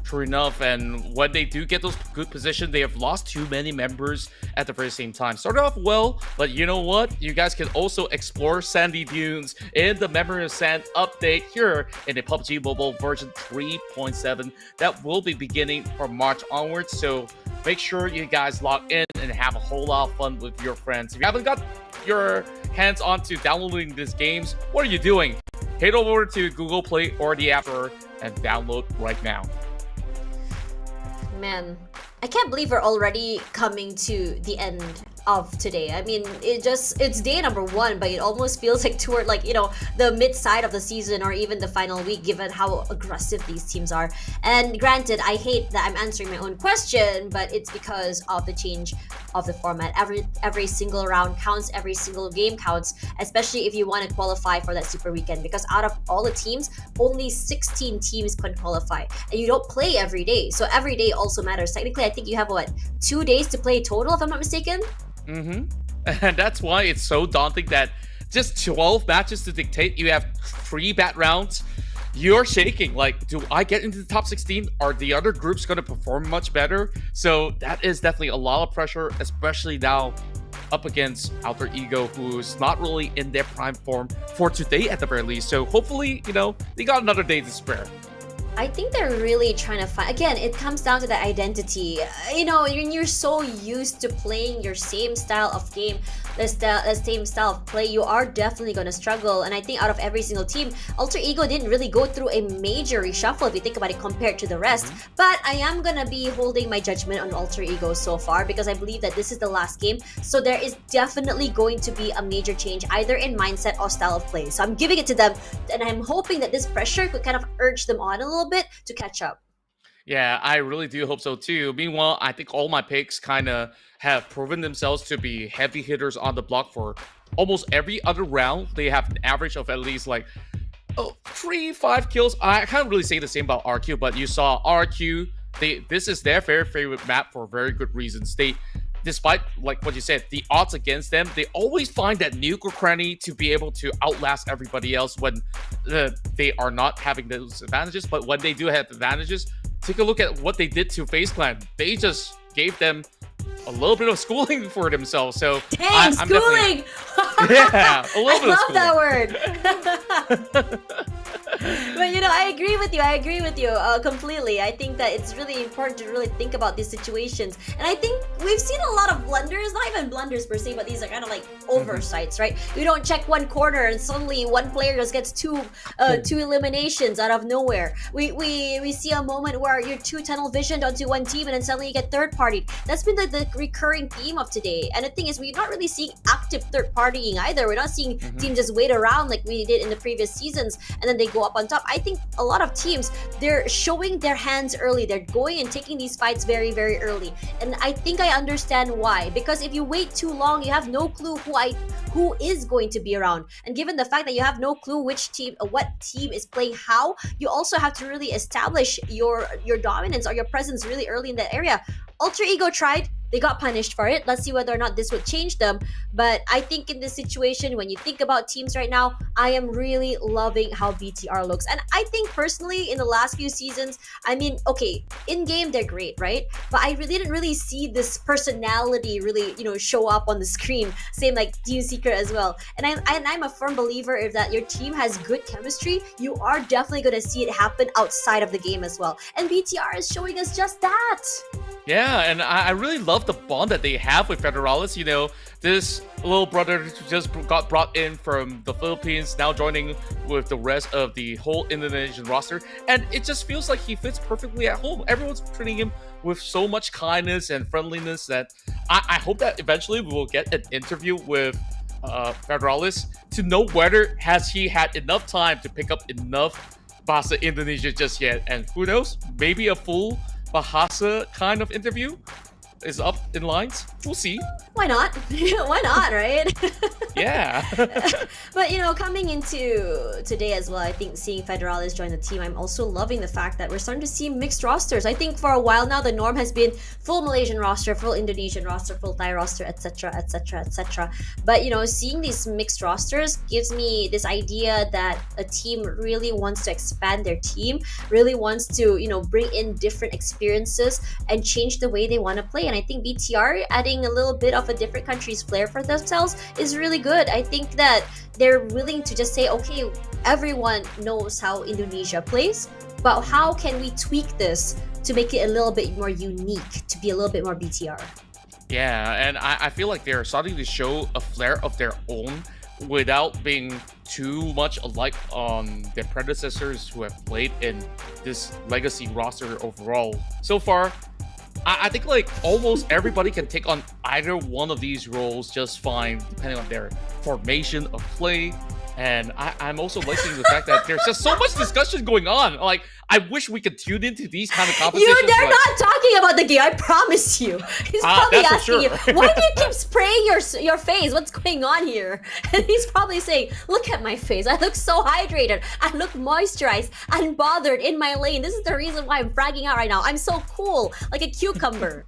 True enough, and when they do get those good positions, they have lost too many members at the very same time. Started off well, but you know what? You guys can also explore Sandy Dunes in the Memory of Sand update here in the PUBG Mobile version 3.7 that will be beginning from March onwards. So make sure you guys log in and have a whole lot of fun with your friends. If you haven't got your hands onto downloading these games, what are you doing? Head over to Google Play or the App Store and download right now. Man, I can't believe we're already coming to the end of today. I mean, it's day number 1, but it almost feels like toward the mid side of the season or even the final week, given how aggressive these teams are. And granted, I hate that I'm answering my own question, but it's because of the change of the format. Every single round counts, every single game counts, especially if you want to qualify for that super weekend, because out of all the teams, only 16 teams can qualify, and you don't play every day, so every day also matters. Technically, I think you have 2 days to play total, if I'm not mistaken. And that's why it's so daunting that just 12 matches to dictate. You have 3 bad rounds. You're shaking. Like, do I get into the top 16? Are the other groups going to perform much better? So that is definitely a lot of pressure, especially now up against Alter Ego, who's not really in their prime form for today at the very least. So hopefully, they got another day to spare. I think they're really trying to find, again, it comes down to the identity. When you're so used to playing your same style of game, the same style of play, you are definitely going to struggle. And I think out of every single team, Alter Ego didn't really go through a major reshuffle if you think about it compared to the rest. But I am going to be holding my judgment on Alter Ego so far because I believe that this is the last game. So there is definitely going to be a major change either in mindset or style of play. So I'm giving it to them, and I'm hoping that this pressure could kind of urge them on a little bit to catch up. Yeah, I really do hope so too. Meanwhile, I think all my picks kind of have proven themselves to be heavy hitters on the block for almost every other round. They have an average of at least like 3-5 kills. I can't really say the same about RQ, but you saw RQ. This is their very favorite map for very good reasons. Despite like what you said, the odds against them, they always find that nuke or cranny to be able to outlast everybody else when they are not having those advantages. But when they do have advantages, take a look at what they did to FaZe Clan. They just gave them a little bit of schooling for themselves. So dang, schooling! Yeah, a little bit of schooling. I love that word. But I agree with you completely. I think that it's really important to really think about these situations, and I think we've seen a lot of blunders, not even blunders per se, but these are kind of like oversights, right? You don't check one corner and suddenly one player just gets two eliminations out of nowhere. We see a moment where you're too tunnel visioned onto one team and then suddenly you get third partied. That's been the recurring theme of today. And the thing is, we're not really seeing active third partying either. We're not seeing teams just wait around like we did in the previous seasons and then they go up on top. I think a lot of teams, they're showing their hands early. They're going and taking these fights very, very early. And I think I understand why. Because if you wait too long, you have no clue who is going to be around. And given the fact that you have no clue which team, what team is playing how, you also have to really establish your dominance or your presence really early in that area. Alter Ego tried. They got punished for it. Let's see whether or not this would change them. But I think in this situation, when you think about teams right now, I am really loving how BTR looks. And I think personally, in the last few seasons, I mean, okay, in-game, they're great, right? But I really didn't really see this personality really, show up on the screen. Same like Team Secret as well. And I'm a firm believer if that your team has good chemistry, you are definitely going to see it happen outside of the game as well. And BTR is showing us just that. Yeah, and I really love the bond that they have with Federalis. This little brother just got brought in from the Philippines, now joining with the rest of the whole Indonesian roster. And it just feels like he fits perfectly at home. Everyone's treating him with so much kindness and friendliness that I hope that eventually we will get an interview with Federalis to know whether has he had enough time to pick up enough Bahasa Indonesia just yet. And who knows, maybe a full Bahasa kind of interview is up in lines. We'll see. Why not? Why not, right? Yeah. But coming into today as well, I think seeing Federalis join the team, I'm also loving the fact that we're starting to see mixed rosters. I think for a while now, the norm has been full Malaysian roster, full Indonesian roster, full Thai roster, etc., etc., etc. But seeing these mixed rosters gives me this idea that a team really wants to expand their team, really wants to bring in different experiences and change the way they want to play. And I think BTR adding a little bit of a different country's flair for themselves is really good. I think that they're willing to just say, okay, everyone knows how Indonesia plays, but how can we tweak this to make it a little bit more unique, to be a little bit more BTR? Yeah, and I feel like they're starting to show a flair of their own without being too much alike on their predecessors who have played in this legacy roster overall. So far, I think like almost everybody can take on either one of these roles just fine, depending on their formation of play. And I'm also liking the fact that there's just so much discussion going on. Like, I wish we could tune into these kind of conversations. They're not talking about the game, I promise you. He's probably asking you, why do you keep spraying your face? What's going on here? And he's probably saying, look at my face. I look so hydrated. I look moisturized, unbothered in my lane. This is the reason why I'm fragging out right now. I'm so cool, like a cucumber.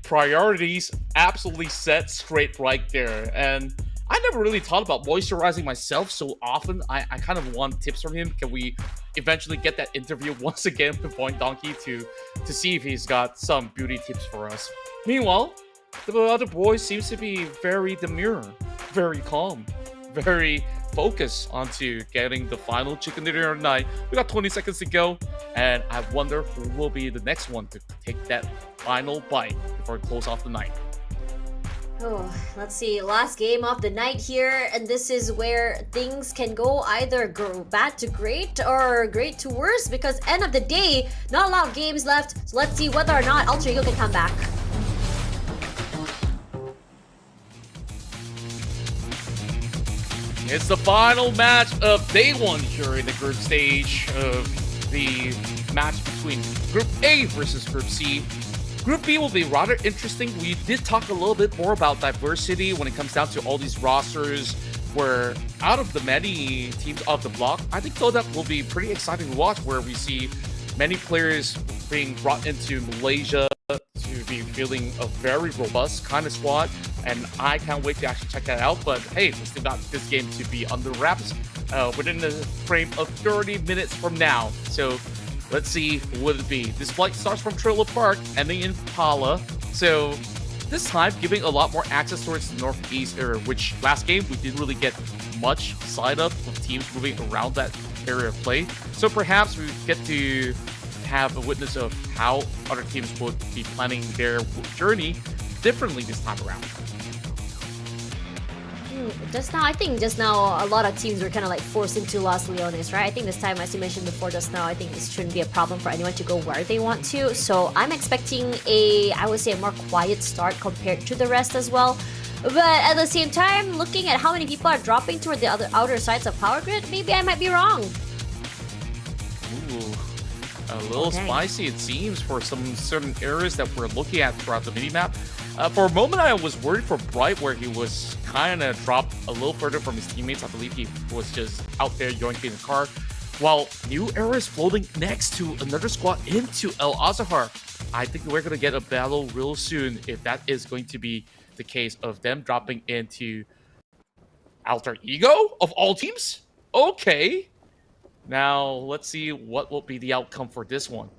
Priorities absolutely set straight right there. And I never really thought about moisturizing myself so often. I kind of want tips from him. Can we eventually get that interview once again with VOIN Donkey to see if he's got some beauty tips for us? Meanwhile, The other boys seems to be very demure, very calm, very focused onto getting the final chicken dinner of the night. We got 20 seconds to go, and I wonder who will be the next one to take that final bite before we close off the night. Oh, let's see. Last game of the night here, and this is where things can go either bad to great or great to worse, because end of the day, not a lot of games left. So let's see whether or not Alter Ego can come back. It's the final match of day one here in the group stage of the match between Group A versus Group C. Group B will be rather interesting. We did talk a little bit more about diversity when it comes down to all these rosters, where out of the many teams of the block, I think TODAK will be pretty exciting to watch, where we see many players being brought into Malaysia to be feeling a very robust kind of squad, and I can't wait to actually check that out. But hey, we still got this game to be under wraps within the frame of 30 minutes from now. So let's see who would it be. This flight starts from Trailer Park, ending in Pala. So this time giving a lot more access towards the northeast area, which last game we didn't really get much side up of teams moving around that area of play. So perhaps we get to have a witness of how other teams would be planning their journey differently this time around. I think just now a lot of teams were kind of like forced into Los Leones, right? I think this time, as you mentioned before just now, I think this shouldn't be a problem for anyone to go where they want to. So I'm expecting I would say a more quiet start compared to the rest as well. But at the same time, looking at how many people are dropping toward the outer sides of Power Grid, maybe I might be wrong. Ooh, a little spicy it seems for some certain areas that we're looking at throughout the minimap. For a moment, I was worried for Bright, where he was kind of dropped a little further from his teammates. I believe he was just out there yoinking the car, while New Era is floating next to another squad into El Azahar. I think we're going to get a battle real soon if that is going to be the case of them dropping into Alter Ego of all teams. Okay, now let's see what will be the outcome for this one.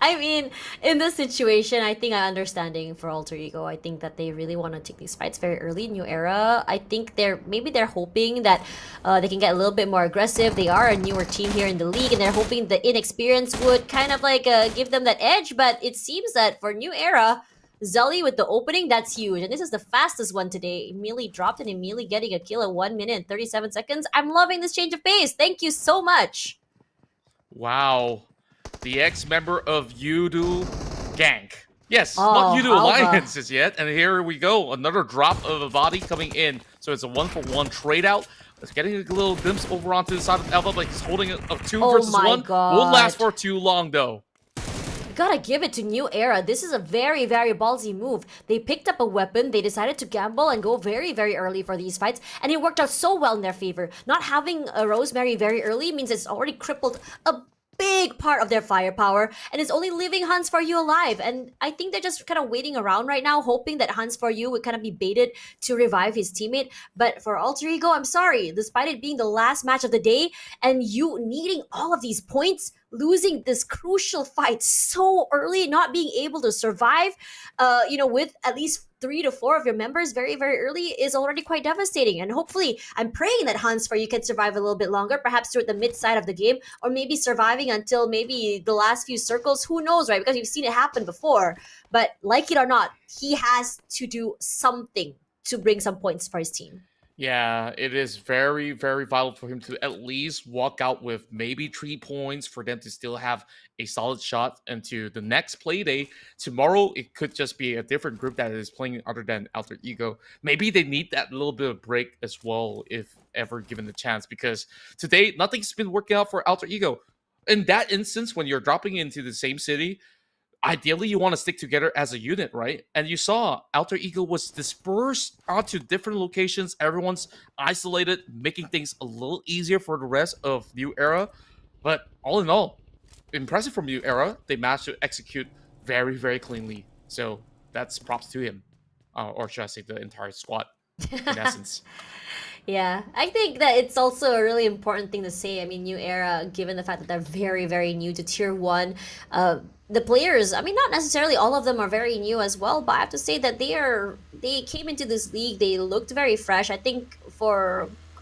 I mean, in this situation, I think I'm understanding for Alter Ego. I think that they really want to take these fights very early. New Era, I think maybe they're hoping that they can get a little bit more aggressive. They are a newer team here in the league, and they're hoping the inexperience would kind of like give them that edge. But it seems that for New Era, Zully with the opening, that's huge. And this is the fastest one today. Immediately dropped and immediately getting a kill at 1 minute and 37 seconds. I'm loving this change of pace. Thank you so much. Wow. The ex-member of Yudu Gang. Yes, not Yudu Alliances yet. And here we go. Another drop of a body coming in. So it's a 1-for-1 trade out. It's getting a little glimpse over onto the side of Alpha, but he's holding a 2 versus 1. God. Won't last for too long, though. Gotta give it to New Era. This is a very, very ballsy move. They picked up a weapon. They decided to gamble and go very, very early for these fights. And it worked out so well in their favor. Not having a Rosemary very early means it's already crippled a big part of their firepower, and it's only leaving Hans For You alive. And I think they're just kind of waiting around right now, hoping that Hans For You would kind of be baited to revive his teammate. But for Alter Ego, I'm sorry, despite it being the last match of the day and you needing all of these points, losing this crucial fight so early, not being able to survive, with at least 3 to 4 of your members very, very early is already quite devastating. And hopefully, I'm praying that Hans For You can survive a little bit longer, perhaps toward the mid side of the game, or maybe surviving until maybe the last few circles. Who knows, right? Because we've seen it happen before. But like it or not, he has to do something to bring some points for his team. Yeah, it is very, very vital for him to at least walk out with maybe 3 points for them to still have a solid shot into the next play day. Tomorrow, it could just be a different group that is playing other than Alter Ego. Maybe they need that little bit of break as well, if ever given the chance, because today, nothing's been working out for Alter Ego. In that instance, when you're dropping into the same city, ideally, you want to stick together as a unit, right? And you saw Alter Ego was dispersed onto different locations. Everyone's isolated, making things a little easier for the rest of New Era. But all in all, impressive from New Era. They managed to execute very, very cleanly. So that's props to him. Or should I say the entire squad, in essence. Yeah, I think that it's also a really important thing to say. I mean, New Era, given the fact that they're very, very new to Tier 1, the players, I mean, not necessarily all of them are very new as well, but I have to say that they came into this league, they looked very fresh. I think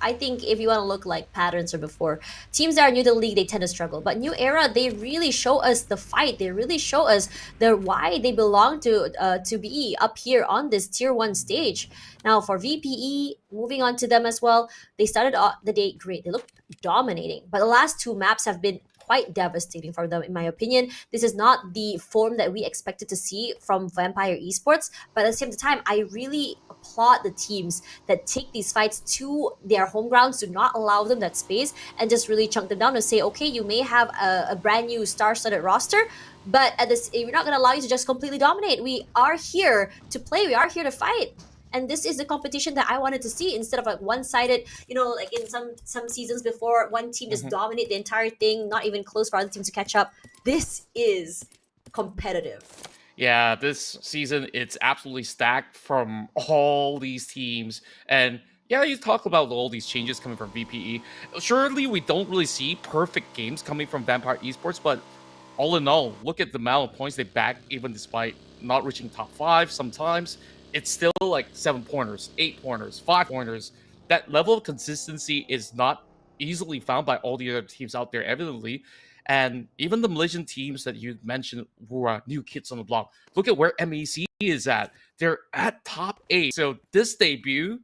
if you want to look like patterns or before, teams that are new to the league, they tend to struggle. But New Era, they really show us the fight. They really show us why they belong to be up here on this tier 1 stage. Now for VPE, moving on to them as well, they started the day great. They looked dominating, but the last 2 maps have been quite devastating for them, in my opinion. This is not the form that we expected to see from Vampire Esports, but at the same time, I really applaud the teams that take these fights to their home grounds, to not allow them that space, and just really chunk them down to say, okay, you may have a brand new star-studded roster, but we're not going to allow you to just completely dominate. We are here to play. We are here to fight. And this is the competition that I wanted to see, instead of like one-sided, like in some seasons before, one team just dominate the entire thing, not even close for other teams to catch up. This is competitive. Yeah, this season it's absolutely stacked from all these teams. And yeah, you talk about all these changes coming from VPE. Surely we don't really see perfect games coming from Vampire Esports, but all in all, look at the amount of points they back, even despite not reaching top 5 sometimes. It's still like 7 pointers, 8 pointers, 5 pointers. That level of consistency is not easily found by all the other teams out there, evidently. And even the Malaysian teams that you mentioned who are new kids on the block, look at where MEC is at. They're at top 8. So this debut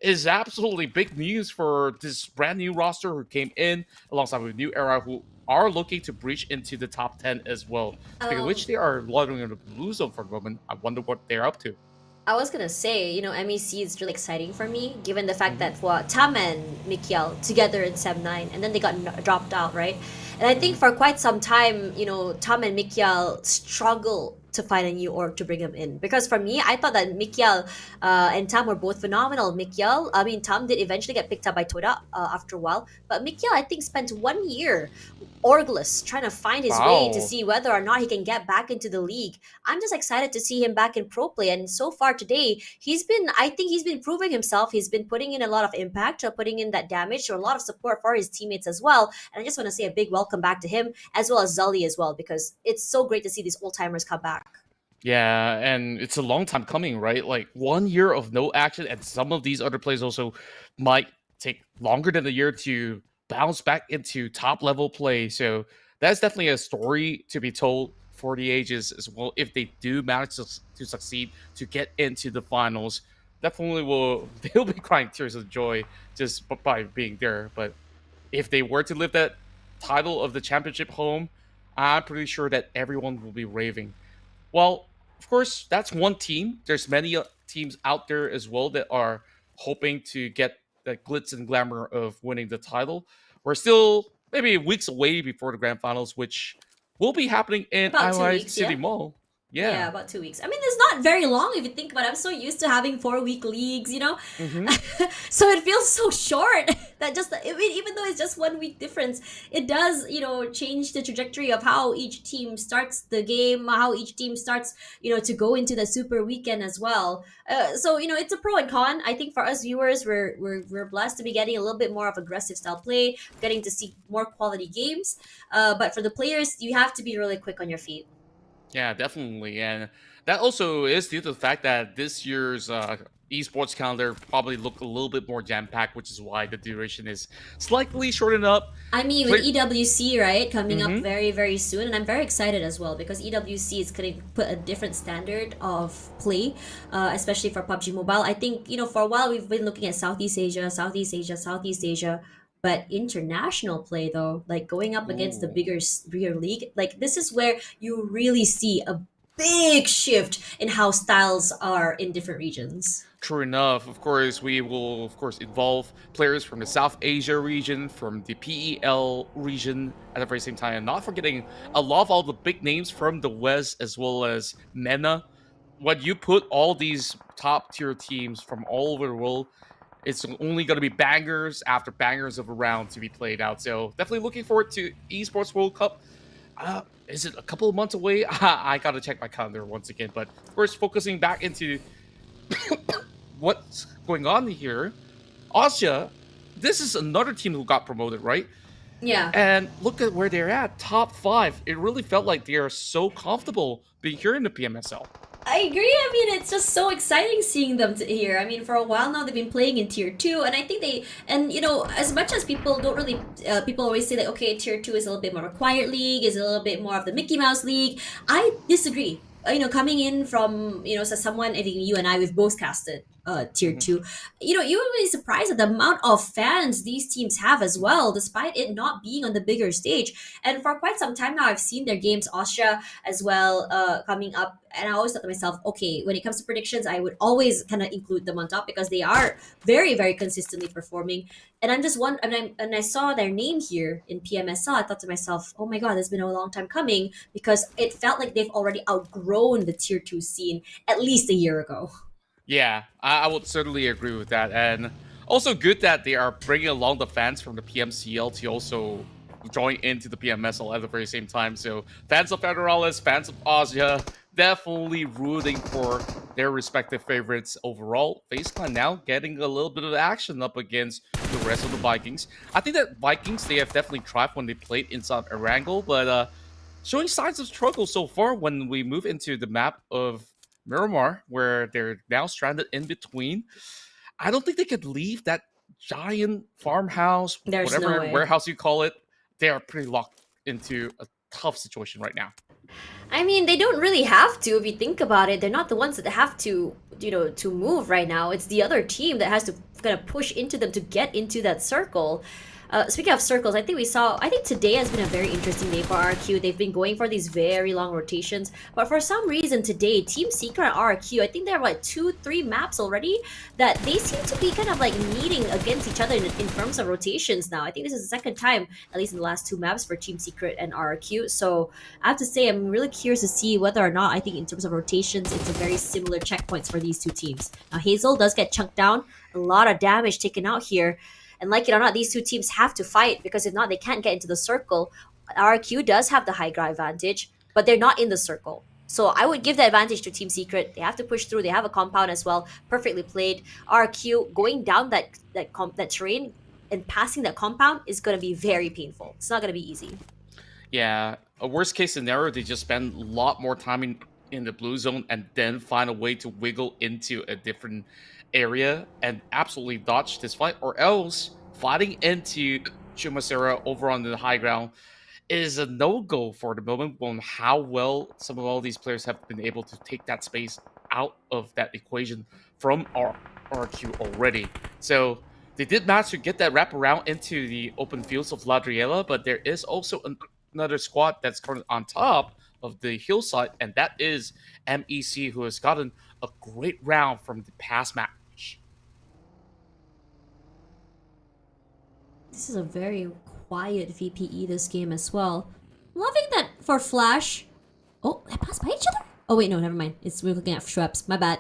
is absolutely big news for this brand new roster who came in alongside with New Era, who are looking to breach into the top 10 as well. Speaking of which, they are loitering in the blue zone for a moment. I wonder what they're up to. I was gonna say, MEC is really exciting for me, given the fact that Tam and Mikiel together in Sem 9, and then they got dropped out, right? And I think for quite some time, Tam and Mikiel struggle to find a new org to bring him in. Because for me, I thought that Mikiel and Tam were both phenomenal. Tam did eventually get picked up by TODAK after a while, but Mikiel, I think, spent 1 year orgless, trying to find his way to see whether or not he can get back into the league. I'm just excited to see him back in pro play, and so far today, I think he's been proving himself. He's been putting in a lot of impact, putting in that damage, or a lot of support for his teammates as well. And I just want to say a big welcome back to him, as well as Zully as well, because it's so great to see these old-timers come back. Yeah, and it's a long time coming, right? Like 1 year of no action, and some of these other players also might take longer than a year to bounce back into top level play. So that's definitely a story to be told for the ages as well. If they do manage to succeed to get into the finals, definitely they'll be crying tears of joy just by being there. But if they were to lift that title of the championship home, I'm pretty sure that everyone will be raving. Well, of course, that's one team. There's many teams out there as well that are hoping to get the glitz and glamour of winning the title. We're still maybe weeks away before the grand finals, which will be happening in Allied City Mall. Yeah, about 2 weeks. I mean, it's not very long if you think about it. I'm so used to having 4-week leagues, So it feels so short that even though it's just 1 week difference, it does, change the trajectory of how each team starts the game, how each team starts, to go into the super weekend as well. So, it's a pro and con. I think for us viewers, we're blessed to be getting a little bit more of aggressive style play, getting to see more quality games. But for the players, you have to be really quick on your feet. Yeah, definitely. And that also is due to the fact that this year's esports calendar probably looked a little bit more jam-packed, which is why the duration is slightly shortened up. I mean, with EWC, right, coming up very, very soon, and I'm very excited as well, because EWC is going to put a different standard of play, especially for PUBG Mobile. I think, for a while, we've been looking at Southeast Asia, but international play, though, like going up against the bigger league, like this is where you really see a big shift in how styles are in different regions. True enough. Of course, we will, involve players from the South Asia region, from the PEL region at the very same time, and not forgetting a lot of all the big names from the West as well as MENA. When you put all these top-tier teams from all over the world, it's only going to be bangers after bangers of a round to be played out. So definitely looking forward to Esports World Cup. Is it a couple of months away? I got to check my calendar once again. But of course, focusing back into what's going on here. OSJA, this is another team who got promoted, right? Yeah. And look at where they're at, top 5. It really felt like they are so comfortable being here in the PMSL. I agree. I mean, it's just so exciting seeing them here. I mean, for a while now, they've been playing in Tier 2, and I think as much as people don't really, people always say that, okay, Tier 2 is a little bit more of a quiet league, is a little bit more of the Mickey Mouse league. I disagree. Coming in from, so someone, I think you and I, we've both casted Tier 2. You would be surprised at the amount of fans these teams have as well, despite it not being on the bigger stage. And for quite some time now, I've seen their games, OSJA as well, coming up. And I always thought to myself, okay, when it comes to predictions, I would always kind of include them on top because they are very, very consistently performing. And I'm just and I saw their name here in PMSL. I thought to myself, oh my god, it's been a long time coming, because it felt like they've already outgrown the Tier 2 scene at least a year ago. Yeah, I would certainly agree with that. And also good that they are bringing along the fans from the PMCL to also join into the PMSL at the very same time. So fans of Federalis, fans of OSJA, definitely rooting for their respective favorites overall. FaZe Clan now getting a little bit of action up against the rest of the Vikings. I think that Vikings, they have definitely tried when they played inside Erangel, but showing signs of struggle so far when we move into the map of Miramar, where they're now stranded in between. I don't think they could leave that giant farmhouse, There's whatever no way. warehouse you call it. They are pretty locked into a tough situation right now. I mean, they don't really have to if you think about it. They're not the ones that have to, to move right now. It's the other team that has to kind of push into them to get into that circle. Speaking of circles, I think today has been a very interesting day for RQ. They've been going for these very long rotations, but for some reason today, Team Secret and RQ, I think there are like 2-3 maps already that they seem to be kind of like meeting against each other in terms of rotations now. I think this is the second time, at least in the last 2 maps, for Team Secret and RQ. So I have to say, I'm really curious to see whether or not, I think in terms of rotations, it's a very similar checkpoints for these 2 teams. Now Hazel does get chunked down, a lot of damage taken out here. And like it or not, these 2 teams have to fight, because if not, they can't get into the circle. RQ does have the high ground advantage, but they're not in the circle. So I would give the advantage to Team Secret. They have to push through. They have a compound as well. Perfectly played. RQ going down that terrain and passing that compound is going to be very painful. It's not going to be easy. Yeah, a worst case scenario, they just spend a lot more time in the blue zone and then find a way to wiggle into a different area and absolutely dodge this fight, or else fighting into Chumasera over on the high ground is a no-go for the moment on how well some of all these players have been able to take that space out of that equation from RQ already. So they did manage to get that wrap around into the open fields of Ladriela, but there is also another squad that's currently on top of the hillside, and that is MEC, who has gotten a great round from the past match. This is a very quiet VPE this game as well. Loving that for Flash. Oh, they passed by each other? Oh wait, no, never mind. We're looking at Schweppes. My bad.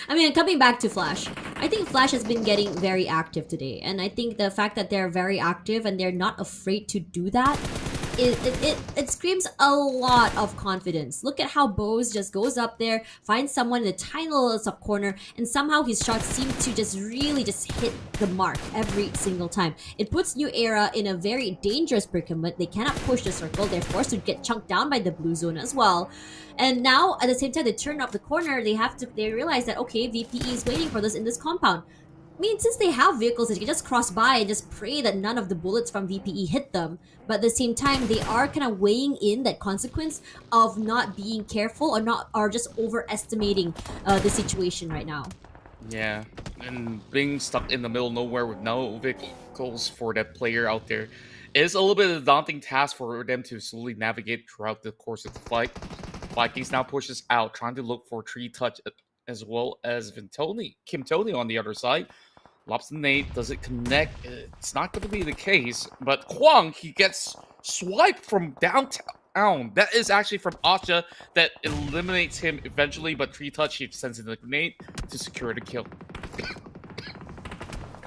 I mean, coming back to Flash. I think Flash has been getting very active today. And I think the fact that they're very active and they're not afraid to do that, it screams a lot of confidence. Look at how Bose just goes up there, finds someone in a tiny little sub corner, and somehow his shots seem to just really just hit the mark every single time. It puts New Era in a very dangerous predicament. They cannot push the circle. They're forced to get chunked down by the blue zone as well. And now, at the same time, they turn up the corner. They realize that, okay, VPE is waiting for this in this compound. I mean, since they have vehicles, they can just cross by and just pray that none of the bullets from VPE hit them. But at the same time, they are kind of weighing in that consequence of not being careful or just overestimating the situation right now. Yeah, and being stuck in the middle of nowhere with no vehicles for that player out there is a little bit of a daunting task for them to slowly navigate throughout the course of the fight. Vikings now pushes out, trying to look for Tree Touch as well as Kim Tony on the other side. Lops the nade, does it connect? It's not going to be the case, but Kwang, he gets swiped from downtown. That is actually from OSJA that eliminates him eventually, but Tree Touch, he sends in the grenade to secure the kill.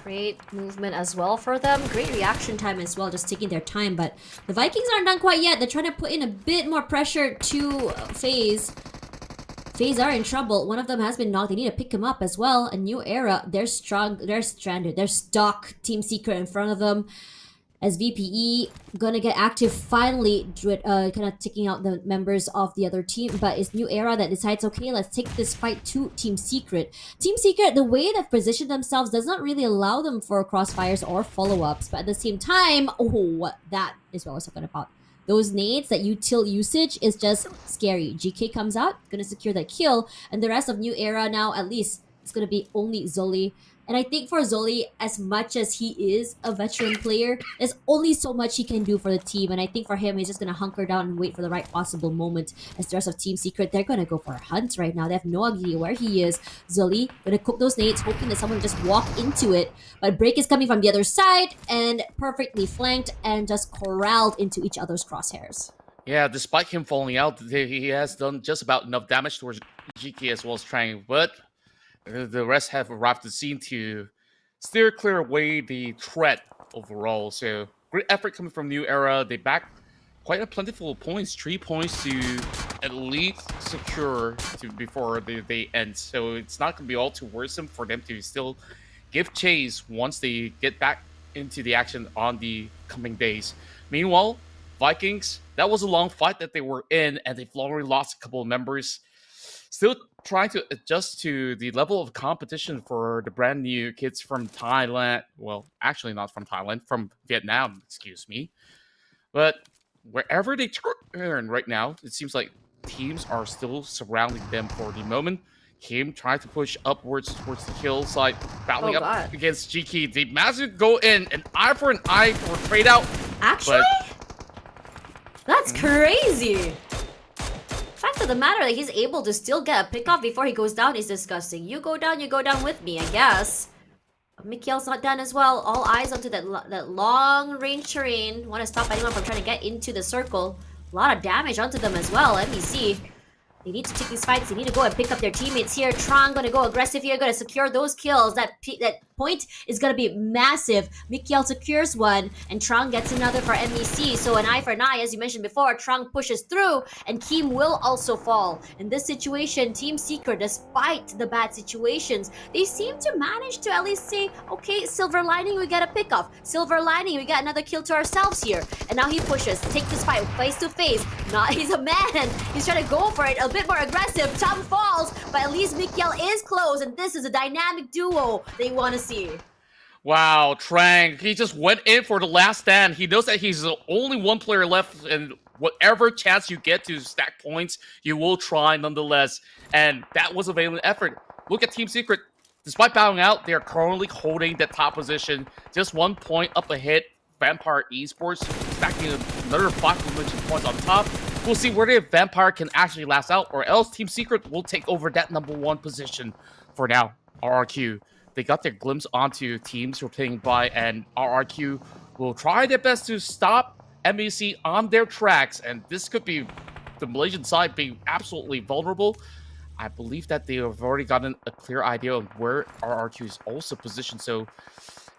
Great movement as well for them. Great reaction time as well, just taking their time. But the Vikings aren't done quite yet. They're trying to put in a bit more pressure to FaZe. FaZe are in trouble. One of them has been knocked. They need to pick him up as well. A New Era, they're strong. They're stranded. They're stuck. Team Secret in front of them. as VPE gonna get active finally, kind of taking out the members of the other team. But it's New Era that decides, okay, let's take this fight to Team Secret. Team Secret, the way they've positioned themselves does not really allow them for crossfires or follow-ups. But at the same time, that is what I was talking about. Those nades, that util usage is just scary. GK comes out, gonna secure that kill, and the rest of New Era now, at least, it's gonna be only Zoli. And I think for Zoli, as much as he is a veteran player, there's only so much he can do for the team. And I think for him, he's just going to hunker down and wait for the right possible moment. As the rest of Team Secret, they're going to go for a hunt right now. They have no idea where he is. Zoli going to cook those nades, hoping that someone will just walk into it. But Break is coming from the other side and perfectly flanked and just corralled into each other's crosshairs. Yeah, despite him falling out, he has done just about enough damage towards GK as well as Trang, but the rest have arrived to the scene to steer clear away the threat overall. So great effort coming from New Era. They back quite a plentiful points, 3 points to at least secure before they end. So it's not going to be all too worrisome for them to still give chase once they get back into the action on the coming days. Meanwhile, Vikings, that was a long fight that they were in, and they've already lost a couple of members. Still trying to adjust to the level of competition for the brand new kids from Thailand. Well, actually not from Thailand, from Vietnam, excuse me. But wherever they turn right now, it seems like teams are still surrounding them for the moment. Kim trying to push upwards towards the kill side, battling up against GK. They managed to go in an eye for an eye for a trade out. Actually? That's crazy. Fact of the matter that he's able to still get a pick off before he goes down is disgusting. You go down with me, I guess. Mikhail's not done as well. All eyes onto that long range terrain. Want to stop anyone from trying to get into the circle. A lot of damage onto them as well. MEC. They need to take these fights. They need to go and pick up their teammates here. Tron gonna go aggressive here. Gonna secure those kills. That point is gonna be massive. Mikhail secures one, and Tron gets another for MEC. So an eye for an eye, as you mentioned before. Tron pushes through, and Kim will also fall. In this situation, Team Secret, despite the bad situations, they seem to manage to at least say, okay, silver lining, we get a pick off. Silver lining, we got another kill to ourselves here. And now he pushes, take this fight face to face. He's a man. He's trying to go for it. A bit more aggressive. Tom falls, but at least Mikhail is close, and this is a dynamic duo they want to see. Wow, Trang, he just went in for the last stand. He knows that he's the only one player left, and whatever chance you get to stack points, you will try nonetheless. And that was a valiant effort. Look at Team Secret. Despite bowing out, they are currently holding the top position. Just 1 point up ahead. Vampire Esports stacking another 5 points on top. We'll see where the Vampire can actually last out, or else Team Secret will take over that #1 position for now. RRQ, they got their glimpse onto teams who are playing by, and RRQ will try their best to stop MEC on their tracks, and this could be the Malaysian side being absolutely vulnerable. I believe that they have already gotten a clear idea of where RRQ is also positioned, so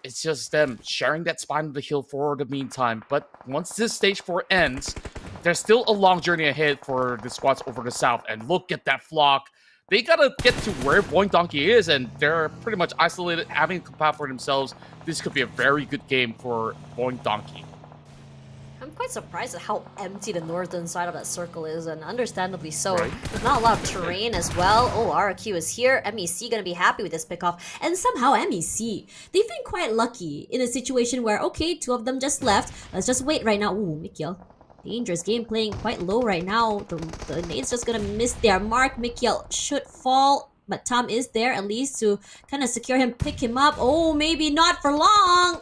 it's just them sharing that spine of the hill for the meantime. But once this stage 4 ends, there's still a long journey ahead for the squads over the south. And look at that flock. They gotta get to where VOIN is, and they're pretty much isolated, having to compile for themselves. This could be a very good game for VOIN. I'm quite surprised at how empty the northern side of that circle is, and understandably so. Right. There's not a lot of terrain as well. Oh, RQ is here. MEC gonna be happy with this pickoff. And somehow MEC, they've been quite lucky in a situation where, okay, 2 of them just left. Let's just wait right now. Ooh, Mikhail. Dangerous game playing quite low right now. The nade's just gonna miss their mark. Mikhail should fall, but Tom is there at least to kind of secure him, pick him up. Oh, maybe not for long.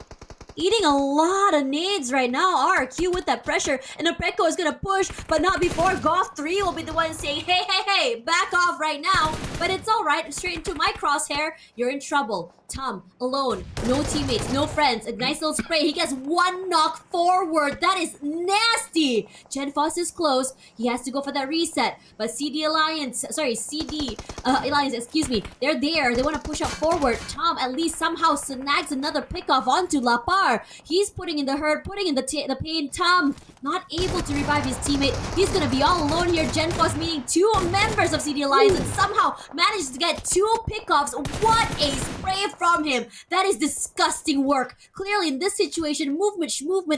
Eating a lot of nades right now. RQ with that pressure. And Apreko is going to push, but not before. Goff 3 will be the one saying, hey, back off right now. But it's all right. Straight into my crosshair. You're in trouble. Tom, alone, no teammates, no friends, a nice little spray. He gets 1 knock forward. That is nasty. Genfos is close. He has to go for that reset. But CD Alliance, excuse me. They're there. They want to push up forward. Tom at least somehow snags another pickoff onto Lapar. He's putting in the hurt, putting in the pain. Tom not able to revive his teammate. He's going to be all alone here. Genfos meeting 2 members of CD Alliance, and somehow manages to get 2 pickoffs. What a spray from him. That is disgusting work. Clearly in this situation, movement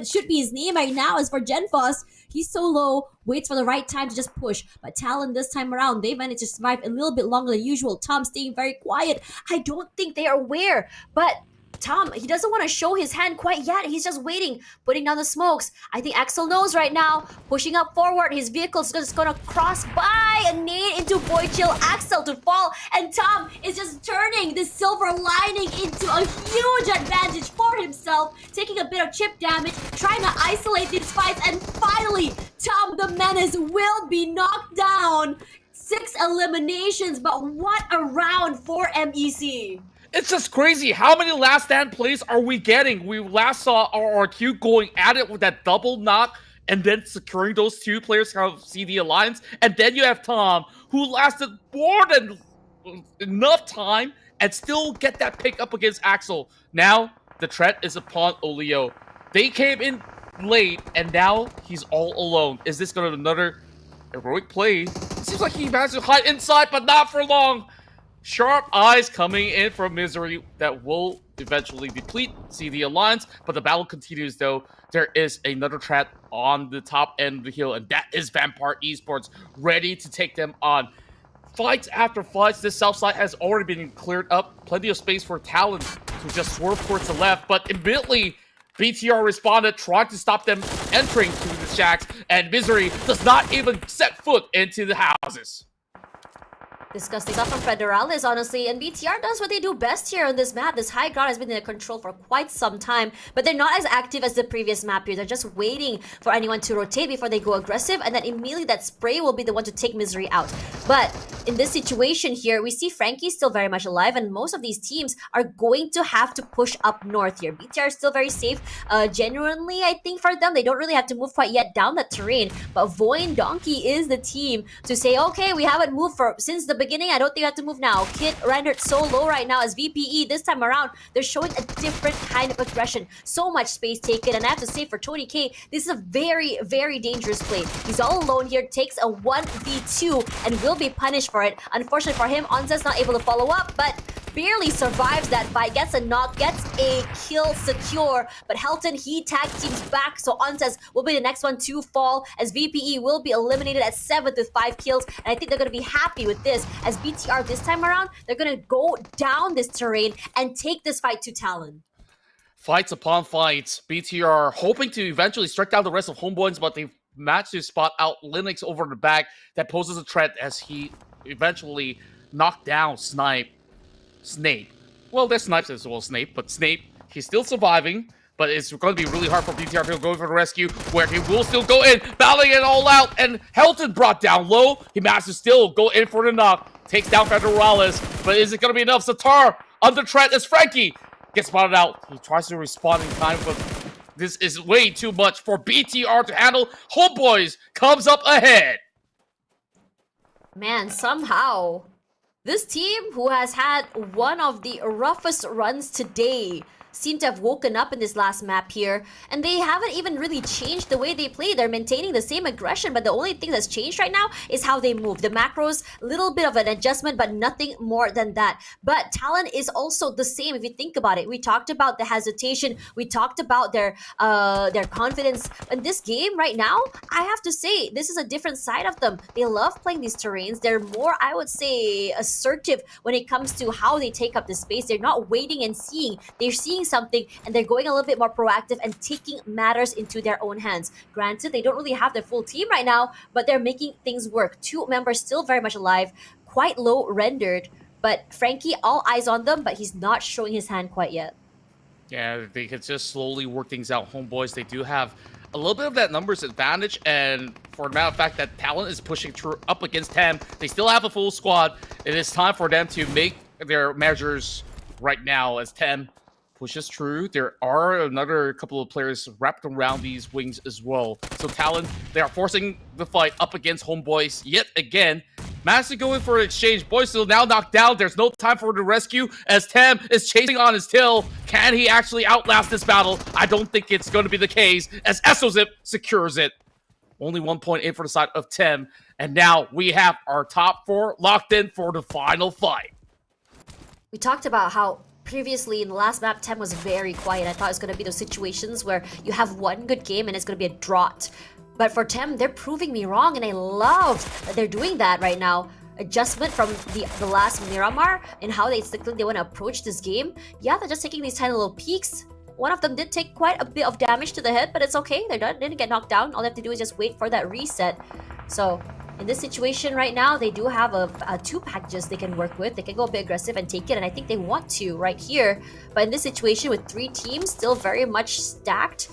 should be his name right now. As for GenFoss, he's so low, waits for the right time to just push. But Talon this time around, they managed to survive a little bit longer than usual. Tom staying very quiet. I don't think they are aware, but Tom, he doesn't want to show his hand quite yet. He's just waiting, putting down the smokes. I think Axel knows right now. Pushing up forward, his vehicle's just gonna cross by and nade into Boychill. Axel to fall, and Tom is just turning this silver lining into a huge advantage for himself, taking a bit of chip damage, trying to isolate these fights, and finally, Tom the Menace will be knocked down. 6 eliminations, but what a round for MEC. It's just crazy. How many last stand plays are we getting? We last saw RRQ going at it with that double knock and then securing those 2 players out of CD Alliance. And then you have Tom, who lasted more than enough time and still get that pick up against Axel. Now, the threat is upon Olio. They came in late, and now he's all alone. Is this going to be another heroic play? It seems like he managed to hide inside, but not for long. Sharp eyes coming in from Misery that will eventually deplete CD Alliance, but the battle continues though. There is another threat on the top end of the hill, and that is Vampire Esports, ready to take them on. Fights after fights, this south side has already been cleared up. Plenty of space for Talon to just swerve towards the left, but immediately BTR responded, trying to stop them entering to the shacks, and Misery does not even set foot into the houses. Disgusting stuff from Federalis, honestly, and BTR does what they do best here on this map. This high ground has been in their control for quite some time, but they're not as active as the previous map here. They're just waiting for anyone to rotate before they go aggressive, and then immediately that spray will be the one to take Misery out. But in this situation here, we see Frankie still very much alive, and most of these teams are going to have to push up north here. BTR is still very safe, genuinely, I think, for them. They don't really have to move quite yet down that terrain, but VOIN Donkey is the team to say, okay, we haven't moved since the beginning. I don't think we have to move now. Kit rendered so low right now as VPE. This time around, they're showing a different kind of aggression. So much space taken, and I have to say for Tony K, this is a very, very dangerous play. He's all alone here, takes a 1v2, and will be punished for it. Unfortunately for him, Onza's not able to follow up, but barely survives that fight, gets a knock, gets a kill secure, but Helton, he tag teams back, so Onzas will be the next one to fall, as VPE will be eliminated at 7th with 5 kills, and I think they're going to be happy with this, as BTR this time around, they're going to go down this terrain and take this fight to Talon. Fights upon fights. BTR hoping to eventually strike down the rest of HOMEBOIS, but they've managed to spot out Linux over the back. That poses a threat as he eventually knocked down Snape. Well, there's Snipes as well as Snape, but Snape, he's still surviving, but it's going to be really hard for BTR to go for the rescue, where he will still go in, battling it all out, and Helton brought down low. He managed to still go in for the knock, takes down Federalis, but is it going to be enough? Satar under threat as Frankie gets spotted out. He tries to respond in time, but this is way too much for BTR to handle. HOMEBOIS comes up ahead. Man, somehow this team, who has had one of the roughest runs today, seem to have woken up in this last map here, and they haven't even really changed the way they play. They're maintaining the same aggression, but the only thing that's changed right now is how they move. The macros, little bit of an adjustment, but nothing more than that. But Talon is also the same if you think about it. We talked about the hesitation, we talked about their confidence. In this game right now, I have to say, this is a different side of them. They love playing these terrains. They're more, I would say, assertive when it comes to how they take up the space. They're not waiting and seeing. They're seeing something, and they're going a little bit more proactive and taking matters into their own hands. Granted, they don't really have their full team right now, but they're making things work. 2 members still very much alive, quite low rendered, but Frankie, all eyes on them, but he's not showing his hand quite yet. Yeah, they could just slowly work things out. HOMEBOIS, they do have a little bit of that numbers advantage, and for the matter of fact that Talon is pushing through up against Tem, they still have a full squad. It is time for them to make their measures right now as Tem pushes through. There are another couple of players wrapped around these wings as well. So Talon, they are forcing the fight up against HOMEBOIS yet again. Managed to go in for an exchange. Boy still now knocked down. There's no time for the rescue as Tem is chasing on his tail. Can he actually outlast this battle? I don't think it's going to be the case as Esozip secures it. Only 1 point in for the side of Tem. And now we have our top 4 locked in for the final fight. We talked about how previously in the last map, Tem was very quiet. I thought it was going to be those situations where you have one good game and it's going to be a drought. But for Tem, they're proving me wrong, and I love that they're doing that right now. Adjustment from the last Miramar and how they want to approach this game. Yeah, they're just taking these tiny little peeks. One of them did take quite a bit of damage to the head, but it's okay. They're done. They didn't get knocked down. All they have to do is just wait for that reset. So in this situation right now, they do have a 2 packages they can work with. They can go a bit aggressive and take it, and I think they want to right here. But in this situation with 3 teams still very much stacked,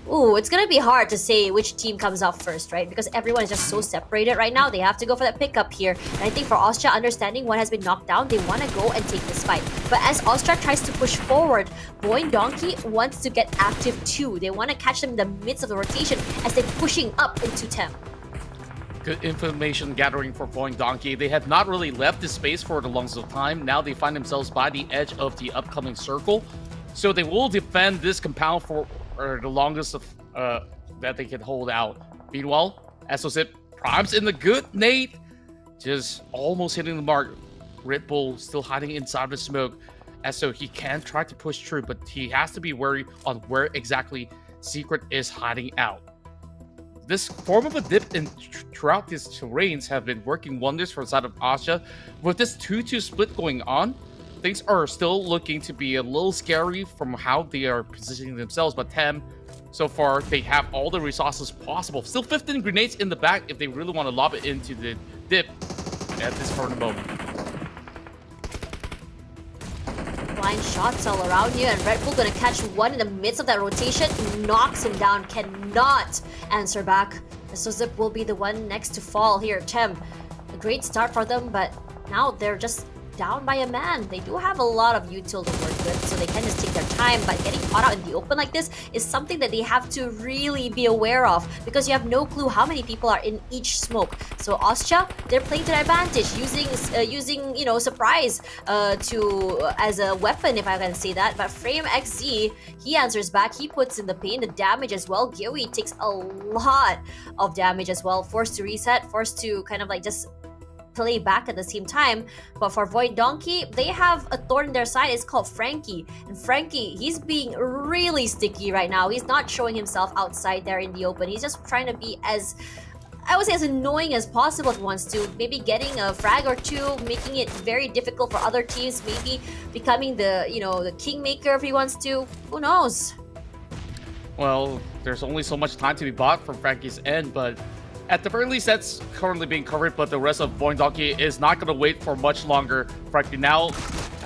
ooh, it's gonna be hard to say which team comes out first, right? Because everyone is just so separated right now. They have to go for that pickup here. And I think for OSJA, understanding what has been knocked down, they want to go and take this fight. But as OSJA tries to push forward, VOIN Donkey wants to get active too. They want to catch them in the midst of the rotation as they're pushing up into Tem. Good information gathering for VOIN Donkey. They have not really left this space for the longest of time. Now they find themselves by the edge of the upcoming circle. So they will defend this compound for the longest of that they can hold out. Meanwhile, SOZIP primes in the good nade, just almost hitting the mark. Red Bull still hiding inside the smoke, so he can try to push through, but he has to be wary on where exactly Secret is hiding out. This form of a dip throughout these terrains have been working wonders for the side of OSJA. With this 2-2 split going on, things are still looking to be a little scary from how they are positioning themselves, but Tem, so far, they have all the resources possible. Still 15 grenades in the back if they really want to lob it into the dip at this current moment. Blind shots all around here, and Red Bull gonna catch one in the midst of that rotation, knocks him down, cannot answer back. So Zip will be the one next to fall here. Tem, a great start for them, but now they're just down by a man. They do have a lot of util to work with, so they can just take their time, but getting caught out in the open like this is something that they have to really be aware of, because you have no clue how many people are in each smoke. So OSJA, they're playing to their advantage, using you know, surprise as a weapon, if I can say that. But Frame XZ, he answers back, he puts in the pain, the damage as well. Gyoe takes a lot of damage as well, forced to reset, forced to kind of like just play back at the same time. But for VOIN Donkey, they have a thorn in their side. It's called Frankie, and Frankie, he's being really sticky right now. He's not showing himself outside there in the open. He's just trying to be as, I would say, as annoying as possible if he wants to. Maybe getting a frag or 2, making it very difficult for other teams, maybe becoming the, you know, the kingmaker if he wants to. Who knows? Well, there's only so much time to be bought from Frankie's end, but at the very least, that's currently being covered, but the rest of VOIN Donkey is not going to wait for much longer. Frankie now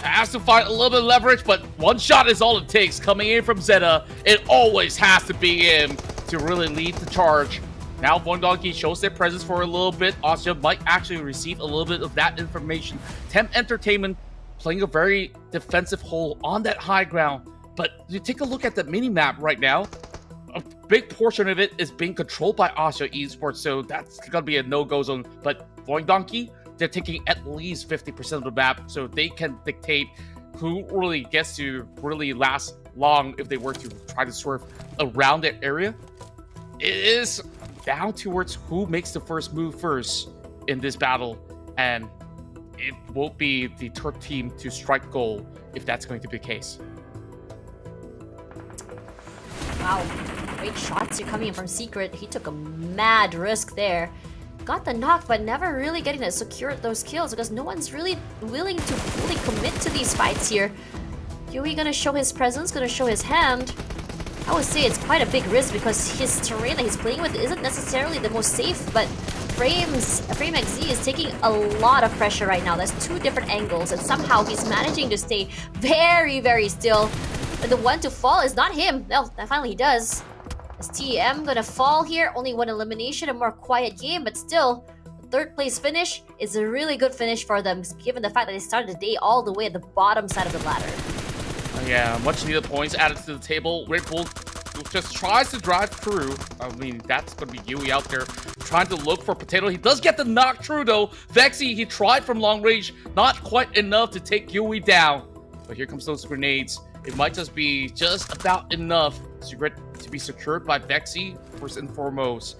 has to find a little bit of leverage, but one shot is all it takes. Coming in from Zeta, it always has to be him to really lead the charge. Now VOIN Donkey shows their presence for a little bit. OSJA might actually receive a little bit of that information. Temp Entertainment playing a very defensive hole on that high ground, but you take a look at the mini-map right now. A big portion of it is being controlled by OSJA Esports, so that's gonna be a no-go zone. But VOIN Donkey, they're taking at least 50% of the map, so they can dictate who really gets to really last long if they were to try to swerve around that area. It is down towards who makes the first move first in this battle, and it won't be the third team to strike gold if that's going to be the case. Wow, great shots are coming in from Secret. He took a mad risk there. Got the knock, but never really getting to secure those kills because no one's really willing to fully commit to these fights here. Yui gonna show his presence, gonna show his hand. I would say it's quite a big risk because his terrain that he's playing with isn't necessarily the most safe, but Frame XZ is taking a lot of pressure right now. That's 2 different angles, and somehow he's managing to stay very, very still. But the one to fall is not him. Well, finally he does. Is TEM gonna fall here? Only 1 elimination, a more quiet game, but still, the 3rd place finish is a really good finish for them, given the fact that they started the day all the way at the bottom side of the ladder. Yeah, much needed points added to the table. Red Bull just tries to drive through. I mean, that's going to be Yui out there trying to look for Potato. He does get the knock through, though. Vexy, he tried from long range. Not quite enough to take Yui down. But here comes those grenades. It might just be just about enough to be secured by Vexy, first and foremost.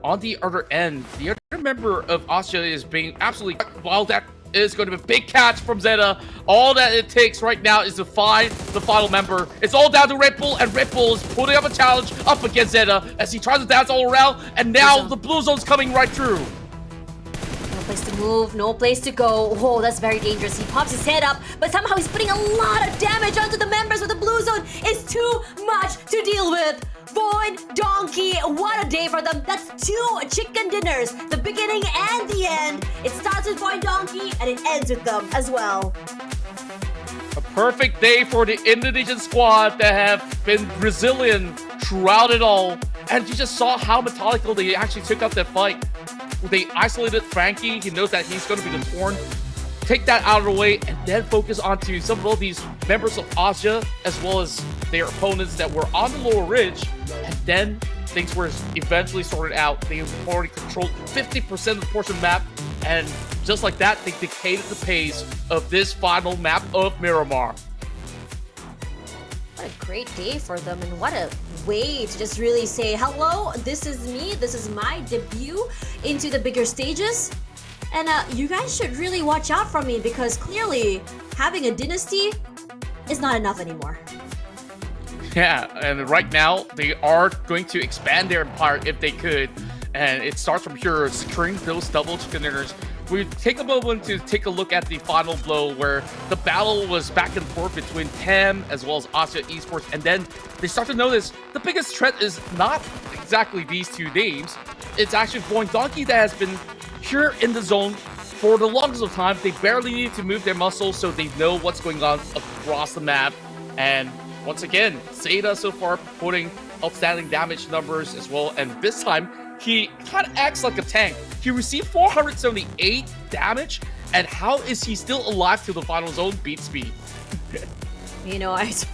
On the other end, the other member of OSJA is being absolutely well. That is going to be a big catch from Zeta. All that it takes right now is to find the final member. It's all down to Red Bull, and Red Bull is putting up a challenge up against Zeta as he tries to dance all around, and now the blue zone's coming right through. No place to move, no place to go. Oh, that's very dangerous. He pops his head up, but somehow he's putting a lot of damage onto the members with the blue zone. It's too much to deal with. VOIN, Donkey, what a day for them. That's 2 chicken dinners, the beginning and the end. It starts with VOIN Donkey and it ends with them as well. A perfect day for the Indonesian squad that have been resilient throughout it all. And you just saw how methodical they actually took up that fight. They isolated Frankie. He knows that he's going to be the Torn. Take that out of the way and then focus onto some of all these members of OSJA as well as their opponents that were on the lower ridge. And then things were eventually sorted out. They already controlled 50% of the portion map, and just like that, they dictated the pace of this final map of Miramar. What a great day for them, and what a way to just really say, hello, this is me, this is my debut into the bigger stages. And you guys should really watch out for me, because clearly having a dynasty is not enough anymore. Yeah, and right now they are going to expand their empire if they could, and it starts from here, securing those double chicken dinners. We take a moment to take a look at the final blow where the battle was back and forth between TEM as well as OSJA Esports, and then they start to notice the biggest threat is not exactly these two names. It's actually VOIN Donkey that has been here in the zone for the longest of time. They barely need to move their muscles, so they know what's going on across the map. And once again, Zeta so far putting outstanding damage numbers as well, and this time he kind of acts like a tank. He received 478 damage, and how is he still alive to the final zone? Beats me. You know, I was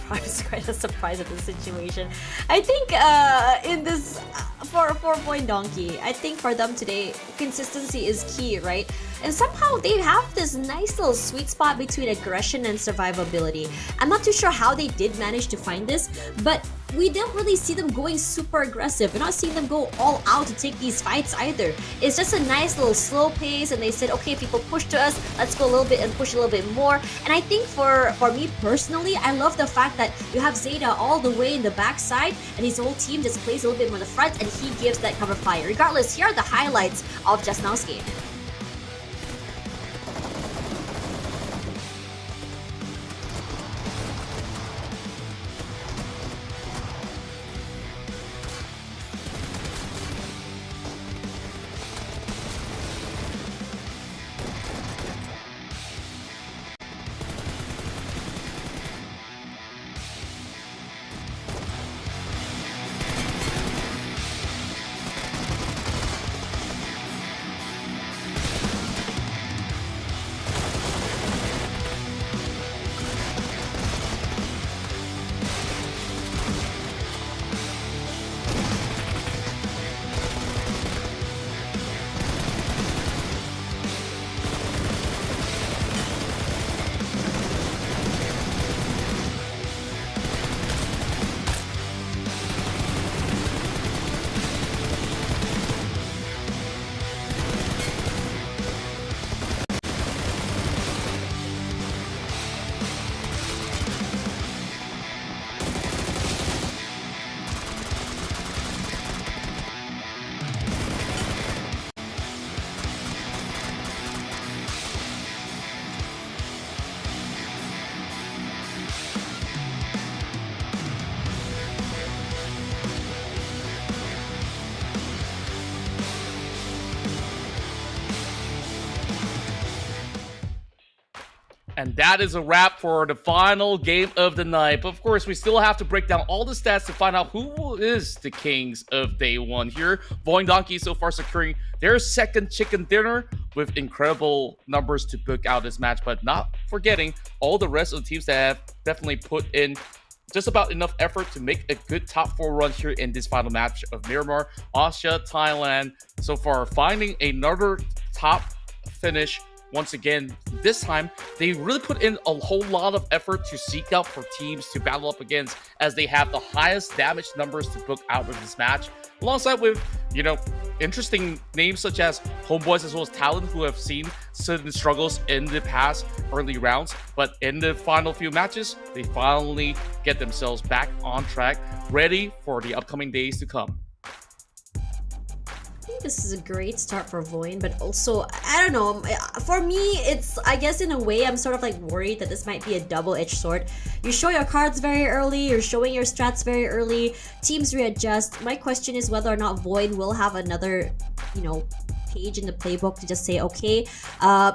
quite surprised at the situation. I think in this, for VOIN Donkey, I think for them today, consistency is key, right? And somehow they have this nice little sweet spot between aggression and survivability. I'm not too sure how they did manage to find this, but we don't really see them going super aggressive. We're not seeing them go all out to take these fights either. It's just a nice little slow pace, and they said, okay, people push to us, let's go a little bit and push a little bit more. And I think for me personally, I love the fact that you have Zeta all the way in the backside, and his whole team just plays a little bit more in the front, and he gives that cover fire. Regardless, here are the highlights of just now's game. And that is a wrap for the final game of the night. But of course, we still have to break down all the stats to find out who is the kings of day one here. VOIN Donkey so far securing their second chicken dinner with incredible numbers to book out this match, but not forgetting all the rest of the teams that have definitely put in just about enough effort to make a good top 4 run here in this final match of Miramar. OSJA, Thailand, so far finding another top finish. Once again, this time, they really put in a whole lot of effort to seek out for teams to battle up against, as they have the highest damage numbers to book out of this match, alongside with, you know, interesting names such as HOMEBOIS as well as TALON, who have seen certain struggles in the past early rounds, but in the final few matches, they finally get themselves back on track, ready for the upcoming days to come. I think this is a great start for VOIN, but also, I don't know, for me, it's, I guess in a way, I'm sort of like worried that this might be a double-edged sword. You show your cards very early, you're showing your strats very early, teams readjust. My question is whether or not VOIN will have another, you know, page in the playbook to just say, okay,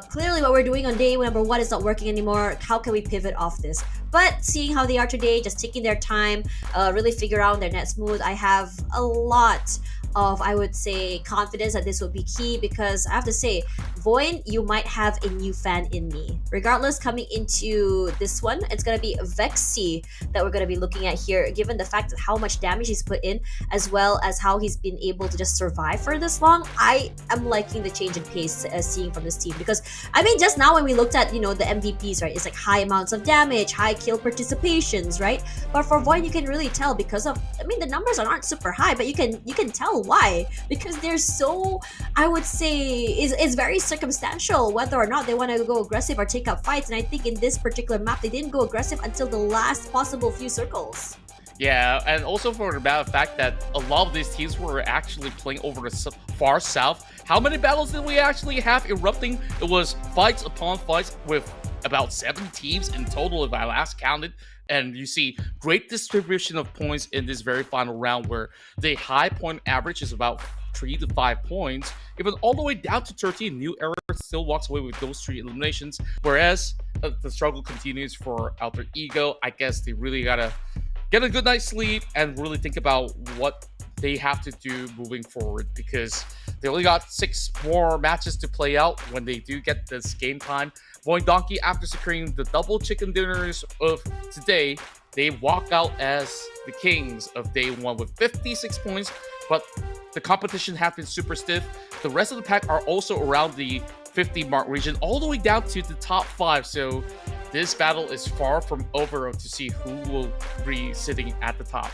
clearly what we're doing on day number 1 is not working anymore. How can we pivot off this? But seeing how they are today, just taking their time, really figure out their net smooth, I have a lot of, I would say, confidence that this will be key, because I have to say, VOIN, you might have a new fan in me. Regardless, coming into this one, it's going to be Vexy that we're going to be looking at here, given the fact that how much damage he's put in, as well as how he's been able to just survive for this long. I am liking the change in pace seeing from this team, because, I mean, just now when we looked at, you know, the MVPs, right, it's like high amounts of damage, high kill participations, right? But for VOIN, you can really tell because of, I mean, the numbers aren't super high, but you can tell why, because they're so, I would say, is very circumstantial whether or not they want to go aggressive or take up fights. And I think in this particular map, they didn't go aggressive until the last possible few circles. Yeah, and also for the matter of fact that a lot of these teams were actually playing over the far south. How many battles did we actually have erupting? It was fights upon fights with about 7 teams in total if I last counted. And you see great distribution of points in this very final round, where the high point average is about 3 to 5 points, even all the way down to 13. New Era still walks away with those 3 eliminations, whereas the struggle continues for Alter Ego. I guess they really gotta get a good night's sleep and really think about what they have to do moving forward, because they only got 6 more matches to play out when they do get this game time. VOIN Donkey, after securing the double chicken dinners of today, they walk out as the kings of day 1 with 56 points, but the competition has been super stiff. The rest of the pack are also around the 50 mark region, all the way down to the top 5, so this battle is far from over to see who will be sitting at the top.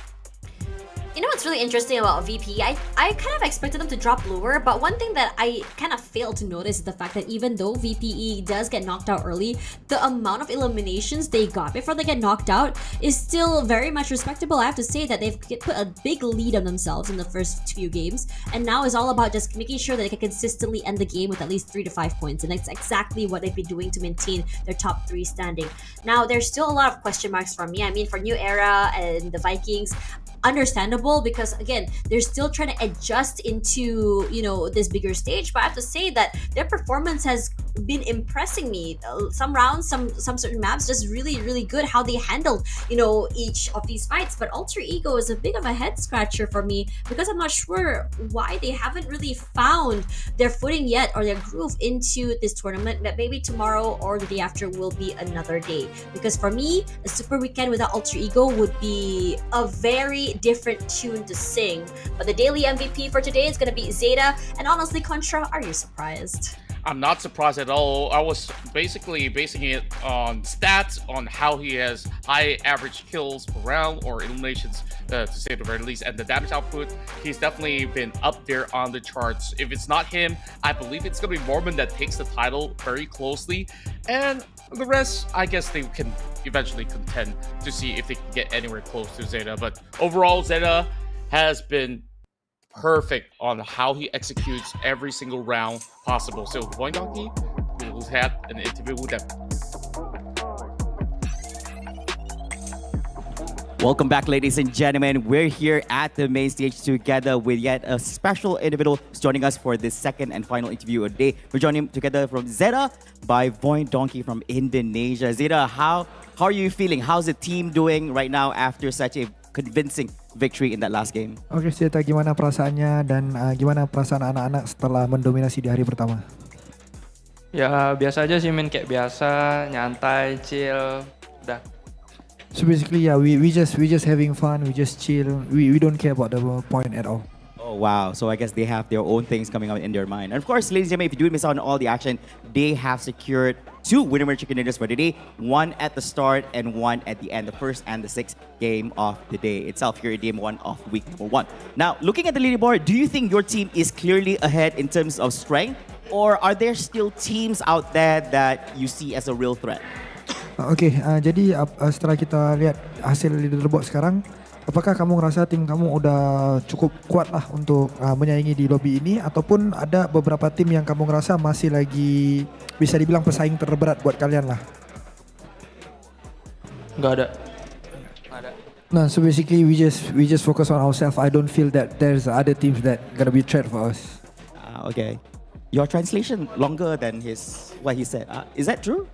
You know what's really interesting about VP? I kind of expected them to drop lower, but one thing that I kind of failed to notice is the fact that even though VPE does get knocked out early, the amount of eliminations they got before they get knocked out is still very much respectable. I have to say that they've put a big lead on themselves in the first few games, and now it's all about just making sure that they can consistently end the game with at least 3 to 5 points, and that's exactly what they've been doing to maintain their top 3 standing. Now, there's still a lot of question marks for me. I mean, for New Era and the Vikings, understandable, because again, they're still trying to adjust into, you know, this bigger stage, but I have to say that their performance has been impressing me. Some rounds, some certain maps, just really good how they handled, you know, each of these fights. But Alter Ego is a bit of a head scratcher for me, because I'm not sure why they haven't really found their footing yet, or their groove into this tournament. That maybe tomorrow or the day after will be another day, because for me, a super weekend without Alter Ego would be a very different tune to sing. But the daily MVP for today is going to be Zeta, and honestly, Contra, are you surprised? I'm not surprised at all. I was basically basing it on stats, on how he has high average kills per round or eliminations, to say the very least, and the damage output. He's definitely been up there on the charts. If it's not him, I believe it's going to be Mormon that takes the title very closely, and the rest, I guess they can eventually contend to see if they can get anywhere close to Zeta. But overall, Zeta has been perfect on how he executes every single round possible. So VOIN Donkey, we will have an interview with them. Welcome back, ladies and gentlemen. We're here at the main stage together with yet a special individual joining us for this second and final interview of the day. We're joining together from Zeta by VOIN Donkey from Indonesia. Zeta, how are you feeling? How's the team doing right now after such a convincing victory in that last game? Oke, Zeta, gimana perasaannya dan gimana perasaan anak-anak setelah mendominasi di hari pertama? Ya biasa aja sih, main kayak biasa, nyantai, chill, udah. So basically, yeah, we just having fun, we just chill, we don't care about the point at all. Oh wow, so I guess they have their own things coming out in their mind. And of course, ladies and gentlemen, if you do miss out on all the action, they have secured two winner chicken dinners for today, one at the start and one at the end, the first and the sixth game of the day itself here in game one of week number 1. Now, looking at the leaderboard, do you think your team is clearly ahead in terms of strength, or are there still teams out there that you see as a real threat? Okay, jadi setelah kita lihat hasil leaderboard sekarang, apakah kamu ngerasa tim kamu udah cukup kuat lah untuk menyaingi di lobby ini, ataupun ada beberapa tim yang kamu ngerasa masih lagi bisa dibilang pesaing terberat buat kalian lah? Nggak ada. Nah, so basically we just focus on ourselves. I don't feel that there's other teams that gonna be a threat for us. Okay. Your translation longer than what he said. Is that true?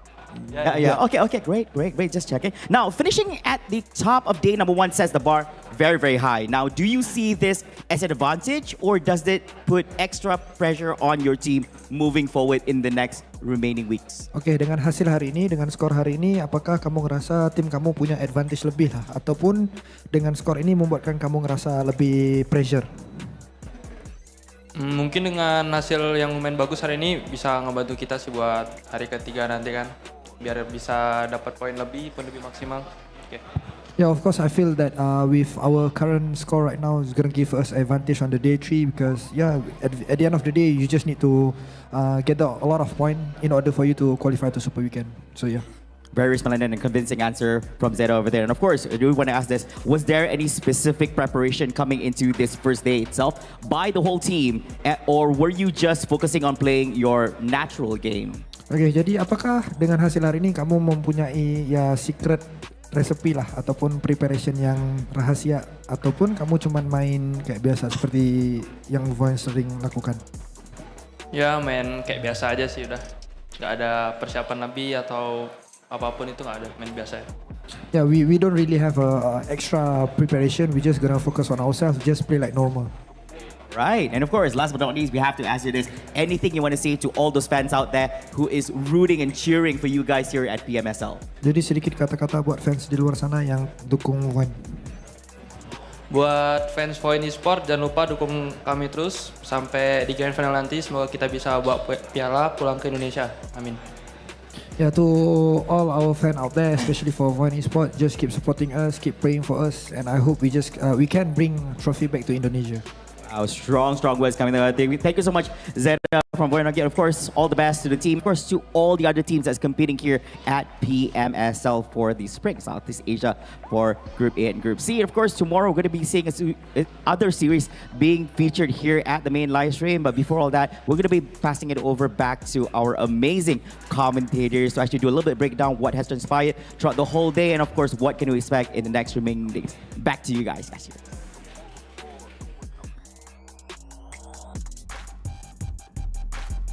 Yeah. Okay, great. Just checking. Now, finishing at the top of day number 1 sets the bar very, very high. Now, do you see this as an advantage, or does it put extra pressure on your team moving forward in the next remaining weeks? Okay, dengan hasil hari ini, dengan skor hari ini, apakah kamu ngerasa tim kamu punya advantage lebih lah, ataupun dengan skor ini membuatkan kamu ngerasa lebih pressure? Mungkin dengan hasil yang lumayan bagus hari ini bisa ngebantu kita sih buat hari ketiga nanti kan, biar bisa dapat poin lebih maksimal. Okay. Yeah, of course I feel that with our current score right now is going to give us advantage on the day 3, because at the end of the day you just need to get a lot of points in order for you to qualify to Super Weekend. So yeah. Very splendid and convincing answer from Zeta over there. And of course, I do want to ask this, was there any specific preparation coming into this first day itself by the whole team, or were you just focusing on playing your natural game? Okay, jadi apakah dengan hasil hari ini kamu mempunyai secret recipe lah, ataupun preparation yang rahasia, ataupun kamu cuman main kayak biasa seperti yang VOIN sering lakukan? Ya, main kayak biasa aja sih udah. Nggak ada persiapan lebih atau apapun, itu nggak ada, main biasa ya. Yeah, we don't really have a extra preparation. We just gonna focus on ourselves, just play like normal. Right, and of course, last but not least, we have to ask you this. Anything you want to say to all those fans out there who is rooting and cheering for you guys here at PMSL? Jadi sedikit kata-kata buat fans di luar sana yang dukung VOIN. Buat fans VOIN Esports, jangan lupa dukung kami terus sampai di grand final nanti. Semoga kita bisa bawa piala pulang ke Indonesia. Amin. Yeah, to all our fans out there, especially for VOIN Esports, just keep supporting us, keep praying for us, and I hope we can bring trophy back to Indonesia. Wow, strong words coming there. Thank you so much, Zeta from VOIN. Again, of course, all the best to the team. Of course, to all the other teams that's competing here at PMSL for the Spring Southeast Asia for Group A and Group C. And of course, tomorrow we're going to be seeing other series being featured here at the main live stream. But before all that, we're going to be passing it over back to our amazing commentators to actually do a little bit of breakdown what has transpired throughout the whole day, and of course, what can we expect in the next remaining days. Back to you guys.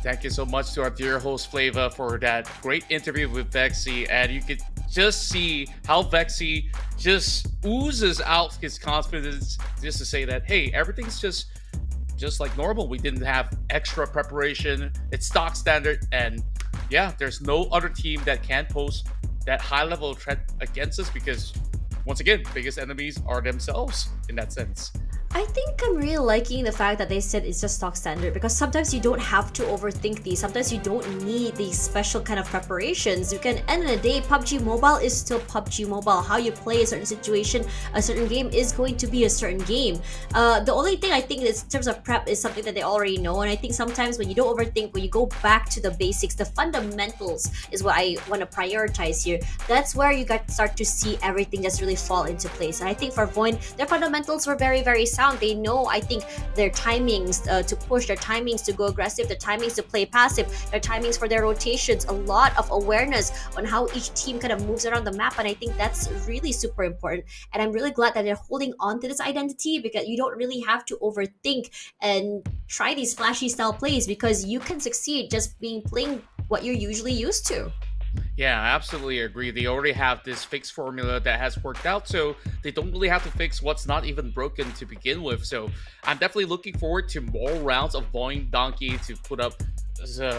Thank you so much to our dear host Flava for that great interview with Vexy, and you could just see how Vexy just oozes out his confidence just to say that, hey, everything's just like normal. We didn't have extra preparation. It's stock standard, and yeah, there's no other team that can pose that high level of threat against us, because once again, biggest enemies are themselves in that sense. I think I'm really liking the fact that they said it's just stock standard, because sometimes you don't have to overthink these. Sometimes you don't need these special kind of preparations. You can, end of the day, PUBG Mobile is still PUBG Mobile. How you play a certain situation, a certain game is going to be a certain game. The only thing I think is in terms of prep is something that they already know, and I think sometimes when you don't overthink, when you go back to the basics, the fundamentals is what I want to prioritize here. That's where you start to see everything just really fall into place. And I think for VOIN, their fundamentals were very, very sound. They know, I think, their timings to push, their timings to go aggressive, their timings to play passive, their timings for their rotations, a lot of awareness on how each team kind of moves around the map, and I think that's really super important. And I'm really glad that they're holding on to this identity, because you don't really have to overthink and try these flashy style plays, because you can succeed just playing what you're usually used to. Yeah, I absolutely agree. They already have this fixed formula that has worked out, so they don't really have to fix what's not even broken to begin with. So I'm definitely looking forward to more rounds of VOIN Donkey to put up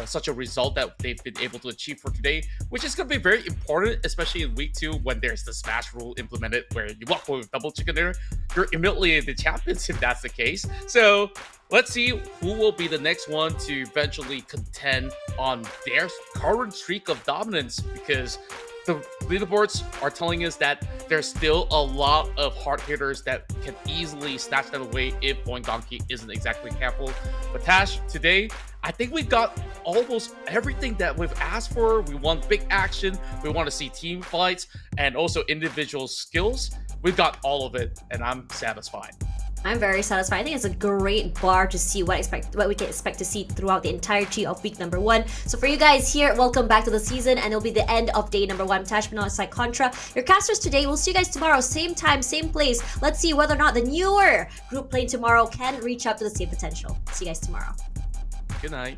such a result that they've been able to achieve for today, which is going to be very important, especially in week 2 when there's the smash rule implemented where you walk away with double chicken dinner. you're immediately the champions if that's the case. So let's see who will be the next one to eventually contend on their current streak of dominance, because the leaderboards are telling us that there's still a lot of hard hitters that can easily snatch that away if VOIN Donkey isn't exactly careful. But Tash, today, I think we got almost everything that we've asked for. We want big action, we want to see team fights, and also individual skills. We've got all of it, and I'm satisfied. I'm very satisfied. I think it's a great bar to see what we can expect to see throughout the entirety of week number 1. So for you guys here, welcome back to the season, and it'll be the end of day number 1. Tash alongside Contra, your casters today. We'll see you guys tomorrow, same time, same place. Let's see whether or not the newer group playing tomorrow can reach up to the same potential. See you guys tomorrow. Good night.